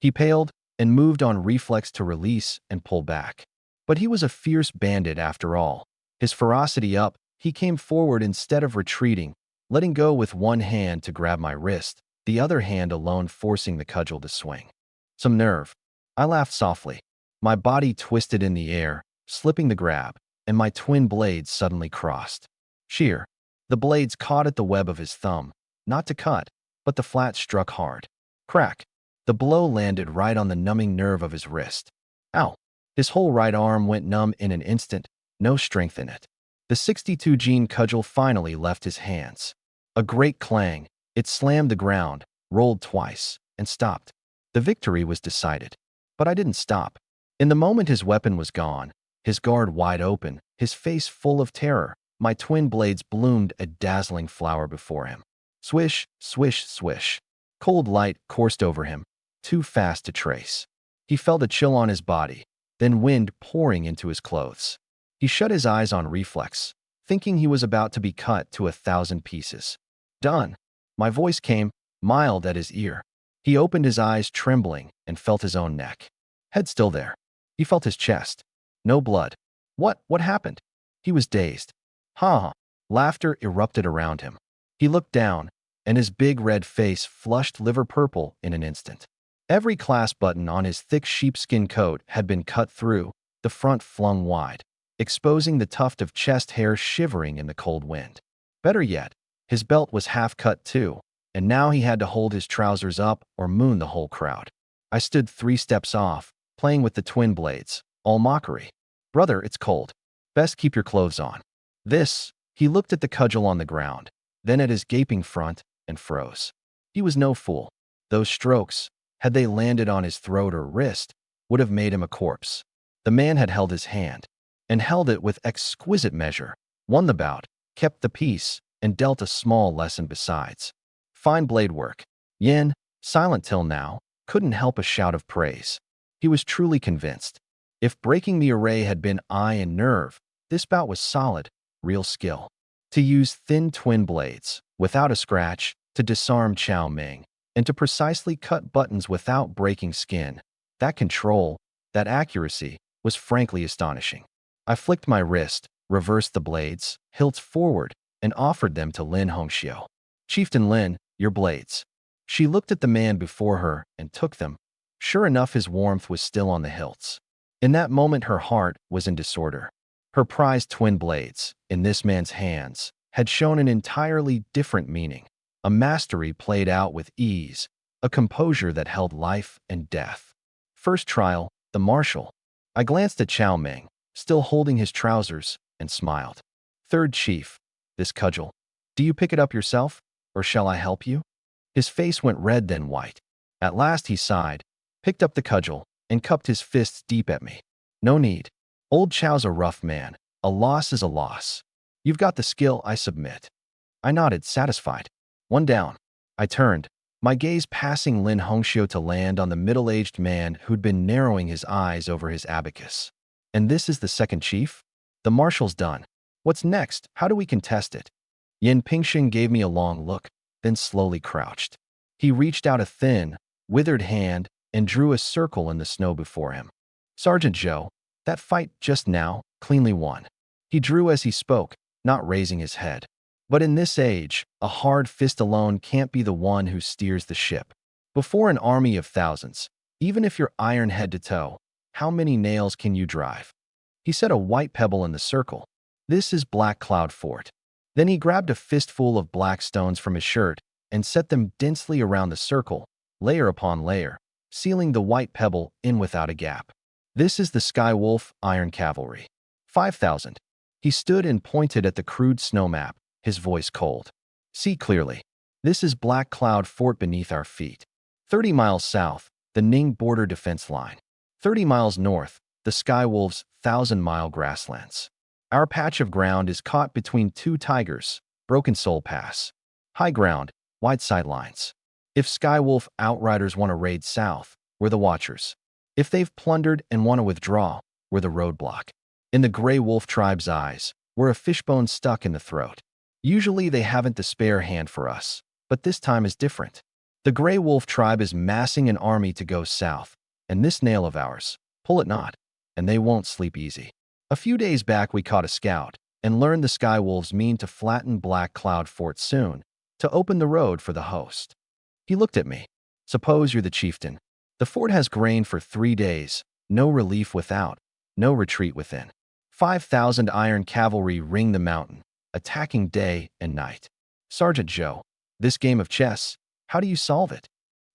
He paled and moved on reflex to release and pull back. But he was a fierce bandit after all. His ferocity up, he came forward instead of retreating, letting go with one hand to grab my wrist, the other hand alone forcing the cudgel to swing. Some nerve. I laughed softly. My body twisted in the air, slipping the grab, and my twin blades suddenly crossed. Sheer. The blades caught at the web of his thumb, not to cut, but the flat struck hard. Crack. The blow landed right on the numbing nerve of his wrist. Ow. His whole right arm went numb in an instant, no strength in it. The 62 gene cudgel finally left his hands. A great clang. It slammed the ground, rolled twice, and stopped. The victory was decided. But I didn't stop. In the moment his weapon was gone, his guard wide open, his face full of terror, my twin blades bloomed a dazzling flower before him. Swish, swish, swish. Cold light coursed over him, too fast to trace. He felt a chill on his body, then wind pouring into his clothes. He shut his eyes on reflex, thinking he was about to be cut to 1,000 pieces. Done. My voice came, mild at his ear. He opened his eyes trembling and felt his own neck. Head still there. He felt his chest. No blood. What happened? He was dazed. Ha! Laughter erupted around him. He looked down, and his big red face flushed liver purple in an instant. Every clasp button on his thick sheepskin coat had been cut through, the front flung wide, exposing the tuft of chest hair shivering in the cold wind. Better yet, his belt was half cut too, and now he had to hold his trousers up or moon the whole crowd. I stood 3 steps off, playing with the twin blades, all mockery. Brother, it's cold. Best keep your clothes on. He looked at the cudgel on the ground, then at his gaping front, and froze. He was no fool. Those strokes, had they landed on his throat or wrist, would have made him a corpse. The man had held his hand. and held it with exquisite measure, won the bout, kept the peace, and dealt a small lesson besides. Fine blade work. Yin, silent till now, couldn't help a shout of praise. He was truly convinced. If breaking the array had been eye and nerve, this bout was solid, real skill. To use thin twin blades, without a scratch, to disarm Chow Ming, and to precisely cut buttons without breaking skin, that control, that accuracy, was frankly astonishing. I flicked my wrist, reversed the blades, hilts forward, and offered them to Lin Hongxiu. Chieftain Lin, your blades. She looked at the man before her and took them. Sure enough, his warmth was still on the hilts. In that moment, her heart was in disorder. Her prized twin blades, in this man's hands, had shown an entirely different meaning, a mastery played out with ease, a composure that held life and death. First trial, the marshal. I glanced at Chow Ming, still holding his trousers, and smiled. Third chief, this cudgel. Do you pick it up yourself, or shall I help you? His face went red then white. At last he sighed, picked up the cudgel, and cupped his fists deep at me. No need. Old Chow's a rough man. A loss is a loss. You've got the skill, I submit. I nodded, satisfied. One down. I turned, my gaze passing Lin Hongxiu to land on the middle-aged man who'd been narrowing his eyes over his abacus. And this is the second chief? The marshal's done. What's next? How do we contest it? Yin Pingxing gave me a long look, then slowly crouched. He reached out a thin, withered hand and drew a circle in the snow before him. Sergeant Zhou, that fight just now, cleanly won. He drew as he spoke, not raising his head. But in this age, a hard fist alone can't be the one who steers the ship. Before an army of thousands, even if you're iron head to toe, how many nails can you drive? He set a white pebble in the circle. This is Black Cloud Fort. Then he grabbed a fistful of black stones from his shirt and set them densely around the circle, layer upon layer, sealing the white pebble in without a gap. This is the Sky Wolf Iron Cavalry. 5,000. He stood and pointed at the crude snow map, his voice cold. See clearly. This is Black Cloud Fort beneath our feet. 30 miles south, the Ning border defense line. 30 miles north, the Sky Wolf's 1,000-mile grasslands. Our patch of ground is caught between two tigers, Broken Soul Pass. High ground, wide sightlines. If Sky Wolf outriders want to raid south, we're the watchers. If they've plundered and want to withdraw, we're the roadblock. In the Grey Wolf tribe's eyes, we're a fishbone stuck in the throat. Usually they haven't the spare hand for us, but this time is different. The Grey Wolf tribe is massing an army to go south, and this nail of ours, pull it not, and they won't sleep easy. A few days back we caught a scout and learned the Sky Wolves mean to flatten Black Cloud Fort soon, to open the road for the host. He looked at me. Suppose you're the chieftain. The fort has grain for 3 days, no relief without, no retreat within. 5,000 iron cavalry ring the mountain, attacking day and night. Sergeant Zhou, this game of chess, how do you solve it?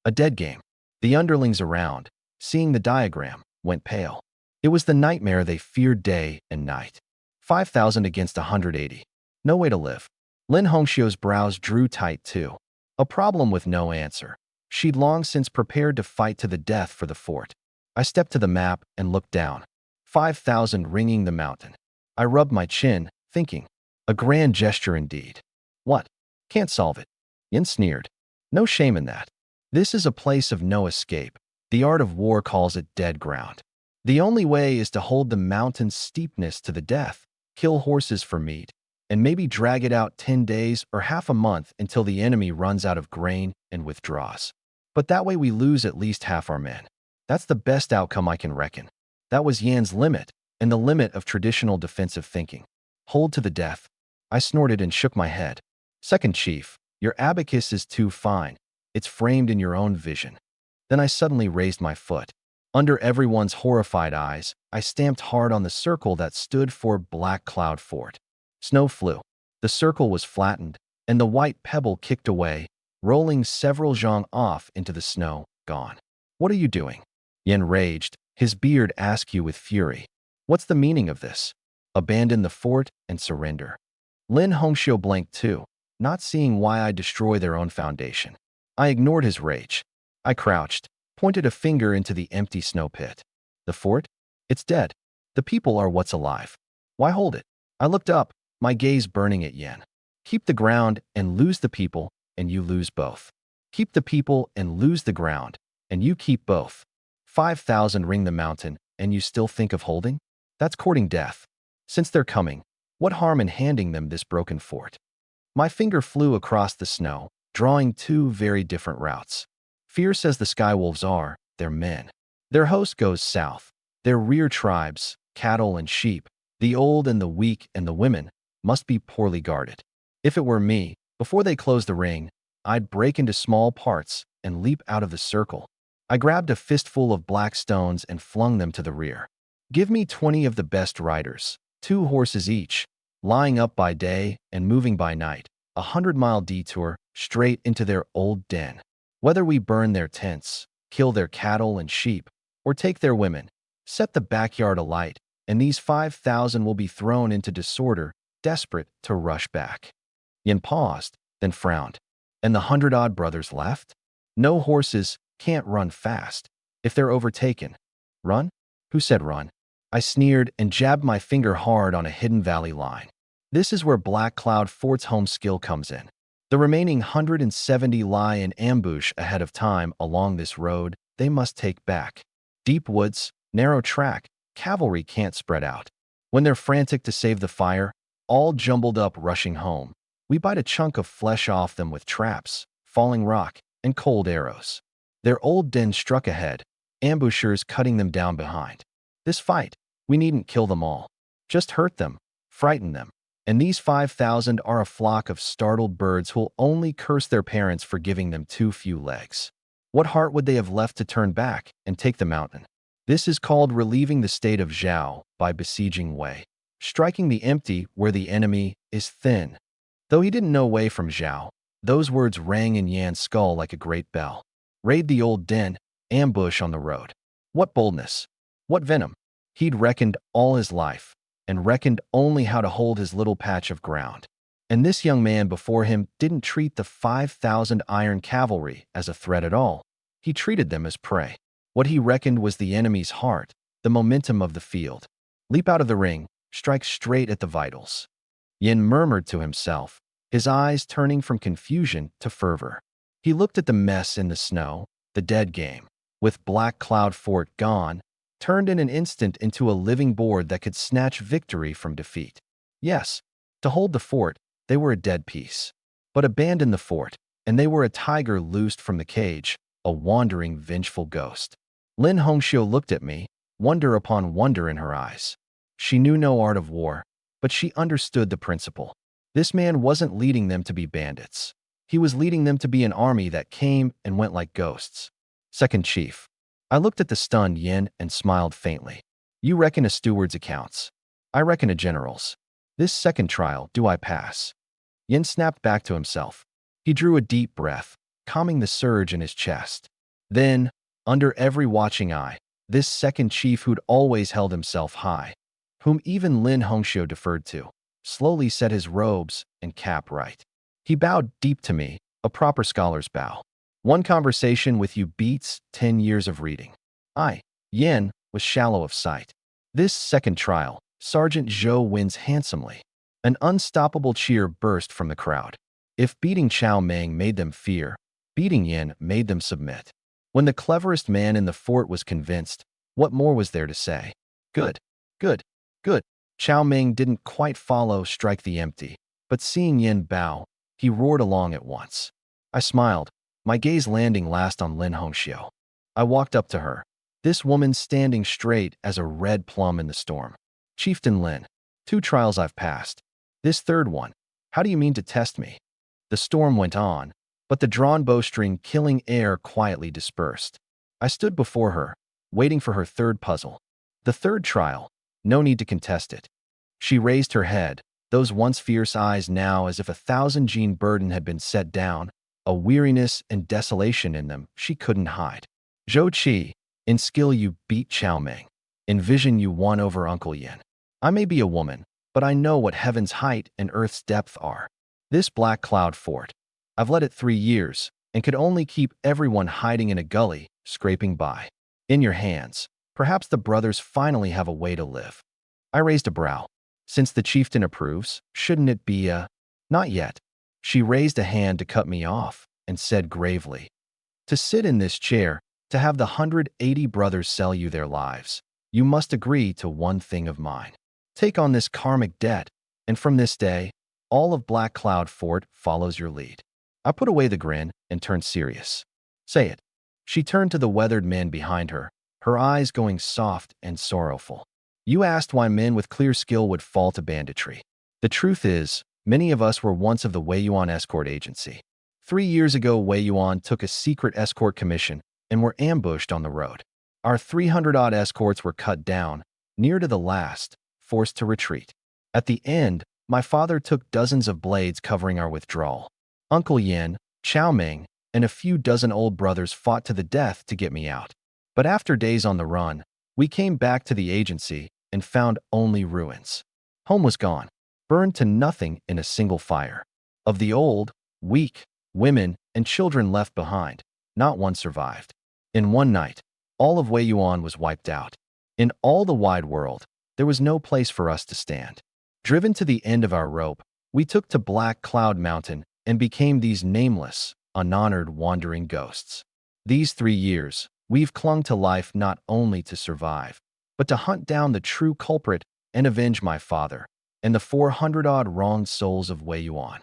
A dead game. The underlings around, seeing the diagram, went pale. It was the nightmare they feared day and night. 5,000 against 180. No way to live. Lin Hongxiu's brows drew tight too. A problem with no answer. She'd long since prepared to fight to the death for the fort. I stepped to the map and looked down. 5,000 ringing the mountain. I rubbed my chin, thinking, a grand gesture indeed. What? Can't solve it. Yin sneered. No shame in that. This is a place of no escape. The art of war calls it dead ground. The only way is to hold the mountain's steepness to the death, kill horses for meat, and maybe drag it out 10 days or half a month until the enemy runs out of grain and withdraws. But that way we lose at least half our men. That's the best outcome I can reckon. That was Yan's limit, and the limit of traditional defensive thinking. Hold to the death. I snorted and shook my head. Second chief, your abacus is too fine. It's framed in your own vision. Then I suddenly raised my foot. Under everyone's horrified eyes, I stamped hard on the circle that stood for Black Cloud Fort. Snow flew. The circle was flattened, and the white pebble kicked away, rolling several zhang off into the snow, gone. What are you doing? Yin raged, his beard askew with fury. What's the meaning of this? Abandon the fort and surrender. Lin Hongxiu blinked too, not seeing why I destroy their own foundation. I ignored his rage. I crouched, pointed a finger into the empty snow pit. The fort? It's dead. The people are what's alive. Why hold it? I looked up, my gaze burning at Yen. Keep the ground and lose the people, and you lose both. Keep the people and lose the ground, and you keep both. 5,000 ring the mountain, and you still think of holding? That's courting death. Since they're coming, what harm in handing them this broken fort? My finger flew across the snow, drawing two very different routes. Fierce as the skywolves are, they're men. Their host goes south. Their rear tribes, cattle and sheep, the old and the weak and the women, must be poorly guarded. If it were me, before they close the ring, I'd break into small parts and leap out of the circle. I grabbed a fistful of black stones and flung them to the rear. Give me 20 of the best riders, 2 horses each, lying up by day and moving by night, 100-mile detour straight into their old den. Whether we burn their tents, kill their cattle and sheep, or take their women, set the backyard alight, and these 5,000 will be thrown into disorder, desperate to rush back. Yin paused, then frowned. And the 100-odd brothers left? No horses, can't run fast. If they're overtaken. Run? Who said run? I sneered and jabbed my finger hard on a hidden valley line. This is where Black Cloud Fort's home skill comes in. The remaining 170 lie in ambush ahead of time along this road they must take back. Deep woods, narrow track, cavalry can't spread out. When they're frantic to save the fire, all jumbled up rushing home, we bite a chunk of flesh off them with traps, falling rock, and cold arrows. Their old den struck ahead, ambushers cutting them down behind. This fight, we needn't kill them all. Just hurt them, frighten them. And these 5,000 are a flock of startled birds who'll only curse their parents for giving them too few legs. What heart would they have left to turn back and take the mountain? This is called relieving the state of Zhao by besieging Wei, striking the empty where the enemy is thin. Though he didn't know Wei from Zhao, those words rang in Yan's skull like a great bell. Raid the old den, ambush on the road. What boldness! What venom! He'd reckoned all his life, and reckoned only how to hold his little patch of ground. And this young man before him didn't treat the 5,000 iron cavalry as a threat at all. He treated them as prey. What he reckoned was the enemy's heart, the momentum of the field. Leap out of the ring, strike straight at the vitals. Yin murmured to himself, his eyes turning from confusion to fervor. He looked at the mess in the snow, the dead game, with Black Cloud Fort gone, turned in an instant into a living board that could snatch victory from defeat. Yes, to hold the fort, they were a dead piece. But abandon the fort, and they were a tiger loosed from the cage, a wandering, vengeful ghost. Lin Hongxiu looked at me, wonder upon wonder in her eyes. She knew no art of war, but she understood the principle. This man wasn't leading them to be bandits. He was leading them to be an army that came and went like ghosts. Second Chief. I looked at the stunned Yin and smiled faintly. You reckon a steward's accounts. I reckon a general's. This second trial, do I pass? Yin snapped back to himself. He drew a deep breath, calming the surge in his chest. Then, under every watching eye, this second chief who'd always held himself high, whom even Lin Hongxiu deferred to, slowly set his robes and cap right. He bowed deep to me, a proper scholar's bow. One conversation with you beats 10 years of reading. Yin, was shallow of sight. This second trial, Sergeant Zhou wins handsomely. An unstoppable cheer burst from the crowd. If beating Chow Meng made them fear, beating Yin made them submit. When the cleverest man in the fort was convinced, what more was there to say? Good, good, good. Chow Meng didn't quite follow strike the empty, but seeing Yin bow, he roared along at once. I smiled, my gaze landing last on Lin Hongxiu. I walked up to her, this woman standing straight as a red plum in the storm. Chieftain Lin, 2 trials I've passed. This third one, how do you mean to test me? The storm went on, but the drawn bowstring killing air quietly dispersed. I stood before her, waiting for her third puzzle. The third trial, no need to contest it. She raised her head, those once fierce eyes now as if 1,000-gene burden had been set down, a weariness and desolation in them she couldn't hide. Zhou Qi, in skill you beat Chow Meng. In vision you won over Uncle Yin. I may be a woman, but I know what heaven's height and earth's depth are. This Black Cloud Fort, I've led it 3 years, and could only keep everyone hiding in a gully, scraping by. In your hands, perhaps the brothers finally have a way to live. I raised a brow. Since the chieftain approves, shouldn't it be a— Not yet. She raised a hand to cut me off and said gravely, to sit in this chair, to have the 180 brothers sell you their lives, you must agree to one thing of mine. Take on this karmic debt, and from this day, all of Black Cloud Fort follows your lead. I put away the grin and turned serious. Say it. She turned to the weathered men behind her, her eyes going soft and sorrowful. You asked why men with clear skill would fall to banditry. The truth is, many of us were once of the Wei Yuan escort agency. 3 years ago, Wei Yuan took a secret escort commission and were ambushed on the road. Our 300-odd escorts were cut down, near to the last, forced to retreat. At the end, my father took dozens of blades covering our withdrawal. Uncle Yin, Chow Ming, and a few dozen old brothers fought to the death to get me out. But after days on the run, we came back to the agency and found only ruins. Home was gone, burned to nothing in a single fire. Of the old, weak, women, and children left behind, not one survived. In one night, all of Wei Yuan was wiped out. In all the wide world, there was no place for us to stand. Driven to the end of our rope, we took to Black Cloud Mountain and became these nameless, unhonored wandering ghosts. These 3 years, we've clung to life not only to survive, but to hunt down the true culprit and avenge my father and the 400-odd wronged souls of Wei Yuan.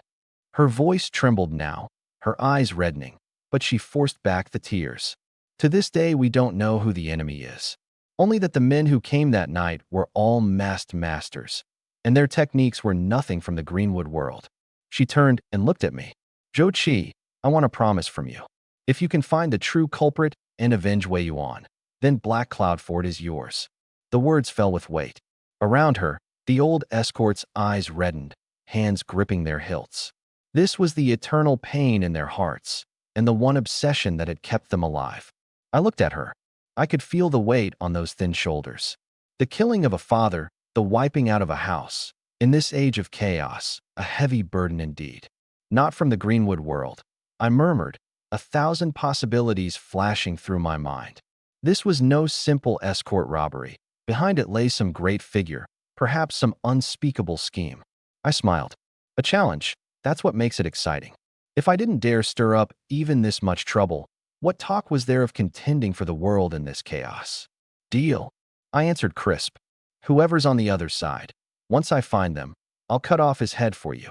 Her voice trembled now, her eyes reddening, but she forced back the tears. To this day, we don't know who the enemy is. Only that the men who came that night were all masked masters, and their techniques were nothing from the Greenwood world. She turned and looked at me. Zhou Qi, I want a promise from you. If you can find the true culprit and avenge Wei Yuan, then Black Cloud Fort is yours. The words fell with weight. Around her, the old escort's eyes reddened, hands gripping their hilts. This was the eternal pain in their hearts, and the one obsession that had kept them alive. I looked at her. I could feel the weight on those thin shoulders. The killing of a father, the wiping out of a house. In this age of chaos, a heavy burden indeed. Not from the Greenwood world, I murmured, 1,000 possibilities flashing through my mind. This was no simple escort robbery. Behind it lay some great figure, perhaps some unspeakable scheme. I smiled. A challenge, that's what makes it exciting. If I didn't dare stir up even this much trouble, what talk was there of contending for the world in this chaos? Deal. I answered crisp. Whoever's on the other side. Once I find them, I'll cut off his head for you.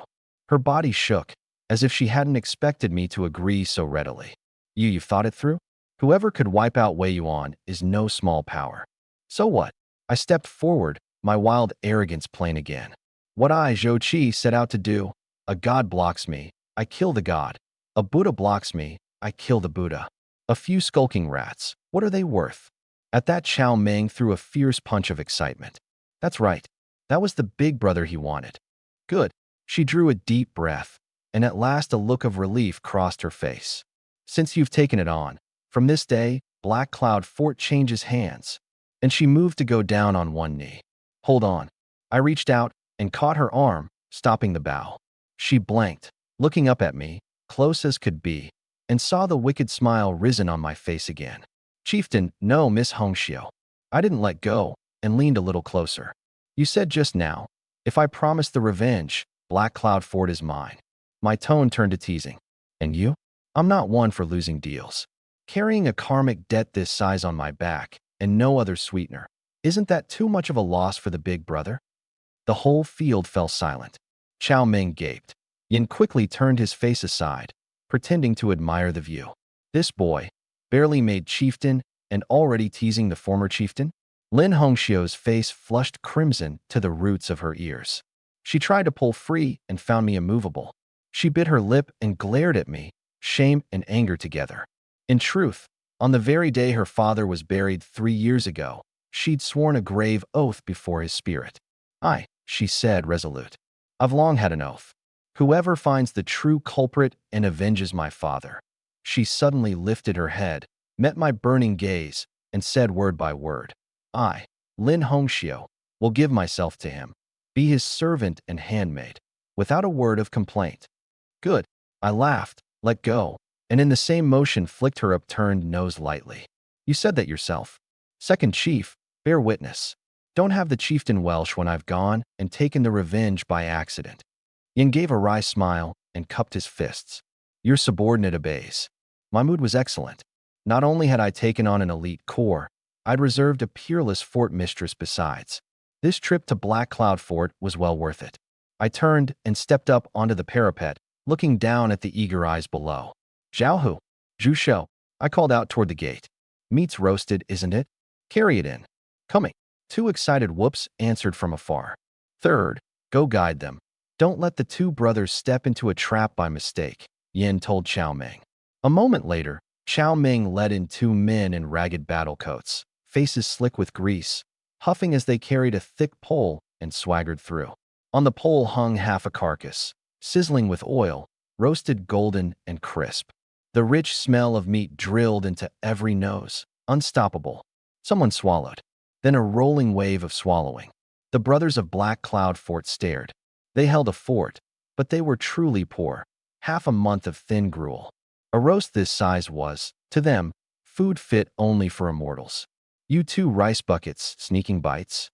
Her body shook, as if she hadn't expected me to agree so readily. You've thought it through? Whoever could wipe out Wei Yuan is no small power. So what? I stepped forward, my wild arrogance plain again. What I, Zhou Qi, set out to do. A god blocks me, I kill the god. A Buddha blocks me, I kill the Buddha. A few skulking rats, what are they worth? At that, Chow Ming threw a fierce punch of excitement. That's right. That was the big brother he wanted. Good. She drew a deep breath, and at last a look of relief crossed her face. Since you've taken it on, from this day, Black Cloud Fort changes hands. And she moved to go down on one knee. Hold on. I reached out and caught her arm, stopping the bow. She blanked, looking up at me, close as could be, and saw the wicked smile risen on my face again. Chieftain, no, Miss Hongxiu. I didn't let go and leaned a little closer. You said just now, if I promise the revenge, Black Cloud Fort is mine. My tone turned to teasing. And you? I'm not one for losing deals. Carrying a karmic debt this size on my back, and no other sweetener. Isn't that too much of a loss for the big brother? The whole field fell silent. Chow Ming gaped. Yin quickly turned his face aside, pretending to admire the view. This boy, barely made chieftain and already teasing the former chieftain? Lin Hongxiu's face flushed crimson to the roots of her ears. She tried to pull free and found me immovable. She bit her lip and glared at me, shame and anger together. In truth, on the very day her father was buried 3 years ago, she'd sworn a grave oath before his spirit. Aye, she said, resolute. I've long had an oath. Whoever finds the true culprit and avenges my father. She suddenly lifted her head, met my burning gaze, and said word by word. I, Lin Hongxiu, will give myself to him, be his servant and handmaid, without a word of complaint. Good. I laughed, let go, and in the same motion flicked her upturned nose lightly. You said that yourself. Second chief, bear witness. Don't have the chieftain Welsh when I've gone and taken the revenge by accident. Yin gave a wry smile and cupped his fists. Your subordinate obeys. My mood was excellent. Not only had I taken on an elite corps, I'd reserved a peerless fort mistress besides. This trip to Black Cloud Fort was well worth it. I turned and stepped up onto the parapet, looking down at the eager eyes below. Zhao Zhu Shou, I called out toward the gate. Meat's roasted, isn't it? Carry it in. Coming. Two excited whoops answered from afar. Third, go guide them. Don't let the two brothers step into a trap by mistake, Yin told Chao Meng. A moment later, Chao Meng led in two men in ragged battle coats, faces slick with grease, huffing as they carried a thick pole and swaggered through. On the pole hung half a carcass, sizzling with oil, roasted golden and crisp. The rich smell of meat drilled into every nose, unstoppable. Someone swallowed. Then a rolling wave of swallowing. The brothers of Black Cloud Fort stared. They held a fort, but they were truly poor. Half a month of thin gruel. A roast this size was, to them, food fit only for immortals. You two rice buckets, sneaking bites?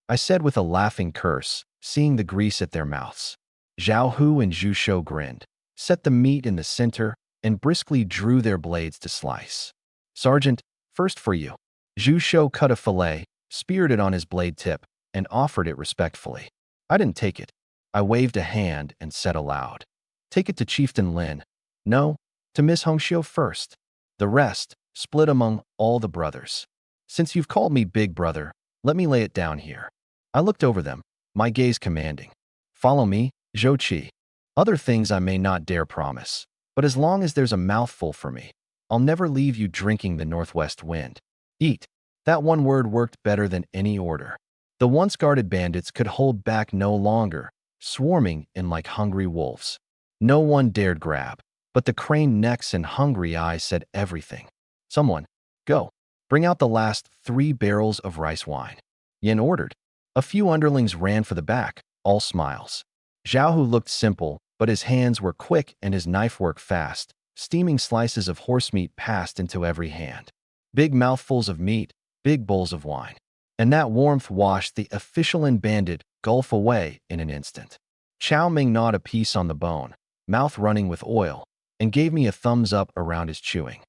I said with a laughing curse, seeing the grease at their mouths. Zhao Hu and Zhu Shou grinned, set the meat in the center, and briskly drew their blades to slice. Sergeant, first for you. Zhu Shou cut a fillet, speared it on his blade tip, and offered it respectfully. I didn't take it. I waved a hand and said aloud, take it to Chieftain Lin. No, to Miss Hongxiu first. The rest, split among all the brothers. Since you've called me big brother, let me lay it down here. I looked over them, my gaze commanding. Follow me, Zhou Qi. Other things I may not dare promise, but as long as there's a mouthful for me, I'll never leave you drinking the northwest wind. Eat. That one word worked better than any order. The once guarded bandits could hold back no longer, swarming in like hungry wolves. No one dared grab, but the craned necks and hungry eyes said everything. Someone, go, bring out the last 3 barrels of rice wine. Yin ordered. A few underlings ran for the back, all smiles. Zhao Hu looked simple, but his hands were quick and his knife work fast. Steaming slices of horse meat passed into every hand. Big mouthfuls of meat, big bowls of wine. And that warmth washed the official and bandit gulf away in an instant. Chao Meng gnawed a piece on the bone, mouth running with oil, and gave me a thumbs up around his chewing.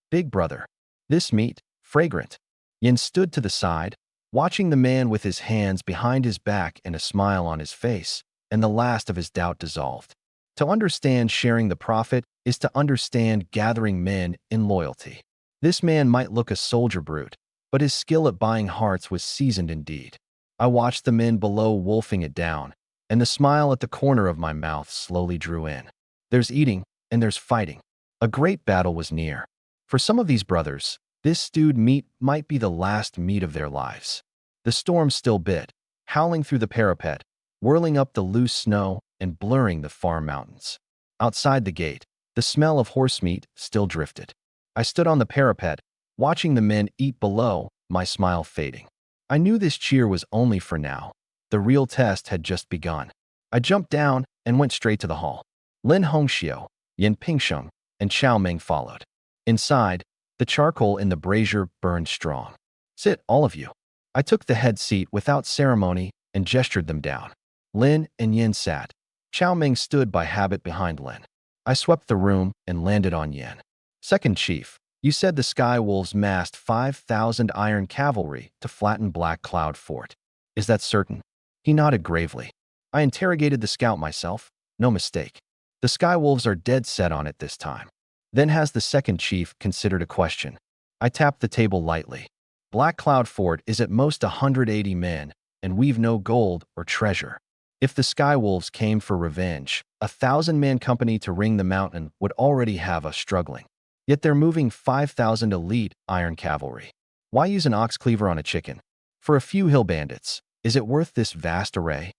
Big brother. This meat, fragrant. Yin stood to the side, watching the man with his hands behind his back and a smile on his face, and the last of his doubt dissolved. To understand sharing the profit is to understand gathering men in loyalty. This man might look a soldier brute, but his skill at buying hearts was seasoned indeed. I watched the men below wolfing it down, and the smile at the corner of my mouth slowly drew in. There's eating, and there's fighting. A great battle was near. For some of these brothers, this stewed meat might be the last meat of their lives. The storm still bit, howling through the parapet, whirling up the loose snow and blurring the far mountains. Outside the gate, the smell of horse meat still drifted. I stood on the parapet, watching the men eat below, my smile fading. I knew this cheer was only for now. The real test had just begun. I jumped down and went straight to the hall. Lin Hongxiu, Yin Pingsheng, and Chao Meng followed. Inside, the charcoal in the brazier burned strong. Sit, all of you. I took the head seat without ceremony and gestured them down. Lin and Yin sat. Chao Meng stood by habit behind Lin. I swept the room and landed on Yin. Second chief, you said the Sky Wolves massed 5,000 iron cavalry to flatten Black Cloud Fort. Is that certain? He nodded gravely. I interrogated the scout myself. No mistake. The Sky Wolves are dead set on it this time. Then has the second chief considered a question. I tapped the table lightly. Black Cloud Fort is at most 180 men, and we've no gold or treasure. If the Sky Wolves came for revenge, 1,000-man company to ring the mountain would already have us struggling. Yet they're moving 5,000 elite iron cavalry. Why use an ox cleaver on a chicken? For a few hill bandits, is it worth this vast array?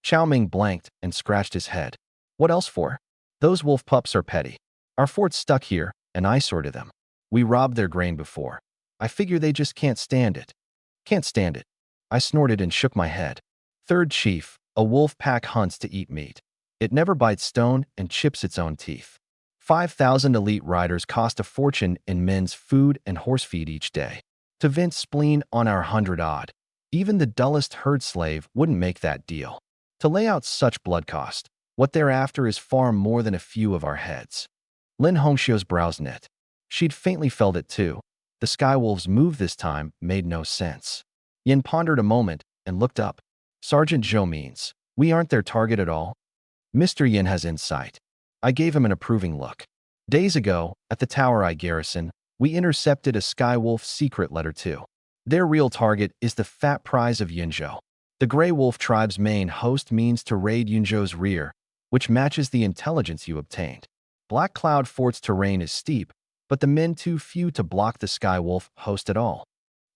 Chao Meng blanked and scratched his head. What else for? Those wolf pups are petty. Our fort's stuck here, and I sorted them. We robbed their grain before. I figure they just can't stand it. Can't stand it. I snorted and shook my head. Third chief, a wolf pack hunts to eat meat. It never bites stone and chips its own teeth. 5,000 elite riders cost a fortune in men's food and horse feed each day. To vent spleen on our 100-odd. Even the dullest herd slave wouldn't make that deal. To lay out such blood cost, what they're after is far more than a few of our heads. Lin Hongxiu's brows knit. She'd faintly felt it too. The Skywolves' move this time made no sense. Yin pondered a moment and looked up. Sergeant Zhou means, we aren't their target at all? Mr. Yin has insight. I gave him an approving look. Days ago, at the Tower I garrison, we intercepted a Skywolf secret letter too. Their real target is the fat prize of Yunzhou. The Grey Wolf tribe's main host means to raid Yunzhou's rear, which matches the intelligence you obtained. Black Cloud Fort's terrain is steep, but the men too few to block the Skywolf host at all.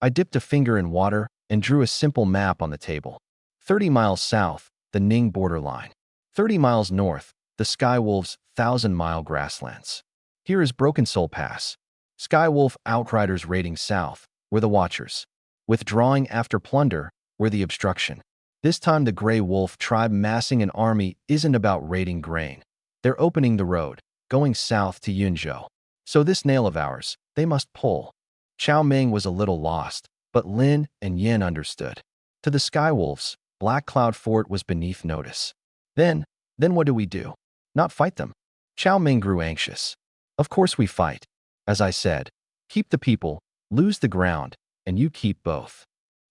I dipped a finger in water and drew a simple map on the table. 30 miles south, the Ning borderline. 30 miles north, the Skywolf's 1,000-mile grasslands. Here is Broken Soul Pass. Skywolf outriders raiding south, were the Watchers. Withdrawing after plunder, were the obstruction. This time the Grey Wolf tribe massing an army isn't about raiding grain. They're opening the road, going south to Yunzhou. So this nail of ours, they must pull. Chao Ming was a little lost, but Lin and Yin understood. To the Skywolves, Black Cloud Fort was beneath notice. Then what do we do? Not fight them. Chao Ming grew anxious. Of course we fight. As I said, keep the people, lose the ground, and you keep both.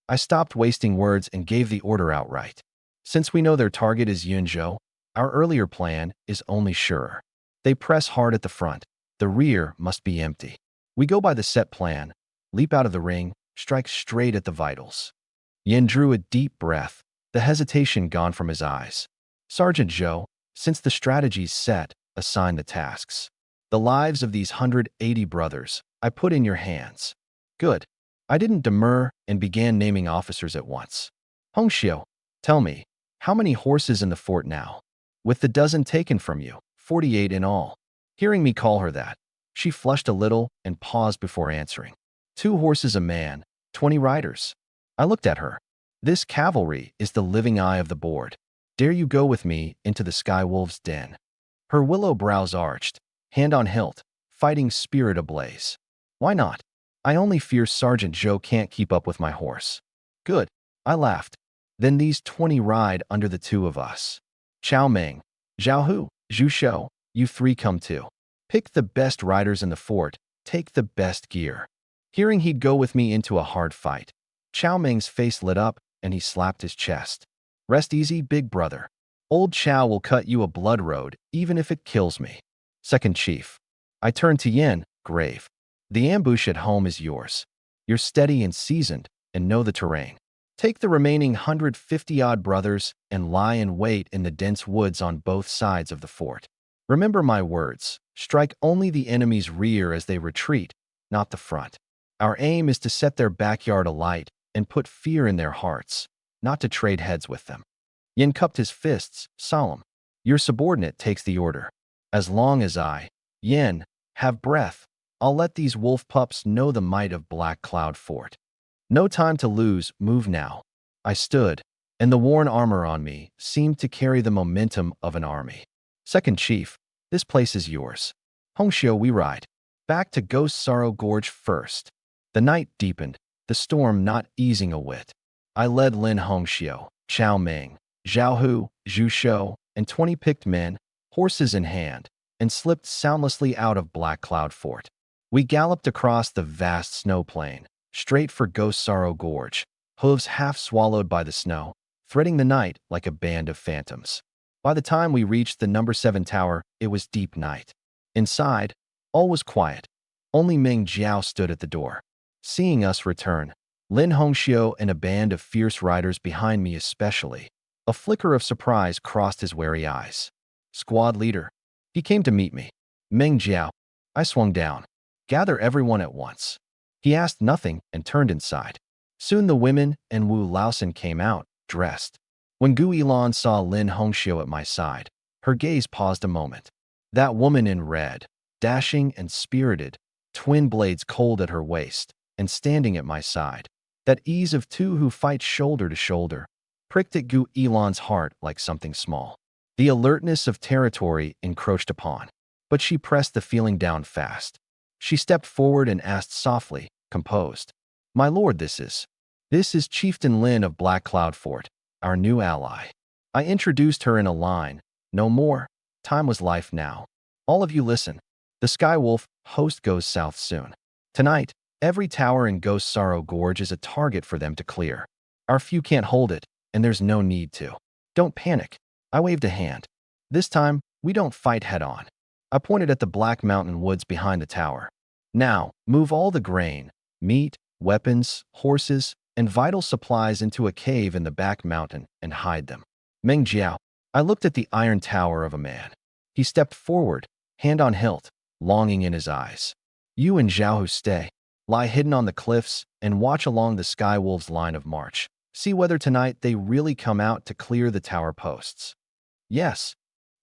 I stopped wasting words and gave the order outright. Since we know their target is Yunzhou, our earlier plan is only surer. They press hard at the front. The rear must be empty. We go by the set plan, leap out of the ring, strike straight at the vitals. Yin drew a deep breath, the hesitation gone from his eyes. Sergeant Zhou, since the strategy's set, assign the tasks. The lives of these 180 brothers, I put in your hands. Good. I didn't demur and began naming officers at once. Hongxiu, tell me, how many horses in the fort now? With the dozen taken from you, 48 in all. Hearing me call her that, she flushed a little and paused before answering. 2 horses a man, 20 riders. I looked at her. This cavalry is the living eye of the board. Dare you go with me into the Skywolves' den? Her willow brows arched, hand on hilt, fighting spirit ablaze. Why not? I only fear Sergeant Zhou can't keep up with my horse. Good. I laughed. Then these 20 ride under the 2 of us. Chao Ming, Zhao Hu, Zhu Shou, you 3 come too. Pick the best riders in the fort, take the best gear. Hearing he'd go with me into a hard fight, Chao Ming's face lit up and he slapped his chest. Rest easy, big brother. Old Chao will cut you a blood road, even if it kills me. Second Chief. I turned to Yin, grave. The ambush at home is yours. You're steady and seasoned, and know the terrain. Take the remaining 150-odd brothers and lie in wait in the dense woods on both sides of the fort. Remember my words, strike only the enemy's rear as they retreat, not the front. Our aim is to set their backyard alight and put fear in their hearts, not to trade heads with them. Yin cupped his fists, solemn. Your subordinate takes the order. As long as I, Yin, have breath, I'll let these wolf pups know the might of Black Cloud Fort. No time to lose, move now. I stood, and the worn armor on me seemed to carry the momentum of an army. Second Chief, this place is yours. Hongxiu, we ride. Back to Ghost Sorrow Gorge first. The night deepened, the storm not easing a whit. I led Lin Hongxiu, Chao Ming, Zhao Hu, Zhu Shou, and 20 picked men, horses in hand, and slipped soundlessly out of Black Cloud Fort. We galloped across the vast snow plain, straight for Ghost Sorrow Gorge, hooves half swallowed by the snow, threading the night like a band of phantoms. By the time we reached the number 7 tower, it was deep night. Inside, all was quiet. Only Ming Jiao stood at the door. Seeing us return, Lin Hongxiu and a band of fierce riders behind me especially, a flicker of surprise crossed his wary eyes. Squad leader. He came to meet me. Ming Jiao. I swung down. Gather everyone at once. He asked nothing and turned inside. Soon the women and Wu Laosan came out, dressed. When Gu Yilan saw Lin Hongxiu at my side, her gaze paused a moment. That woman in red, dashing and spirited, twin blades cold at her waist, and standing at my side, that ease of 2 who fight shoulder to shoulder, pricked at Gu Yilan's heart like something small. The alertness of territory encroached upon, but she pressed the feeling down fast. She stepped forward and asked softly, composed, My lord, this This is Chieftain Lin of Black Cloud Fort, our new ally. I introduced her in a line. No more. Time was life now. All of you listen. The Skywolf host goes south soon. Tonight, every tower in Ghost Sorrow Gorge is a target for them to clear. Our few can't hold it, and there's no need to. Don't panic. I waved a hand. This time, we don't fight head-on. I pointed at the Black Mountain woods behind the tower. Now, move all the grain, meat, weapons, horses, and vital supplies into a cave in the back mountain and hide them. Meng Jiao. I looked at the iron tower of a man. He stepped forward, hand on hilt, longing in his eyes. You and Zhao stay. Lie hidden on the cliffs and watch along the Skywolves' line of march. See whether tonight they really come out to clear the tower posts. Yes,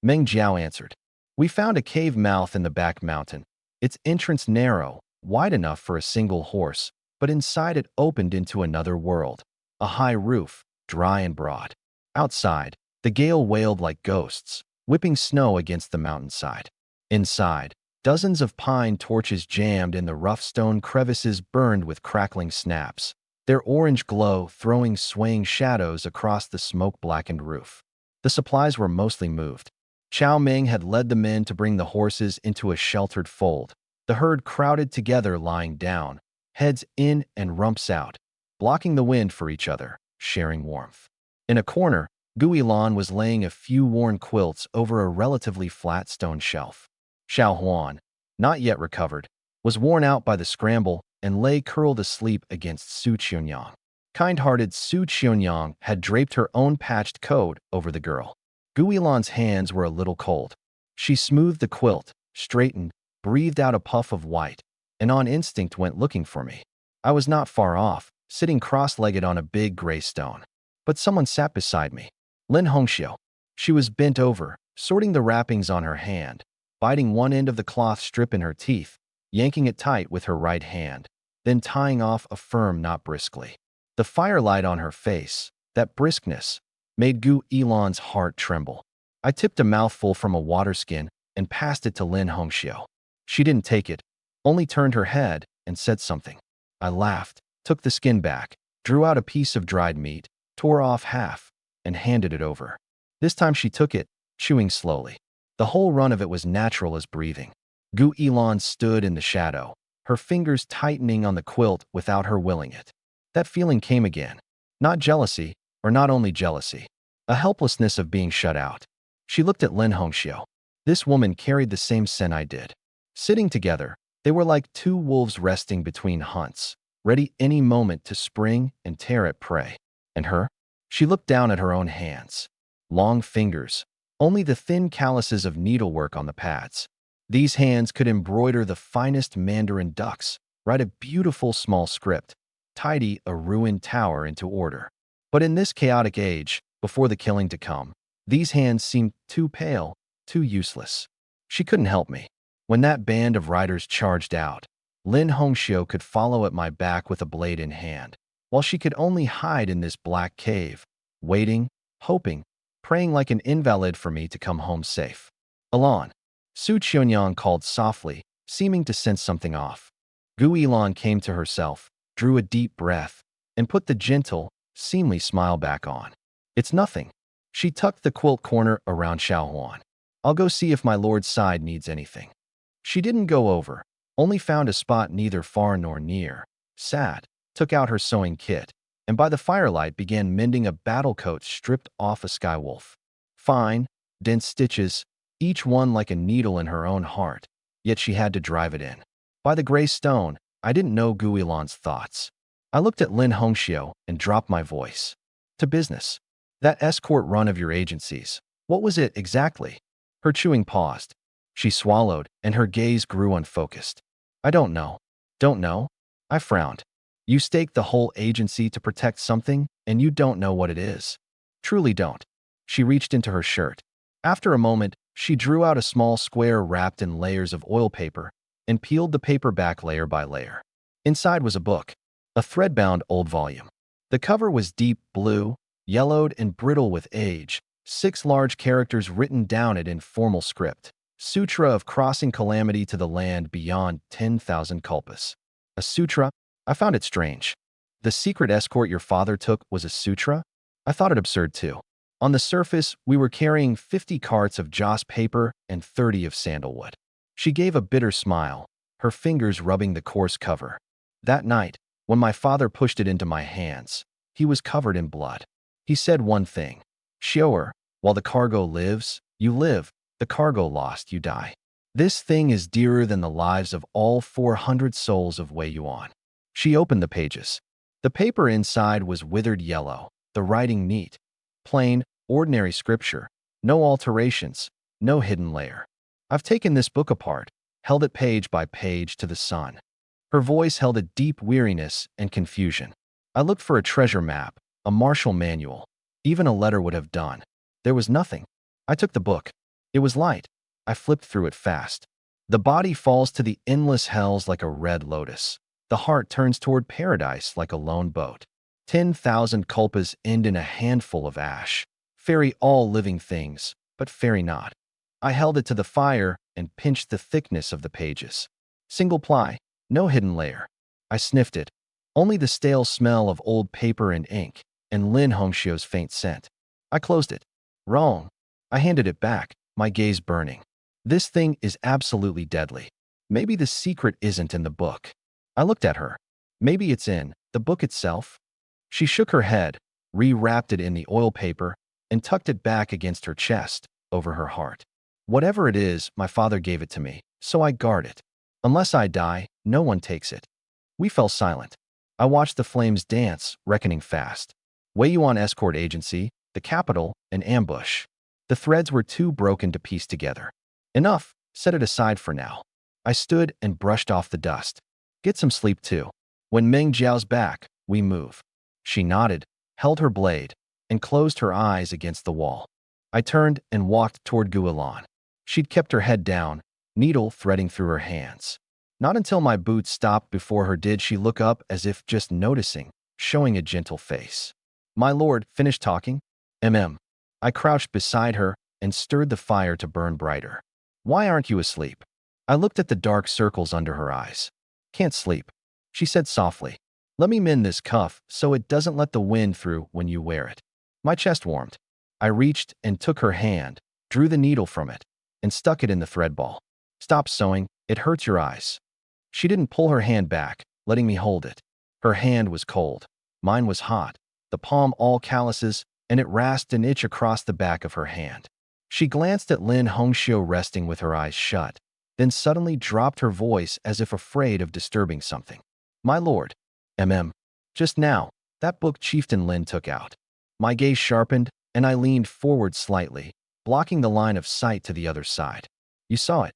Meng Jiao answered. We found a cave mouth in the back mountain. Its entrance narrow, wide enough for a single horse, but inside it opened into another world. A high roof, dry and broad. Outside, the gale wailed like ghosts, whipping snow against the mountainside. Inside, dozens of pine torches jammed in the rough stone crevices burned with crackling snaps, their orange glow throwing swaying shadows across the smoke-blackened roof. The supplies were mostly moved. Chao Ming had led the men to bring the horses into a sheltered fold. The herd crowded together lying down, heads in and rumps out, blocking the wind for each other, sharing warmth. In a corner, Guilan was laying a few worn quilts over a relatively flat stone shelf. Xiao Huan, not yet recovered, was worn out by the scramble and lay curled asleep against Su Qianyang. Kind-hearted Su Qianyang had draped her own patched coat over the girl. Guilan's hands were a little cold. She smoothed the quilt, straightened, breathed out a puff of white, and on instinct went looking for me. I was not far off, sitting cross-legged on a big gray stone. But someone sat beside me. Lin Hongxiu. She was bent over, sorting the wrappings on her hand, biting one end of the cloth strip in her teeth, yanking it tight with her right hand, then tying off a firm knot briskly. The firelight on her face, that briskness, made Gu Elan's heart tremble. I tipped a mouthful from a water skin and passed it to Lin Hongxiu. She didn't take it, only turned her head and said something. I laughed, took the skin back, drew out a piece of dried meat, tore off half, and handed it over. This time she took it, chewing slowly. The whole run of it was natural as breathing. Gu Elan stood in the shadow, her fingers tightening on the quilt without her willing it. That feeling came again. Not jealousy, or not only jealousy. A helplessness of being shut out. She looked at Lin Hongxiu. This woman carried the same scent I did. Sitting together, they were like two wolves resting between hunts, ready any moment to spring and tear at prey. And her? She looked down at her own hands. Long fingers, only the thin calluses of needlework on the pads. These hands could embroider the finest mandarin ducks, write a beautiful small script, tidy a ruined tower into order. But in this chaotic age, before the killing to come, these hands seemed too pale, too useless. She couldn't help me. When that band of riders charged out, Lin Hongxiu could follow at my back with a blade in hand, while she could only hide in this black cave, waiting, hoping, praying like an invalid for me to come home safe. Elan. Su Qianyang called softly, seeming to sense something off. Gu Elan came to herself, drew a deep breath, and put the gentle, seemly smile back on. It's nothing. She tucked the quilt corner around Xiao Huan. I'll go see if my lord's side needs anything. She didn't go over, only found a spot neither far nor near, sat, took out her sewing kit, and by the firelight began mending a battle coat stripped off a skywolf. Fine, dense stitches, each one like a needle in her own heart, yet she had to drive it in. By the gray stone, I didn't know Guilan's thoughts. I looked at Lin Hongxiu and dropped my voice. To business. That escort run of your agencies, what was it exactly? Her chewing paused. She swallowed, and her gaze grew unfocused. I don't know. Don't know? I frowned. You staked the whole agency to protect something, and you don't know what it is. Truly don't. She reached into her shirt. After a moment, she drew out a small square wrapped in layers of oil paper and peeled the paper back layer by layer. Inside was a book, a thread-bound old volume. The cover was deep blue, yellowed and brittle with age, 6 large characters written down it in formal script. Sutra of crossing calamity to the land beyond 10,000 kalpas. A sutra? I found it strange. The secret escort your father took was a sutra? I thought it absurd too. On the surface, we were carrying 50 carts of joss paper and 30 of sandalwood. She gave a bitter smile, her fingers rubbing the coarse cover. That night, when my father pushed it into my hands, he was covered in blood. He said one thing. Show her, while the cargo lives, you live. The cargo lost, you die. This thing is dearer than the lives of all 400 souls of Wei Yuan. She opened the pages. The paper inside was withered yellow, the writing neat, plain, ordinary scripture, no alterations, no hidden layer. I've taken this book apart, held it page by page to the sun. Her voice held a deep weariness and confusion. I looked for a treasure map, a martial manual. Even a letter would have done. There was nothing. I took the book. It was light. I flipped through it fast. The body falls to the endless hells like a red lotus. The heart turns toward paradise like a lone boat. 10,000 culpas end in a handful of ash. Ferry all living things, but ferry not. I held it to the fire and pinched the thickness of the pages. Single ply, no hidden layer. I sniffed it. Only the stale smell of old paper and ink, and Lin Hongxiu's faint scent. I closed it. Wrong. I handed it back, my gaze burning. This thing is absolutely deadly. Maybe the secret isn't in the book. I looked at her. Maybe it's in the book itself? She shook her head, rewrapped it in the oil paper, and tucked it back against her chest, over her heart. Whatever it is, my father gave it to me, so I guard it. Unless I die, no one takes it. We fell silent. I watched the flames dance, reckoning fast. Wei Yuan Escort Agency, the capital, an ambush. The threads were too broken to piece together. Enough, set it aside for now. I stood and brushed off the dust. Get some sleep too. When Meng Jiao's back, we move. She nodded, held her blade, and closed her eyes against the wall. I turned and walked toward Guilan. She'd kept her head down, needle threading through her hands. Not until my boots stopped before her did she look up as if just noticing, showing a gentle face. My lord, finished talking? I crouched beside her and stirred the fire to burn brighter. Why aren't you asleep? I looked at the dark circles under her eyes. Can't sleep, she said softly. Let me mend this cuff so it doesn't let the wind through when you wear it. My chest warmed. I reached and took her hand, drew the needle from it, and stuck it in the thread ball. Stop sewing, it hurts your eyes. She didn't pull her hand back, letting me hold it. Her hand was cold. Mine was hot, the palm all calluses, and it rasped an itch across the back of her hand. She glanced at Lin Hongxiu resting with her eyes shut, then suddenly dropped her voice as if afraid of disturbing something. My lord, just now, that book Chieftain Lin took out. My gaze sharpened, and I leaned forward slightly, blocking the line of sight to the other side. You saw it?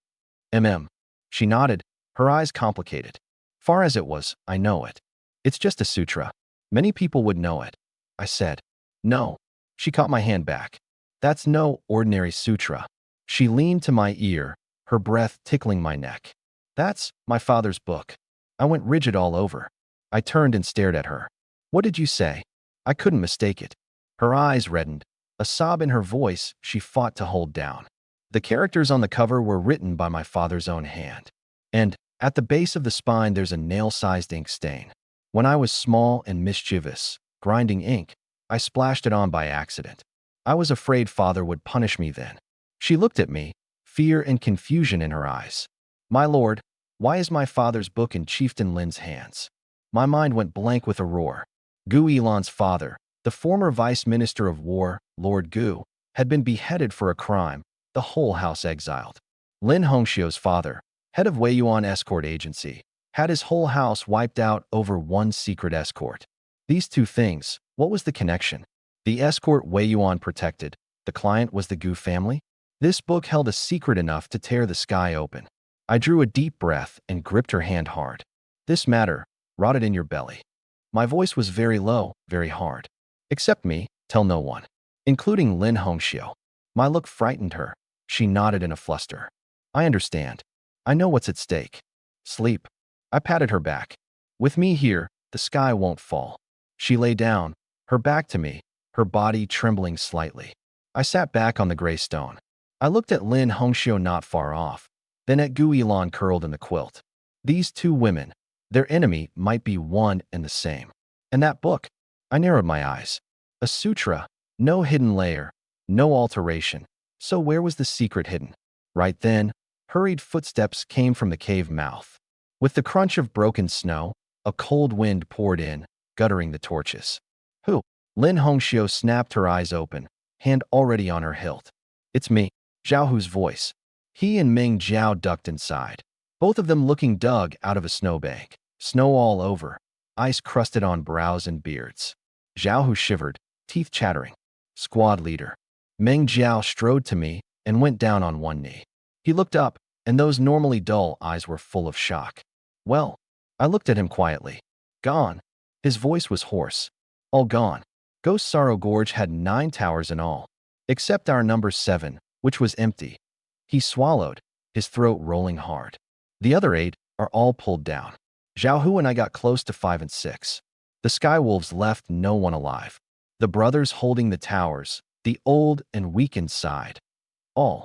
She nodded, her eyes complicated. Far as it was, I know it. It's just a sutra. Many people would know it. I said. No. She caught my hand back. That's no ordinary sutra. She leaned to my ear, her breath tickling my neck. That's my father's book. I went rigid all over. I turned and stared at her. What did you say? I couldn't mistake it. Her eyes reddened. A sob in her voice she fought to hold down. The characters on the cover were written by my father's own hand. And, at the base of the spine there's a nail-sized ink stain. When I was small and mischievous, grinding ink, I splashed it on by accident. I was afraid father would punish me then. She looked at me, fear and confusion in her eyes. My lord, why is my father's book in Chieftain Lin's hands? My mind went blank with a roar. Gu Yilan's father, the former vice minister of war, Lord Gu, had been beheaded for a crime, the whole house exiled. Lin Hongxiu's father, head of Wei Yuan Escort Agency, had his whole house wiped out over one secret escort. These two things, what was the connection? The escort Wei Yuan protected, the client was the Gu family? This book held a secret enough to tear the sky open. I drew a deep breath and gripped her hand hard. This matter, rotted in your belly. My voice was very low, very hard. Accept me, tell no one, including Lin Hongxiu. My look frightened her. She nodded in a fluster. I understand. I know what's at stake. Sleep. I patted her back. With me here, the sky won't fall. She lay down, her back to me, her body trembling slightly. I sat back on the gray stone. I looked at Lin Hongxiu not far off, then at Gu Yilan curled in the quilt. These two women, their enemy might be one and the same. And that book? I narrowed my eyes. A sutra, no hidden layer, no alteration. So where was the secret hidden? Right then, hurried footsteps came from the cave mouth. With the crunch of broken snow, a cold wind poured in, guttering the torches. Who? Lin Hongxiu snapped her eyes open, hand already on her hilt. It's me, Zhao Hu's voice. He and Meng Jiao ducked inside, both of them looking dug out of a snowbank. Snow all over, ice crusted on brows and beards. Zhao Hu shivered, teeth chattering. Squad leader. Meng Jiao strode to me and went down on one knee. He looked up, and those normally dull eyes were full of shock. Well, I looked at him quietly. Gone. His voice was hoarse. All gone. Ghost Sorrow Gorge had 9 towers in all, except our number 7, which was empty. He swallowed, his throat rolling hard. The other 8 are all pulled down. Zhao Hu and I got close to 5 and 6. The Skywolves left no one alive. The brothers holding the towers, the old and weakened side. All.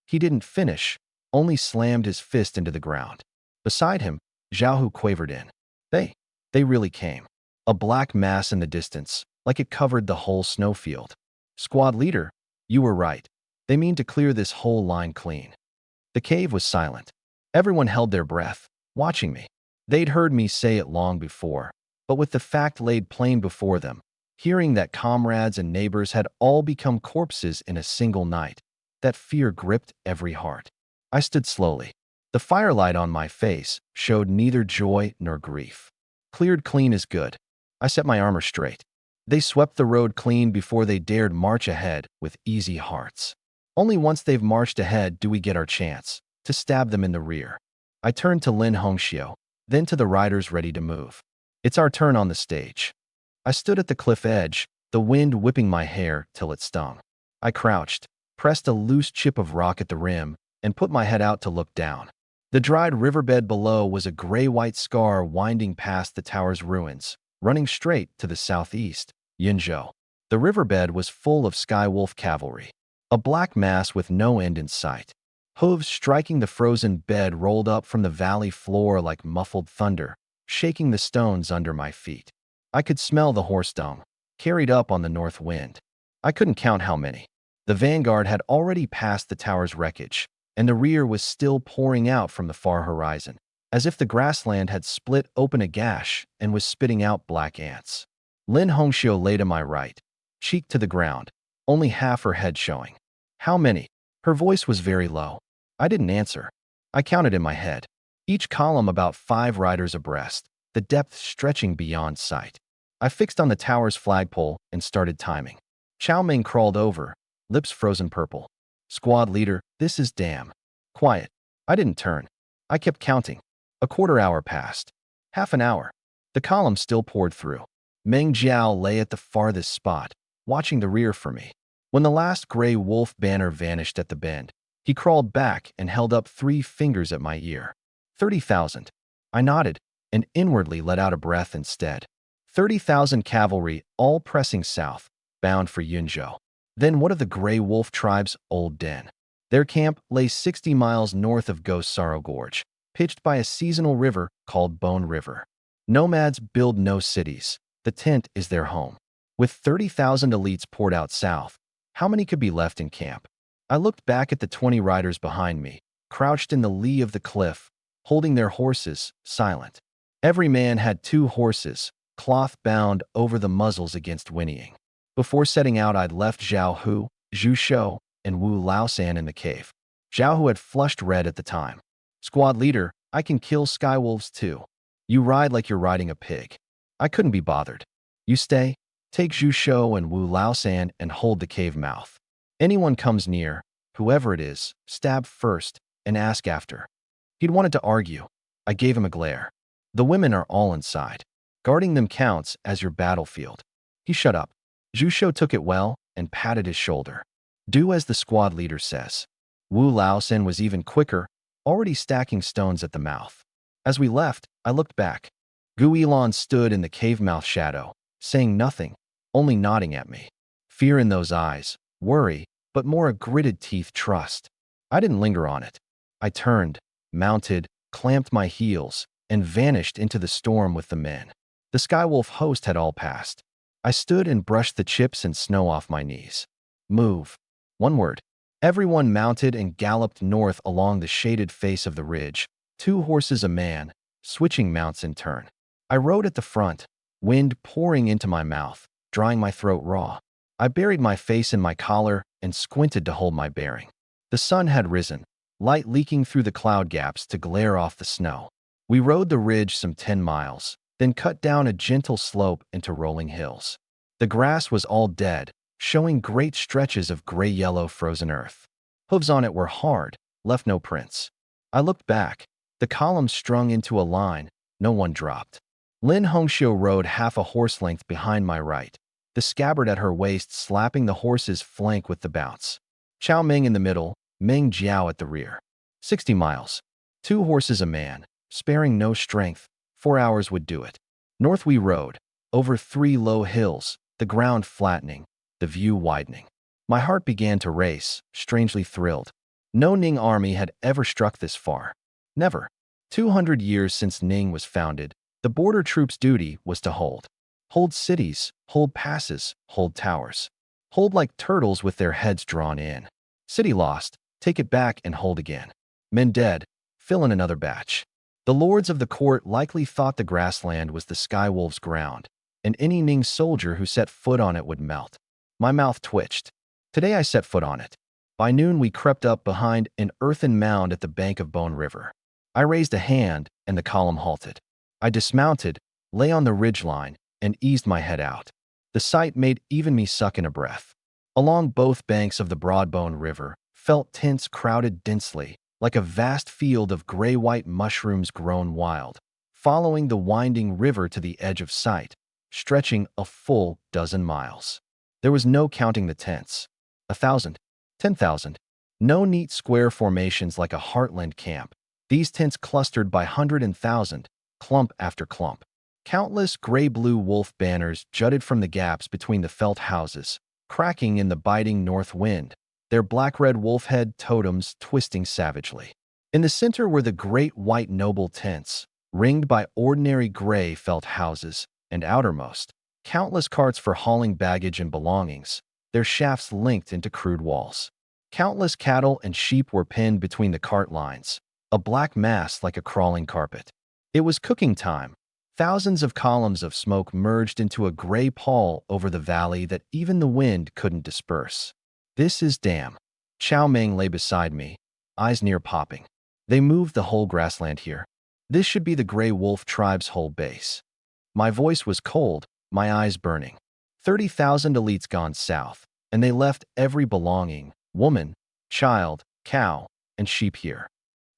He didn't finish, only slammed his fist into the ground. Beside him, Zhao Hu quavered in. They really came. A black mass in the distance, like it covered the whole snowfield. Squad leader, you were right. They mean to clear this whole line clean. The cave was silent. Everyone held their breath, watching me. They'd heard me say it long before, but with the fact laid plain before them, hearing that comrades and neighbors had all become corpses in a single night, that fear gripped every heart. I stood slowly. The firelight on my face showed neither joy nor grief. Cleared clean is good. I set my armor straight. They swept the road clean before they dared march ahead with easy hearts. Only once they've marched ahead do we get our chance to stab them in the rear. I turned to Lin Hongxiu, then to the riders ready to move. It's our turn on the stage. I stood at the cliff edge, the wind whipping my hair till it stung. I crouched, pressed a loose chip of rock at the rim, and put my head out to look down. The dried riverbed below was a gray-white scar winding past the tower's ruins, running straight to the southeast, Yinzhou. The riverbed was full of Skywolf cavalry, a black mass with no end in sight. Hooves striking the frozen bed rolled up from the valley floor like muffled thunder, shaking the stones under my feet. I could smell the horse dung, carried up on the north wind. I couldn't count how many. The vanguard had already passed the tower's wreckage, and the rear was still pouring out from the far horizon, as if the grassland had split open a gash and was spitting out black ants. Lin Hongxiu lay to my right, cheek to the ground, only half her head showing. How many? Her voice was very low. I didn't answer. I counted in my head. Each column about 5 riders abreast, the depth stretching beyond sight. I fixed on the tower's flagpole and started timing. Chow Ming crawled over, lips frozen purple. Squad leader, this is damn. Quiet. I didn't turn. I kept counting. A quarter hour passed. Half an hour. The column still poured through. Meng Jiao lay at the farthest spot, watching the rear for me. When the last gray wolf banner vanished at the bend, he crawled back and held up 3 fingers at my ear. 30,000. I nodded and inwardly let out a breath instead. 30,000 cavalry, all pressing south, bound for Yunzhou. Then what of the Gray Wolf tribe's old den? Their camp lay 60 miles north of Ghost Sorrow Gorge, pitched by a seasonal river called Bone River. Nomads build no cities. The tent is their home. With 30,000 elites poured out south, how many could be left in camp? I looked back at the 20 riders behind me, crouched in the lee of the cliff, holding their horses, silent. Every man had 2 horses, cloth bound over the muzzles against whinnying. Before setting out, I'd left Zhao Hu, Zhu Shou, and Wu Laosan in the cave. Zhao Hu had flushed red at the time. Squad leader, I can kill skywolves too. You ride like you're riding a pig. I couldn't be bothered. You stay, take Zhu Shou and Wu Laosan and hold the cave mouth. Anyone comes near, whoever it is, stab first and ask after. He'd wanted to argue. I gave him a glare. The women are all inside. Guarding them counts as your battlefield. He shut up. Zhu Shou took it well and patted his shoulder. Do as the squad leader says. Wu Laosan was even quicker, already stacking stones at the mouth. As we left, I looked back. Gu Yilan stood in the cave mouth shadow, saying nothing, only nodding at me. Fear in those eyes, worry, but more a gritted teeth trust. I didn't linger on it. I turned, mounted, clamped my heels, and vanished into the storm with the men. The Skywolf host had all passed. I stood and brushed the chips and snow off my knees. Move. One word. Everyone mounted and galloped north along the shaded face of the ridge, 2 horses a man, switching mounts in turn. I rode at the front, wind pouring into my mouth, drying my throat raw. I buried my face in my collar and squinted to hold my bearing. The sun had risen, light leaking through the cloud gaps to glare off the snow. We rode the ridge some 10 miles, then cut down a gentle slope into rolling hills. The grass was all dead, showing great stretches of gray-yellow frozen earth. Hooves on it were hard, left no prints. I looked back, the columns strung into a line, no one dropped. Lin Hongxiu rode half a horse length behind my right, the scabbard at her waist slapping the horse's flank with the bounce. Chao Meng in the middle, Meng Jiao at the rear. 60 miles. 2 horses a man, sparing no strength, 4 hours would do it. North we rode, over 3 low hills, the ground flattening, the view widening. My heart began to race, strangely thrilled. No Ning army had ever struck this far. Never. 200 years since Ning was founded, the border troops' duty was to hold. Hold cities, hold passes, hold towers. Hold like turtles with their heads drawn in. City lost, take it back and hold again. Men dead, fill in another batch. The lords of the court likely thought the grassland was the Skywolf's ground, and any Ning soldier who set foot on it would melt. My mouth twitched. Today I set foot on it. By noon we crept up behind an earthen mound at the bank of Bone River. I raised a hand, and the column halted. I dismounted, lay on the ridgeline, and eased my head out. The sight made even me suck in a breath. Along both banks of the Broadbone River, felt tents crowded densely, like a vast field of gray-white mushrooms grown wild, following the winding river to the edge of sight, stretching a full dozen miles. There was no counting the tents. 1,000, 10,000. No neat square formations like a heartland camp. These tents clustered by 100,000, clump after clump. Countless gray-blue wolf banners jutted from the gaps between the felt houses, cracking in the biting north wind, their black-red wolf-head totems twisting savagely. In the center were the great white noble tents, ringed by ordinary gray felt houses, and outermost, countless carts for hauling baggage and belongings, their shafts linked into crude walls. Countless cattle and sheep were pinned between the cart lines, a black mass like a crawling carpet. It was cooking time. Thousands of columns of smoke merged into a gray pall over the valley that even the wind couldn't disperse. This is damn. Chao Meng lay beside me, eyes near popping. They moved the whole grassland here. This should be the Gray Wolf tribe's whole base. My voice was cold, my eyes burning. 30,000 elites gone south, and they left every belonging, woman, child, cow, and sheep here.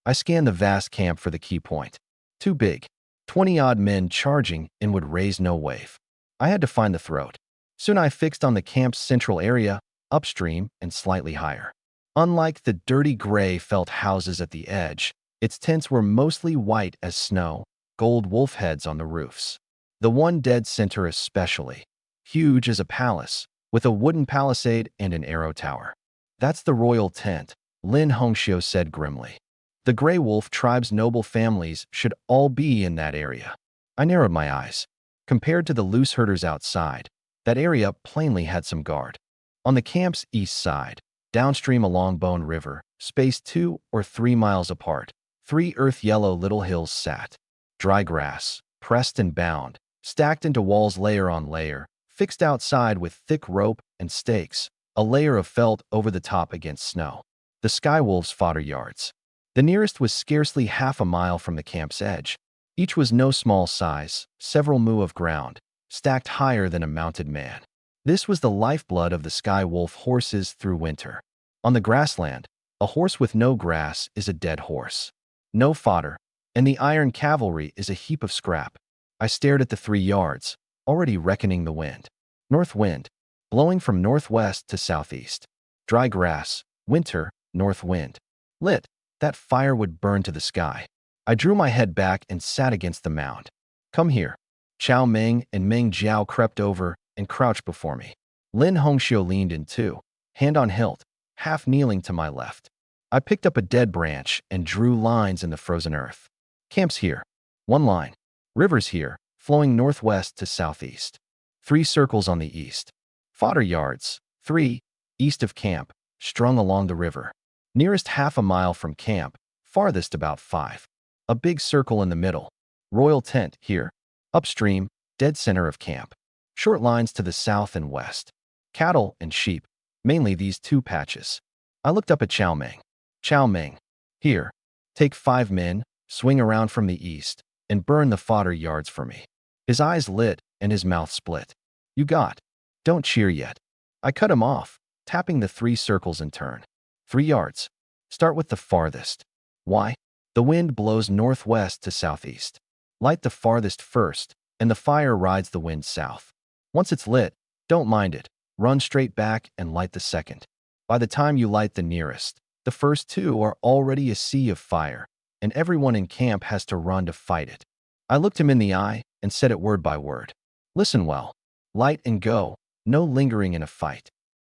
I scanned the vast camp for the key point. Too big. 20-odd men charging and would raise no wave. I had to find the throat. Soon I fixed on the camp's central area, upstream and slightly higher. Unlike the dirty gray felt houses at the edge, its tents were mostly white as snow, gold wolf heads on the roofs. The one dead center especially, huge as a palace, with a wooden palisade and an arrow tower. That's the royal tent, Lin Hongxiu said grimly. The Gray Wolf tribe's noble families should all be in that area. I narrowed my eyes. Compared to the loose herders outside, that area plainly had some guard. On the camp's east side, downstream along Bone River, spaced 2 or 3 miles apart, 3 earth-yellow little hills sat. Dry grass, pressed and bound, stacked into walls layer on layer, fixed outside with thick rope and stakes, a layer of felt over the top against snow. The Skywolf's fodder yards. The nearest was scarcely half a mile from the camp's edge. Each was no small size, several mu of ground, stacked higher than a mounted man. This was the lifeblood of the Skywolf horses through winter. On the grassland, a horse with no grass is a dead horse. No fodder, and the iron cavalry is a heap of scrap. I stared at the 3 yards, already reckoning the wind. North wind, blowing from northwest to southeast. Dry grass, winter, north wind. Lit. That fire would burn to the sky. I drew my head back and sat against the mound. Come here. Chao Meng and Meng Jiao crept over and crouched before me. Lin Hongxiu leaned in too, hand on hilt, half kneeling to my left. I picked up a dead branch and drew lines in the frozen earth. Camp's here. 1 line. River's here, flowing northwest to southeast. 3 circles on the east. Fodder yards, 3, east of camp, strung along the river. Nearest half a mile from camp, farthest about 5. A big circle in the middle. Royal tent here. Upstream, dead center of camp. Short lines to the south and west. Cattle and sheep, mainly these 2 patches. I looked up at Chow Meng. Chow Meng, here. Take 5 men, swing around from the east, and burn the fodder yards for me. His eyes lit and his mouth split. You got. Don't cheer yet. I cut him off, tapping the 3 circles in turn. 3 yards. Start with the farthest. Why? The wind blows northwest to southeast. Light the farthest first, and the fire rides the wind south. Once it's lit, don't mind it. Run straight back and light the second. By the time you light the nearest, the first 2 are already a sea of fire, and everyone in camp has to run to fight it. I looked him in the eye and said it word by word. Listen well. Light and go. No lingering in a fight.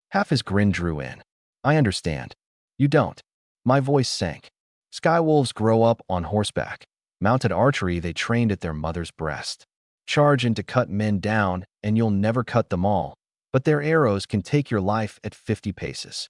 Half his grin drew in. I understand. You don't. My voice sank. Skywolves grow up on horseback. Mounted archery they trained at their mother's breast. Charge in to cut men down, and you'll never cut them all, but their arrows can take your life at 50 paces.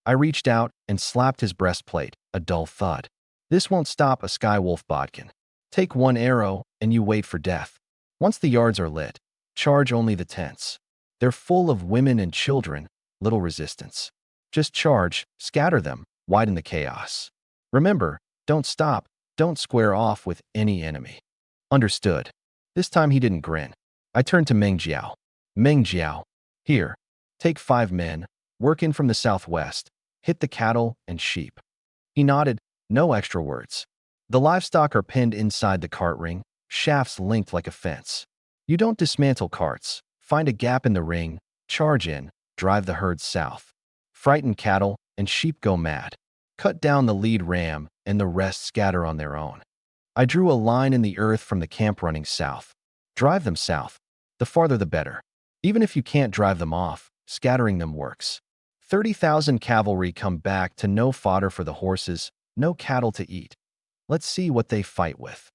I reached out and slapped his breastplate, a dull thud. This won't stop a Skywolf bodkin. Take 1 arrow, and you wait for death. Once the yards are lit, charge only the tents. They're full of women and children, little resistance. Just charge, scatter them, widen the chaos. Remember, don't stop, don't square off with any enemy. Understood. This time he didn't grin. I turned to Meng Jiao. Meng Jiao, here. Take 5 men, work in from the southwest, hit the cattle and sheep. He nodded, no extra words. The livestock are pinned inside the cart ring, shafts linked like a fence. You don't dismantle carts. Find a gap in the ring, charge in, drive the herd south. Frighten cattle and sheep go mad. Cut down the lead ram and the rest scatter on their own. I drew a line in the earth from the camp running south. Drive them south. The farther the better. Even if you can't drive them off, scattering them works. 30,000 cavalry come back to no fodder for the horses, no cattle to eat. Let's see what they fight with.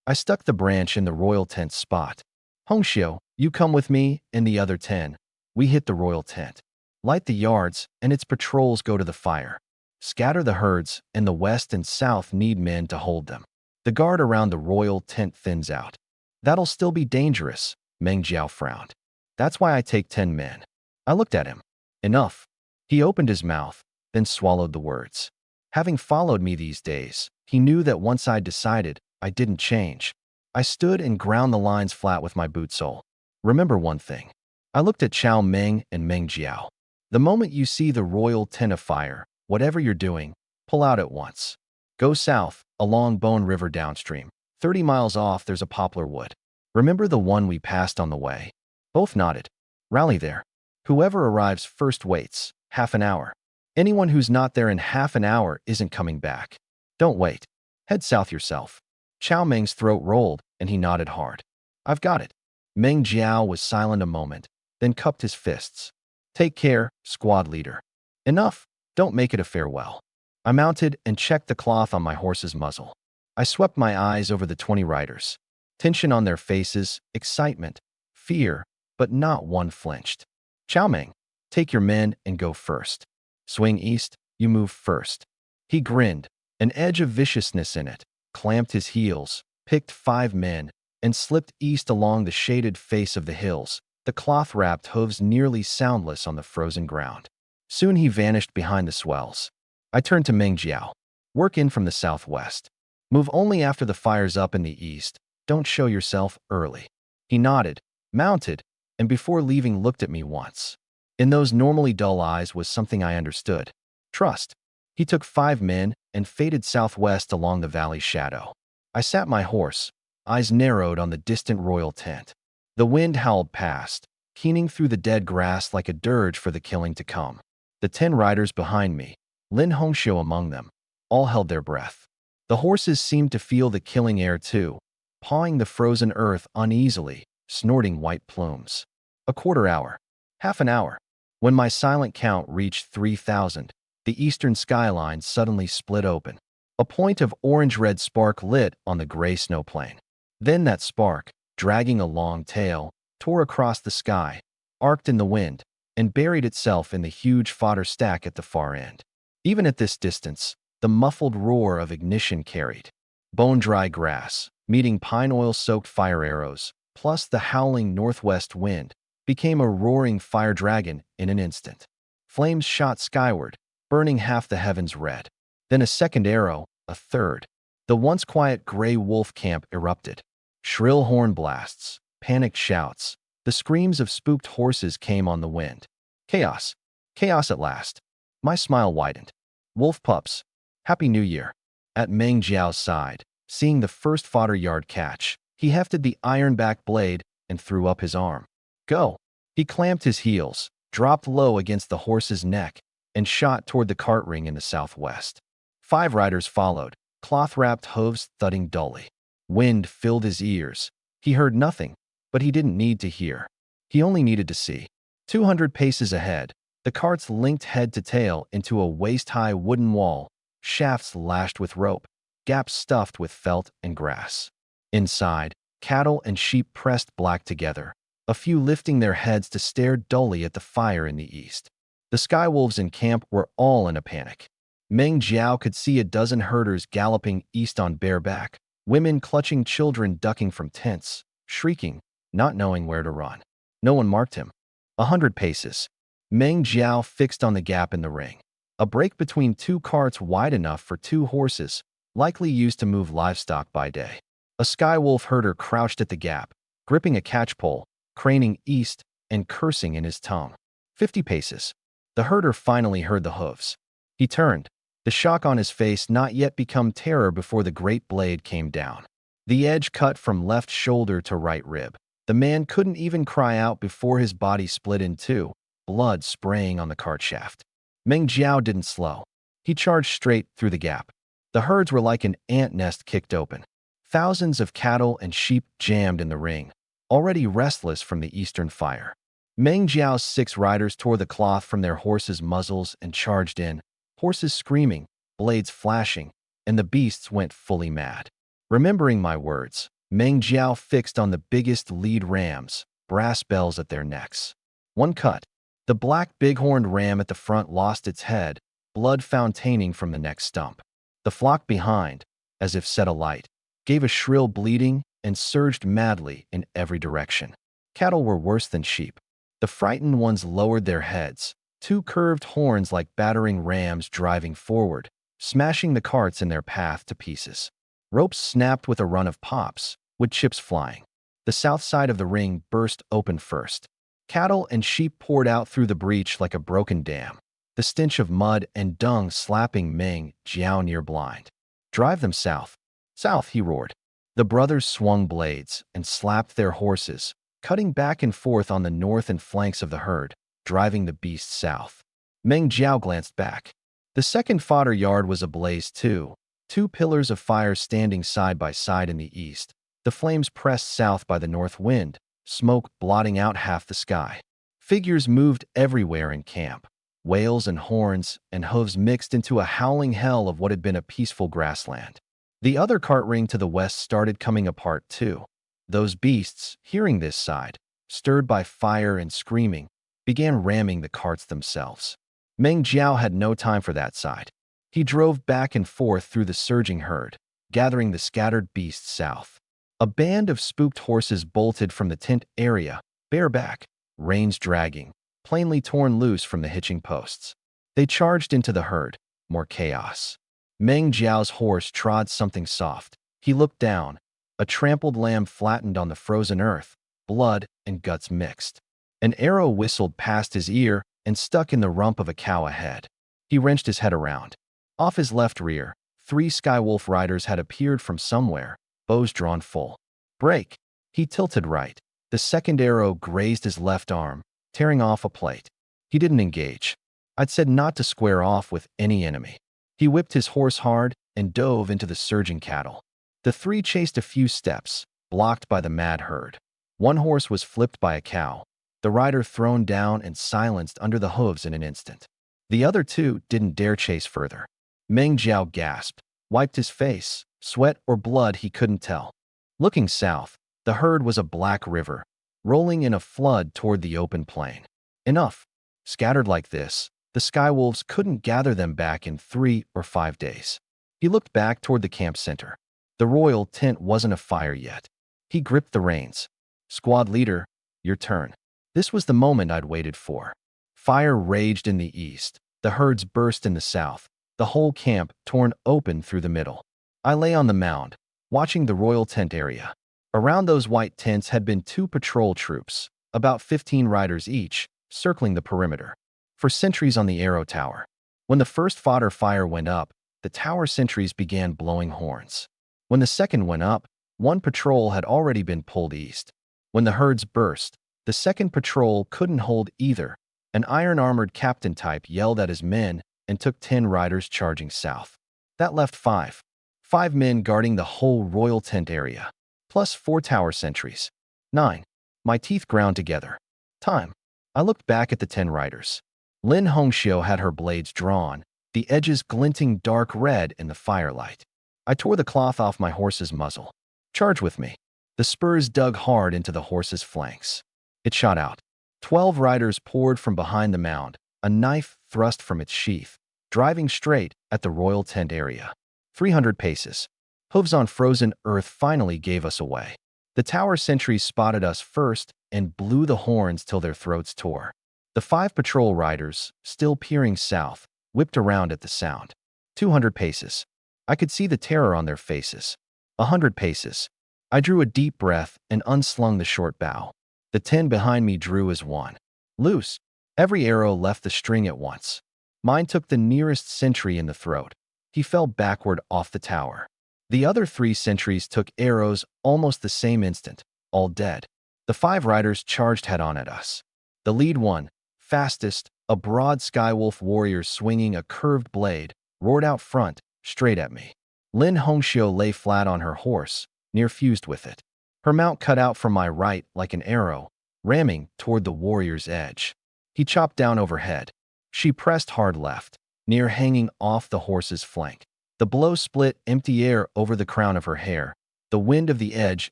I stuck the branch in the royal tent spot. Hongxiu, you come with me and the other 10. We hit the royal tent. Light the yards, and its patrols go to the fire. Scatter the herds, and the west and south need men to hold them. The guard around the royal tent thins out. That'll still be dangerous, Meng Jiao frowned. That's why I take 10 men. I looked at him. Enough. He opened his mouth, then swallowed the words. Having followed me these days, he knew that once I'd decided, I didn't change. I stood and ground the lines flat with my boot sole. Remember one thing. I looked at Chow Meng and Meng Jiao. The moment you see the royal tent afire, whatever you're doing, pull out at once. Go south, along Bone River downstream. 30 miles off there's a poplar wood. Remember the one we passed on the way? Both nodded. Rally there. Whoever arrives first waits, half an hour. Anyone who's not there in half an hour isn't coming back. Don't wait. Head south yourself. Chow Meng's throat rolled, and he nodded hard. I've got it. Meng Jiao was silent a moment, then cupped his fists. Take care, squad leader. Enough. Don't make it a farewell. I mounted and checked the cloth on my horse's muzzle. I swept my eyes over the 20 riders. Tension on their faces, excitement, fear, but not one flinched. Chow Meng, take your men and go first. Swing east, you move first. He grinned, an edge of viciousness in it, clamped his heels, picked 5 men, and slipped east along the shaded face of the hills, the cloth-wrapped hooves nearly soundless on the frozen ground. Soon he vanished behind the swells. I turned to Meng Jiao. Work in from the southwest. Move only after the fire's up in the east. Don't show yourself early. He nodded, mounted, and before leaving looked at me once. In those normally dull eyes was something I understood. Trust. He took 5 men and faded southwest along the valley's shadow. I sat my horse, eyes narrowed on the distant royal tent. The wind howled past, keening through the dead grass like a dirge for the killing to come. The 10 riders behind me, Lin Hongxiu among them, all held their breath. The horses seemed to feel the killing air too, pawing the frozen earth uneasily, snorting white plumes. A quarter hour. Half an hour. When my silent count reached 3,000, the eastern skyline suddenly split open. A point of orange-red spark lit on the gray snow plain. Then that spark, dragging a long tail, tore across the sky, arced in the wind, and buried itself in the huge fodder stack at the far end. Even at this distance, the muffled roar of ignition carried. Bone-dry grass, meeting pine oil-soaked fire arrows, plus the howling northwest wind, became a roaring fire dragon in an instant. Flames shot skyward, burning half the heavens red. Then a second arrow, a third. The once quiet gray wolf camp erupted. Shrill horn blasts, panicked shouts, the screams of spooked horses came on the wind. Chaos. Chaos at last. My smile widened. Wolf pups. Happy New Year. At Meng Jiao's side, seeing the first fodder yard catch, he hefted the iron-back blade and threw up his arm. Go. He clamped his heels, dropped low against the horse's neck, and shot toward the cart ring in the southwest. 5 riders followed, cloth-wrapped hooves thudding dully. Wind filled his ears. He heard nothing, but he didn't need to hear. He only needed to see. 200 paces ahead, the carts linked head to tail into a waist-high wooden wall, shafts lashed with rope, gaps stuffed with felt and grass. Inside, cattle and sheep pressed black together, a few lifting their heads to stare dully at the fire in the east. The skywolves in camp were all in a panic. Meng Jiao could see a dozen herders galloping east on bareback, women clutching children ducking from tents, shrieking, not knowing where to run. No one marked him. 100 paces. Meng Jiao fixed on the gap in the ring. A break between 2 carts wide enough for 2 horses, likely used to move livestock by day. A skywolf herder crouched at the gap, gripping a catchpole, craning east and cursing in his tongue. 50 paces. The herder finally heard the hooves. He turned, the shock on his face not yet become terror before the great blade came down. The edge cut from left shoulder to right rib. The man couldn't even cry out before his body split in two, blood spraying on the cart shaft. Meng Jiao didn't slow. He charged straight through the gap. The herds were like an ant nest kicked open. Thousands of cattle and sheep jammed in the ring, already restless from the eastern fire. Meng Jiao's 6 riders tore the cloth from their horses' muzzles and charged in, horses screaming, blades flashing, and the beasts went fully mad. Remembering my words, Meng Jiao fixed on the biggest lead rams, brass bells at their necks. One cut. The black bighorned ram at the front lost its head, blood fontaining from the neck stump. The flock behind, as if set alight, gave a shrill bleating and surged madly in every direction. Cattle were worse than sheep. The frightened ones lowered their heads, 2 curved horns like battering rams driving forward, smashing the carts in their path to pieces. Ropes snapped with a run of pops, with chips flying. The south side of the ring burst open first. Cattle and sheep poured out through the breach like a broken dam, the stench of mud and dung slapping Meng Jiao near blind. Drive them south. South, he roared. The brothers swung blades and slapped their horses, cutting back and forth on the north and flanks of the herd, driving the beasts south. Meng Jiao glanced back. The second fodder yard was ablaze too, 2 pillars of fire standing side by side in the east, the flames pressed south by the north wind, smoke blotting out half the sky. Figures moved everywhere in camp. Wails and horns and hooves mixed into a howling hell of what had been a peaceful grassland. The other cart ring to the west started coming apart too. Those beasts, hearing this side, stirred by fire and screaming, began ramming the carts themselves. Meng Jiao had no time for that side. He drove back and forth through the surging herd, gathering the scattered beasts south. A band of spooked horses bolted from the tent area, bareback, reins dragging, plainly torn loose from the hitching posts. They charged into the herd, more chaos. Meng Jiao's horse trod something soft. He looked down. A trampled lamb flattened on the frozen earth, blood and guts mixed. An arrow whistled past his ear and stuck in the rump of a cow ahead. He wrenched his head around. Off his left rear, 3 skywolf riders had appeared from somewhere, bows drawn full. Break! He tilted right. The second arrow grazed his left arm, tearing off a plate. He didn't engage. I'd said not to square off with any enemy. He whipped his horse hard and dove into the surging cattle. The 3 chased a few steps, blocked by the mad herd. One horse was flipped by a cow, the rider thrown down and silenced under the hooves in an instant. The other 2 didn't dare chase further. Meng Jiao gasped, wiped his face, sweat or blood he couldn't tell. Looking south, The herd was a black river, rolling in a flood toward the open plain. Enough. Scattered like this, the skywolves couldn't gather them back in 3 or 5 days. He looked back toward the camp center. The royal tent wasn't afire yet. He gripped the reins. Squad leader, your turn. This was the moment I'd waited for. Fire raged in the east. The herds burst in the south. The whole camp torn open through the middle. I lay on the mound, watching the royal tent area. Around those white tents had been 2 patrol troops, about 15 riders each, circling the perimeter. For sentries on the arrow tower. When the first fodder fire went up, the tower sentries began blowing horns. When the second went up, 1 patrol had already been pulled east. When the herds burst, the second patrol couldn't hold either. An iron-armored captain type yelled at his men and took 10 riders charging south. That left 5. 5 men guarding the whole royal tent area, plus 4 tower sentries. 9. My teeth ground together. Time. I looked back at the 10 riders. Lin Hongxiu had her blades drawn, the edges glinting dark red in the firelight. I tore the cloth off my horse's muzzle. Charge with me. The spurs dug hard into the horse's flanks. It shot out. 12 riders poured from behind the mound, a knife thrust from its sheath, driving straight at the royal tent area. 300 paces. Hooves on frozen earth finally gave us away. The tower sentries spotted us first and blew the horns till their throats tore. The 5 patrol riders, still peering south, whipped around at the sound. 200 paces. I could see the terror on their faces. 100 paces. I drew a deep breath and unslung the short bow. The 10 behind me drew as one. Loose. Every arrow left the string at once. Mine took the nearest sentry in the throat. He fell backward off the tower. The other 3 sentries took arrows almost the same instant, all dead. The 5 riders charged head-on at us. The lead one, fastest, a broad skywolf warrior swinging a curved blade, roared out front, straight at me. Lin Hongxiu lay flat on her horse, near fused with it. Her mount cut out from my right like an arrow, ramming toward the warrior's edge. He chopped down overhead. She pressed hard left, near hanging off the horse's flank. The blow split empty air over the crown of her hair, the wind of the edge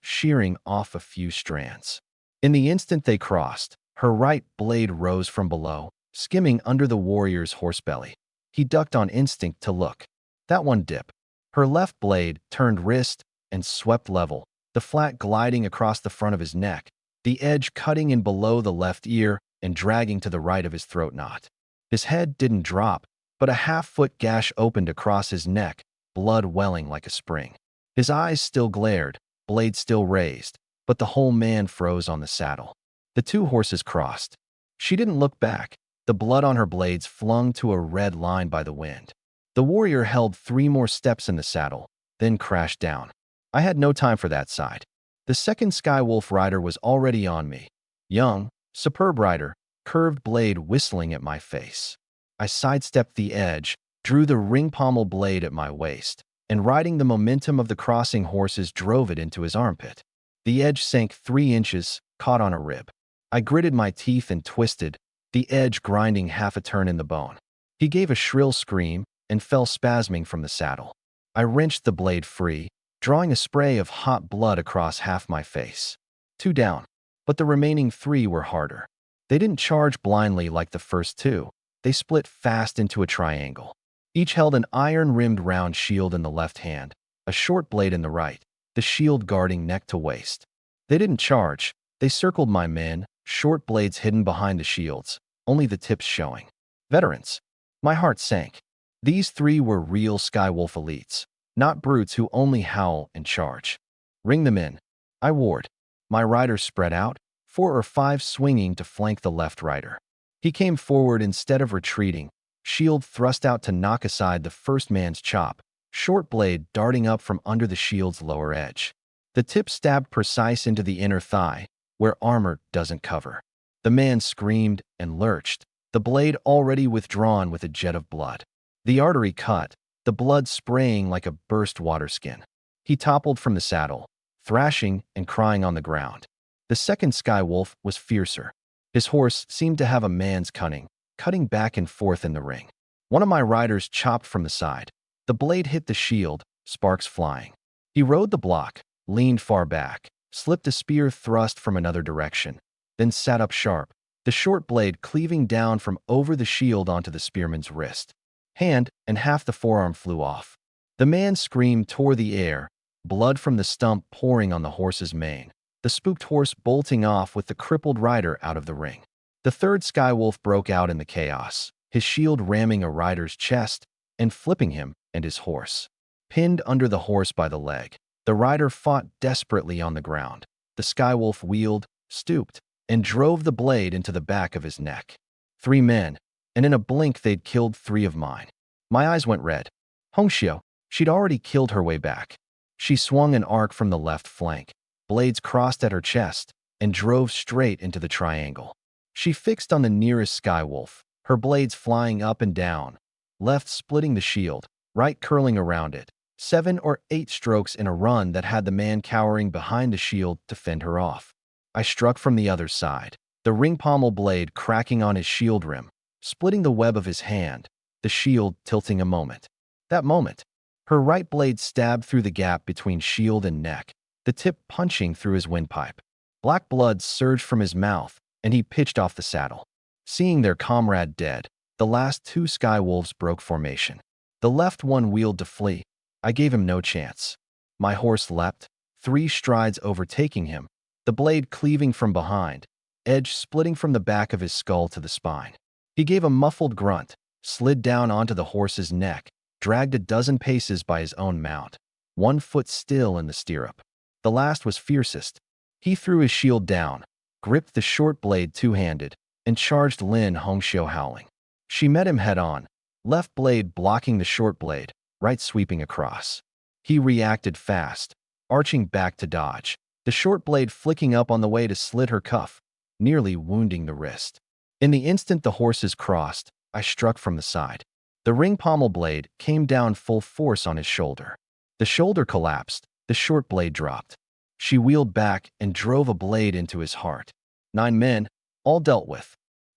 shearing off a few strands. In the instant they crossed, her right blade rose from below, skimming under the warrior's horsebelly. He ducked on instinct to look. That one dip. Her left blade turned wrist and swept level, the flat gliding across the front of his neck, the edge cutting in below the left ear and dragging to the right of his throat knot. His head didn't drop, but a half-foot gash opened across his neck, blood welling like a spring. His eyes still glared, blade still raised, but the whole man froze on the saddle. The 2 horses crossed. She didn't look back, the blood on her blades flung to a red line by the wind. The warrior held 3 more steps in the saddle, then crashed down. I had no time for that side. The second skywolf rider was already on me. Young, superb rider, curved blade whistling at my face. I sidestepped the edge, drew the ring pommel blade at my waist, and riding the momentum of the crossing horses drove it into his armpit. The edge sank 3 inches, caught on a rib. I gritted my teeth and twisted, the edge grinding half a turn in the bone. He gave a shrill scream and fell spasming from the saddle. I wrenched the blade free, drawing a spray of hot blood across half my face. 2 down, but the remaining 3 were harder. They didn't charge blindly like the first 2. They split fast into a triangle. Each held an iron-rimmed round shield in the left hand, a short blade in the right, the shield guarding neck to waist. They didn't charge. They circled my men, short blades hidden behind the shields, only the tips showing. Veterans. My heart sank. These 3 were real Skywolf elites, not brutes who only howl and charge. Ring them in. I warred. My riders spread out, 4 or 5 swinging to flank the left rider. He came forward instead of retreating, shield thrust out to knock aside the first man's chop, short blade darting up from under the shield's lower edge. The tip stabbed precise into the inner thigh, where armor doesn't cover. The man screamed and lurched, the blade already withdrawn with a jet of blood. The artery cut, the blood spraying like a burst waterskin. He toppled from the saddle, thrashing and crying on the ground. The second Skywolf was fiercer. His horse seemed to have a man's cunning, cutting back and forth in the ring. One of my riders chopped from the side. The blade hit the shield, sparks flying. He rode the block, leaned far back, slipped a spear thrust from another direction, then sat up sharp, the short blade cleaving down from over the shield onto the spearman's wrist. Hand and half the forearm flew off. The man's scream tore the air, blood from the stump pouring on the horse's mane, the spooked horse bolting off with the crippled rider out of the ring. The third skywolf broke out in the chaos, his shield ramming a rider's chest and flipping him and his horse. Pinned under the horse by the leg, the rider fought desperately on the ground. The skywolf wheeled, stooped, and drove the blade into the back of his neck. 3 men, and in a blink they'd killed 3 of mine. My eyes went red. Hongxiu, she'd already killed her way back. She swung an arc from the left flank, blades crossed at her chest, and drove straight into the triangle. She fixed on the nearest skywolf, her blades flying up and down, left splitting the shield, right curling around it. 7 or 8 strokes in a run that had the man cowering behind the shield to fend her off. I struck from the other side, the ring pommel blade cracking on his shield rim, splitting the web of his hand, the shield tilting a moment. That moment, her right blade stabbed through the gap between shield and neck, the tip punching through his windpipe. Black blood surged from his mouth, and he pitched off the saddle. Seeing their comrade dead, the last 2 skywolves broke formation. The left one wheeled to flee. I gave him no chance. My horse leapt, 3 strides overtaking him, the blade cleaving from behind, edge splitting from the back of his skull to the spine. He gave a muffled grunt, slid down onto the horse's neck, dragged a dozen paces by his own mount, 1 foot still in the stirrup. The last was fiercest. He threw his shield down, gripped the short blade two-handed, and charged Lin Hongxiu howling. She met him head-on, left blade blocking the short blade, right sweeping across. He reacted fast, arching back to dodge, the short blade flicking up on the way to slit her cuff, nearly wounding the wrist. In the instant the horses crossed, I struck from the side. The ring pommel blade came down full force on his shoulder. The shoulder collapsed, the short blade dropped. She wheeled back and drove a blade into his heart. 9 men, all dealt with.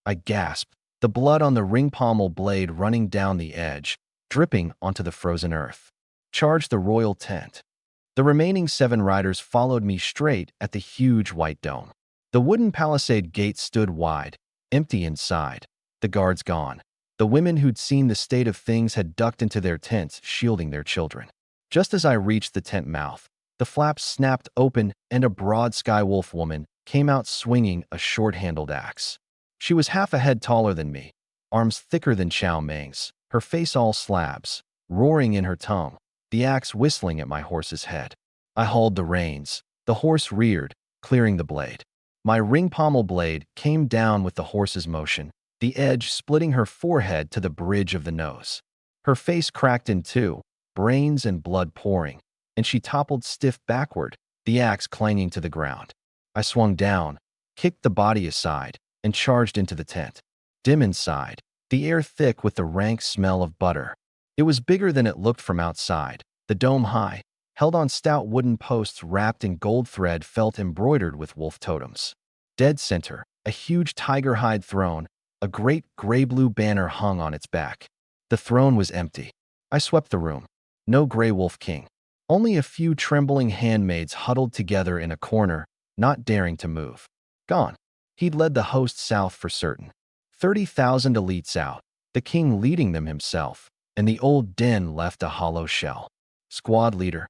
I gasped, the blood on the ring pommel blade running down the edge, dripping onto the frozen earth. Charged the royal tent. The remaining 7 riders followed me straight at the huge white dome. The wooden palisade gate stood wide, empty inside, the guards gone. The women who'd seen the state of things had ducked into their tents, shielding their children. Just as I reached the tent mouth, the flaps snapped open and a broad skywolf woman came out swinging a short-handled axe. She was half a head taller than me, arms thicker than Chow Meng's, her face all slabs, roaring in her tongue, the axe whistling at my horse's head. I hauled the reins. The horse reared, clearing the blade. My ring pommel blade came down with the horse's motion, the edge splitting her forehead to the bridge of the nose. Her face cracked in 2, brains and blood pouring, and she toppled stiff backward, the axe clanging to the ground. I swung down, kicked the body aside, and charged into the tent. Dim inside, the air thick with the rank smell of butter. It was bigger than it looked from outside. The dome high, held on stout wooden posts wrapped in gold thread felt embroidered with wolf totems. Dead center, a huge tiger hide throne, a great gray-blue banner hung on its back. The throne was empty. I swept the room. No Grey Wolf King. Only a few trembling handmaids huddled together in a corner, not daring to move. Gone. He'd led the host south for certain. 30,000 elites out, the king leading them himself, and the old den left a hollow shell. Squad leader,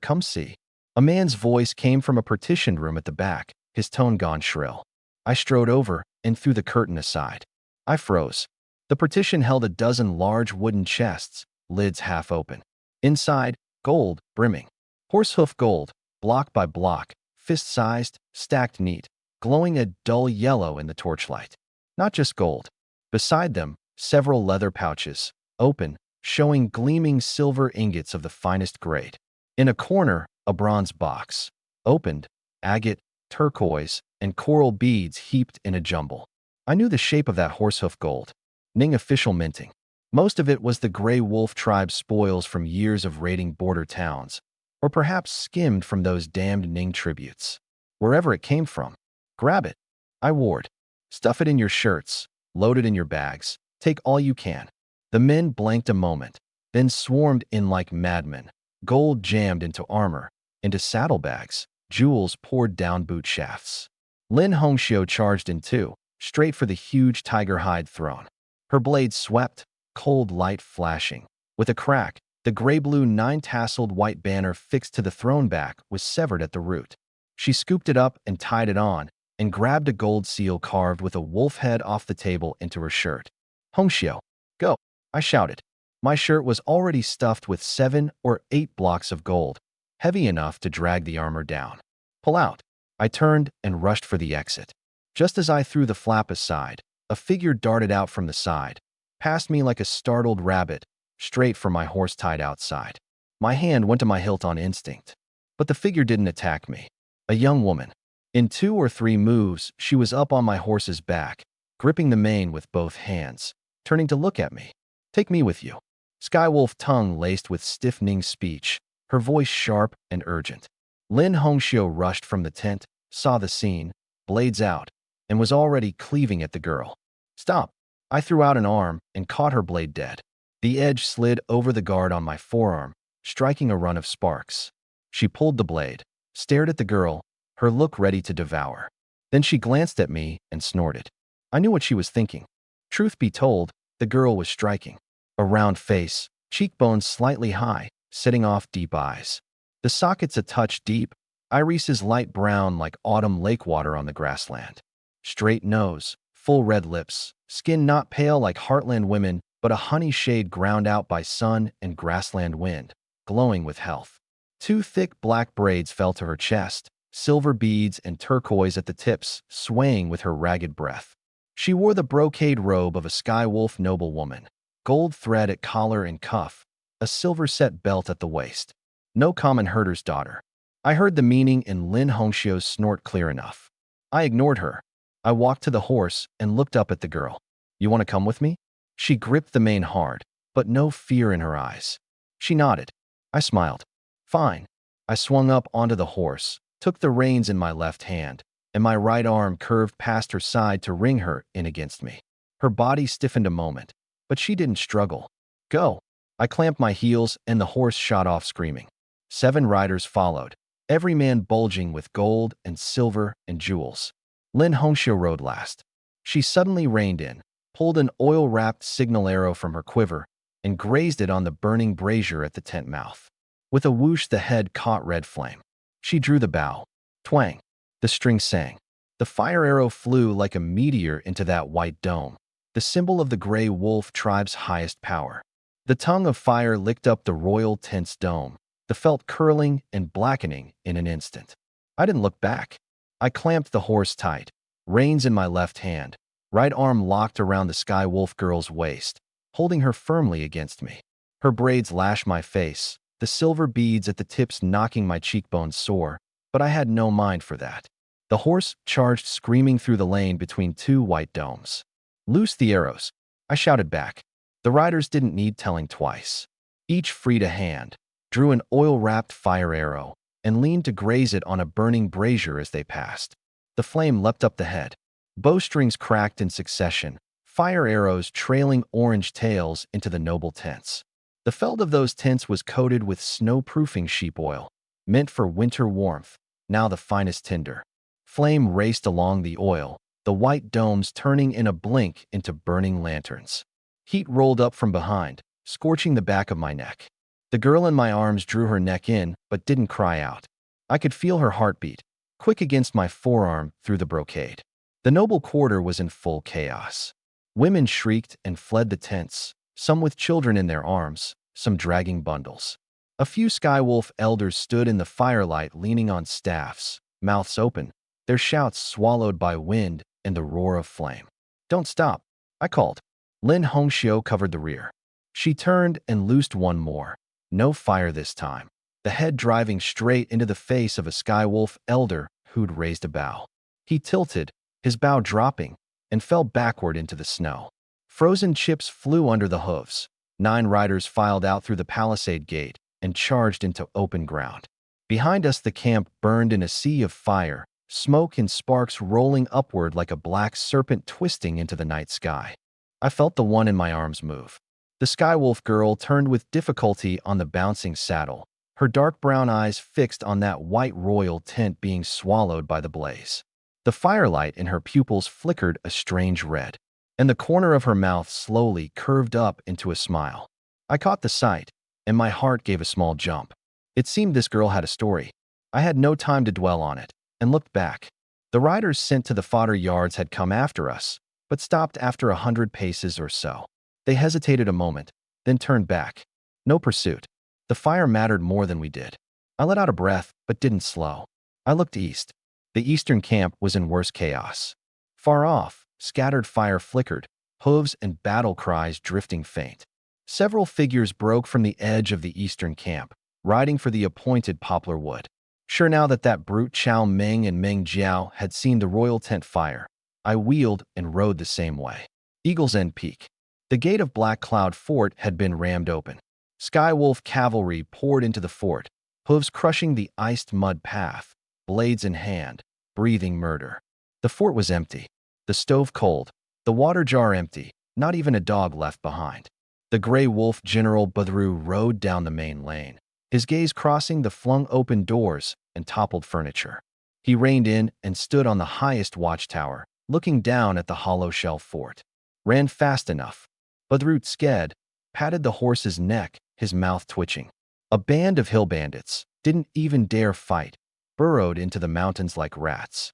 come see. A man's voice came from a partitioned room at the back, his tone gone shrill. I strode over and threw the curtain aside. I froze. The partition held a dozen large wooden chests, lids half open. Inside, gold, brimming. Horsehoof gold, block by block, fist-sized, stacked neat, glowing a dull yellow in the torchlight. Not just gold. Beside them, several leather pouches, open, showing gleaming silver ingots of the finest grade. In a corner, a bronze box, opened, agate, turquoise, and coral beads heaped in a jumble. I knew the shape of that horsehoof gold. Ning official minting. Most of it was the Grey Wolf tribe's spoils from years of raiding border towns, or perhaps skimmed from those damned Ning tributes. Wherever it came from, grab it. I warned. Stuff it in your shirts, load it in your bags, take all you can. The men blanked a moment, then swarmed in like madmen, gold jammed into armor, into saddlebags, jewels poured down boot shafts. Lin Hongxiu charged in two, straight for the huge tiger hide throne. Her blade swept, cold light flashing. With a crack, the gray-blue nine-tasseled white banner fixed to the throne back was severed at the root. She scooped it up and tied it on, and grabbed a gold seal carved with a wolf head off the table into her shirt. "Hongxiu, go!" I shouted. My shirt was already stuffed with 7 or 8 blocks of gold, heavy enough to drag the armor down. "Pull out." I turned and rushed for the exit. Just as I threw the flap aside, a figure darted out from the side, past me like a startled rabbit, straight for my horse tied outside. My hand went to my hilt on instinct. But the figure didn't attack me. A young woman. In 2 or 3 moves, she was up on my horse's back, gripping the mane with both hands, turning to look at me. "Take me with you." Skywolf tongue laced with stiffening speech, her voice sharp and urgent. Lin Hongxiu rushed from the tent, saw the scene, blades out, and was already cleaving at the girl. "Stop!" I threw out an arm and caught her blade dead. The edge slid over the guard on my forearm, striking a run of sparks. She pulled the blade, stared at the girl, her look ready to devour. Then she glanced at me and snorted. I knew what she was thinking. Truth be told, the girl was striking. A round face, cheekbones slightly high, setting off deep eyes. The sockets a touch deep, irises light brown like autumn lake water on the grassland. Straight nose, full red lips, skin not pale like heartland women, but a honey shade ground out by sun and grassland wind, glowing with health. 2 thick black braids fell to her chest, silver beads and turquoise at the tips, swaying with her ragged breath. She wore the brocade robe of a skywolf noblewoman, gold thread at collar and cuff, a silver-set belt at the waist. No common herder's daughter. I heard the meaning in Lin Hongxiu's snort clear enough. I ignored her. I walked to the horse and looked up at the girl. "You want to come with me?" She gripped the mane hard, but no fear in her eyes. She nodded. I smiled. "Fine." I swung up onto the horse, took the reins in my left hand, and my right arm curved past her side to ring her in against me. Her body stiffened a moment, but she didn't struggle. "Go." I clamped my heels and the horse shot off screaming. 7 riders followed, every man bulging with gold and silver and jewels. Lin Hongxiu rode last. She suddenly reined in, pulled an oil-wrapped signal arrow from her quiver, and grazed it on the burning brazier at the tent mouth. With a whoosh, the head caught red flame. She drew the bow. Twang. The string sang. The fire arrow flew like a meteor into that white dome, the symbol of the gray wolf tribe's highest power. The tongue of fire licked up the royal tent's dome, the felt curling and blackening in an instant. I didn't look back. I clamped the horse tight, reins in my left hand, right arm locked around the sky wolf girl's waist, holding her firmly against me. Her braids lashed my face, the silver beads at the tips knocking my cheekbones sore, but I had no mind for that. The horse charged screaming through the lane between 2 white domes. "Loose the arrows," I shouted back. The riders didn't need telling twice. Each freed a hand, drew an oil-wrapped fire arrow, and leaned to graze it on a burning brazier as they passed. The flame leapt up the head. Bowstrings cracked in succession, fire arrows trailing orange tails into the noble tents. The felt of those tents was coated with snow-proofing sheep oil, meant for winter warmth, now the finest tinder. Flame raced along the oil, the white domes turning in a blink into burning lanterns. Heat rolled up from behind, scorching the back of my neck. The girl in my arms drew her neck in, but didn't cry out. I could feel her heartbeat, quick against my forearm through the brocade. The noble quarter was in full chaos. Women shrieked and fled the tents, some with children in their arms, some dragging bundles. A few skywolf elders stood in the firelight leaning on staffs, mouths open, their shouts swallowed by wind and the roar of flame. "Don't stop," I called. Lin Hongxiu covered the rear. She turned and loosed one more. No fire this time, the head driving straight into the face of a skywolf elder who'd raised a bow. He tilted, his bow dropping, and fell backward into the snow. Frozen chips flew under the hooves. 9 riders filed out through the palisade gate and charged into open ground. Behind us, the camp burned in a sea of fire, smoke and sparks rolling upward like a black serpent twisting into the night sky. I felt the one in my arms move. The skywolf girl turned with difficulty on the bouncing saddle, her dark brown eyes fixed on that white royal tint being swallowed by the blaze. The firelight in her pupils flickered a strange red, and the corner of her mouth slowly curved up into a smile. I caught the sight, and my heart gave a small jump. It seemed this girl had a story. I had no time to dwell on it, and looked back. The riders sent to the fodder yards had come after us, but stopped after 100 paces or so. They hesitated a moment, then turned back. No pursuit. The fire mattered more than we did. I let out a breath, but didn't slow. I looked east. The eastern camp was in worse chaos. Far off, scattered fire flickered, hooves and battle cries drifting faint. Several figures broke from the edge of the eastern camp, riding for the appointed poplar wood. Sure now that brute Chow Meng and Meng Jiao had seen the royal tent fire, I wheeled and rode the same way. Eagle's End Peak. The gate of Black Cloud Fort had been rammed open. Skywolf cavalry poured into the fort, hooves crushing the iced mud path, blades in hand, breathing murder. The fort was empty, the stove cold, the water jar empty, not even a dog left behind. The gray wolf General Badru rode down the main lane, his gaze crossing the flung-open doors and toppled furniture. He reined in and stood on the highest watchtower, looking down at the hollow shell fort. Ran fast enough. Badru sked, patted the horse's neck, his mouth twitching. A band of hill bandits didn't even dare fight, burrowed into the mountains like rats.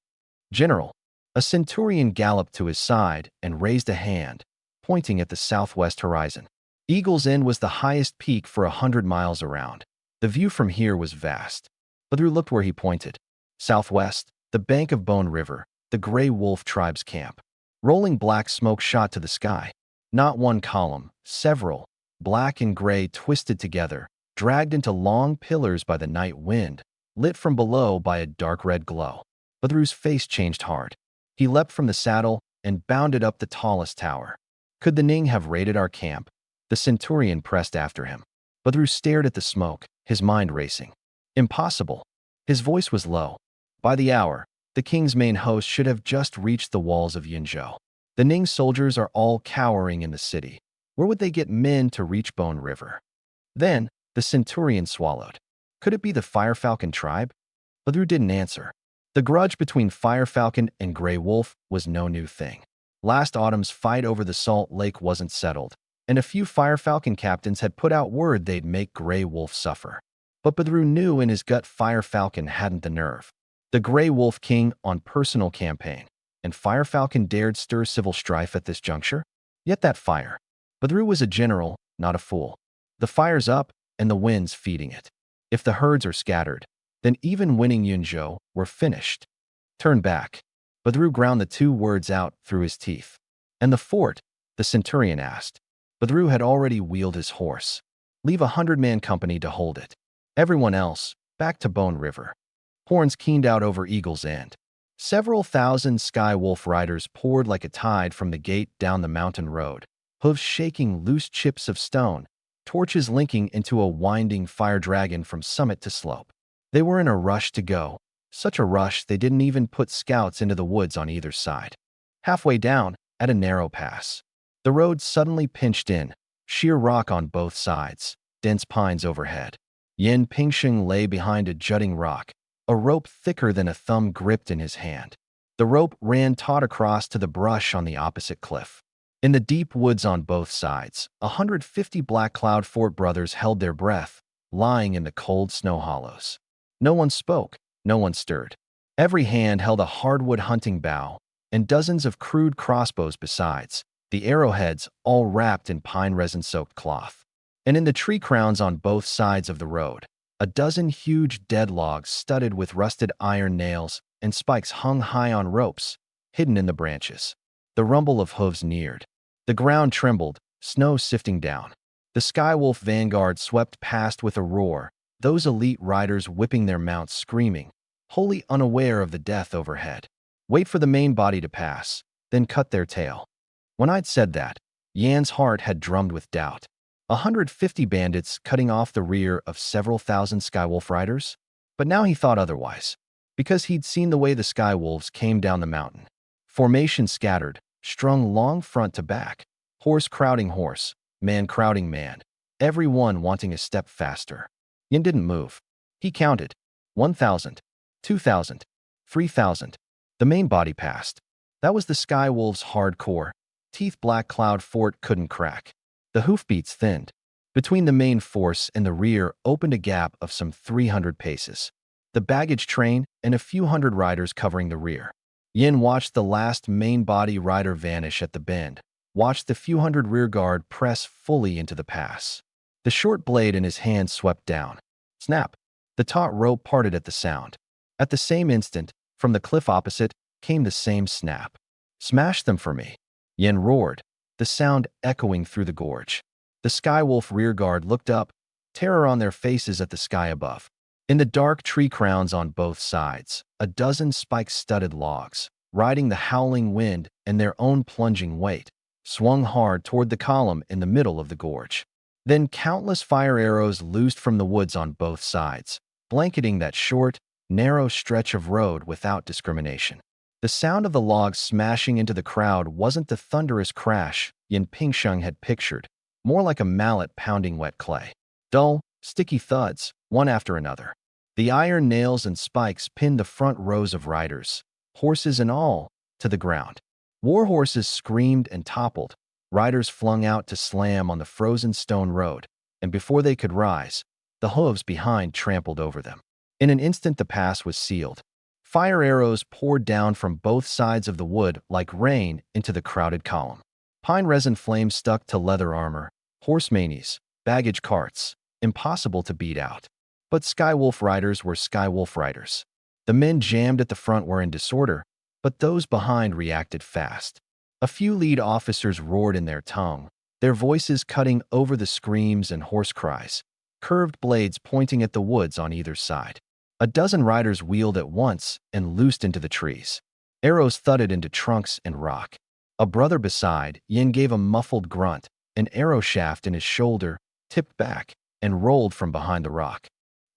General. A centurion galloped to his side and raised a hand, pointing at the southwest horizon. Eagle's End was the highest peak for 100 miles around. The view from here was vast. Badru looked where he pointed. Southwest, the bank of Bone River, the Gray Wolf tribe's camp. Rolling black smoke shot to the sky. Not one column, several, black and gray twisted together, dragged into long pillars by the night wind, lit from below by a dark red glow. Badru's face changed hard. He leapt from the saddle and bounded up the tallest tower. Could the Ning have raided our camp? The centurion pressed after him. Badru stared at the smoke, his mind racing. Impossible. His voice was low. By the hour, the king's main host should have just reached the walls of Yinzhou. The Ning soldiers are all cowering in the city. Where would they get men to reach Bone River? Then, the centurion swallowed. Could it be the Firefalcon tribe? Badru didn't answer. The grudge between Firefalcon and Grey Wolf was no new thing. Last autumn's fight over the Salt Lake wasn't settled, and a few Firefalcon captains had put out word they'd make Grey Wolf suffer. But Badru knew in his gut Firefalcon hadn't the nerve. The Grey Wolf King on personal campaign, and Firefalcon dared stir civil strife at this juncture? Yet that fire. Badru was a general, not a fool. The fire's up, and the wind's feeding it. If the herds are scattered, then even winning Yunzhou, we're finished. Turn back. Badru ground the two words out through his teeth. And the fort? The centurion asked. Badru had already wheeled his horse. Leave 100-man company to hold it. Everyone else, back to Bone River. Horns keened out over Eagle's End. Several thousand Skywolf riders poured like a tide from the gate down the mountain road, hooves shaking loose chips of stone, torches linking into a winding fire dragon from summit to slope. They were in a rush to go, such a rush they didn't even put scouts into the woods on either side. Halfway down, at a narrow pass, the road suddenly pinched in, sheer rock on both sides, dense pines overhead. Yin Pingsheng lay behind a jutting rock, a rope thicker than a thumb gripped in his hand. The rope ran taut across to the brush on the opposite cliff. In the deep woods on both sides, 150 Black Cloud Fort brothers held their breath, lying in the cold snow hollows. No one spoke, no one stirred. Every hand held a hardwood hunting bow, and dozens of crude crossbows besides, the arrowheads all wrapped in pine resin-soaked cloth. And in the tree crowns on both sides of the road, a dozen huge dead logs studded with rusted iron nails and spikes hung high on ropes, hidden in the branches. The rumble of hooves neared. The ground trembled, snow sifting down. The Skywolf vanguard swept past with a roar, those elite riders whipping their mounts screaming, wholly unaware of the death overhead. Wait for the main body to pass, then cut their tail. When I'd said that, Yan's heart had drummed with doubt. 150 bandits cutting off the rear of several thousand Skywolf riders? But now he thought otherwise, because he'd seen the way the Skywolves came down the mountain. Formation scattered, strung long front to back, horse crowding horse, man crowding man, every one wanting a step faster. Yin didn't move. He counted. 1,000, 2,000, 3,000. The main body passed. That was the sky wolf's hardcore. Teeth black cloud fort couldn't crack. The hoofbeats thinned. Between the main force and the rear opened a gap of some 300 paces. The baggage train and a few hundred riders covering the rear. Yin watched the last main body rider vanish at the bend, watched the few hundred rearguard press fully into the pass. The short blade in his hand swept down. Snap! The taut rope parted at the sound. At the same instant, from the cliff opposite, came the same snap. Smash them for me. Yin roared, the sound echoing through the gorge. The skywolf rearguard looked up, terror on their faces at the sky above. In the dark tree crowns on both sides, a dozen spike-studded logs, riding the howling wind and their own plunging weight, swung hard toward the column in the middle of the gorge. Then countless fire arrows loosed from the woods on both sides, blanketing that short, narrow stretch of road without discrimination. The sound of the logs smashing into the crowd wasn't the thunderous crash Yin Pingsheng had pictured, more like a mallet pounding wet clay. Dull, sticky thuds, one after another. The iron nails and spikes pinned the front rows of riders, horses and all, to the ground. War horses screamed and toppled, riders flung out to slam on the frozen stone road, and before they could rise, the hooves behind trampled over them. In an instant the pass was sealed. Fire arrows poured down from both sides of the wood like rain into the crowded column. Pine resin flames stuck to leather armor, horse manes, baggage carts, impossible to beat out. But skywolf riders were skywolf riders. The men jammed at the front were in disorder, but those behind reacted fast. A few lead officers roared in their tongue, their voices cutting over the screams and hoarse cries, curved blades pointing at the woods on either side. A dozen riders wheeled at once and loosed into the trees. Arrows thudded into trunks and rock. A brother beside, Yin gave a muffled grunt, an arrow shaft in his shoulder, tipped back, and rolled from behind the rock.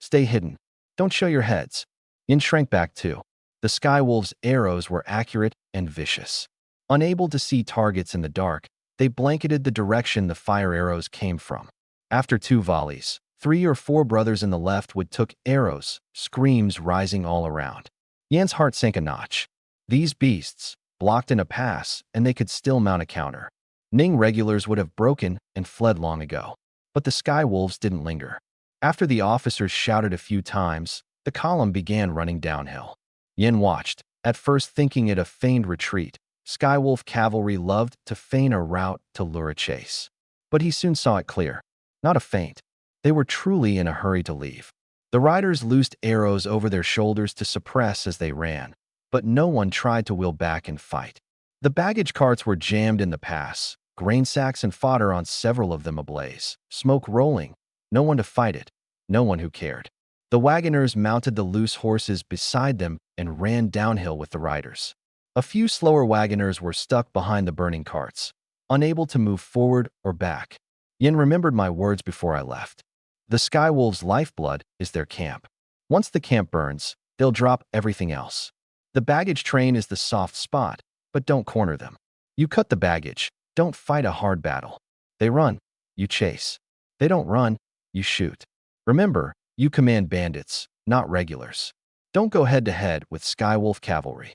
Stay hidden. Don't show your heads. Yin shrank back too. The skywolf's arrows were accurate and vicious. Unable to see targets in the dark, they blanketed the direction the fire arrows came from. After 2 volleys, 3 or 4 brothers in the left would took arrows, screams rising all around. Yan's heart sank a notch. These beasts, blocked in a pass, and they could still mount a counter. Ning regulars would have broken and fled long ago. But the skywolves didn't linger. After the officers shouted a few times, the column began running downhill. Yin watched, at first thinking it a feigned retreat. Skywolf cavalry loved to feign a rout to lure a chase. But he soon saw it clear. Not a feint. They were truly in a hurry to leave. The riders loosed arrows over their shoulders to suppress as they ran, but no one tried to wheel back and fight. The baggage carts were jammed in the pass, grain sacks and fodder on several of them ablaze, smoke rolling. No one to fight it, no one who cared. The wagoners mounted the loose horses beside them and ran downhill with the riders. A few slower wagoners were stuck behind the burning carts, unable to move forward or back. Yin remembered my words before I left. The skywolves' lifeblood is their camp. Once the camp burns, they'll drop everything else. The baggage train is the soft spot, but don't corner them. You cut the baggage, don't fight a hard battle. They run, you chase. They don't run, you shoot. Remember, you command bandits, not regulars. Don't go head-to-head with skywolf cavalry.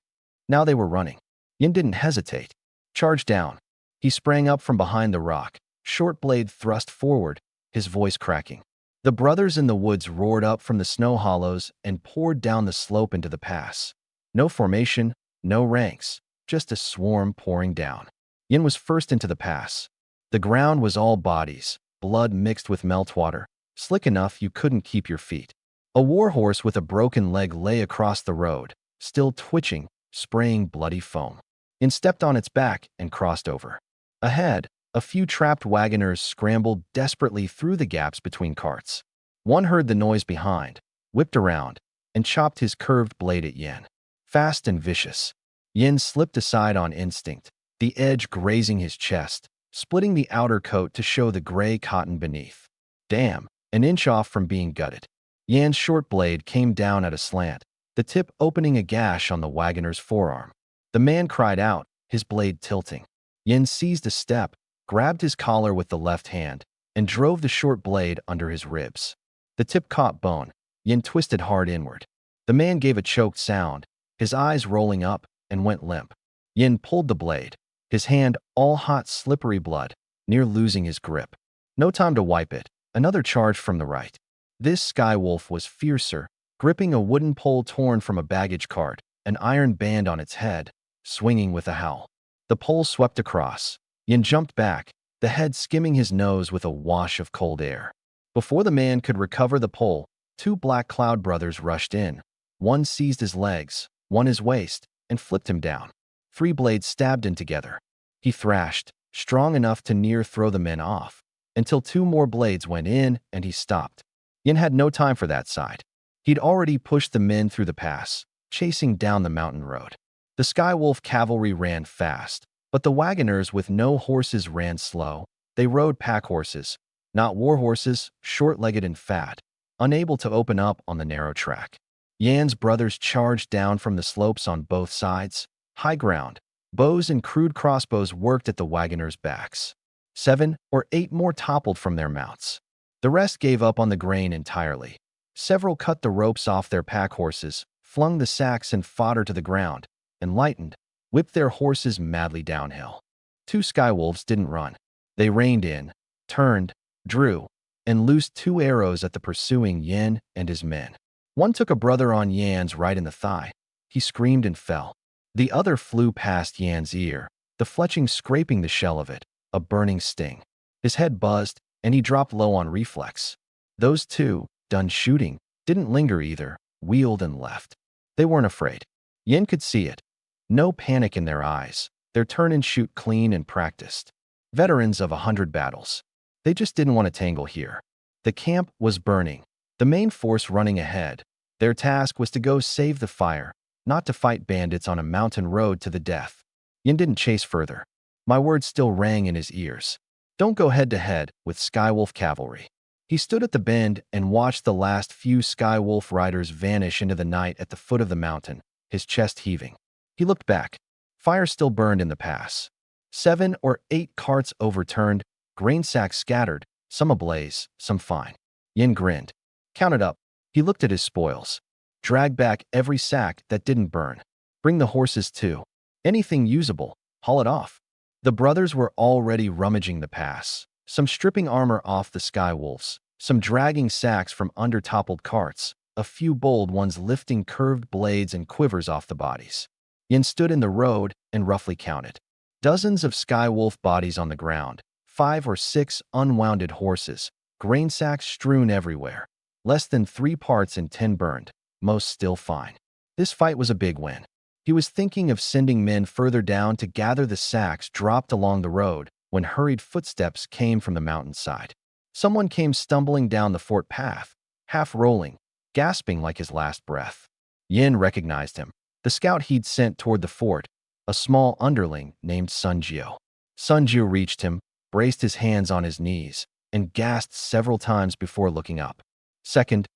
Now they were running. Yin didn't hesitate. Charge down. He sprang up from behind the rock, short blade thrust forward, his voice cracking. The brothers in the woods roared up from the snow hollows and poured down the slope into the pass. No formation, no ranks, just a swarm pouring down. Yin was first into the pass. The ground was all bodies, blood mixed with meltwater, slick enough you couldn't keep your feet. A warhorse with a broken leg lay across the road, still twitching, spraying bloody foam. Yin stepped on its back and crossed over. Ahead, a few trapped wagoners scrambled desperately through the gaps between carts. One heard the noise behind, whipped around, and chopped his curved blade at Yin. Fast and vicious. Yin slipped aside on instinct, the edge grazing his chest, splitting the outer coat to show the gray cotton beneath. Damn, an inch off from being gutted. Yan's short blade came down at a slant, the tip opening a gash on the wagoner's forearm. The man cried out, his blade tilting. Yin seized a step, grabbed his collar with the left hand, and drove the short blade under his ribs. The tip caught bone. Yin twisted hard inward. The man gave a choked sound, his eyes rolling up, and went limp. Yin pulled the blade, his hand all hot slippery blood, near losing his grip. No time to wipe it. Another charge from the right. This sky wolf was fiercer, gripping a wooden pole torn from a baggage cart, an iron band on its head, swinging with a howl. The pole swept across. Yin jumped back, the head skimming his nose with a wash of cold air. Before the man could recover the pole, two Black Cloud brothers rushed in. One seized his legs, one his waist, and flipped him down. 3 blades stabbed in together. He thrashed, strong enough to near throw the men off, until 2 more blades went in and he stopped. Yin had no time for that side. He'd already pushed the men through the pass, chasing down the mountain road. The Skywolf cavalry ran fast, but the wagoners with no horses ran slow. They rode pack horses, not war horses, short-legged and fat, unable to open up on the narrow track. Yan's brothers charged down from the slopes on both sides. High ground, bows and crude crossbows worked at the wagoners' backs. 7 or 8 more toppled from their mounts. The rest gave up on the grain entirely. Several cut the ropes off their pack horses, flung the sacks and fodder to the ground, and lightened, whipped their horses madly downhill. 2 skywolves didn't run. They reined in, turned, drew, and loosed 2 arrows at the pursuing Yin and his men. One took a brother on Yan's right in the thigh. He screamed and fell. The other flew past Yan's ear, the fletching scraping the shell of it, a burning sting. His head buzzed, and he dropped low on reflex. Those 2, done shooting, didn't linger either, wheeled and left. They weren't afraid. Yin could see it. No panic in their eyes. Their turn and shoot clean and practiced. Veterans of 100 battles. They just didn't want to tangle here. The camp was burning. The main force running ahead. Their task was to go save the fire, not to fight bandits on a mountain road to the death. Yin didn't chase further. My words still rang in his ears. Don't go head-to-head with Skywolf cavalry. He stood at the bend and watched the last few Skywolf riders vanish into the night at the foot of the mountain, his chest heaving. He looked back. Fire still burned in the pass. 7 or 8 carts overturned, grain sacks scattered, some ablaze, some fine. Yin grinned. Counted up. He looked at his spoils. Drag back every sack that didn't burn. Bring the horses too. Anything usable, haul it off. The brothers were already rummaging the pass, some stripping armor off the Skywolves, some dragging sacks from under toppled carts, a few bold ones lifting curved blades and quivers off the bodies. Yin stood in the road and roughly counted. Dozens of Skywolf bodies on the ground, 5 or 6 unwounded horses, grain sacks strewn everywhere. Less than 3 parts and 10 burned, most still fine. This fight was a big win. He was thinking of sending men further down to gather the sacks dropped along the road when hurried footsteps came from the mountainside. Someone came stumbling down the fort path, half rolling, gasping like his last breath. Yin recognized him, the scout he'd sent toward the fort, a small underling named Sunjio. Sunjio reached him, braced his hands on his knees, and gasped several times before looking up. Second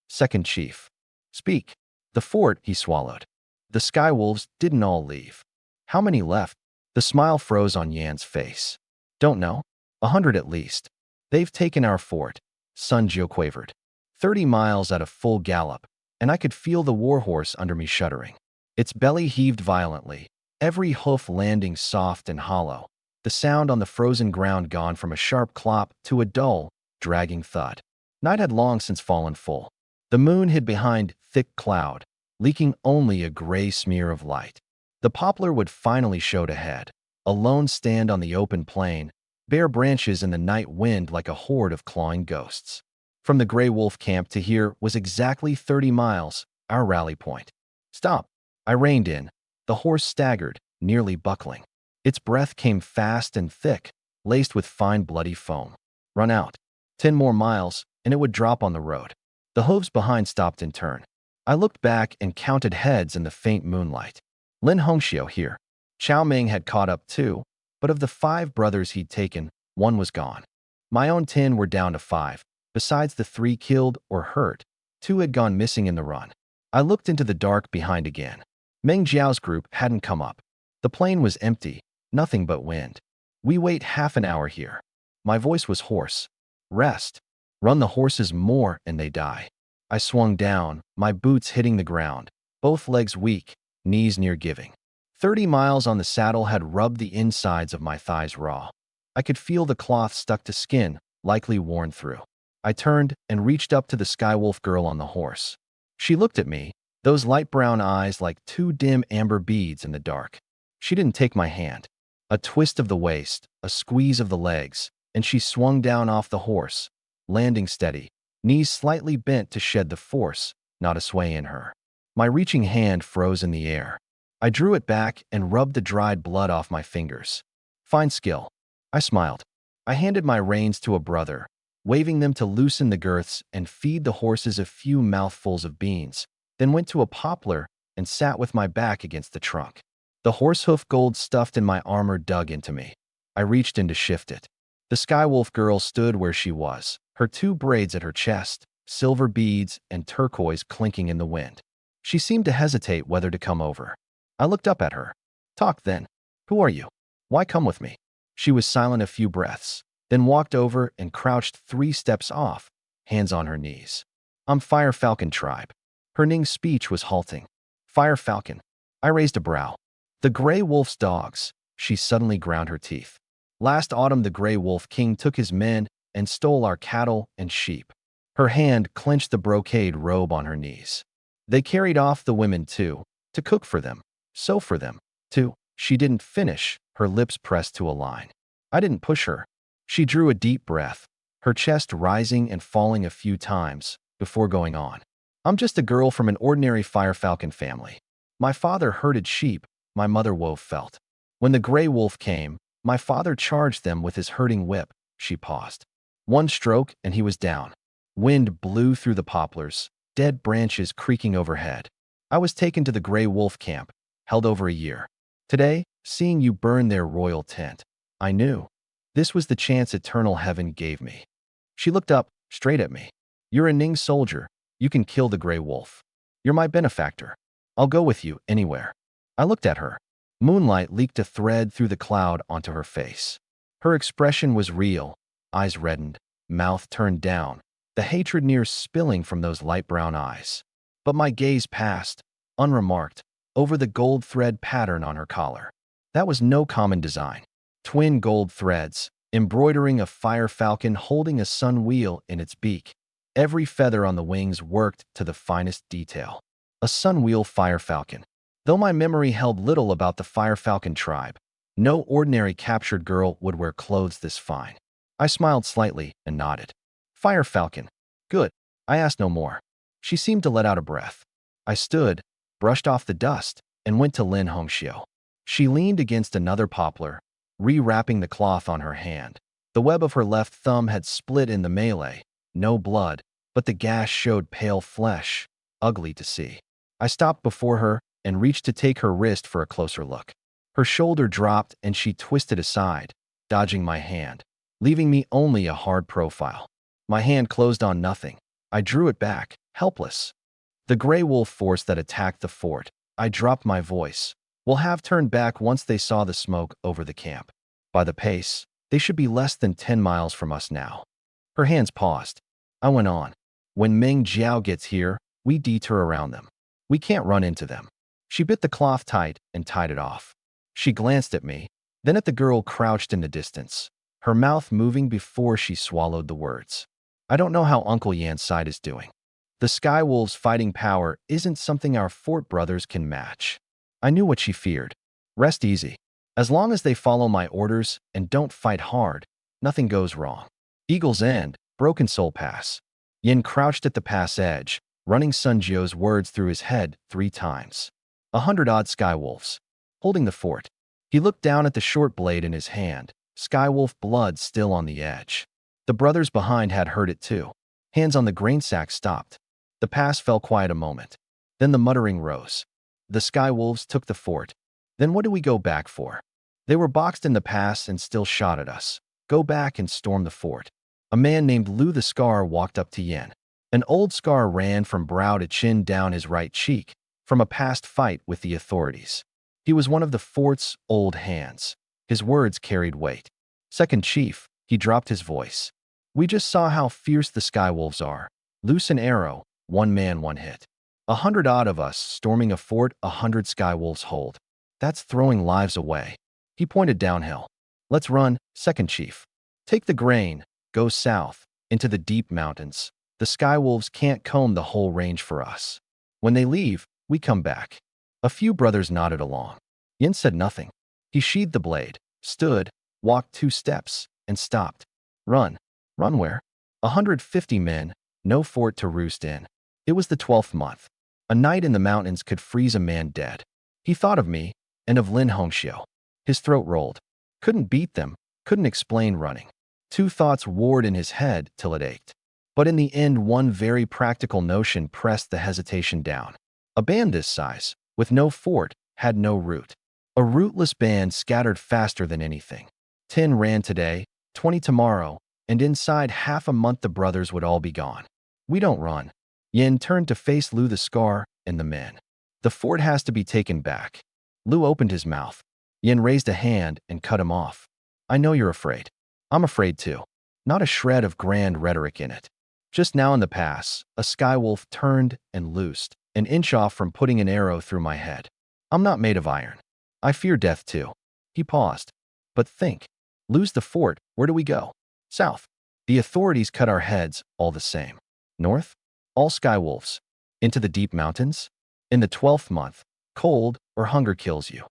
chief. Speak. The fort, he swallowed. The Skywolves didn't all leave. How many left? The smile froze on Yan's face. Don't know. 100 at least. They've taken our fort, Sunjio quavered. 30 miles at a full gallop, and I could feel the warhorse under me shuddering. Its belly heaved violently, every hoof landing soft and hollow, the sound on the frozen ground gone from a sharp clop to a dull, dragging thud. Night had long since fallen full. The moon hid behind thick cloud, leaking only a gray smear of light. The poplar wood finally showed ahead, a lone stand on the open plain, bare branches in the night wind like a horde of clawing ghosts. From the Gray Wolf camp to here was exactly 30 miles, our rally point. Stop. I reined in. The horse staggered, nearly buckling. Its breath came fast and thick, laced with fine bloody foam. Run out. 10 more miles, and it would drop on the road. The hooves behind stopped in turn. I looked back and counted heads in the faint moonlight. Lin Hongxiu here. Chow Ming had caught up too, but of the 5 brothers he'd taken, 1 was gone. My own 10 were down to 5. Besides the 3 killed or hurt, 2 had gone missing in the run. I looked into the dark behind again. Meng Jiao's group hadn't come up. The plain was empty, nothing but wind. We wait half an hour here. My voice was hoarse. Rest. Run the horses more and they die. I swung down, my boots hitting the ground, both legs weak, knees near giving. 30 miles on the saddle had rubbed the insides of my thighs raw. I could feel the cloth stuck to skin, likely worn through. I turned and reached up to the Skywolf girl on the horse. She looked at me, those light brown eyes like two dim amber beads in the dark. She didn't take my hand. A twist of the waist, a squeeze of the legs, and she swung down off the horse, landing steady, knees slightly bent to shed the force, not a sway in her. My reaching hand froze in the air. I drew it back and rubbed the dried blood off my fingers. Fine skill. I smiled. I handed my reins to a brother, waving them to loosen the girths and feed the horses a few mouthfuls of beans, then went to a poplar and sat with my back against the trunk. The horsehoof gold stuffed in my armor dug into me. I reached in to shift it. The Skywolf girl stood where she was, her two braids at her chest, silver beads and turquoise clinking in the wind. She seemed to hesitate whether to come over. I looked up at her. Talk then. Who are you? Why come with me? She was silent a few breaths, then walked over and crouched 3 steps off, hands on her knees. I'm Fire Falcon tribe. Her Ning's speech was halting. Fire Falcon. I raised a brow. The Gray Wolf's dogs. She suddenly ground her teeth. Last autumn the Gray Wolf King took his men and stole our cattle and sheep. Her hand clenched the brocade robe on her knees. They carried off the women too, to cook for them, sew for them, too. She didn't finish, her lips pressed to a line. I didn't push her. She drew a deep breath, her chest rising and falling a few times before going on. I'm just a girl from an ordinary Fire Falcon family. My father herded sheep, my mother wove felt. When the Gray Wolf came, my father charged them with his herding whip. She paused. One stroke and he was down. Wind blew through the poplars, dead branches creaking overhead. I was taken to the Gray Wolf camp, held over a year. Today, seeing you burn their royal tent, I knew. This was the chance eternal heaven gave me. She looked up, straight at me. You're a Ning soldier. You can kill the Gray Wolf. You're my benefactor. I'll go with you anywhere. I looked at her. Moonlight leaked a thread through the cloud onto her face. Her expression was real, eyes reddened, mouth turned down, the hatred near spilling from those light brown eyes. But my gaze passed, unremarked, over the gold thread pattern on her collar. That was no common design. Twin gold threads, embroidering a Fire Falcon holding a sun wheel in its beak. Every feather on the wings worked to the finest detail. A sunwheel Fire Falcon. Though my memory held little about the Fire Falcon tribe, no ordinary captured girl would wear clothes this fine. I smiled slightly and nodded. Fire Falcon. Good. I asked no more. She seemed to let out a breath. I stood, brushed off the dust, and went to Lin Hongxiu. She leaned against another poplar, rewrapping the cloth on her hand. The web of her left thumb had split in the melee. No blood, but the gash showed pale flesh, ugly to see. I stopped before her and reached to take her wrist for a closer look. Her shoulder dropped and she twisted aside, dodging my hand, leaving me only a hard profile. My hand closed on nothing. I drew it back, helpless. The Gray Wolf force that attacked the fort. I dropped my voice. Will have turned back once they saw the smoke over the camp. By the pace, they should be less than 10 miles from us now. Her hands paused. I went on. When Meng Jiao gets here, we detour around them. We can't run into them. She bit the cloth tight and tied it off. She glanced at me, then at the girl crouched in the distance, her mouth moving before she swallowed the words. I don't know how Uncle Yan's side is doing. The Skywolves' fighting power isn't something our fort brothers can match. I knew what she feared. Rest easy. As long as they follow my orders and don't fight hard, nothing goes wrong. Eagle's End, Broken Soul Pass. Yin crouched at the pass edge, running Sun Jio's words through his head 3 times. 100-odd Skywolves. Holding the fort. He looked down at the short blade in his hand, Skywolf blood still on the edge. The brothers behind had heard it too. Hands on the grain sack stopped. The pass fell quiet a moment. Then the muttering rose. The Skywolves took the fort. Then what do we go back for? They were boxed in the pass and still shot at us. Go back and storm the fort. A man named Lu the Scar walked up to Yin. An old scar ran from brow to chin down his right cheek, from a past fight with the authorities. He was one of the fort's old hands. His words carried weight. Second Chief, he dropped his voice. We just saw how fierce the Skywolves are. Loose an arrow, one man, one hit. 100 odd of us storming a fort 100 skywolves hold. That's throwing lives away. He pointed downhill. Let's run, second chief. Take the grain, go south, into the deep mountains. The skywolves can't comb the whole range for us. When they leave, we come back. A few brothers nodded along. Yin said nothing. He sheathed the blade, stood, walked 2 steps, and stopped. Run. Run where? 150 men, no fort to roost in. It was the 12th month. A night in the mountains could freeze a man dead. He thought of me, and of Lin Hongxiu. His throat rolled. Couldn't beat them, couldn't explain running. 2 thoughts warred in his head till it ached. But in the end, one very practical notion pressed the hesitation down. A band this size, with no fort, had no route. A rootless band scattered faster than anything. 10 ran today, 20 tomorrow, and inside half a month the brothers would all be gone. We don't run. Yin turned to face Lu the Scar and the men. The fort has to be taken back. Lu opened his mouth. Yin raised a hand and cut him off. I know you're afraid. I'm afraid too. Not a shred of grand rhetoric in it. Just now in the pass, a skywolf turned and loosed, an inch off from putting an arrow through my head. I'm not made of iron. I fear death too. He paused. But think. Lose the fort, where do we go? South. The authorities cut our heads, all the same. North? All skywolves. Into the deep mountains? In the 12th month, cold or hunger kills you.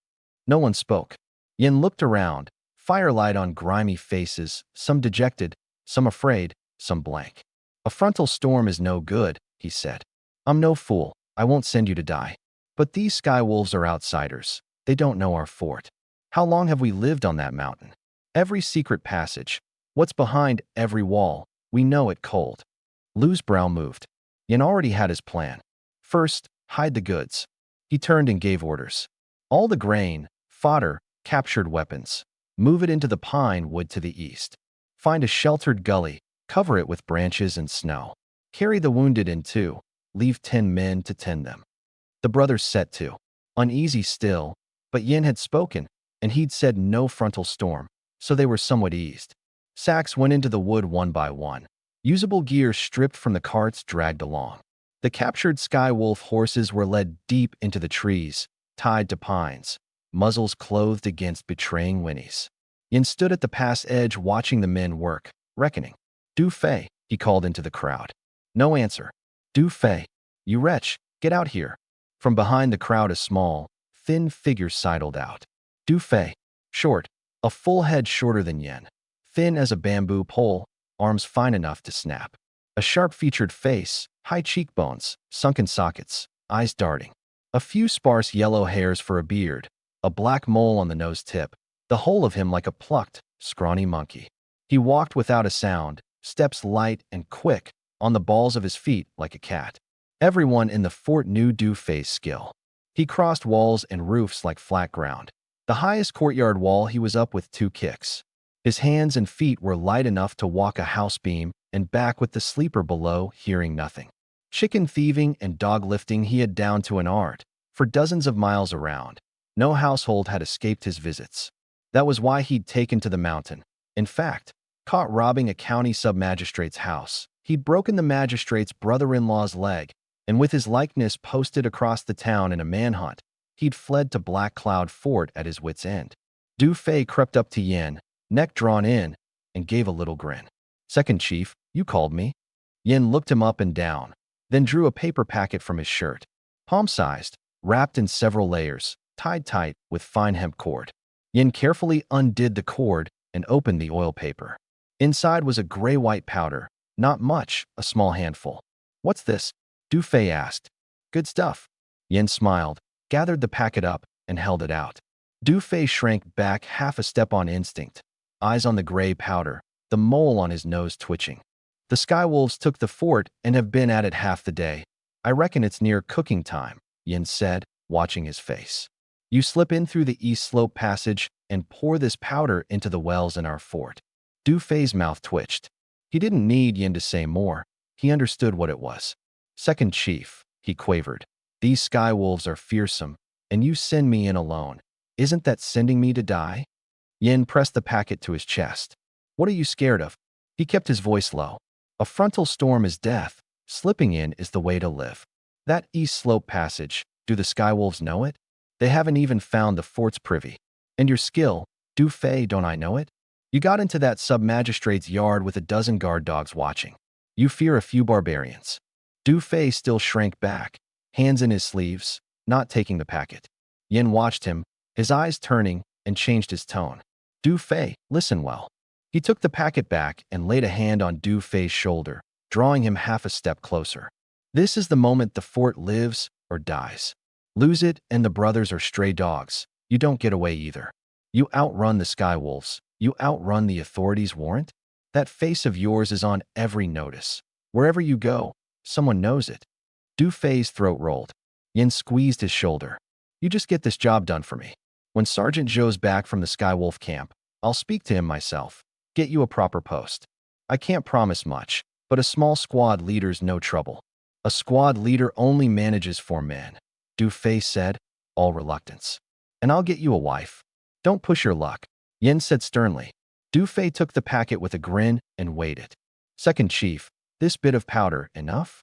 No one spoke. Yin looked around, firelight on grimy faces, some dejected, some afraid, some blank. A frontal storm is no good, he said. I'm no fool, I won't send you to die. But these skywolves are outsiders. They don't know our fort. How long have we lived on that mountain? Every secret passage, what's behind every wall, we know it cold. Lu's brow moved. Yin already had his plan. First, hide the goods. He turned and gave orders. All the grain, fodder, captured weapons. Move it into the pine wood to the east. Find a sheltered gully, cover it with branches and snow. Carry the wounded in too. Leave 10 men to tend them. The brothers set to. Uneasy still, but Yin had spoken, and he'd said no frontal storm, so they were somewhat eased. Sacks went into the wood one by one. Usable gear stripped from the carts dragged along. The captured skywolf horses were led deep into the trees, tied to pines, muzzles clothed against betraying whinnies. Yin stood at the pass edge watching the men work, reckoning. Du Fei, he called into the crowd. No answer. Du Fei, you wretch, get out here. From behind the crowd a small, thin figure sidled out. Du Fei, short, a full head shorter than Yin, thin as a bamboo pole, arms fine enough to snap. A sharp-featured face, high cheekbones, sunken sockets, eyes darting. A few sparse yellow hairs for a beard, a black mole on the nose tip, the whole of him like a plucked, scrawny monkey. He walked without a sound, steps light and quick, on the balls of his feet like a cat. Everyone in the fort knew Du Fei's skill. He crossed walls and roofs like flat ground. The highest courtyard wall he was up with 2 kicks. His hands and feet were light enough to walk a house beam and back with the sleeper below hearing nothing. Chicken thieving and dog lifting he had down to an art. For dozens of miles around, no household had escaped his visits. That was why he'd taken to the mountain. In fact, caught robbing a county sub-magistrate's house, he'd broken the magistrate's brother-in-law's leg, and with his likeness posted across the town in a manhunt, he'd fled to Black Cloud Fort at his wits' end. Du Fei crept up to Yin, neck drawn in, and gave a little grin. Second chief, you called me? Yin looked him up and down, then drew a paper packet from his shirt. Palm-sized, wrapped in several layers, tied tight with fine hemp cord. Yin carefully undid the cord and opened the oil paper. Inside was a gray-white powder, not much, a small handful. What's this? Du Fei asked. Good stuff. Yin smiled, gathered the packet up, and held it out. Du Fei shrank back half a step on instinct, eyes on the gray powder, the mole on his nose twitching. The skywolves took the fort and have been at it half the day. I reckon it's near cooking time, Yin said, watching his face. You slip in through the east slope passage and pour this powder into the wells in our fort. Du Fei's mouth twitched. He didn't need Yin to say more. He understood what it was. Second chief, he quavered. These skywolves are fearsome, and you send me in alone. Isn't that sending me to die? Yin pressed the packet to his chest. What are you scared of? He kept his voice low. A frontal storm is death, Slipping in is the way to live. That east slope passage, do the skywolves know it? They haven't even found the fort's privy. And your skill, do Fei, don't I know it? You got into that sub-magistrate's yard with a dozen guard dogs watching. You fear a few barbarians. Du Fei still shrank back, hands in his sleeves, not taking the packet. Yin watched him, his eyes turning, and changed his tone. Du Fei, listen well. He took the packet back and laid a hand on Du Fei's shoulder, drawing him half a step closer. This is the moment the fort lives or dies. Lose it and the brothers are stray dogs. You don't get away either. You outrun the skywolves. You outrun the authorities' warrant? That face of yours is on every notice. Wherever you go, someone knows it. Du Fei's throat rolled. Yin squeezed his shoulder. You just get this job done for me. When Sergeant Zhou's back from the skywolf camp, I'll speak to him myself. Get you a proper post. I can't promise much, but a small squad leader's no trouble. A squad leader only manages 4 men, Du Fei said, all reluctance. And I'll get you a wife. Don't push your luck, Yin said sternly. Du Fei took the packet with a grin and weighed it. Second chief, this bit of powder enough?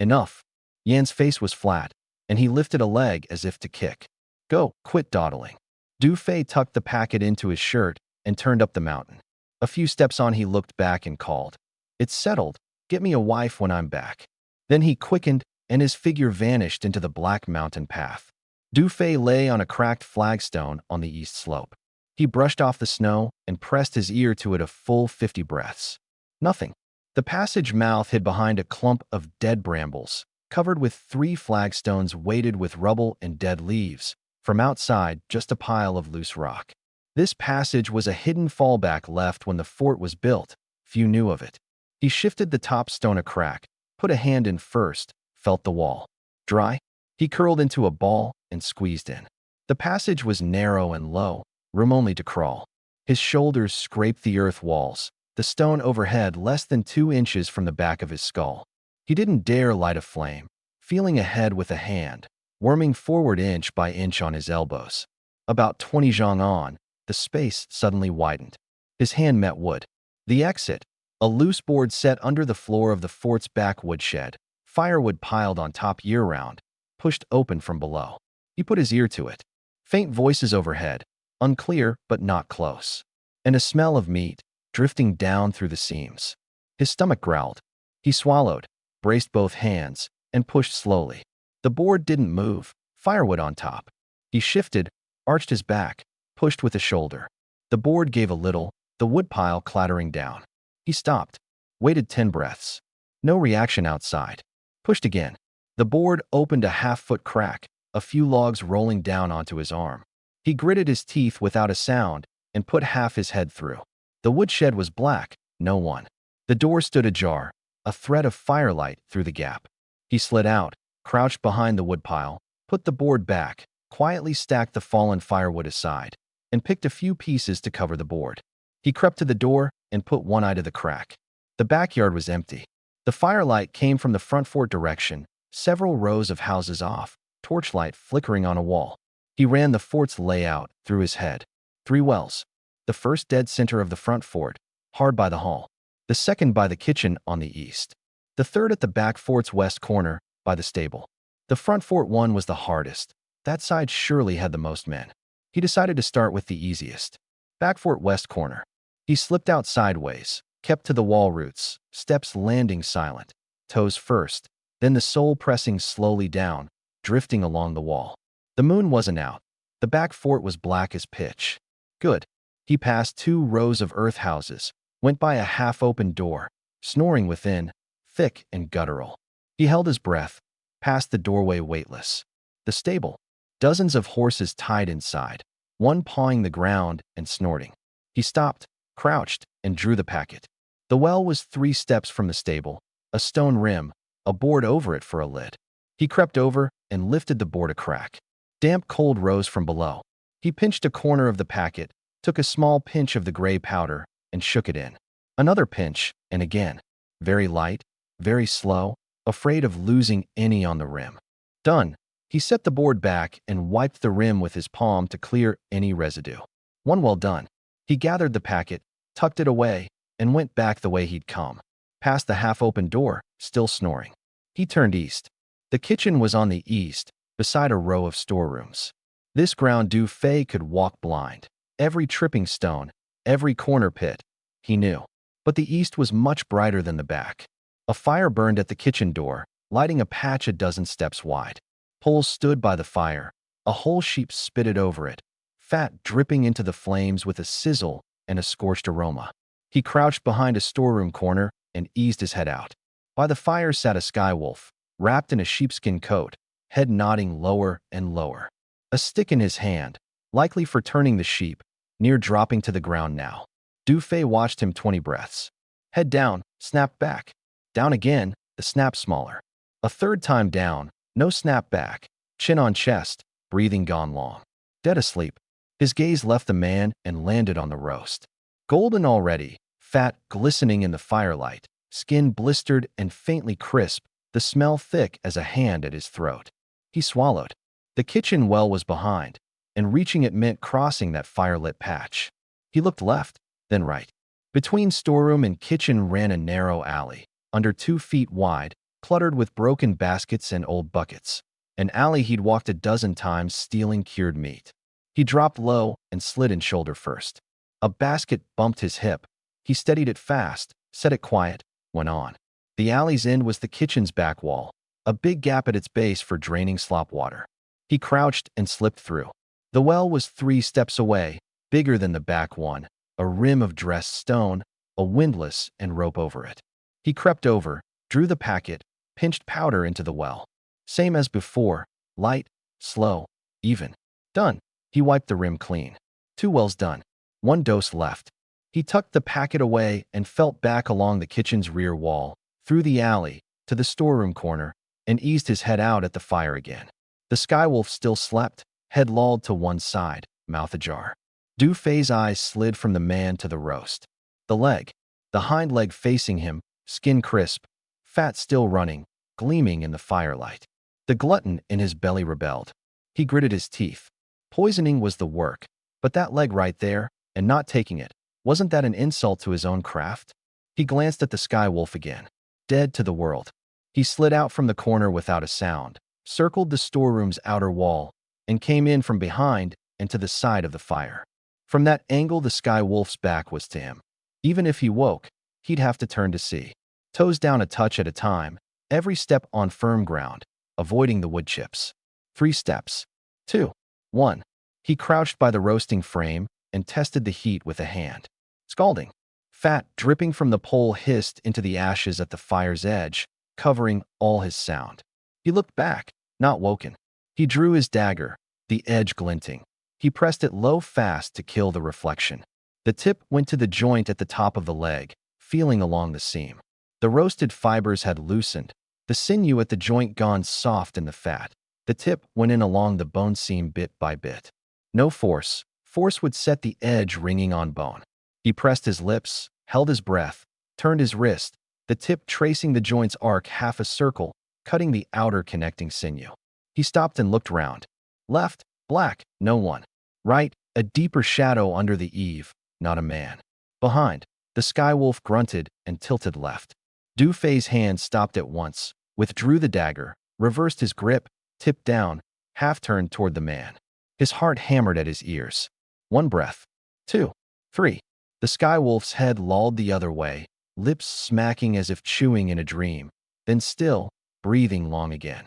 Enough. Yan's face was flat, and he lifted a leg as if to kick. Go, quit dawdling. Du Fei tucked the packet into his shirt and turned up the mountain. A few steps on he looked back and called. It's settled. Get me a wife when I'm back. Then he quickened, and his figure vanished into the black mountain path. Du Fei lay on a cracked flagstone on the east slope. He brushed off the snow and pressed his ear to it a full 50 breaths. Nothing. The passage mouth hid behind a clump of dead brambles, covered with 3 flagstones weighted with rubble and dead leaves. From outside, just a pile of loose rock. This passage was a hidden fallback left when the fort was built. Few knew of it. He shifted the top stone a crack, put a hand in first, felt the wall. Dry? He curled into a ball and squeezed in. The passage was narrow and low, room only to crawl. His shoulders scraped the earth walls, the stone overhead less than 2 inches from the back of his skull. He didn't dare light a flame, feeling ahead with a hand, worming forward inch by inch on his elbows. About 20 zhang on, the space suddenly widened. His hand met wood. The exit, a loose board set under the floor of the fort's back woodshed, firewood piled on top year-round, pushed open from below. He put his ear to it. Faint voices overhead, unclear but not close. And a smell of meat, drifting down through the seams. His stomach growled. He swallowed, braced both hands, and pushed slowly. The board didn't move, firewood on top. He shifted, arched his back, pushed with a shoulder. The board gave a little, the woodpile clattering down. He stopped, waited 10 breaths. No reaction outside. Pushed again. The board opened a half-foot crack, a few logs rolling down onto his arm. He gritted his teeth without a sound and put half his head through. The woodshed was black, no one. The door stood ajar, a thread of firelight through the gap. He slid out, crouched behind the woodpile, put the board back, quietly stacked the fallen firewood aside, and picked a few pieces to cover the board. He crept to the door and put one eye to the crack. The backyard was empty. The firelight came from the front fort direction, several rows of houses off, torchlight flickering on a wall. He ran the fort's layout through his head. 3 wells. The first dead center of the front fort, hard by the hall. The second by the kitchen on the east. The third at the back fort's west corner, by the stable. The front fort one was the hardest. That side surely had the most men. He decided to start with the easiest. Back fort west corner. He slipped out sideways, kept to the wall roots, steps landing silent, toes first, then the sole pressing slowly down, drifting along the wall. The moon wasn't out. The back fort was black as pitch. Good. He passed 2 rows of earth houses, went by a half-open door, snoring within, thick and guttural. He held his breath, passed the doorway weightless. The stable. Dozens of horses tied inside, one pawing the ground and snorting. He stopped, crouched, and drew the packet. The well was 3 steps from the stable, a stone rim, a board over it for a lid. He crept over and lifted the board a crack. Damp cold rose from below. He pinched a corner of the packet, took a small pinch of the gray powder, and shook it in. Another pinch, and again. Very light, very slow, afraid of losing any on the rim. Done. He set the board back and wiped the rim with his palm to clear any residue. One well done. He gathered the packet, tucked it away, and went back the way he'd come. Past the half-open door, still snoring. He turned east. The kitchen was on the east, beside a row of storerooms. This ground Du Fei could walk blind. Every tripping stone, every corner pit, he knew. But the east was much brighter than the back. A fire burned at the kitchen door, lighting a patch a dozen steps wide. Poles stood by the fire. A whole sheep spitted over it, fat dripping into the flames with a sizzle and a scorched aroma. He crouched behind a storeroom corner and eased his head out. By the fire sat a skywolf, wrapped in a sheepskin coat, head nodding lower and lower. A stick in his hand, likely for turning the sheep, near dropping to the ground now. Du Fei watched him 20 breaths. Head down, snapped back. Down again, the snap smaller. A third time down, no snap back. Chin on chest, breathing gone long. Dead asleep. His gaze left the man and landed on the roast. Golden already, fat glistening in the firelight, skin blistered and faintly crisp, the smell thick as a hand at his throat. He swallowed. The kitchen well was behind, and reaching it meant crossing that firelit patch. He looked left, then right. Between storeroom and kitchen ran a narrow alley, under 2 feet wide, cluttered with broken baskets and old buckets. An alley he'd walked a dozen times stealing cured meat. He dropped low and slid in shoulder first. A basket bumped his hip. He steadied it fast, set it quiet, went on. The alley's end was the kitchen's back wall, a big gap at its base for draining slop water. He crouched and slipped through. The well was 3 steps away, bigger than the back one, a rim of dressed stone, a windlass and rope over it. He crept over, drew the packet, pinched powder into the well. Same as before, light, slow, even. Done. He wiped the rim clean. 2 wells done. 1 dose left. He tucked the packet away and felt back along the kitchen's rear wall, through the alley, to the storeroom corner, and eased his head out at the fire again. The skywolf still slept, head lolled to one side, mouth ajar. Du Fei's eyes slid from the man to the roast. The hind leg facing him, skin crisp, fat still running, gleaming in the firelight. The glutton in his belly rebelled. He gritted his teeth. Poisoning was the work, but that leg right there, and not taking it, wasn't that an insult to his own craft? He glanced at the skywolf again. Dead to the world. He slid out from the corner without a sound, circled the storeroom's outer wall, and came in from behind and to the side of the fire. From that angle, the skywolf's back was to him. Even if he woke, he'd have to turn to see. Toes down a touch at a time, every step on firm ground, avoiding the wood chips. 3 steps. 2. 1. He crouched by the roasting frame and tested the heat with a hand. Scalding. Fat dripping from the pole hissed into the ashes at the fire's edge, covering all his sound. He looked back, not woken. He drew his dagger, the edge glinting. He pressed it low fast to kill the reflection. The tip went to the joint at the top of the leg, feeling along the seam. The roasted fibers had loosened, the sinew at the joint gone soft in the fat. The tip went in along the bone seam bit by bit. No force. Force would set the edge ringing on bone. He pressed his lips, held his breath, turned his wrist, the tip tracing the joint's arc half a circle, cutting the outer connecting sinew. He stopped and looked round. Left, black, no one. Right, a deeper shadow under the eave, not a man. Behind, the skywolf grunted and tilted left. Du Fei's hand stopped at once, withdrew the dagger, reversed his grip, tipped down, half turned toward the man. His heart hammered at his ears. 1 breath. 2. 3. The skywolf's head lolled the other way, lips smacking as if chewing in a dream, then still, breathing long again.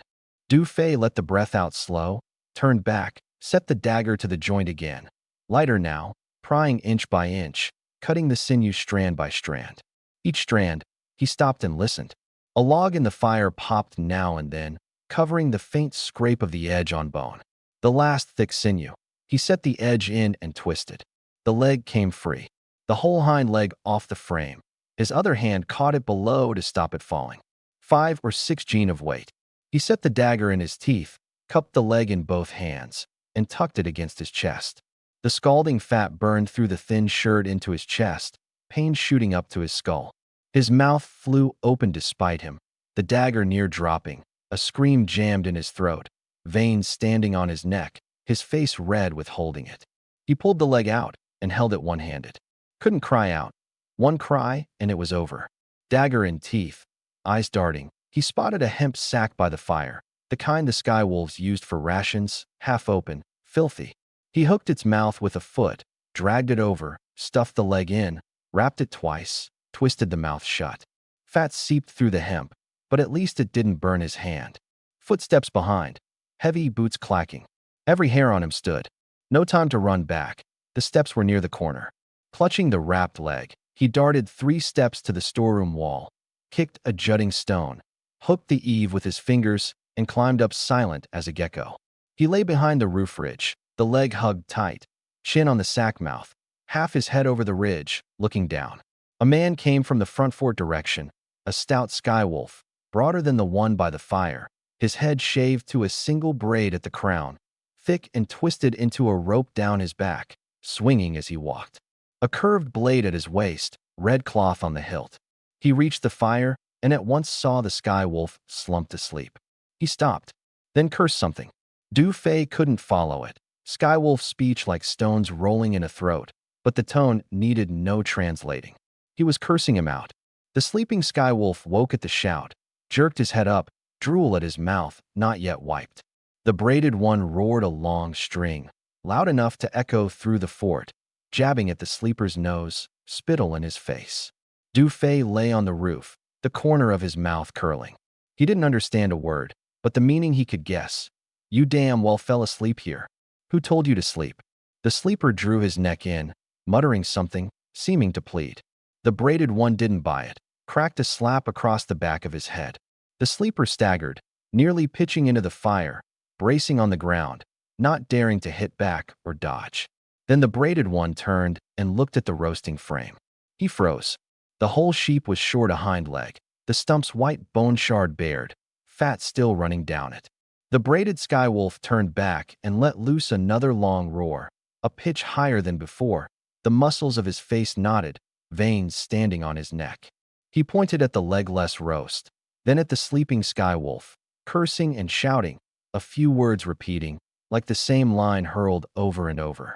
Du Fei let the breath out slow, turned back, set the dagger to the joint again. Lighter now, prying inch by inch, cutting the sinew strand by strand. Each strand, he stopped and listened. A log in the fire popped now and then, covering the faint scrape of the edge on bone. The last thick sinew. He set the edge in and twisted. The leg came free. The whole hind leg off the frame. His other hand caught it below to stop it falling. 5 or 6 gene of weight. He set the dagger in his teeth, cupped the leg in both hands, and tucked it against his chest. The scalding fat burned through the thin shirt into his chest, pain shooting up to his skull. His mouth flew open despite him, the dagger near dropping, a scream jammed in his throat, veins standing on his neck, his face red with holding it. He pulled the leg out and held it one-handed. Couldn't cry out. One cry, and it was over. Dagger in teeth, eyes darting, He spotted a hemp sack by the fire, the kind the sky wolves used for rations, half open, filthy. He hooked its mouth with a foot, dragged it over, stuffed the leg in, wrapped it twice, twisted the mouth shut. Fat seeped through the hemp, but at least it didn't burn his hand. Footsteps behind, heavy boots clacking. Every hair on him stood. No time to run back. The steps were near the corner. Clutching the wrapped leg, he darted 3 steps to the storeroom wall, kicked a jutting stone, hooked the eave with his fingers, and climbed up silent as a gecko. He lay behind the roof ridge, the leg hugged tight, chin on the sack mouth, half his head over the ridge, looking down. A man came from the front fort direction, a stout sky wolf, broader than the one by the fire, his head shaved to a single braid at the crown, thick and twisted into a rope down his back, swinging as he walked. A curved blade at his waist, red cloth on the hilt. He reached the fire and at once saw the sky wolf slumped asleep. He stopped, then cursed something. Du Fei couldn't follow it. Skywolf's speech like stones rolling in a throat, but the tone needed no translating. He was cursing him out. The sleeping skywolf woke at the shout, jerked his head up, drool at his mouth, not yet wiped. The braided one roared a long string, loud enough to echo through the fort, jabbing at the sleeper's nose, spittle in his face. Du Fei lay on the roof, the corner of his mouth curling. He didn't understand a word, but the meaning he could guess. You damn well fell asleep here. Who told you to sleep? The sleeper drew his neck in, muttering something, seeming to plead. The braided one didn't buy it, cracked a slap across the back of his head. The sleeper staggered, nearly pitching into the fire, bracing on the ground, not daring to hit back or dodge. Then the braided one turned and looked at the roasting frame. He froze. The whole sheep was short a hind leg, the stump's white bone shard bared, fat still running down it. The braided skywolf turned back and let loose another long roar, a pitch higher than before. The muscles of his face knotted, veins standing on his neck. He pointed at the legless roast, then at the sleeping skywolf, cursing and shouting, a few words repeating, like the same line hurled over and over.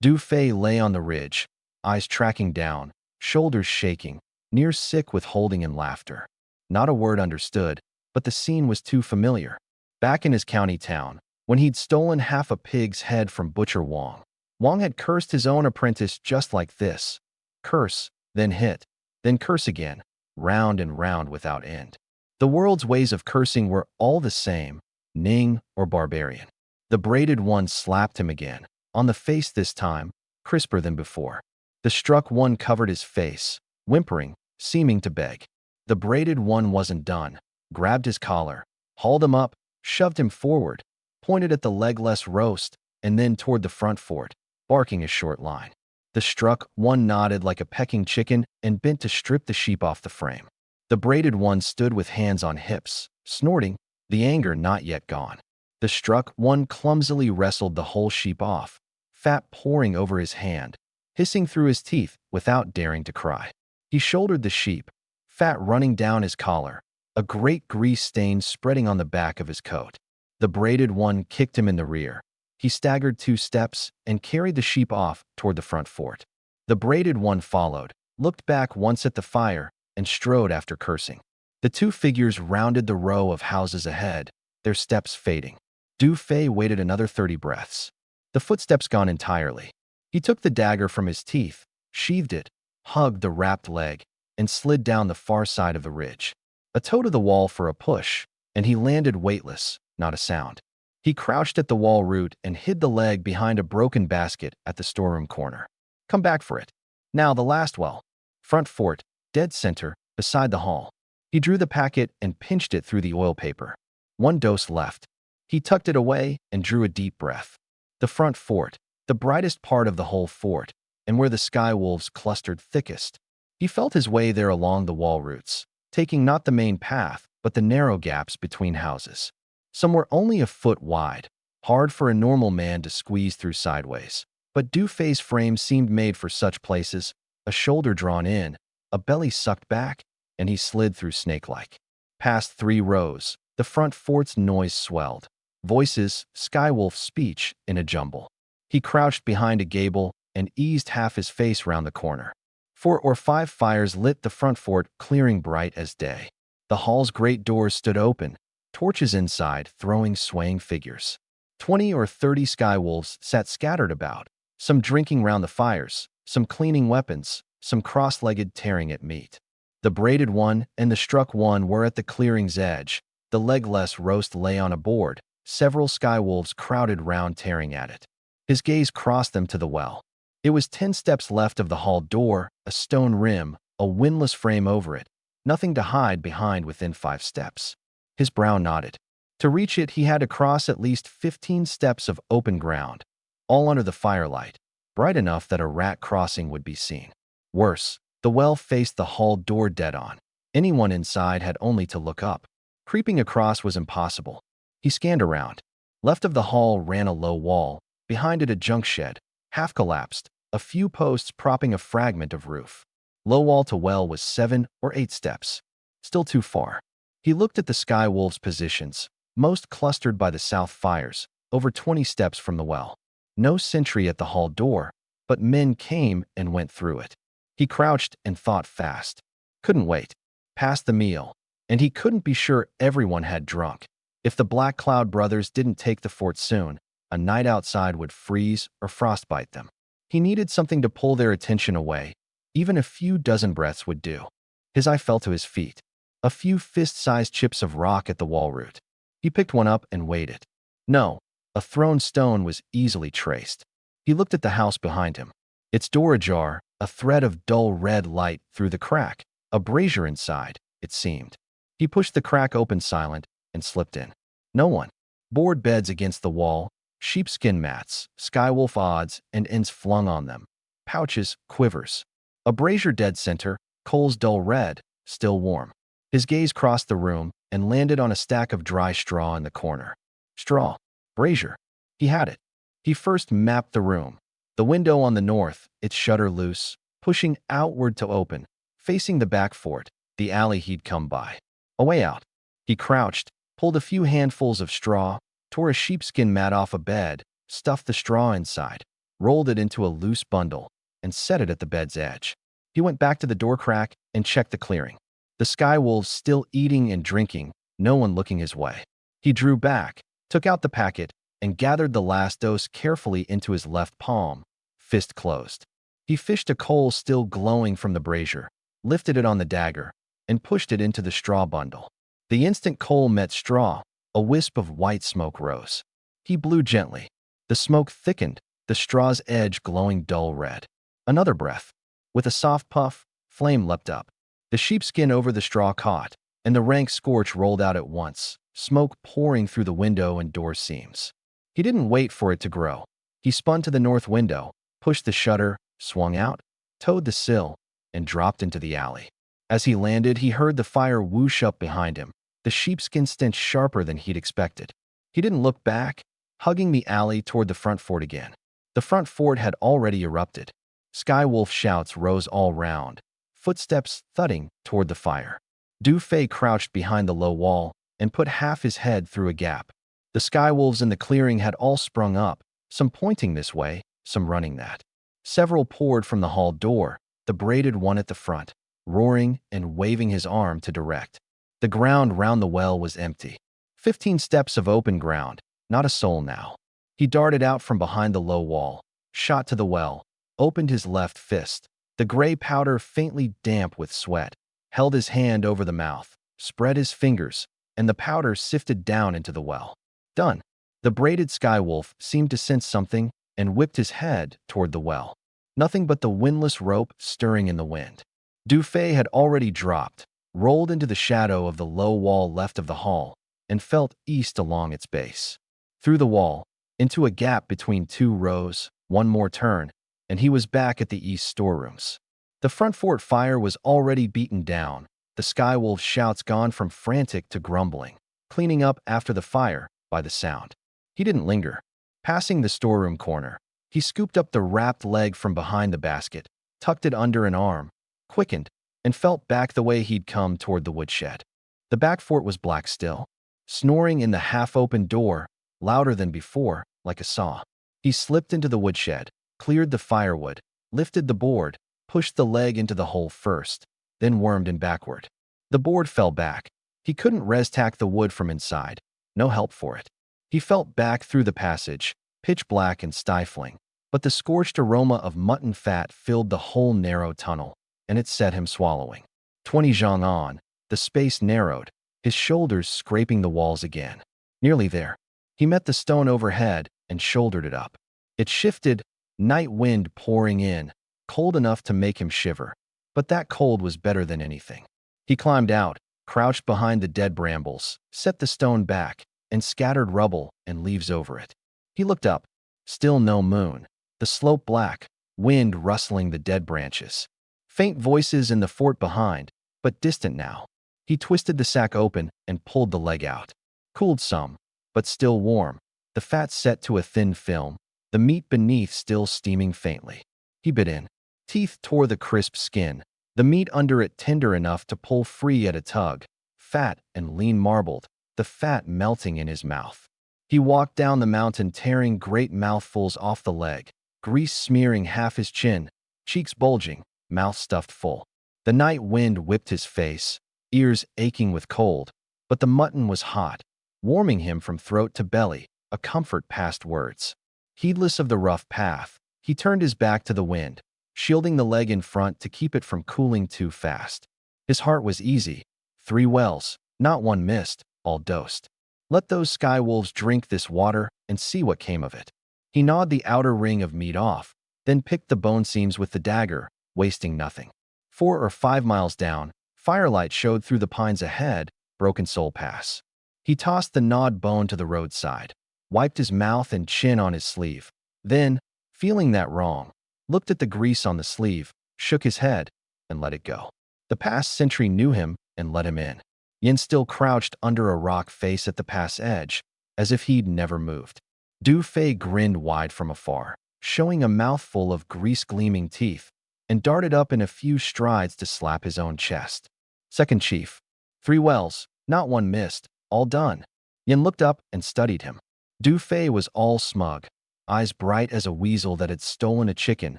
Du Fei lay on the ridge, eyes tracking down, shoulders shaking, near sick with holding and laughter. Not a word understood, but the scene was too familiar. Back in his county town, when he'd stolen half a pig's head from Butcher Wong, Wong had cursed his own apprentice just like this. Curse, then hit, then curse again, round and round without end. The world's ways of cursing were all the same, Ning or barbarian. The braided one slapped him again, on the face this time, crisper than before. The struck one covered his face, whimpering, seeming to beg. The braided one wasn't done, grabbed his collar, hauled him up, shoved him forward, pointed at the legless roast, and then toward the front fort, barking a short line. The struck one nodded like a pecking chicken and bent to strip the sheep off the frame. The braided one stood with hands on hips, snorting, the anger not yet gone. The struck one clumsily wrestled the whole sheep off, fat pouring over his hand, hissing through his teeth without daring to cry. He shouldered the sheep, fat running down his collar, a great grease stain spreading on the back of his coat. The braided one kicked him in the rear. He staggered 2 steps and carried the sheep off toward the front fort. The braided one followed, looked back once at the fire, and strode after cursing. The 2 figures rounded the row of houses ahead, their steps fading. Du Fei waited another 30 breaths. The footsteps gone entirely. He took the dagger from his teeth, sheathed it, hugged the wrapped leg, and slid down the far side of the ridge. A toe to the wall for a push, and he landed weightless, not a sound. He crouched at the wall root and hid the leg behind a broken basket at the storeroom corner. Come back for it. Now the last well. Front fort, dead center, beside the hall. He drew the packet and pinched it through the oil paper. 1 dose left. He tucked it away and drew a deep breath. The front fort, the brightest part of the whole fort, and where the sky wolves clustered thickest. He felt his way there along the wall roots, taking not the main path, but the narrow gaps between houses. Some were only a foot wide, hard for a normal man to squeeze through sideways. But Du Fei's frame seemed made for such places, a shoulder drawn in, a belly sucked back, and he slid through snake-like. Past 3 rows, the front fort's noise swelled. Voices, skywolf speech in a jumble. He crouched behind a gable and eased half his face round the corner. 4 or 5 fires lit the front fort, clearing bright as day. The hall's great doors stood open, torches inside throwing swaying figures. 20 or 30 skywolves sat scattered about, some drinking round the fires, some cleaning weapons, some cross-legged tearing at meat. The braided one and the struck one were at the clearing's edge. The legless roast lay on a board. Several skywolves crowded round tearing at it. His gaze crossed them to the well. It was 10 steps left of the hall door, a stone rim, a windlass frame over it, nothing to hide behind within 5 steps. His brow nodded. To reach it, he had to cross at least 15 steps of open ground, all under the firelight, bright enough that a rat crossing would be seen. Worse, the well faced the hall door dead on. Anyone inside had only to look up. Creeping across was impossible. He scanned around. Left of the hall ran a low wall, behind it a junk shed, half collapsed, a few posts propping a fragment of roof. Low wall to well was 7 or 8 steps. Still too far. He looked at the skywolves' positions, most clustered by the south fires, over 20 steps from the well. No sentry at the hall door, but men came and went through it. He crouched and thought fast. Couldn't wait. Past the meal. And he couldn't be sure everyone had drunk. If the Black Cloud brothers didn't take the fort soon, a night outside would freeze or frostbite them. He needed something to pull their attention away. Even a few dozen breaths would do. His eye fell to his feet. A few fist-sized chips of rock at the wall root. He picked one up and weighed it. No, a thrown stone was easily traced. He looked at the house behind him. Its door ajar, a thread of dull red light through the crack, a brazier inside, it seemed. He pushed the crack open silent and slipped in. No one. Board beds against the wall, sheepskin mats, skywolf odds and ends flung on them, pouches, quivers. A brazier dead center, coals dull red, still warm. His gaze crossed the room and landed on a stack of dry straw in the corner. Straw. Brazier. He had it. He first mapped the room. The window on the north, its shutter loose, pushing outward to open, facing the back fort, the alley he'd come by. A way out. He crouched, pulled a few handfuls of straw, tore a sheepskin mat off a bed, stuffed the straw inside, rolled it into a loose bundle, and set it at the bed's edge. He went back to the door crack and checked the clearing. The skywolves still eating and drinking, no one looking his way. He drew back, took out the packet, and gathered the last dose carefully into his left palm, fist closed. He fished a coal still glowing from the brazier, lifted it on the dagger, and pushed it into the straw bundle. The instant coal met straw, a wisp of white smoke rose. He blew gently. The smoke thickened, the straw's edge glowing dull red. Another breath. With a soft puff, flame leapt up. The sheepskin over the straw caught, and the rank scorch rolled out at once, smoke pouring through the window and door seams. He didn't wait for it to grow. He spun to the north window, pushed the shutter, swung out, towed the sill, and dropped into the alley. As he landed, he heard the fire whoosh up behind him, the sheepskin stench sharper than he'd expected. He didn't look back, hugging the alley toward the front fort again. The front fort had already erupted. Skywolf shouts rose all round, footsteps thudding toward the fire. Du-Fei crouched behind the low wall and put half his head through a gap. The skywolves in the clearing had all sprung up, some pointing this way, some running that. Several poured from the hall door, the braided one at the front, roaring and waving his arm to direct. The ground round the well was empty. 15 steps of open ground, not a soul now. He darted out from behind the low wall, shot to the well, opened his left fist, the gray powder faintly damp with sweat, held his hand over the mouth, spread his fingers, and the powder sifted down into the well. Done. The braided skywolf seemed to sense something and whipped his head toward the well. Nothing but the windlass rope stirring in the wind. Du-Fei had already dropped, rolled into the shadow of the low wall left of the hall, and felt east along its base. Through the wall, into a gap between 2 rows, one more turn, and he was back at the east storerooms. The front fort fire was already beaten down, the skywolf's shouts gone from frantic to grumbling, cleaning up after the fire by the sound. He didn't linger. Passing the storeroom corner, he scooped up the wrapped leg from behind the basket, tucked it under an arm, quickened, and felt back the way he'd come toward the woodshed. The back fort was black still, snoring in the half-open door, louder than before, like a saw. He slipped into the woodshed, cleared the firewood, lifted the board, pushed the leg into the hole first, then wormed in backward. The board fell back, He couldn't res-tack the wood from inside. No help for it. He felt back through the passage, pitch black and stifling, but the scorched aroma of mutton fat filled the whole narrow tunnel, and it set him swallowing. 20 zhang on, the space narrowed, his shoulders scraping the walls again. Nearly there. He met the stone overhead and shouldered it up. It shifted, night wind pouring in, cold enough to make him shiver. But that cold was better than anything. He climbed out, crouched behind the dead brambles, set the stone back, and scattered rubble and leaves over it. He looked up. Still no moon. The slope black, wind rustling the dead branches. Faint voices in the fort behind, but distant now. He twisted the sack open and pulled the leg out. Cooled some, but still warm. The fat set to a thin film, the meat beneath still steaming faintly. He bit in. Teeth tore the crisp skin, the meat under it tender enough to pull free at a tug, fat and lean marbled, the fat melting in his mouth. He walked down the mountain tearing great mouthfuls off the leg, grease smearing half his chin, cheeks bulging, mouth stuffed full. The night wind whipped his face, ears aching with cold, but the mutton was hot, warming him from throat to belly, a comfort past words. Heedless of the rough path, he turned his back to the wind, shielding the leg in front to keep it from cooling too fast. His heart was easy. 3 wells, not one missed, all dosed. Let those sky wolves drink this water and see what came of it. He gnawed the outer ring of meat off, then picked the bone seams with the dagger, wasting nothing. 4 or 5 miles down, firelight showed through the pines ahead, Broken Soul Pass. He tossed the gnawed bone to the roadside, wiped his mouth and chin on his sleeve. Then, feeling that wrong, looked at the grease on the sleeve, shook his head, and let it go. The pass sentry knew him and let him in. Yin still crouched under a rock face at the pass edge, as if he'd never moved. Du Fei grinned wide from afar, showing a mouthful of grease-gleaming teeth, and darted up in a few strides to slap his own chest. Second Chief. 3 wells, not one missed, all done. Yin looked up and studied him. Du Fei was all smug, eyes bright as a weasel that had stolen a chicken,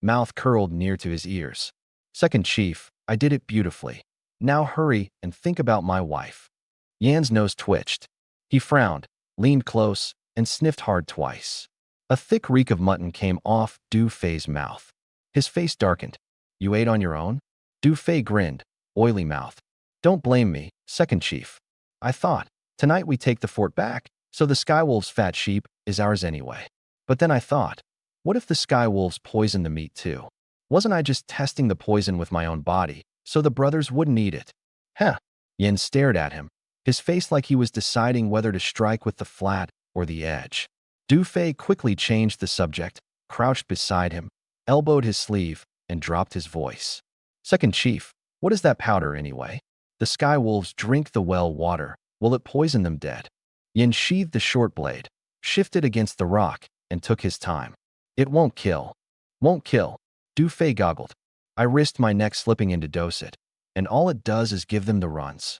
mouth curled near to his ears. Second Chief, I did it beautifully. Now hurry and think about my wife. Yan's nose twitched. He frowned, leaned close, and sniffed hard twice. A thick reek of mutton came off Du Fei's mouth. His face darkened. You ate on your own? Du Fei grinned, oily mouth. Don't blame me, Second Chief. I thought, tonight we take the fort back, so the Skywolves' fat sheep is ours anyway. But then I thought, what if the Skywolves poison the meat too? Wasn't I just testing the poison with my own body, so the brothers wouldn't eat it? Heh. Yin stared at him, his face like he was deciding whether to strike with the flat or the edge. Du Fei quickly changed the subject, crouched beside him, elbowed his sleeve, and dropped his voice. Second Chief, what is that powder anyway? The Skywolves drink the well water. Will it poison them dead? Yin sheathed the short blade, shifted against the rock, and took his time. It won't kill. Won't kill. Du Fei goggled. I risked my neck slipping in to dose it, and all it does is give them the runs.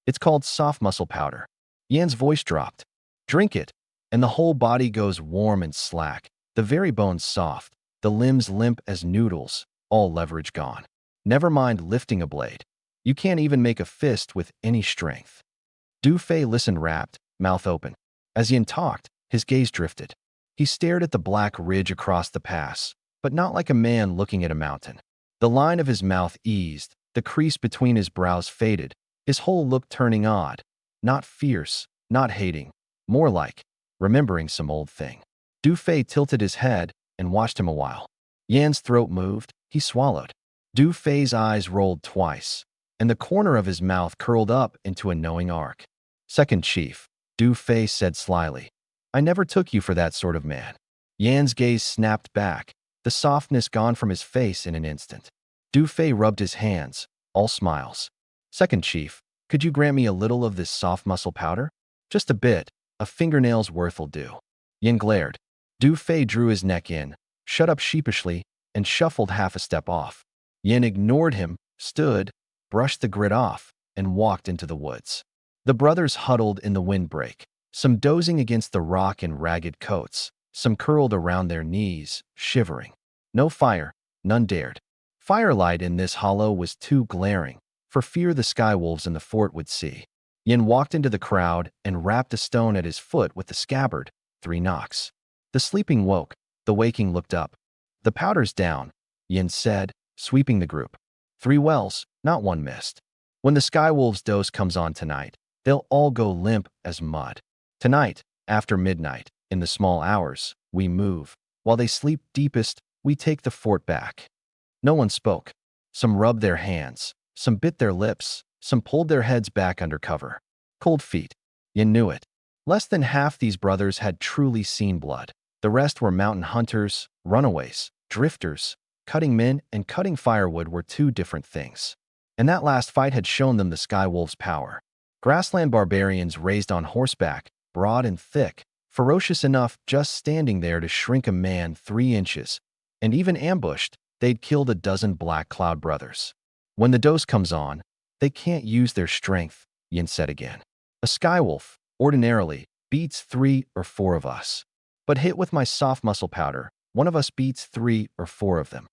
It's called soft muscle powder. Yan's voice dropped. Drink it, and the whole body goes warm and slack, the very bones soft, the limbs limp as noodles, all leverage gone. Never mind lifting a blade. You can't even make a fist with any strength. Du Fei listened rapt, mouth open. As Yin talked, his gaze drifted. He stared at the black ridge across the pass, but not like a man looking at a mountain. The line of his mouth eased, the crease between his brows faded, his whole look turning odd, not fierce, not hating, more like remembering some old thing. Du Fei tilted his head and watched him a while. Yan's throat moved, he swallowed. Du Fei's eyes rolled twice, and the corner of his mouth curled up into a knowing arc. Second Chief, Du Fei said slyly, I never took you for that sort of man. Yan's gaze snapped back, the softness gone from his face in an instant. Du Fei rubbed his hands, all smiles. Second Chief, could you grant me a little of this soft muscle powder? Just a bit, a fingernail's worth'll do. Yin glared. Du Fei drew his neck in, shut up sheepishly, and shuffled half a step off. Yin ignored him, stood, brushed the grit off, and walked into the woods. The brothers huddled in the windbreak, some dozing against the rock in ragged coats, some curled around their knees, shivering. No fire, none dared. Firelight in this hollow was too glaring, for fear the Skywolves in the fort would see. Yin walked into the crowd and rapped a stone at his foot with the scabbard. 3 knocks. The sleeping woke. The waking looked up. The powder's down, Yin said, sweeping the group. 3 wells, not one missed. When the Skywolves' dose comes on tonight, they'll all go limp as mud. Tonight, after midnight, in the small hours, we move. While they sleep deepest, we take the fort back. No one spoke. Some rubbed their hands. Some bit their lips. Some pulled their heads back under cover. Cold feet. Yin knew it. Less than half these brothers had truly seen blood. The rest were mountain hunters, runaways, drifters. Cutting men and cutting firewood were 2 different things. And that last fight had shown them the Skywolves' power. Grassland barbarians raised on horseback, broad and thick, ferocious enough just standing there to shrink a man 3 inches. And even ambushed, they'd killed a dozen Black Cloud brothers. When the dose comes on, they can't use their strength, Yin said again. A Skywolf, ordinarily, beats 3 or 4 of us. But hit with my soft muscle powder, one of us beats 3 or 4 of them.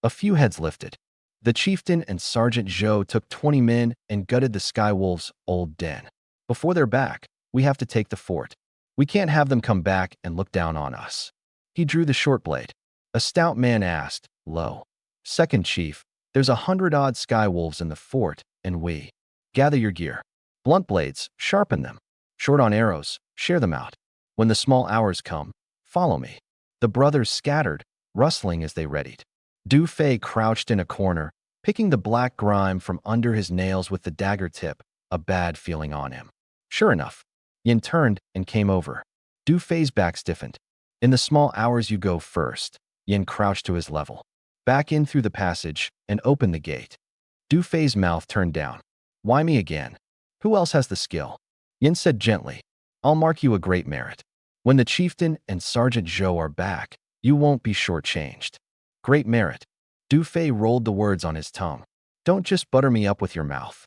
A few heads lifted. The chieftain and Sergeant Zhou took 20 men and gutted the Skywolves' old den. Before they're back, we have to take the fort. We can't have them come back and look down on us. He drew the short blade. A stout man asked, low. Second chief, there's 100-odd Skywolves in the fort, and we. Gather your gear. Blunt blades, sharpen them. Short on arrows, share them out. When the small hours come, follow me. The brothers scattered, rustling as they readied. Du Fei crouched in a corner, picking the black grime from under his nails with the dagger tip, a bad feeling on him. Sure enough, Yin turned and came over. Du Fei's back stiffened. In the small hours you go first. Yin crouched to his level. Back in through the passage and opened the gate. Du Fei's mouth turned down. Why me again? Who else has the skill? Yin said gently. I'll mark you a great merit. When the chieftain and Sergeant Zhou are back, you won't be shortchanged. Great merit. Du Fei rolled the words on his tongue. Don't just butter me up with your mouth.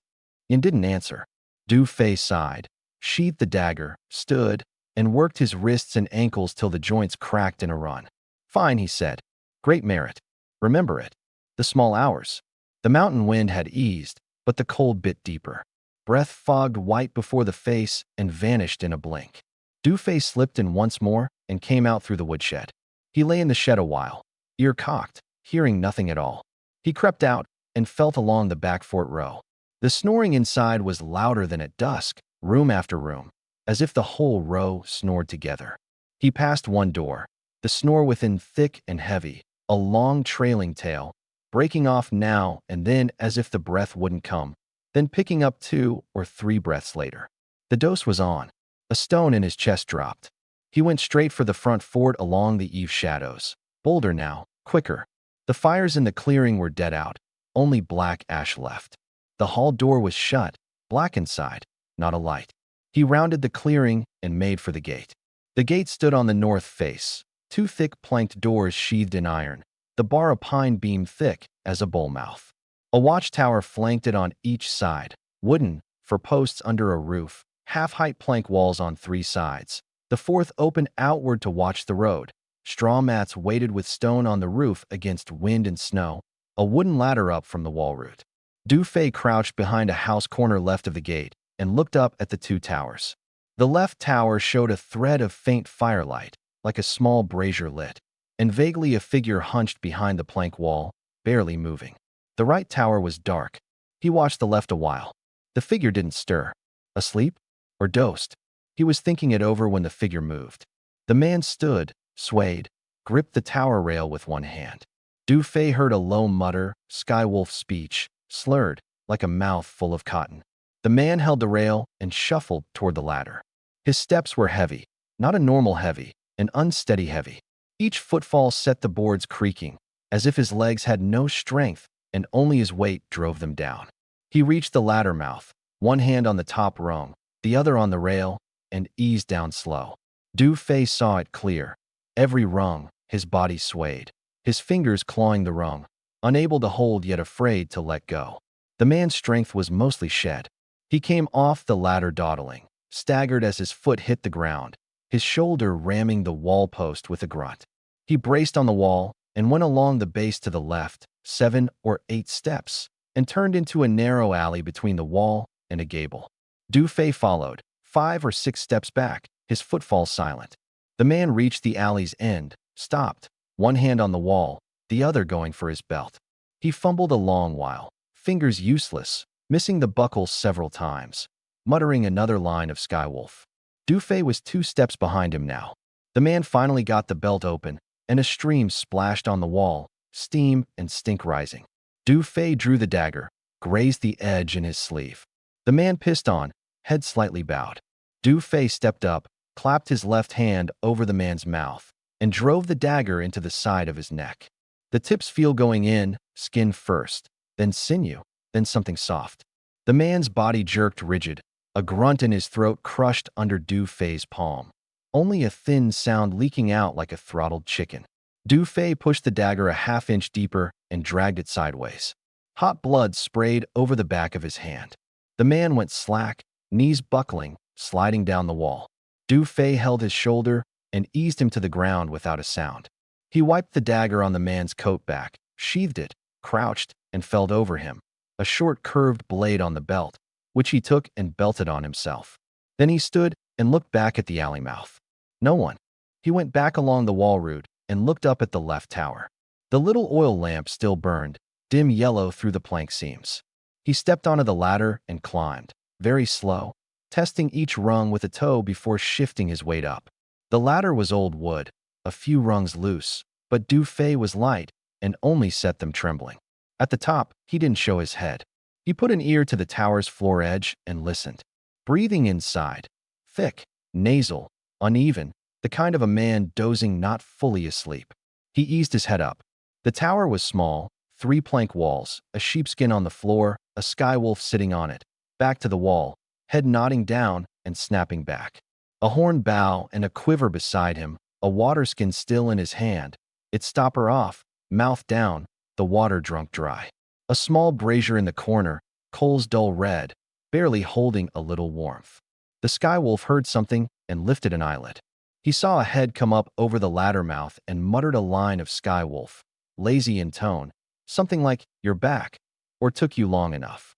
Yin didn't answer. Du Fei sighed, sheathed the dagger, stood, and worked his wrists and ankles till the joints cracked in a run. Fine, he said. Great merit. Remember it. The small hours. The mountain wind had eased, but the cold bit deeper. Breath fogged white before the face and vanished in a blink. Du Fei slipped in once more and came out through the woodshed. He lay in the shed a while, ear cocked, hearing nothing at all. He crept out and felt along the back fort row. The snoring inside was louder than at dusk, room after room, as if the whole row snored together. He passed one door, the snore within thick and heavy, a long trailing tail, breaking off now and then as if the breath wouldn't come, then picking up 2 or 3 breaths later. The dose was on. A stone in his chest dropped. He went straight for the front fort along the eve shadows. Bolder now, quicker. The fires in the clearing were dead out, only black ash left. The hall door was shut, black inside, not a light. He rounded the clearing and made for the gate. The gate stood on the north face, 2 thick planked doors sheathed in iron, the bar a pine beam thick as a bull mouth. A watchtower flanked it on each side, wooden, for posts under a roof, half-height plank walls on 3 sides. The fourth opened outward to watch the road. Straw mats weighted with stone on the roof against wind and snow, a wooden ladder up from the wall root. Du Fei crouched behind a house corner left of the gate and looked up at the 2 towers. The left tower showed a thread of faint firelight, like a small brazier lit, and vaguely a figure hunched behind the plank wall, barely moving. The right tower was dark. He watched the left a while. The figure didn't stir. Asleep? Or dosed? He was thinking it over when the figure moved. The man stood, swayed, gripped the tower rail with one hand. Du Fei heard a low mutter, Skywolf speech, slurred, like a mouth full of cotton. The man held the rail and shuffled toward the ladder. His steps were heavy, not a normal heavy, an unsteady heavy. Each footfall set the boards creaking, as if his legs had no strength and only his weight drove them down. He reached the ladder mouth, one hand on the top rung, the other on the rail, and eased down slow. Du Fei saw it clear. Every rung, his body swayed, his fingers clawing the rung, unable to hold yet afraid to let go. The man's strength was mostly shed. He came off the ladder dawdling, staggered as his foot hit the ground, his shoulder ramming the wall post with a grunt. He braced on the wall and went along the base to the left, 7 or 8 steps, and turned into a narrow alley between the wall and a gable. Du Fei followed, 5 or 6 steps back, his footfall silent. The man reached the alley's end, stopped, one hand on the wall, the other going for his belt. He fumbled a long while, fingers useless, missing the buckle several times, muttering another line of Skywolf. Du Fei was 2 steps behind him now. The man finally got the belt open, and a stream splashed on the wall, steam and stink rising. Du Fei drew the dagger, grazed the edge in his sleeve. The man pissed on, head slightly bowed. Du Fei stepped up, clapped his left hand over the man's mouth, and drove the dagger into the side of his neck. The tips feel going in, skin first, then sinew, then something soft. The man's body jerked rigid, a grunt in his throat crushed under Du Fei's palm. Only a thin sound leaking out like a throttled chicken. Du Fei pushed the dagger a half-inch deeper and dragged it sideways. Hot blood sprayed over the back of his hand. The man went slack, knees buckling, sliding down the wall. Du Fei held his shoulder and eased him to the ground without a sound. He wiped the dagger on the man's coat back, sheathed it, crouched, and felled over him, a short curved blade on the belt, which he took and belted on himself. Then he stood and looked back at the alley mouth. No one. He went back along the wall route and looked up at the left tower. The little oil lamp still burned, dim yellow through the plank seams. He stepped onto the ladder and climbed, very slow, testing each rung with a toe before shifting his weight up. The ladder was old wood, a few rungs loose, but Du Fei was light and only set them trembling. At the top, he didn't show his head. He put an ear to the tower's floor edge and listened. Breathing inside, thick, nasal, uneven, the kind of a man dozing not fully asleep. He eased his head up. The tower was small, 3 plank walls, a sheepskin on the floor, a skywolf sitting on it, back to the wall, head nodding down and snapping back. A horn bow and a quiver beside him, a water skin still in his hand, its stopper off, mouth down, the water drunk dry. A small brazier in the corner, coals dull red, barely holding a little warmth. The skywolf heard something and lifted an eyelid. He saw a head come up over the ladder mouth and muttered a line of skywolf, lazy in tone, something like, "You're back," or "Took you long enough."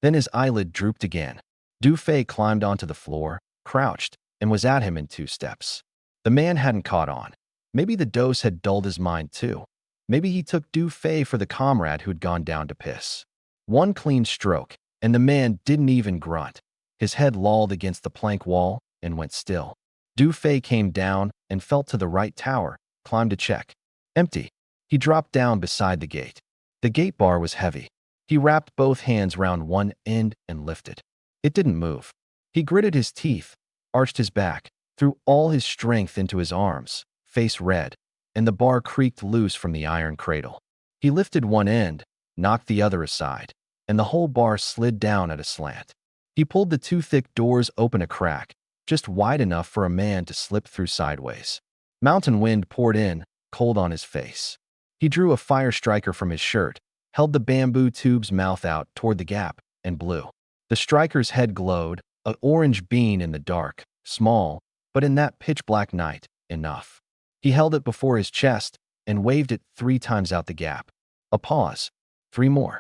Then his eyelid drooped again. Du Fei climbed onto the floor, crouched, and was at him in 2 steps. The man hadn't caught on. Maybe the dose had dulled his mind too. Maybe he took Du Fei for the comrade who'd gone down to piss. One clean stroke, and the man didn't even grunt. His head lolled against the plank wall and went still. Du Fei came down and felt to the right tower, climbed to check. Empty. He dropped down beside the gate. The gate bar was heavy. He wrapped both hands round one end and lifted. It didn't move. He gritted his teeth, arched his back, threw all his strength into his arms, face red, and the bar creaked loose from the iron cradle. He lifted one end, knocked the other aside, and the whole bar slid down at a slant. He pulled the 2 thick doors open a crack, just wide enough for a man to slip through sideways. Mountain wind poured in, cold on his face. He drew a fire striker from his shirt, held the bamboo tube's mouth out toward the gap, and blew. The striker's head glowed, an orange bean in the dark, small, but in that pitch-black night, enough. He held it before his chest and waved it 3 times out the gap. A pause. 3 more.